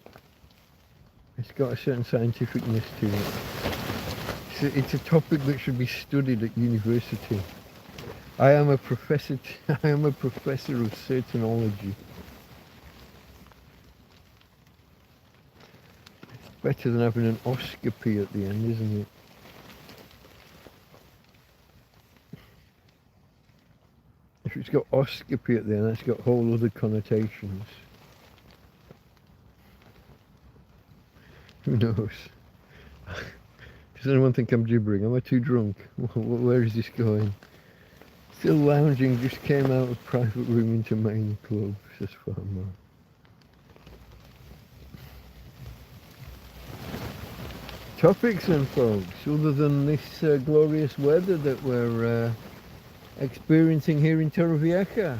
It's got a certain scientificness to it. It's a topic that should be studied at university. I am a professor of certainology. It's better than having an oscopy at the end, isn't it? If it's got oscopy at the end, that's got whole other connotations. Who knows? Does anyone think I'm gibbering? Am I too drunk? Where is this going? Still lounging, just came out of private room into main club, says Farmer. Topics then, folks, other than this glorious weather that we're experiencing here in Torrevieja.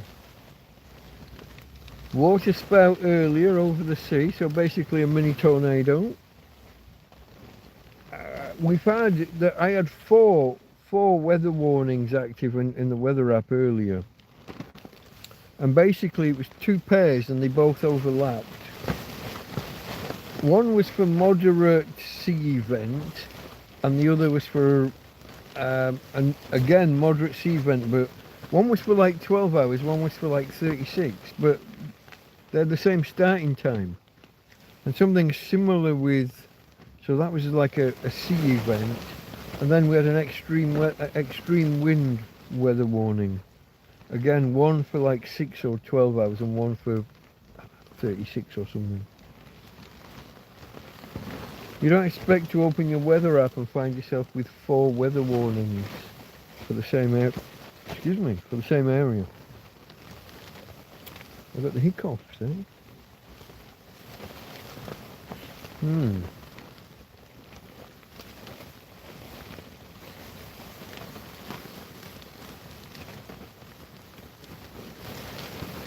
Water spout earlier over the sea, so basically a mini tornado. We've had that. I had four weather warnings active in the weather app earlier, and basically it was 2 pairs and they both overlapped. One was for moderate sea event and the other was for and again moderate sea event, but one was for like 12 hours, one was for like 36, but they're the same starting time. And something similar with, so that was like a sea event, and then we had an extreme wind weather warning. Again, one for like 6 or 12 hours and one for 36 or something. You don't expect to open your weather app and find yourself with 4 weather warnings for the same area. Excuse me, for the same area. I've got the hiccups, eh?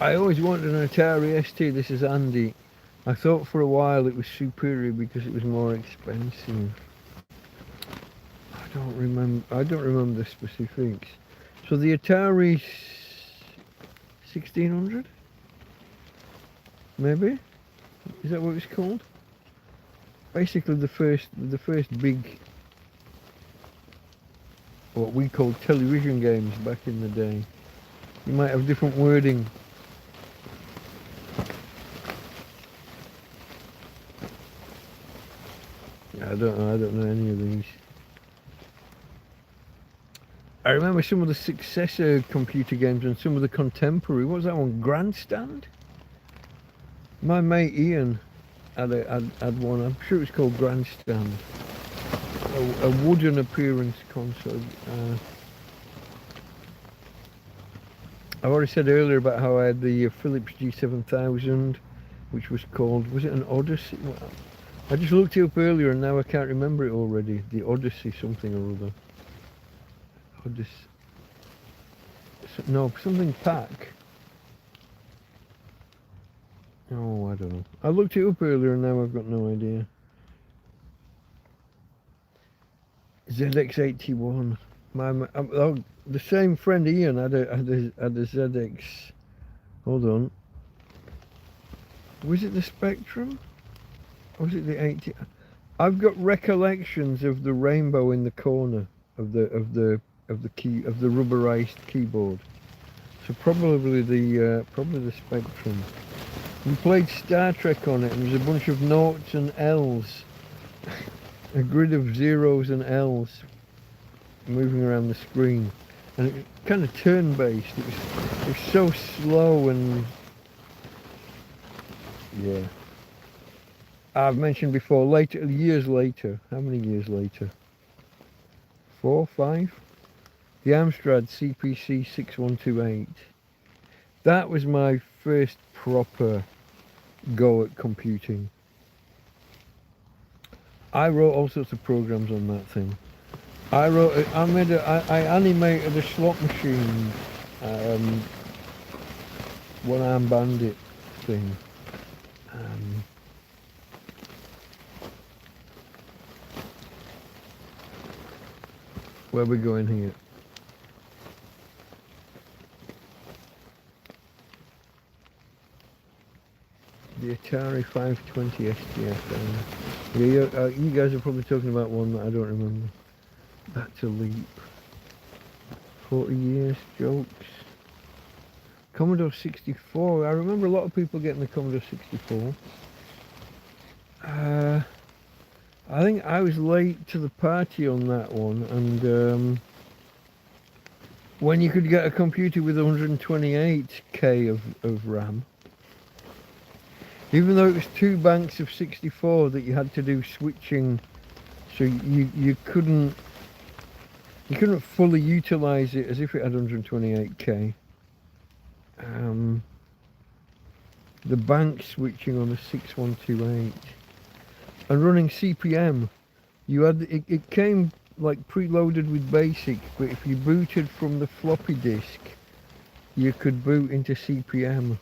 I always wanted an Atari ST. This is Andy. I thought for a while it was superior because it was more expensive. I don't remember the specifics. So the Atari 1600, maybe, is that what it's called? Basically, the first big, what we called television games back in the day. You might have different wording. I don't know any of these. I remember some of the successor computer games and some of the contemporary. What was that one? Grandstand? My mate Ian had one. I'm sure it was called Grandstand. A wooden appearance console. I already said earlier about how I had the Philips G7000, which was called, was it an Odyssey? Well, I just looked it up earlier and now I can't remember it already. The Odyssey something or other. Odyssey. No, something pack. Oh, I don't know. I looked it up earlier and now I've got no idea. ZX81. The same friend Ian had a ZX. Hold on. Was it the Spectrum? Or was it the 80? I've got recollections of the rainbow in the corner of the rubberized keyboard. So probably the Spectrum. We played Star Trek on it, and there was a bunch of noughts and L's, a grid of zeros and L's moving around the screen, and it was kind of turn-based. It was so slow, and yeah. I've mentioned before, years later, how many years later? 4, 5? The Amstrad CPC 6128. That was my first proper go at computing. I wrote all sorts of programs on that thing. I animated a slot machine, one-arm bandit thing. Where are we going here? The Atari 520 STF. Yeah, you guys are probably talking about one that I don't remember. That's a leap. 40 years, jokes. Commodore 64. I remember a lot of people getting the Commodore 64. I think I was late to the party on that one, and when you could get a computer with 128k of RAM, even though it was 2 banks of 64 that you had to do switching, so you couldn't fully utilize it as if it had 128k. The bank switching on a 6128 and running CPM, you had it came like preloaded with BASIC, but if you booted from the floppy disk, you could boot into CPM,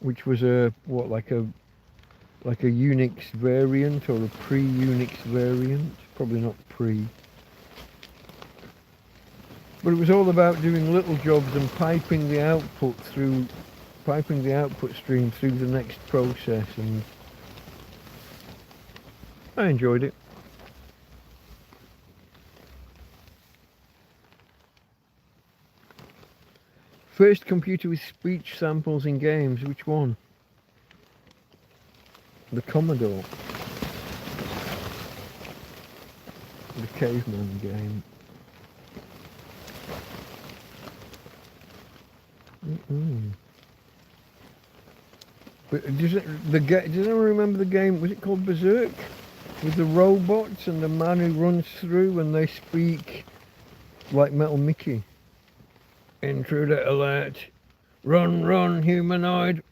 which was like a Unix variant or a pre-Unix variant, probably not pre. But it was all about doing little jobs and piping the output stream through the next process, and I enjoyed it. First computer with speech samples in games, which one? The Commodore. The Caveman game. But does anyone remember the game? Was it called Berserk? With the robots and the man who runs through and they speak like Metal Mickey. Intruder alert! Run, run, humanoid!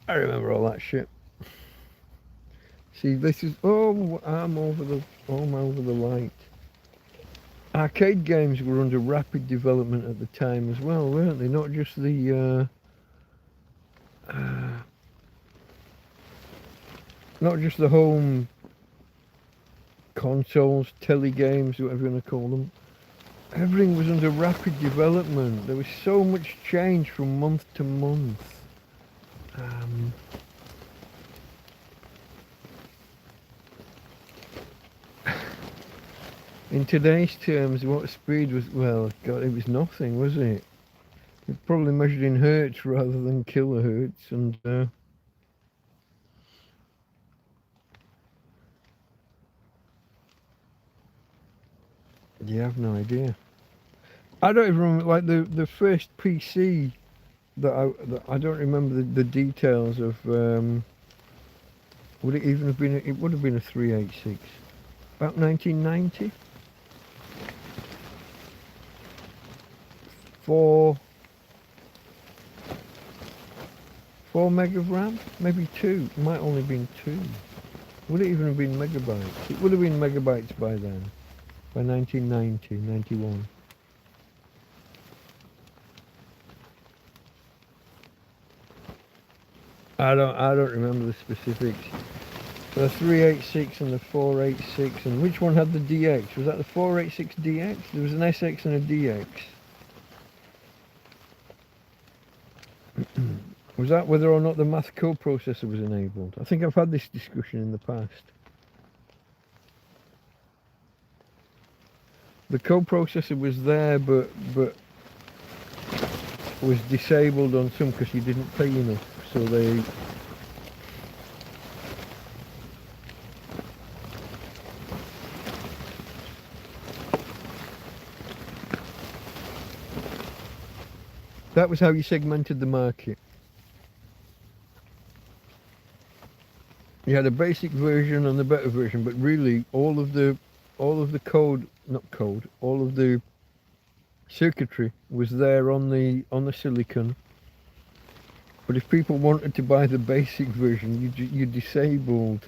I remember all that shit. See, this is I'm over the light. Arcade games were under rapid development at the time as well, weren't they? Not just the home consoles, tele games, whatever you want to call them. Everything was under rapid development. There was so much change from month to month. In today's terms, what speed was, well, God, it was nothing, was it? It probably measured in hertz rather than kilohertz, and you have no idea. I don't even remember, like the first PC that I don't remember the details of. Would it even have been? It would have been a 386, about 1990. 4 meg of RAM, maybe 2. It might only been 2. Would it even have been megabytes? It would have been megabytes by then, by 1990, 91. I don't remember the specifics. The 386 and the 486, and which one had the DX? Was that the 486 DX? There was an SX and a DX. Was that whether or not the math coprocessor was enabled? I think I've had this discussion in the past. The coprocessor was there, but was disabled on some because you didn't pay enough, so they... That was how you segmented the market. You had a basic version and the better version, but really all of the code, not code, all of the circuitry was there on the silicon. But if people wanted to buy the basic version, you disabled.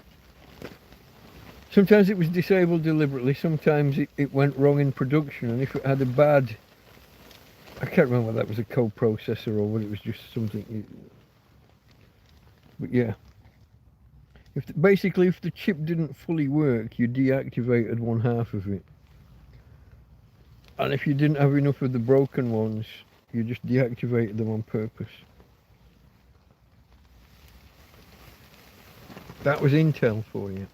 Sometimes it was disabled deliberately, sometimes it went wrong in production, and if it had a bad... I can't remember whether that was a coprocessor or whether it was just something... But yeah. Basically, if the chip didn't fully work, you deactivated one half of it. And if you didn't have enough of the broken ones, you just deactivated them on purpose. That was Intel for you.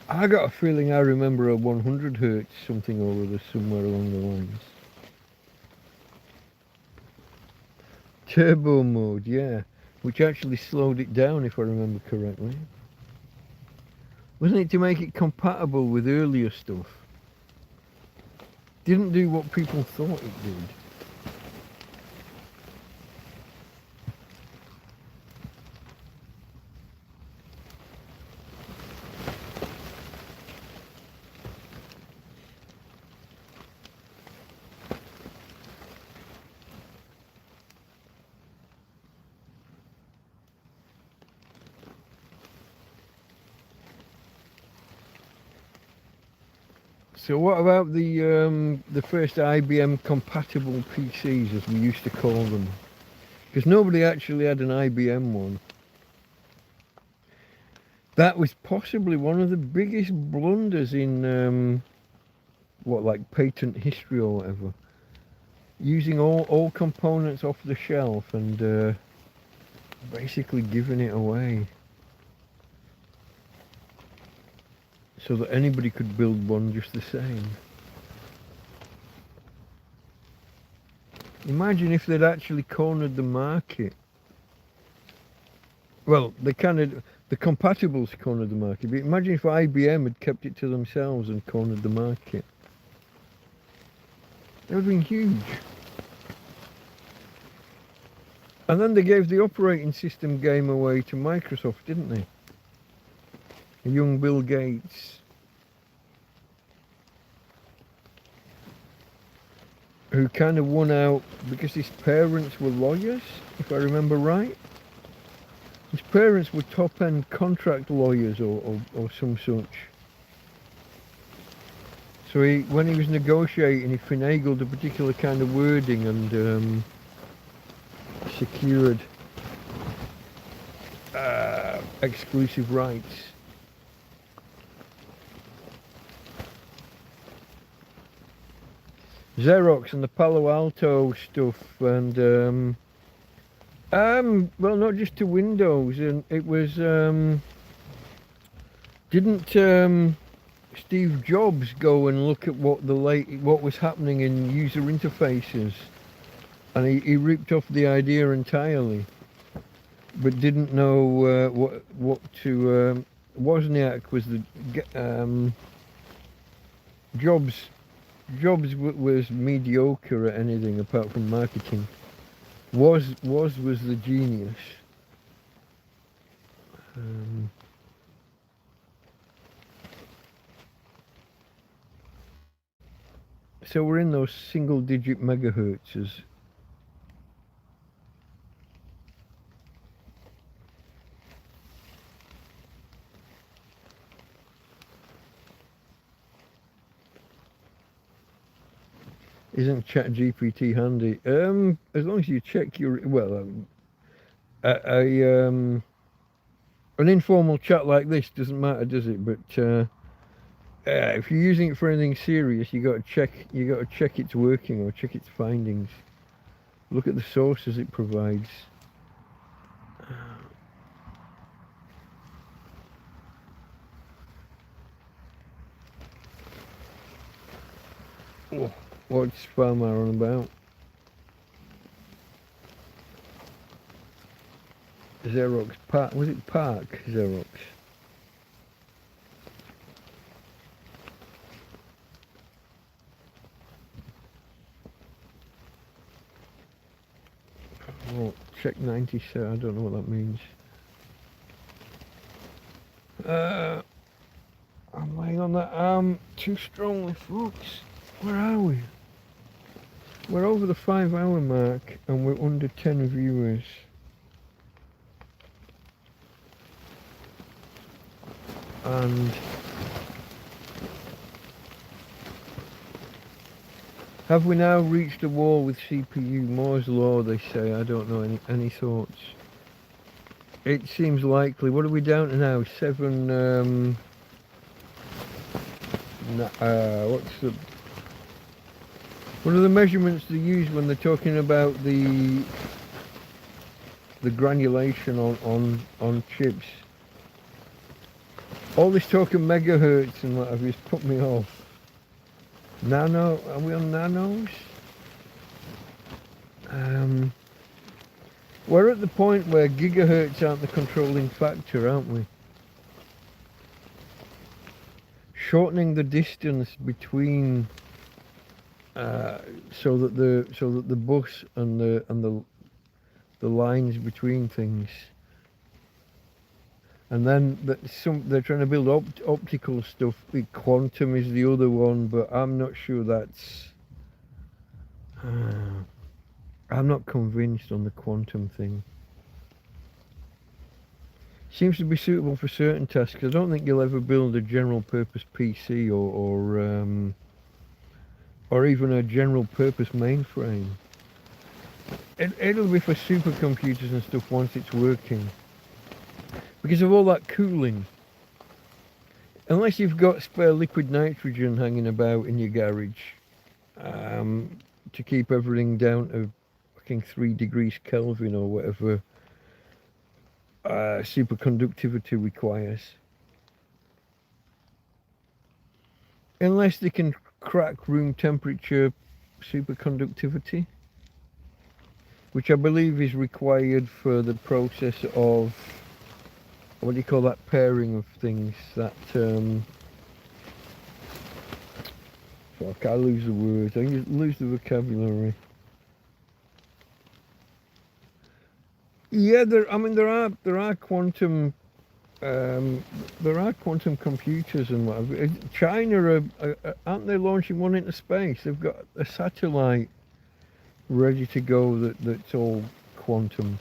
I got a feeling I remember a 100 Hertz something or other somewhere along the lines. Turbo mode, yeah, which actually slowed it down if I remember correctly. Wasn't it to make it compatible with earlier stuff? Didn't do what people thought it did. So what about the first IBM compatible PCs, as we used to call them? Because nobody actually had an IBM one. That was possibly one of the biggest blunders in like patent history or whatever. Using all components off the shelf and basically giving it away. So that anybody could build one just the same. Imagine if they'd actually cornered the market. Well, the compatibles cornered the market, but imagine if IBM had kept it to themselves and cornered the market. That would have been huge. And then they gave the operating system game away to Microsoft, didn't they? Young Bill Gates, who kind of won out because his parents were lawyers, if I remember right. His parents were top-end contract lawyers or some such. So when he was negotiating, he finagled a particular kind of wording and secured exclusive rights. Xerox and the Palo Alto stuff, and well, not just to Windows, and it was didn't Steve Jobs go and look at what was happening in user interfaces, and he ripped off the idea entirely, but didn't know what to. Wozniak was the Jobs was mediocre at anything apart from marketing. Was the genius. So we're in those single-digit megahertzes. Isn't ChatGPT handy? As long as you check your an informal chat like this doesn't matter, does it? But If you're using it for anything serious, you got to check. You got to check it's working or check its findings. Look at the sources it provides. Oh, what's Farmer on about? Xerox Park. Was it Park Xerox? Oh, check 97. I don't know what that means. I'm laying on that arm too strongly, folks. Where are we? We're over the 5-hour mark and we're under 10 viewers. And have we now reached a wall with CPU? Moore's law, they say. I don't know any thoughts. It seems likely. What are we down to now? 7. What are the measurements they use when they're talking about the granulation on chips? All this talk of megahertz and what have you has put me off. Nano, are we on nanos? We're at the point where gigahertz aren't the controlling factor, aren't we? Shortening the distance between so that the bus and the lines between things, and then they're trying to build optical stuff. Quantum is the other one, but I'm not sure that's. I'm not convinced on the quantum thing. Seems to be suitable for certain tasks. I don't think you'll ever build a general purpose PC or even a general purpose mainframe. It'll be for supercomputers and stuff once it's working. Because of all that cooling. Unless you've got spare liquid nitrogen hanging about in your garage to keep everything down to fucking 3 degrees Kelvin or whatever superconductivity requires. Unless they can crack room temperature superconductivity, which I believe is required for the process of, what do you call that, pairing of things, that fuck, I lose the words, I lose the vocabulary. Yeah, there are quantum computers and whatever. China aren't they launching one into space? They've got a satellite ready to go that's all quantum.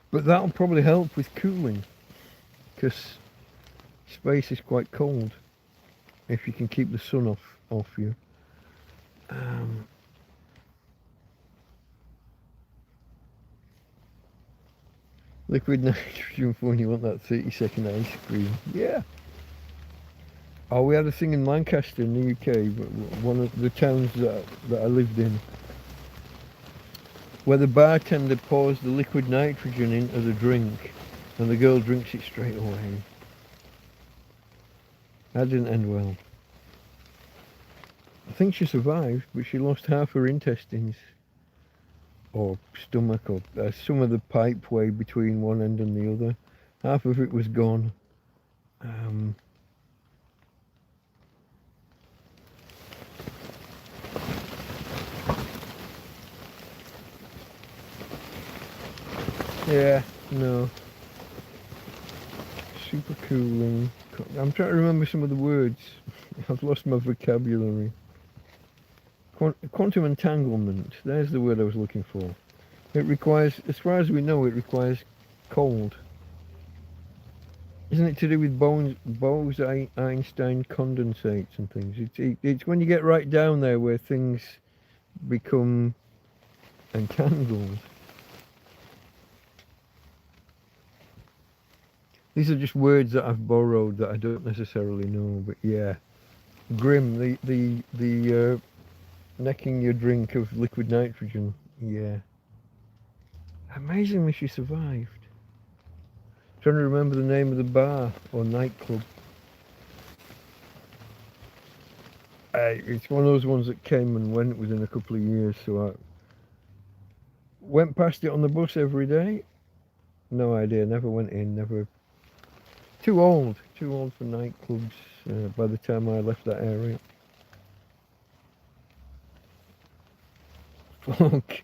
But that'll probably help with cooling, because space is quite cold if you can keep the sun off you. Liquid nitrogen for when you want that 30-second ice cream. Yeah. Oh, we had a thing in Lancaster in the UK, one of the towns that I lived in, where the bartender pours the liquid nitrogen into the drink and the girl drinks it straight away. That didn't end well. I think she survived, but she lost half her intestines. Or stomach, or some of the pipeway between one end and the other. Half of it was gone. Yeah, no. Super cooling. I'm trying to remember some of the words. I've lost my vocabulary. Quantum entanglement. There's the word I was looking for. It requires, as far as we know, it requires cold. Isn't it to do with Bose-Einstein condensates and things? It's when you get right down there where things become entangled. These are just words that I've borrowed that I don't necessarily know, but yeah. Grim, the necking your drink of liquid nitrogen. Yeah. Amazingly, she survived. Trying to remember the name of the bar or nightclub. It's one of those ones that came and went within a couple of years, so I went past it on the bus every day. No idea, never went in, never. Too old for nightclubs by the time I left that area. Fuck.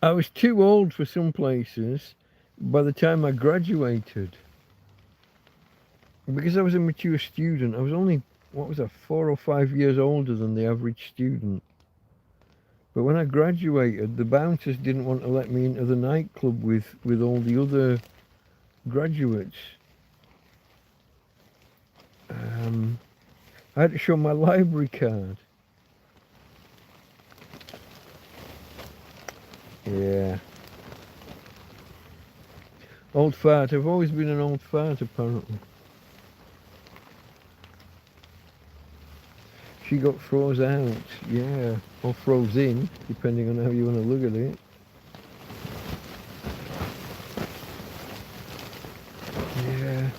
I was too old for some places by the time I graduated. Because I was a mature student, I was only, 4 or 5 years older than the average student. But when I graduated, the bouncers didn't want to let me into the nightclub with all the other graduates. I had to show my library card. Yeah. Old fart. I've always been an old fart, apparently. She got froze out, yeah. Or froze in, depending on how you want to look at it. Yeah.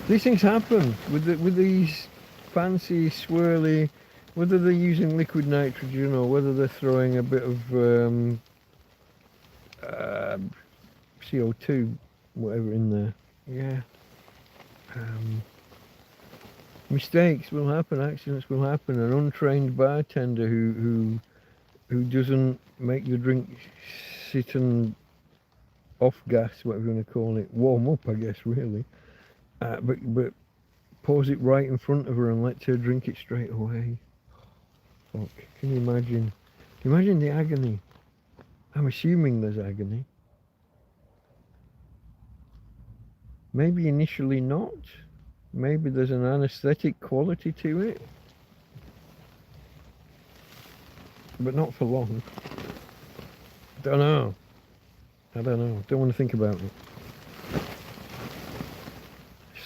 These things happen with these fancy, swirly, whether they're using liquid nitrogen or whether they're throwing a bit of CO2, whatever in there. Yeah. Mistakes will happen, accidents will happen. An untrained bartender who doesn't make the drink sit and off gas, whatever you want to call it, warm up, I guess, really. But pours it right in front of her and lets her drink it straight away. Fuck, can you imagine? Imagine the agony. I'm assuming there's agony. Maybe initially not. Maybe there's an anesthetic quality to it. But not for long. Don't know. I don't know. Don't want to think about it.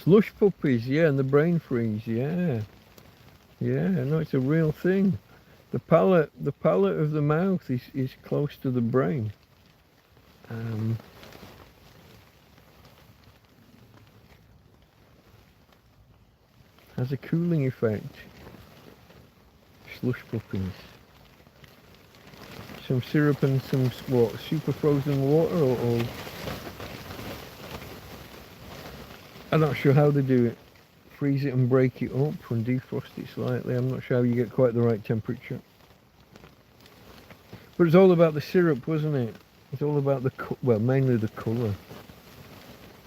Slush puppies, yeah, and the brain freeze, yeah. Yeah, no, it's a real thing. The palate of the mouth is close to the brain. Has a cooling effect. Slush puppies. Some syrup and some, what, super frozen water or I'm not sure how they do it. Freeze it and break it up and defrost it slightly. I'm not sure how you get quite the right temperature. But it's all about the syrup, wasn't it? It's all about the, well, mainly the colour.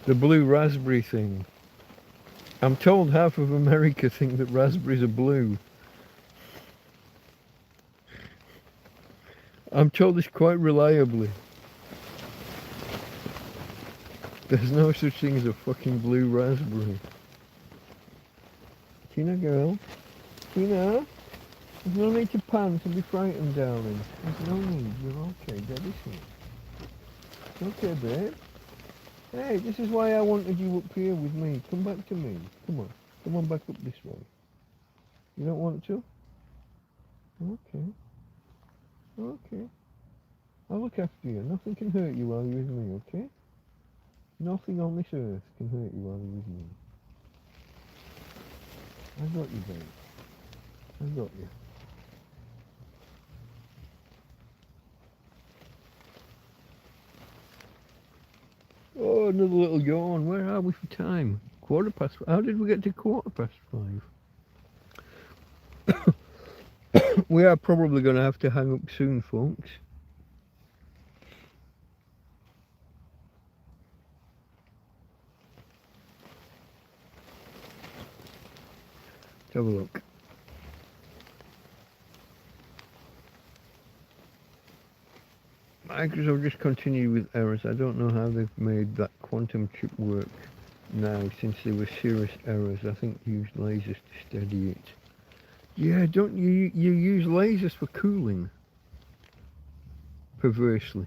The blue raspberry thing. I'm told half of America think that raspberries are blue. I'm told this quite reliably. There's no such thing as a fucking blue raspberry. Tina girl. Tina? There's no need to pant and be frightened, darling. There's no need. You're okay. Daddy's here. Okay, babe. Hey, this is why I wanted you up here with me. Come back to me. Come on. Come on back up this way. You don't want to? Okay. Okay. I'll look after you. Nothing can hurt you while you're with me, okay? Nothing on this earth can hurt you while you're with me. I got you, babe. I got you. Oh, another little yawn. Where are we for time? 5:15. How did we get to 5:15? We are probably going to have to hang up soon, folks. Let's have a look. Microsoft just continued with errors. I don't know how they've made that quantum chip work now, since there were serious errors. I think they used lasers to steady it. Yeah, don't you use lasers for cooling? Perversely.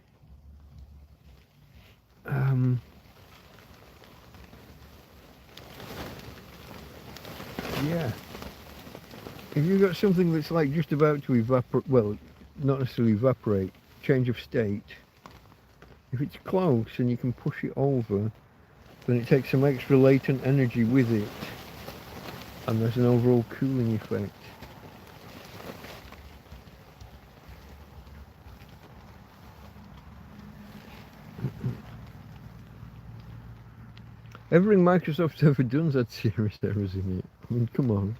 Yeah. If you've got something that's like just about to evaporate, well, not necessarily evaporate, change of state, if it's close and you can push it over, then it takes some extra latent energy with it, and there's an overall cooling effect. Everything Microsoft's ever done's had serious errors in it. I mean, come on.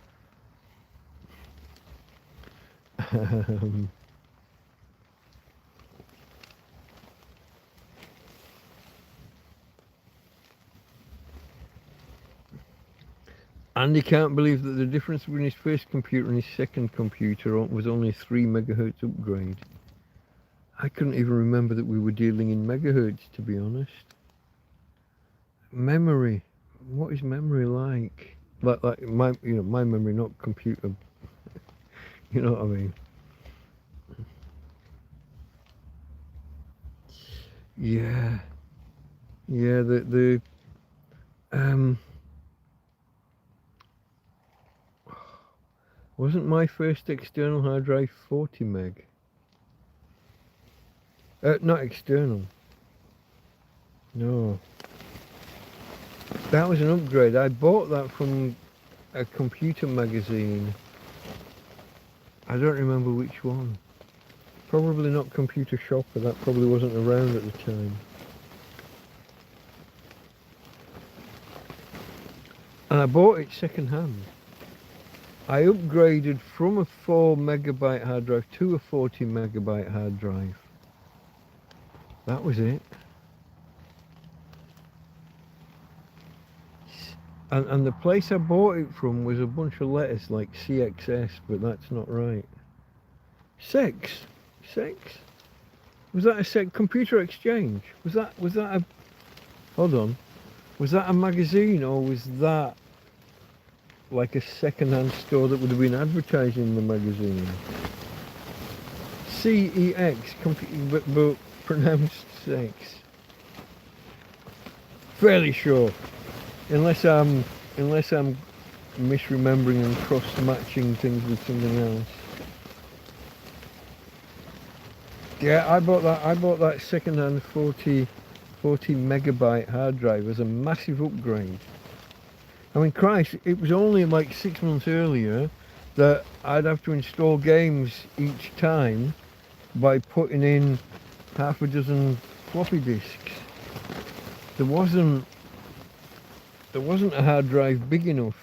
Andy can't believe that the difference between his first computer and his second computer was only a 3 megahertz upgrade. I couldn't even remember that we were dealing in megahertz, to be honest. Memory. What is memory like? Like my memory, not computer. You know what I mean? Yeah. Yeah, wasn't my first external hard drive 40 meg? Not external. No. That was an upgrade. I bought that from a computer magazine. I don't remember which one. Probably not Computer Shopper. That probably wasn't around at the time. And I bought it second hand. I upgraded from a 4 megabyte hard drive to a 40 megabyte hard drive. That was it. And the place I bought it from was a bunch of letters like CXS, but that's not right. Sex? Was that a computer exchange? Was that a... Hold on. Was that a magazine, or was that like a second-hand store that would have been advertising the magazine? CEX, but pronounced sex. Fairly sure. Unless I'm misremembering and cross-matching things with something else. Yeah, I bought that second-hand 40 megabyte hard drive as a massive upgrade. I mean, Christ, it was only like 6 months earlier that I'd have to install games each time by putting in half a dozen floppy disks. There wasn't a hard drive big enough.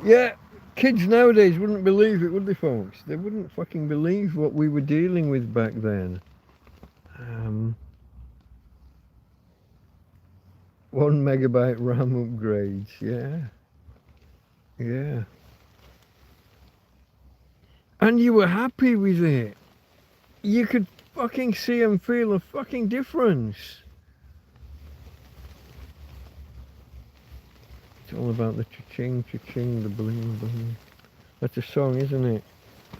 Yeah, kids nowadays wouldn't believe it, would they, folks? They wouldn't fucking believe what we were dealing with back then. 1 megabyte RAM upgrades, yeah. And you were happy with it. You could fucking see and feel a fucking difference. It's all about the cha-ching, cha-ching, the bling, bling. That's a song, isn't it?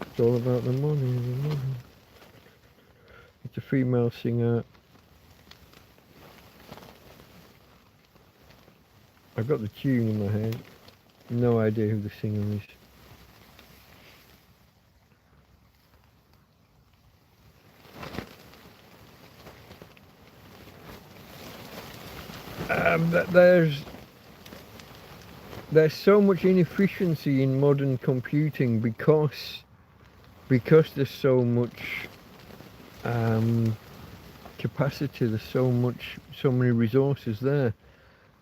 It's all about the money, the money. It's a female singer. I've got the tune in my head. No idea who the singer is. There's so much inefficiency in modern computing because there's so much capacity, there's so many resources there.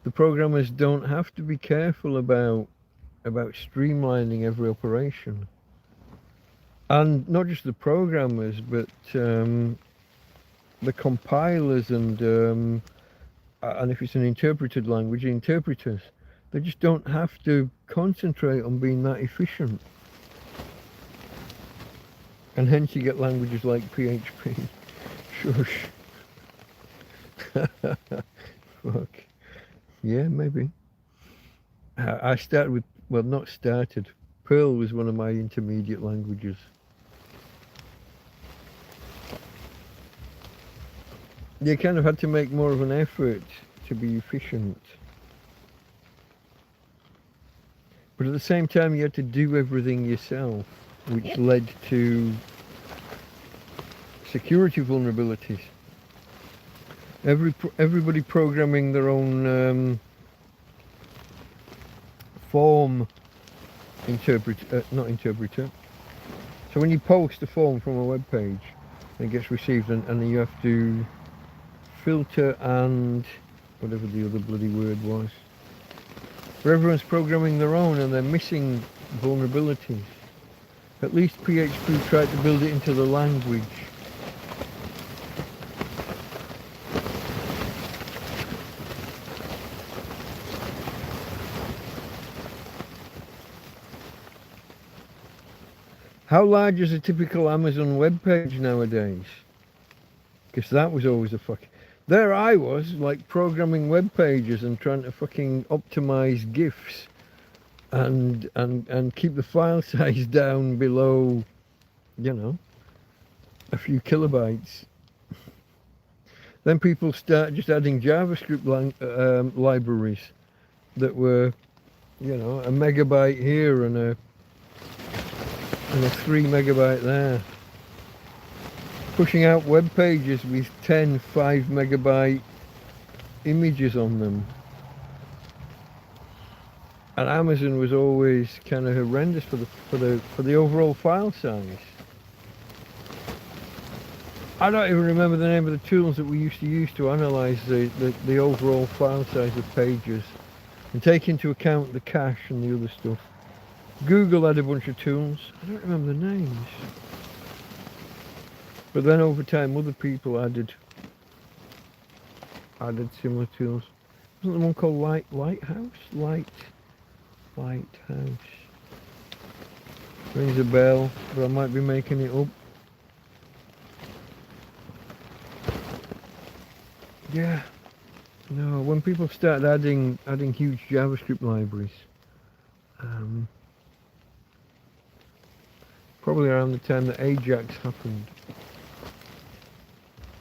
The programmers don't have to be careful about streamlining every operation. And not just the programmers, but the compilers and if it's an interpreted language, interpreters. They just don't have to concentrate on being that efficient. And hence you get languages like PHP. Shush. Fuck. Yeah, maybe. I started with, well, not started. Perl was one of my intermediate languages. you kind of had to make more of an effort to be efficient. But at the same time, you had to do everything yourself, which led to security vulnerabilities. Everybody programming their own form not interpreter. So when you post a form from a web page, it gets received, and then you have to filter and whatever the other bloody word was. But everyone's programming their own, and they're missing vulnerabilities. At least PHP tried to build it into the language. How large is a typical Amazon web page nowadays? Because that was always a fucking... There I was, like, programming web pages and trying to fucking optimize GIFs and keep the file size down below, you know, a few kilobytes. Then people start just adding JavaScript libraries that were, you know, a megabyte here and a 3 megabyte there. Pushing out web pages with 10 5 megabyte images on them. And Amazon was always kind of horrendous for the overall file size. I don't even remember the name of the tools that we used to use to analyze the overall file size of pages and take into account the cache and the other stuff. Google had a bunch of tools. I don't remember the names. But then over time, other people added similar tools. Wasn't the one called Lighthouse? Lighthouse. Rings a bell, but I might be making it up. Yeah. No, when people started adding huge JavaScript libraries, probably around the time that Ajax happened.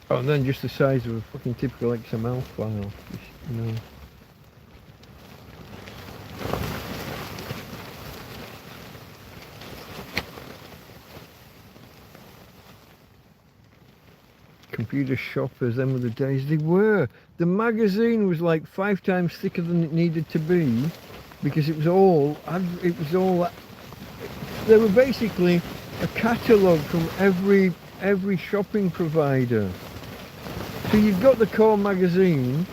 Oh, and then just the size of a fucking typical XML file, just, you know. Computer shoppers, them were the days. They were. The magazine was like 5 times thicker than it needed to be, because it was all. They were basically a catalogue from every shopping provider. So you've got the core magazine,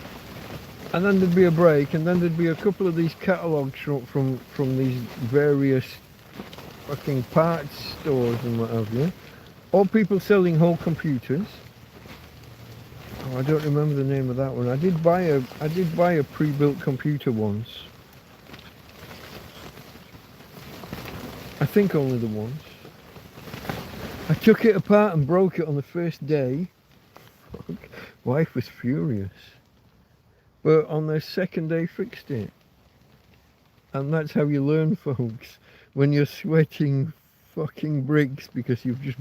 and then there'd be a break, and then there'd be a couple of these catalogues from these various fucking parts stores and what have you, or people selling whole computers. Oh, I don't remember the name of that one. I did buy a pre-built computer once. I think only the once. I took it apart and broke it on the first day. Wife was furious. But on the second day fixed it. And that's how you learn, folks. When you're sweating fucking bricks because you've just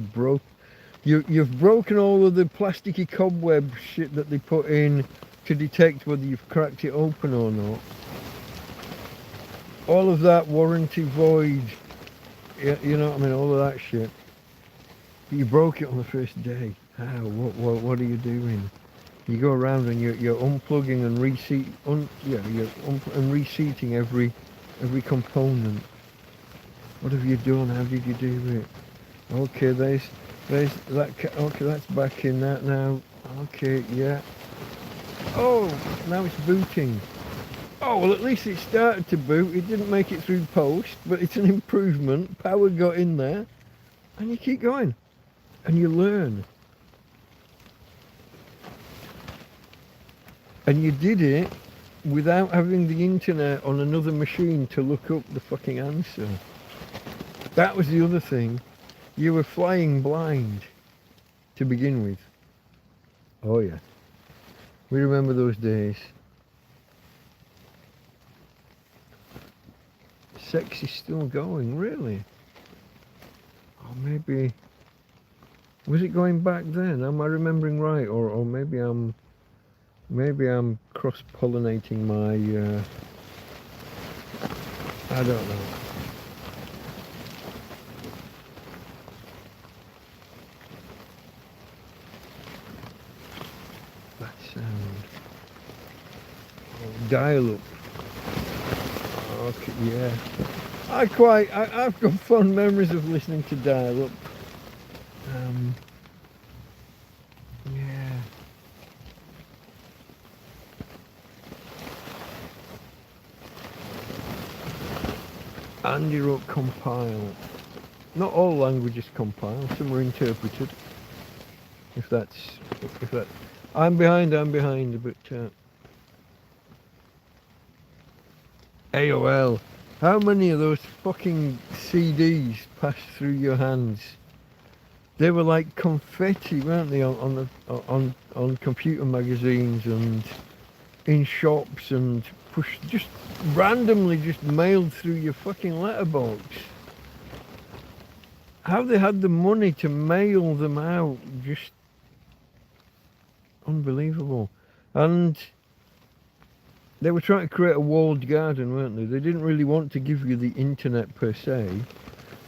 you've broken all of the plasticky cobweb shit that they put in to detect whether you've cracked it open or not. All of that warranty void, you know what I mean, all of that shit. You broke it on the first day. How? What are you doing? You go around and you're unplugging and reseating every component. What have you done? How did you do it? Okay, there's that. Okay, that's back in that now. Okay, yeah. Oh, now it's booting. Oh, well, at least it started to boot. It didn't make it through post, but it's an improvement. Power got in there, and you keep going, and you learn. And you did it without having the internet on another machine to look up the fucking answer. That was the other thing. You were flying blind to begin with. Oh yeah. We remember those days. Sex is still going, really? Oh, maybe Was it going back then? Am I remembering right, or maybe I'm cross-pollinating my. I don't know. That sound. Oh, dial-up. Okay, yeah. I've got fond memories of listening to dial-up. Yeah. Andy wrote compile. Not all languages compile, some are interpreted. If that. I'm behind, but AOL. How many of those fucking CDs passed through your hands? They were like confetti, weren't they, on computer magazines and in shops, and pushed just randomly just mailed through your fucking letterbox. How they had the money to mail them out, just unbelievable. And they were trying to create a walled garden, weren't they? They didn't really want to give you the internet per se.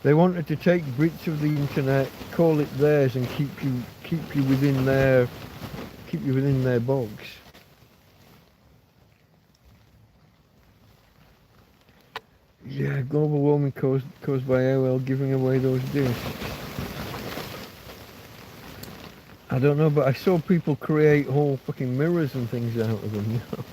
They wanted to take bits of the internet, call it theirs, and keep you within their box. Yeah, global warming caused by AOL giving away those discs. I don't know, but I saw people create whole fucking mirrors and things out of them. You know?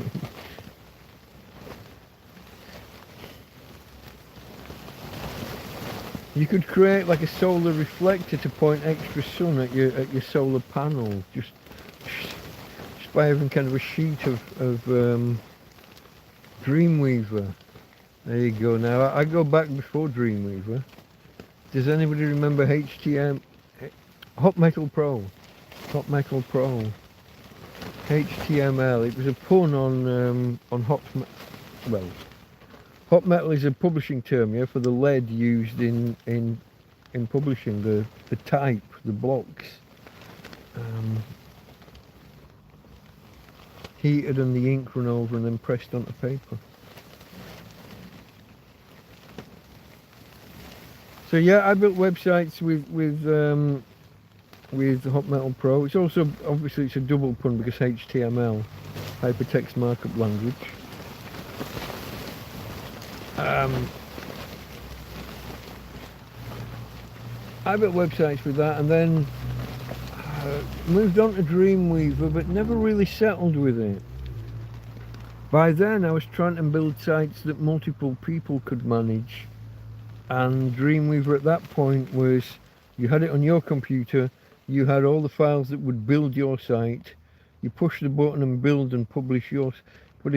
You could create like a solar reflector to point extra sun at your solar panel, just by having kind of a sheet of Dreamweaver. There you go. Now I go back before Dreamweaver. Does anybody remember Hot Metal Pro? Hot Metal Pro. HTML. It was a pun on Hot metal is a publishing term, yeah, for the lead used in publishing, the type, the blocks. Heated and the ink run over and then pressed onto paper. So yeah, I built websites with Hot Metal Pro. It's also, obviously it's a double pun because HTML, hypertext markup language. I built websites with that, and then moved on to Dreamweaver, but never really settled with it. By then I was trying to build sites that multiple people could manage, and Dreamweaver at that point was, you had it on your computer, you had all the files that would build your site, you push the button and build and publish yours. But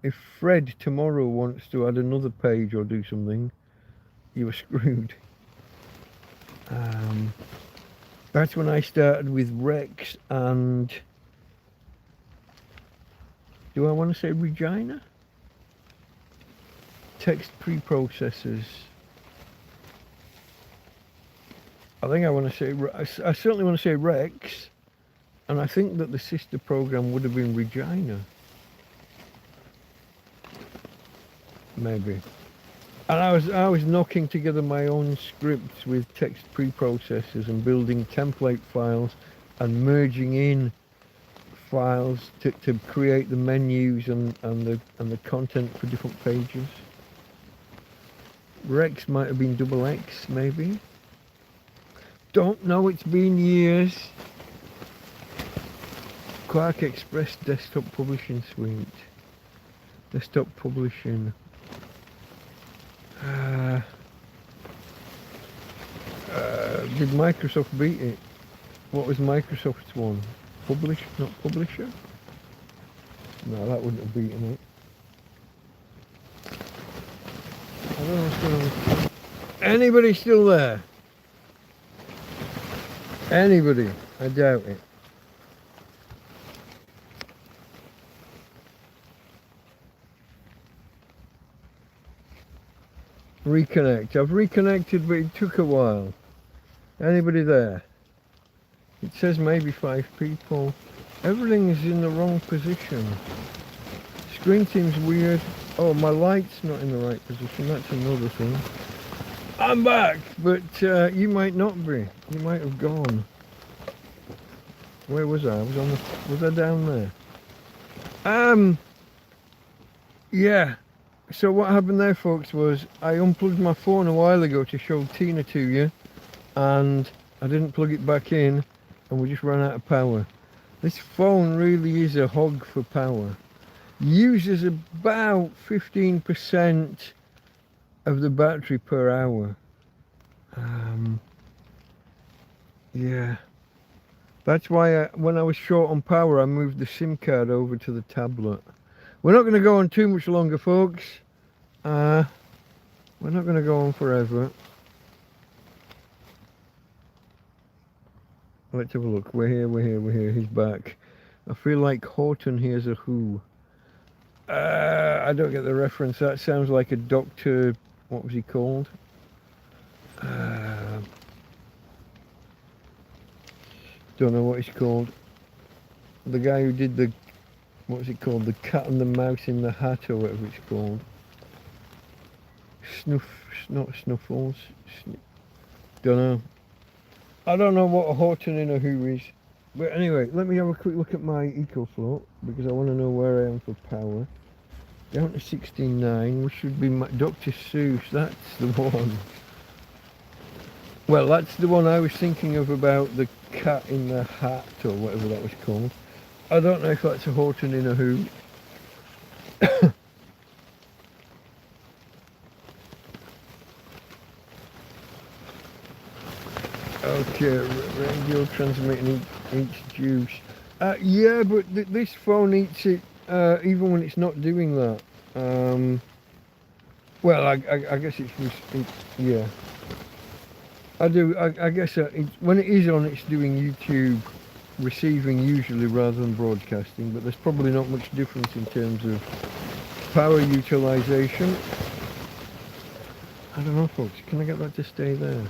if Fred tomorrow wants to add another page or do something, you were screwed. That's when I started with Rex and, do I want to say Regina? Text preprocessors. I think I want to say, I certainly want to say Rex, and I think that the sister program would have been Regina. Maybe. And I was knocking together my own scripts with text preprocessors and building template files and merging in files to create the menus and the content for different pages. Rex might have been double X, maybe. Don't know, it's been years. Quark Express Desktop Publishing Suite. Desktop Publishing. Did Microsoft beat it? What was Microsoft's one? Not Publisher? No, that wouldn't have beaten it. I don't know what's going on. Anybody still there? Anybody? I doubt it. Reconnect. I've reconnected, but it took a while. Anybody there? It says maybe 5 people. Everything is in the wrong position. Screen seems weird. Oh, my light's not in the right position. That's another thing. I'm back, but you might not be. You might have gone. Where was I? Was I down there? Yeah. So what happened there, folks, was I unplugged my phone a while ago to show Tina to you, and I didn't plug it back in, and we just ran out of power. This phone really is a hog for power. Uses about 15% of the battery per hour. Yeah. That's why when I was short on power, I moved the SIM card over to the tablet. We're not going to go on too much longer, folks. We're not going to go on forever. Let's have a look. We're here. He's back. I feel like Horton hears a who. I don't get the reference. That sounds like a doctor. What was he called? Don't know what he's called. The guy who did the, what's it called? The Cat and the Mouse in the Hat, or whatever it's called. Not Snuffles. Don't know. I don't know what a Horton in a who is. But anyway, let me have a quick look at my EcoFloat, because I want to know where I am for power. Down to 69, which should be my Dr. Seuss. That's the one. Well, that's the one I was thinking of, about the Cat in the Hat, or whatever that was called. I don't know if that's a Horton in a who. Okay, radio transmitting eats juice. Yeah, but this phone eats it even when it's not doing that. Well, I guess it's yeah. I guess when it is on, it's doing YouTube receiving usually rather than broadcasting, but there's probably not much difference in terms of power utilization. I don't know, folks. Can I get that to stay there?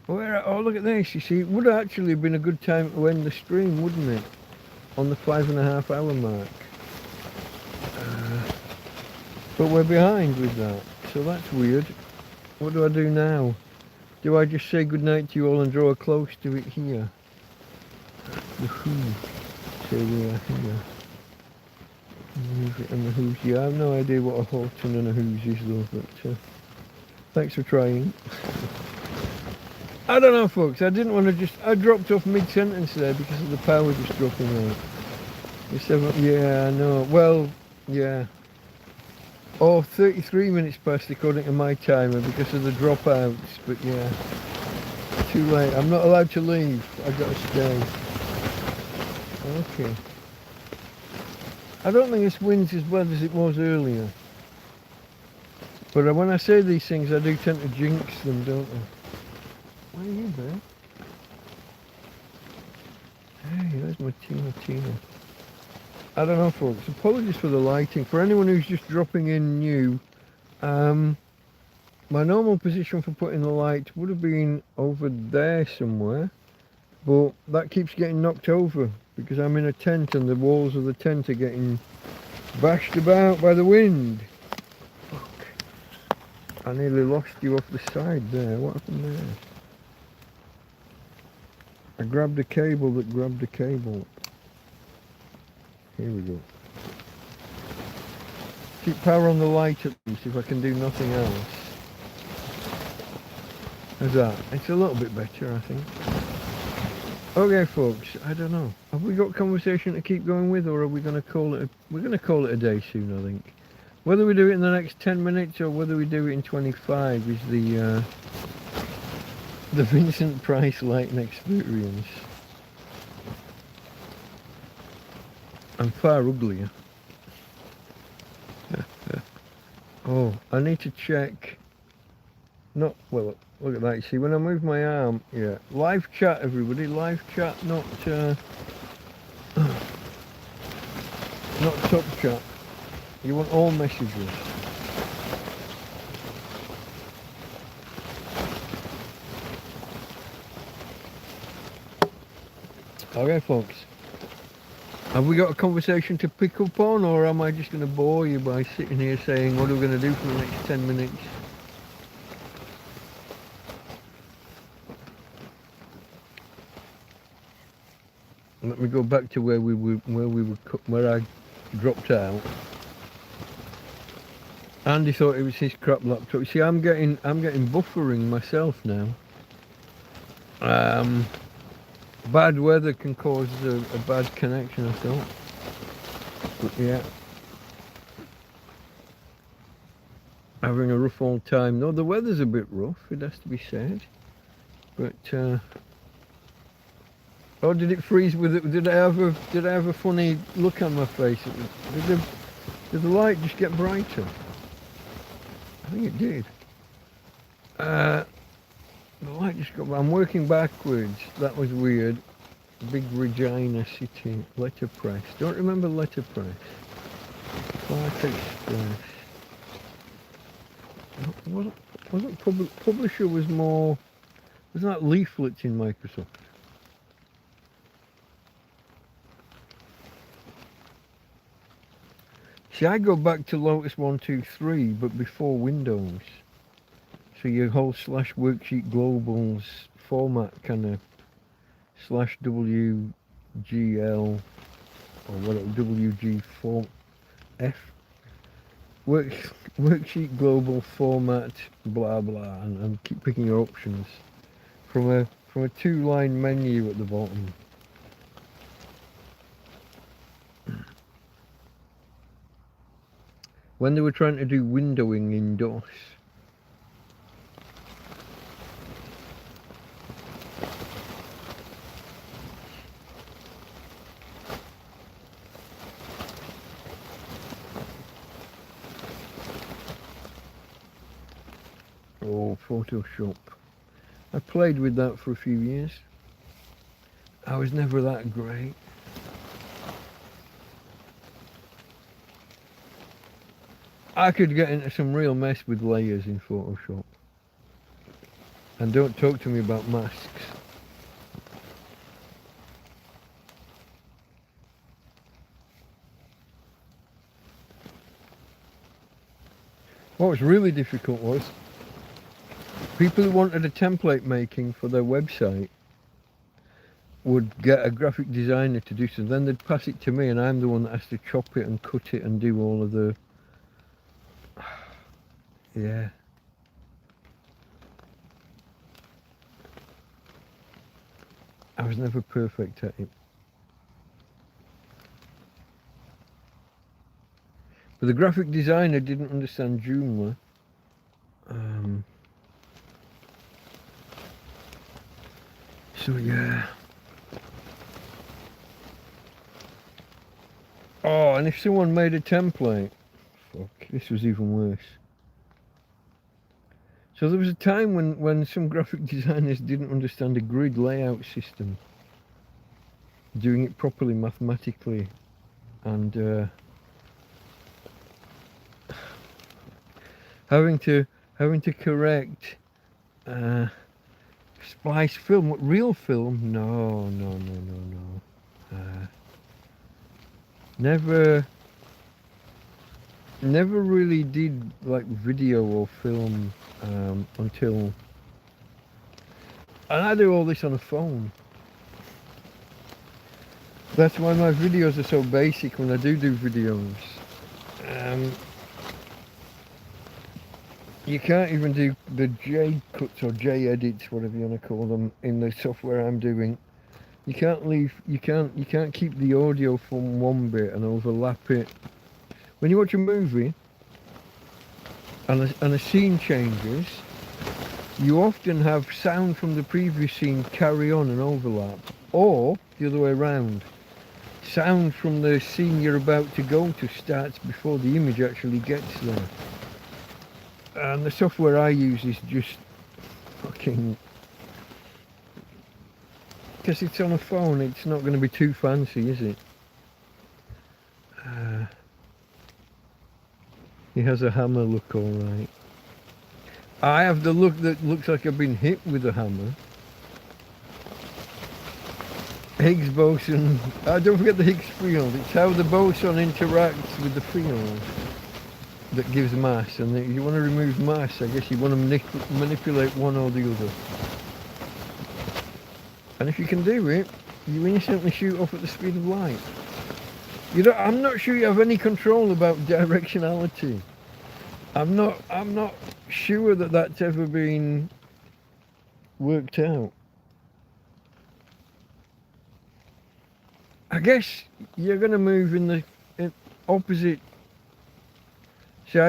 Oh, look at this. You see, it would actually have been a good time to end the stream, wouldn't it? On the 5.5 hour mark. But we're behind with that, so that's weird. What do I do now? Do I just say goodnight to you all and draw close to it here? The who. Say we are here. Move it and the who's. Yeah, I have no idea what a Horton and a who's is though, but thanks for trying. I don't know, folks. I didn't want to I dropped off mid-sentence there because of the power just dropping out. Yeah, I know. Well, yeah. Oh, 33 minutes past according to my timer because of the dropouts, but yeah. Too late. I'm not allowed to leave. I've got to stay. Okay. I don't think this wind's as bad as it was earlier. But when I say these things, I do tend to jinx them, don't I? Where are you, Ben? Hey, there's my Tina. I don't know, folks. Apologies for the lighting. For anyone who's just dropping in new, my normal position for putting the light would have been over there somewhere, but that keeps getting knocked over because I'm in a tent and the walls of the tent are getting bashed about by the wind. Fuck. I nearly lost you off the side there. What happened there? I grabbed a cable that grabbed a cable. Here we go. Keep power on the light at least if I can do nothing else. How's that? It's a little bit better, I think. Okay, folks, I don't know. Have we got conversation to keep going with, or are we going to call it we're going to call it a day soon, I think. Whether we do it in the next 10 minutes or whether we do it in 25 is the Vincent Price Lighting Experience. I'm far uglier. Oh, I need to check. Not, well, look at that. You see, when I move my arm, yeah. Live chat, everybody. Live chat, not top chat. You want all messages. Okay, folks. Have we got a conversation to pick up on, or am I just going to bore you by sitting here saying what are we going to do for the next 10 minutes? Let me go back to where I dropped out. Andy thought it was his crap laptop. See, I'm getting buffering myself now. Bad weather can cause a bad connection, I thought. But yeah. Having a rough old time. No, the weather's a bit rough, it has to be said. But oh, did it freeze with it? Did I have a funny look on my face? Did the light just get brighter? I think it did. The light just got... I'm working backwards. That was weird. Big Regina City. Letterpress. Don't remember letterpress. Clark Express. Wasn't publisher was more... Wasn't that leaflets in Microsoft? See, I go back to Lotus 123, but before Windows. So your whole /worksheet globals format kind of /WGL or whatever, WG4F worksheet global format blah blah, and keep picking your options from a 2-line menu at the bottom. When they were trying to do windowing in DOS. Oh, Photoshop. I played with that for a few years. I was never that great. I could get into some real mess with layers in Photoshop. And don't talk to me about masks. What was really difficult was people who wanted a template making for their website would get a graphic designer to do so. Then they'd pass it to me, and I'm the one that has to chop it and cut it and do all of the... Yeah. I was never perfect at it. But the graphic designer didn't understand Joomla. So yeah. Oh, and if someone made a template, fuck, this was even worse. So there was a time when some graphic designers didn't understand a grid layout system, doing it properly mathematically, and having to correct splice film. What, real film? No. Never really did like video or film until, and I do all this on a phone. That's why my videos are so basic when I do videos. You can't even do the J cuts or J edits, whatever you want to call them, in the software I'm doing. You can't keep the audio from one bit and overlap it. When you watch a movie and a scene changes, you often have sound from the previous scene carry on and overlap, or the other way around. Sound from the scene you're about to go to starts before the image actually gets there. And the software I use is just fucking... Because it's on a phone, it's not going to be too fancy, is it? He has a hammer look, alright. I have the look that looks like I've been hit with a hammer. Higgs boson. Don't forget the Higgs field. It's how the boson interacts with the field that gives mass. And if you want to remove mass, I guess you want to manipulate one or the other. And if you can do it, you instantly shoot off at the speed of light. I'm not sure you have any control about directionality. I'm not sure that that's ever been worked out. I guess you're going to move in the opposite. See,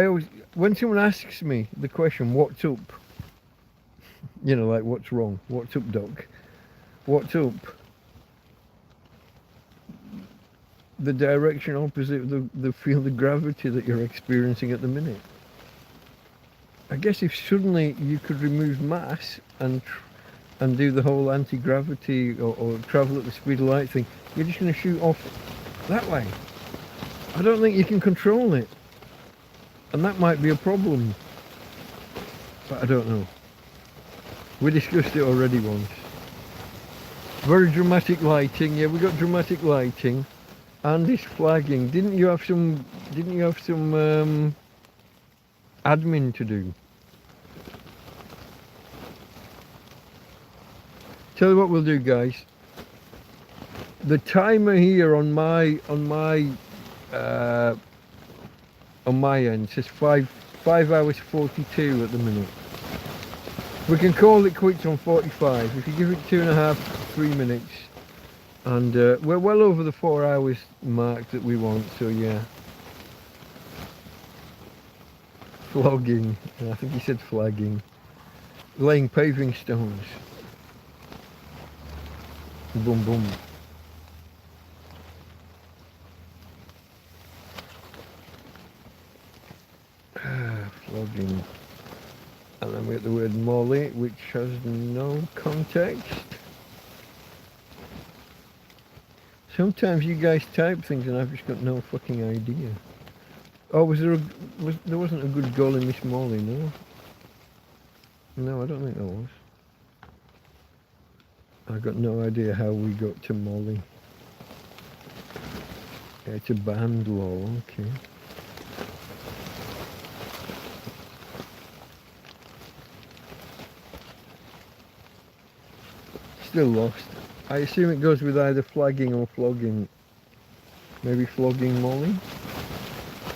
when someone asks me the question, what's up? Like, what's wrong? What's up, Doc? What's up? The direction opposite of the field of gravity that you're experiencing at the minute. I guess if suddenly you could remove mass and do the whole anti-gravity or travel at the speed of light thing, you're just going to shoot off that way. I don't think you can control it. And that might be a problem. But I don't know. We discussed it already once. Very dramatic lighting. Yeah, we got dramatic lighting. And this flagging. Didn't you have some admin to do? Tell you what we'll do, guys. The timer here on my end says 5 hours 42 at the minute. We can call it quits on 45. If you give it 2.5, 3 minutes, and we're well over the 4 hours mark that we want. So yeah. Flogging. I think he said flagging. Laying paving stones. Boom, boom. Flogging. And then we get the word molly, which has no context. Sometimes you guys type things and I've just got no fucking idea. Oh, there wasn't a good goal in Miss Molly, no? No, I don't think there was. I got no idea how we got to Molly. Yeah, it's a band law, okay. Still lost. I assume it goes with either flagging or flogging. Maybe flogging Molly?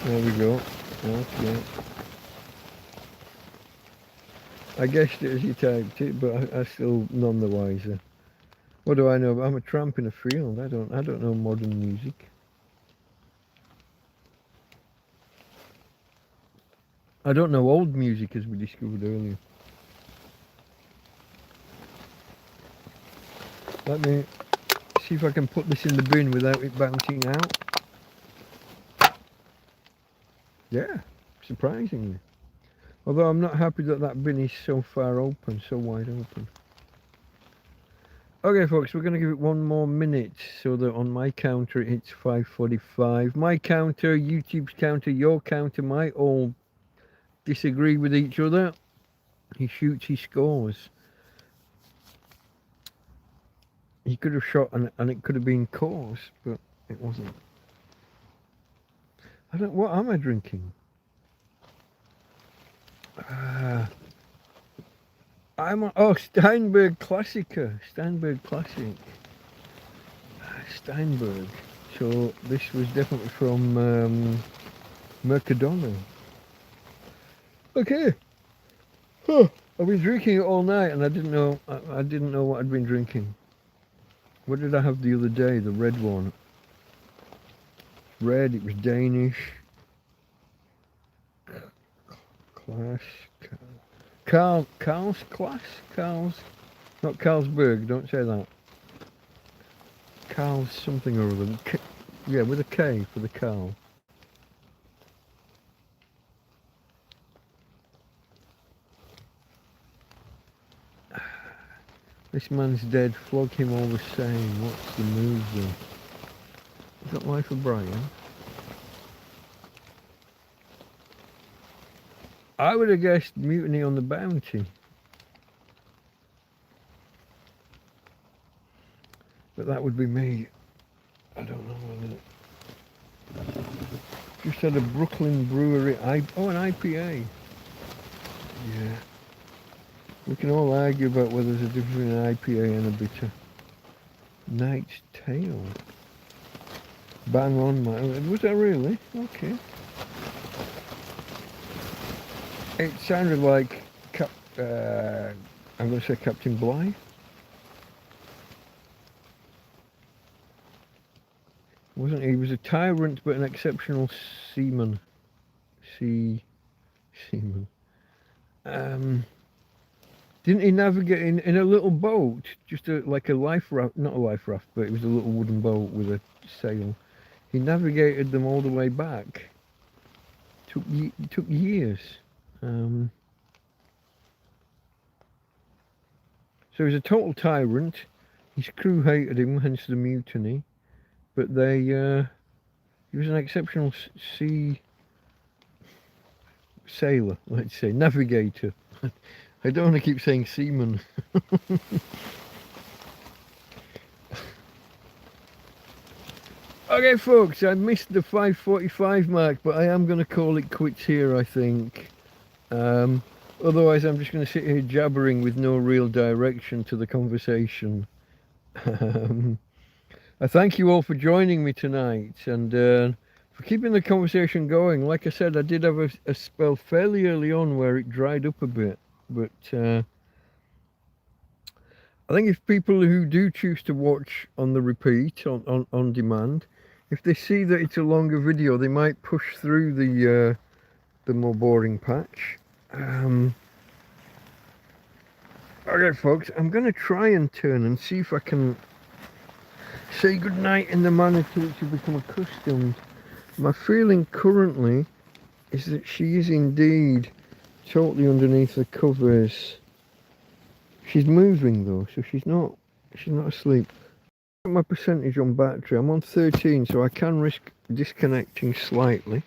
There we go. Okay. I guessed it as you typed it, but I still none the wiser. What do I know? I'm a tramp in a field. I don't know modern music. I don't know old music, as we discovered earlier. Let me see if I can put this in the bin without it bouncing out. Yeah, surprisingly. Although I'm not happy that that bin is so far open, so wide open. Okay, folks, we're going to give it 1 more minute so that on my counter it hits 5:45. My counter, YouTube's counter, your counter might all disagree with each other. He shoots, he scores. He could have shot and it could have been coarse, but it wasn't. What am I drinking? Steinberg Classica. Steinberg Classic. Steinberg. So this was definitely from Mercadona. Okay. Huh. I've been drinking it all night and I didn't know what I'd been drinking. What did I have the other day? The red one. Red, it was Danish. Class. Carl's class? Carl's. Not Carlsberg, don't say that. Carl's something or other. Yeah, with a K for the Carl. This man's dead, flog him all the same. What's the move then? Is that Life of Brian? I would have guessed Mutiny on the Bounty. but that would be me. I don't know whether... Just had a Brooklyn Brewery, an IPA. Yeah. We can all argue about whether there's a difference between an IPA and a bitter. Knight's Tale. Bang on, man. Was that really? Okay. It sounded like I'm going to say Captain Bligh. Wasn't he? He was a tyrant but an exceptional seaman. Seaman. Didn't he navigate in a little boat? Just like a life raft, not a life raft, but it was a little wooden boat with a sail. He navigated them all the way back. Took years. So he was a total tyrant. His crew hated him, hence the mutiny. But he was an exceptional sailor, let's say, navigator. I don't want to keep saying seaman. Okay, folks, I missed the 5:45 mark, but I am going to call it quits here, I think. Otherwise, I'm just going to sit here jabbering with no real direction to the conversation. I thank you all for joining me tonight and for keeping the conversation going. Like I said, I did have a spell fairly early on where it dried up a bit, but I think if people who do choose to watch on the repeat, on demand, if they see that it's a longer video, they might push through the more boring patch. Okay, folks, I'm going to try and turn and see if I can say goodnight in the manner to which you've become accustomed. My feeling currently is that she is indeed totally underneath the covers. She's moving though, so she's not asleep. My percentage on battery, I'm on 13, so I can risk disconnecting slightly,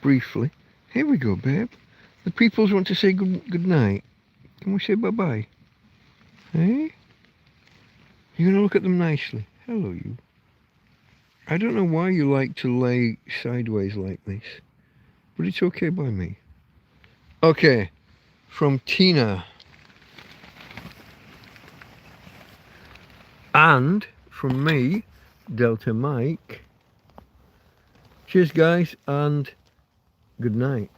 briefly. Here we go, babe. The peoples want to say good night. Can we say bye-bye? Hey? You're going to look at them nicely. Hello, you. I don't know why you like to lay sideways like this, but it's okay by me. Okay, from Tina. And from me, Delta Mike. Cheers, guys, and good night.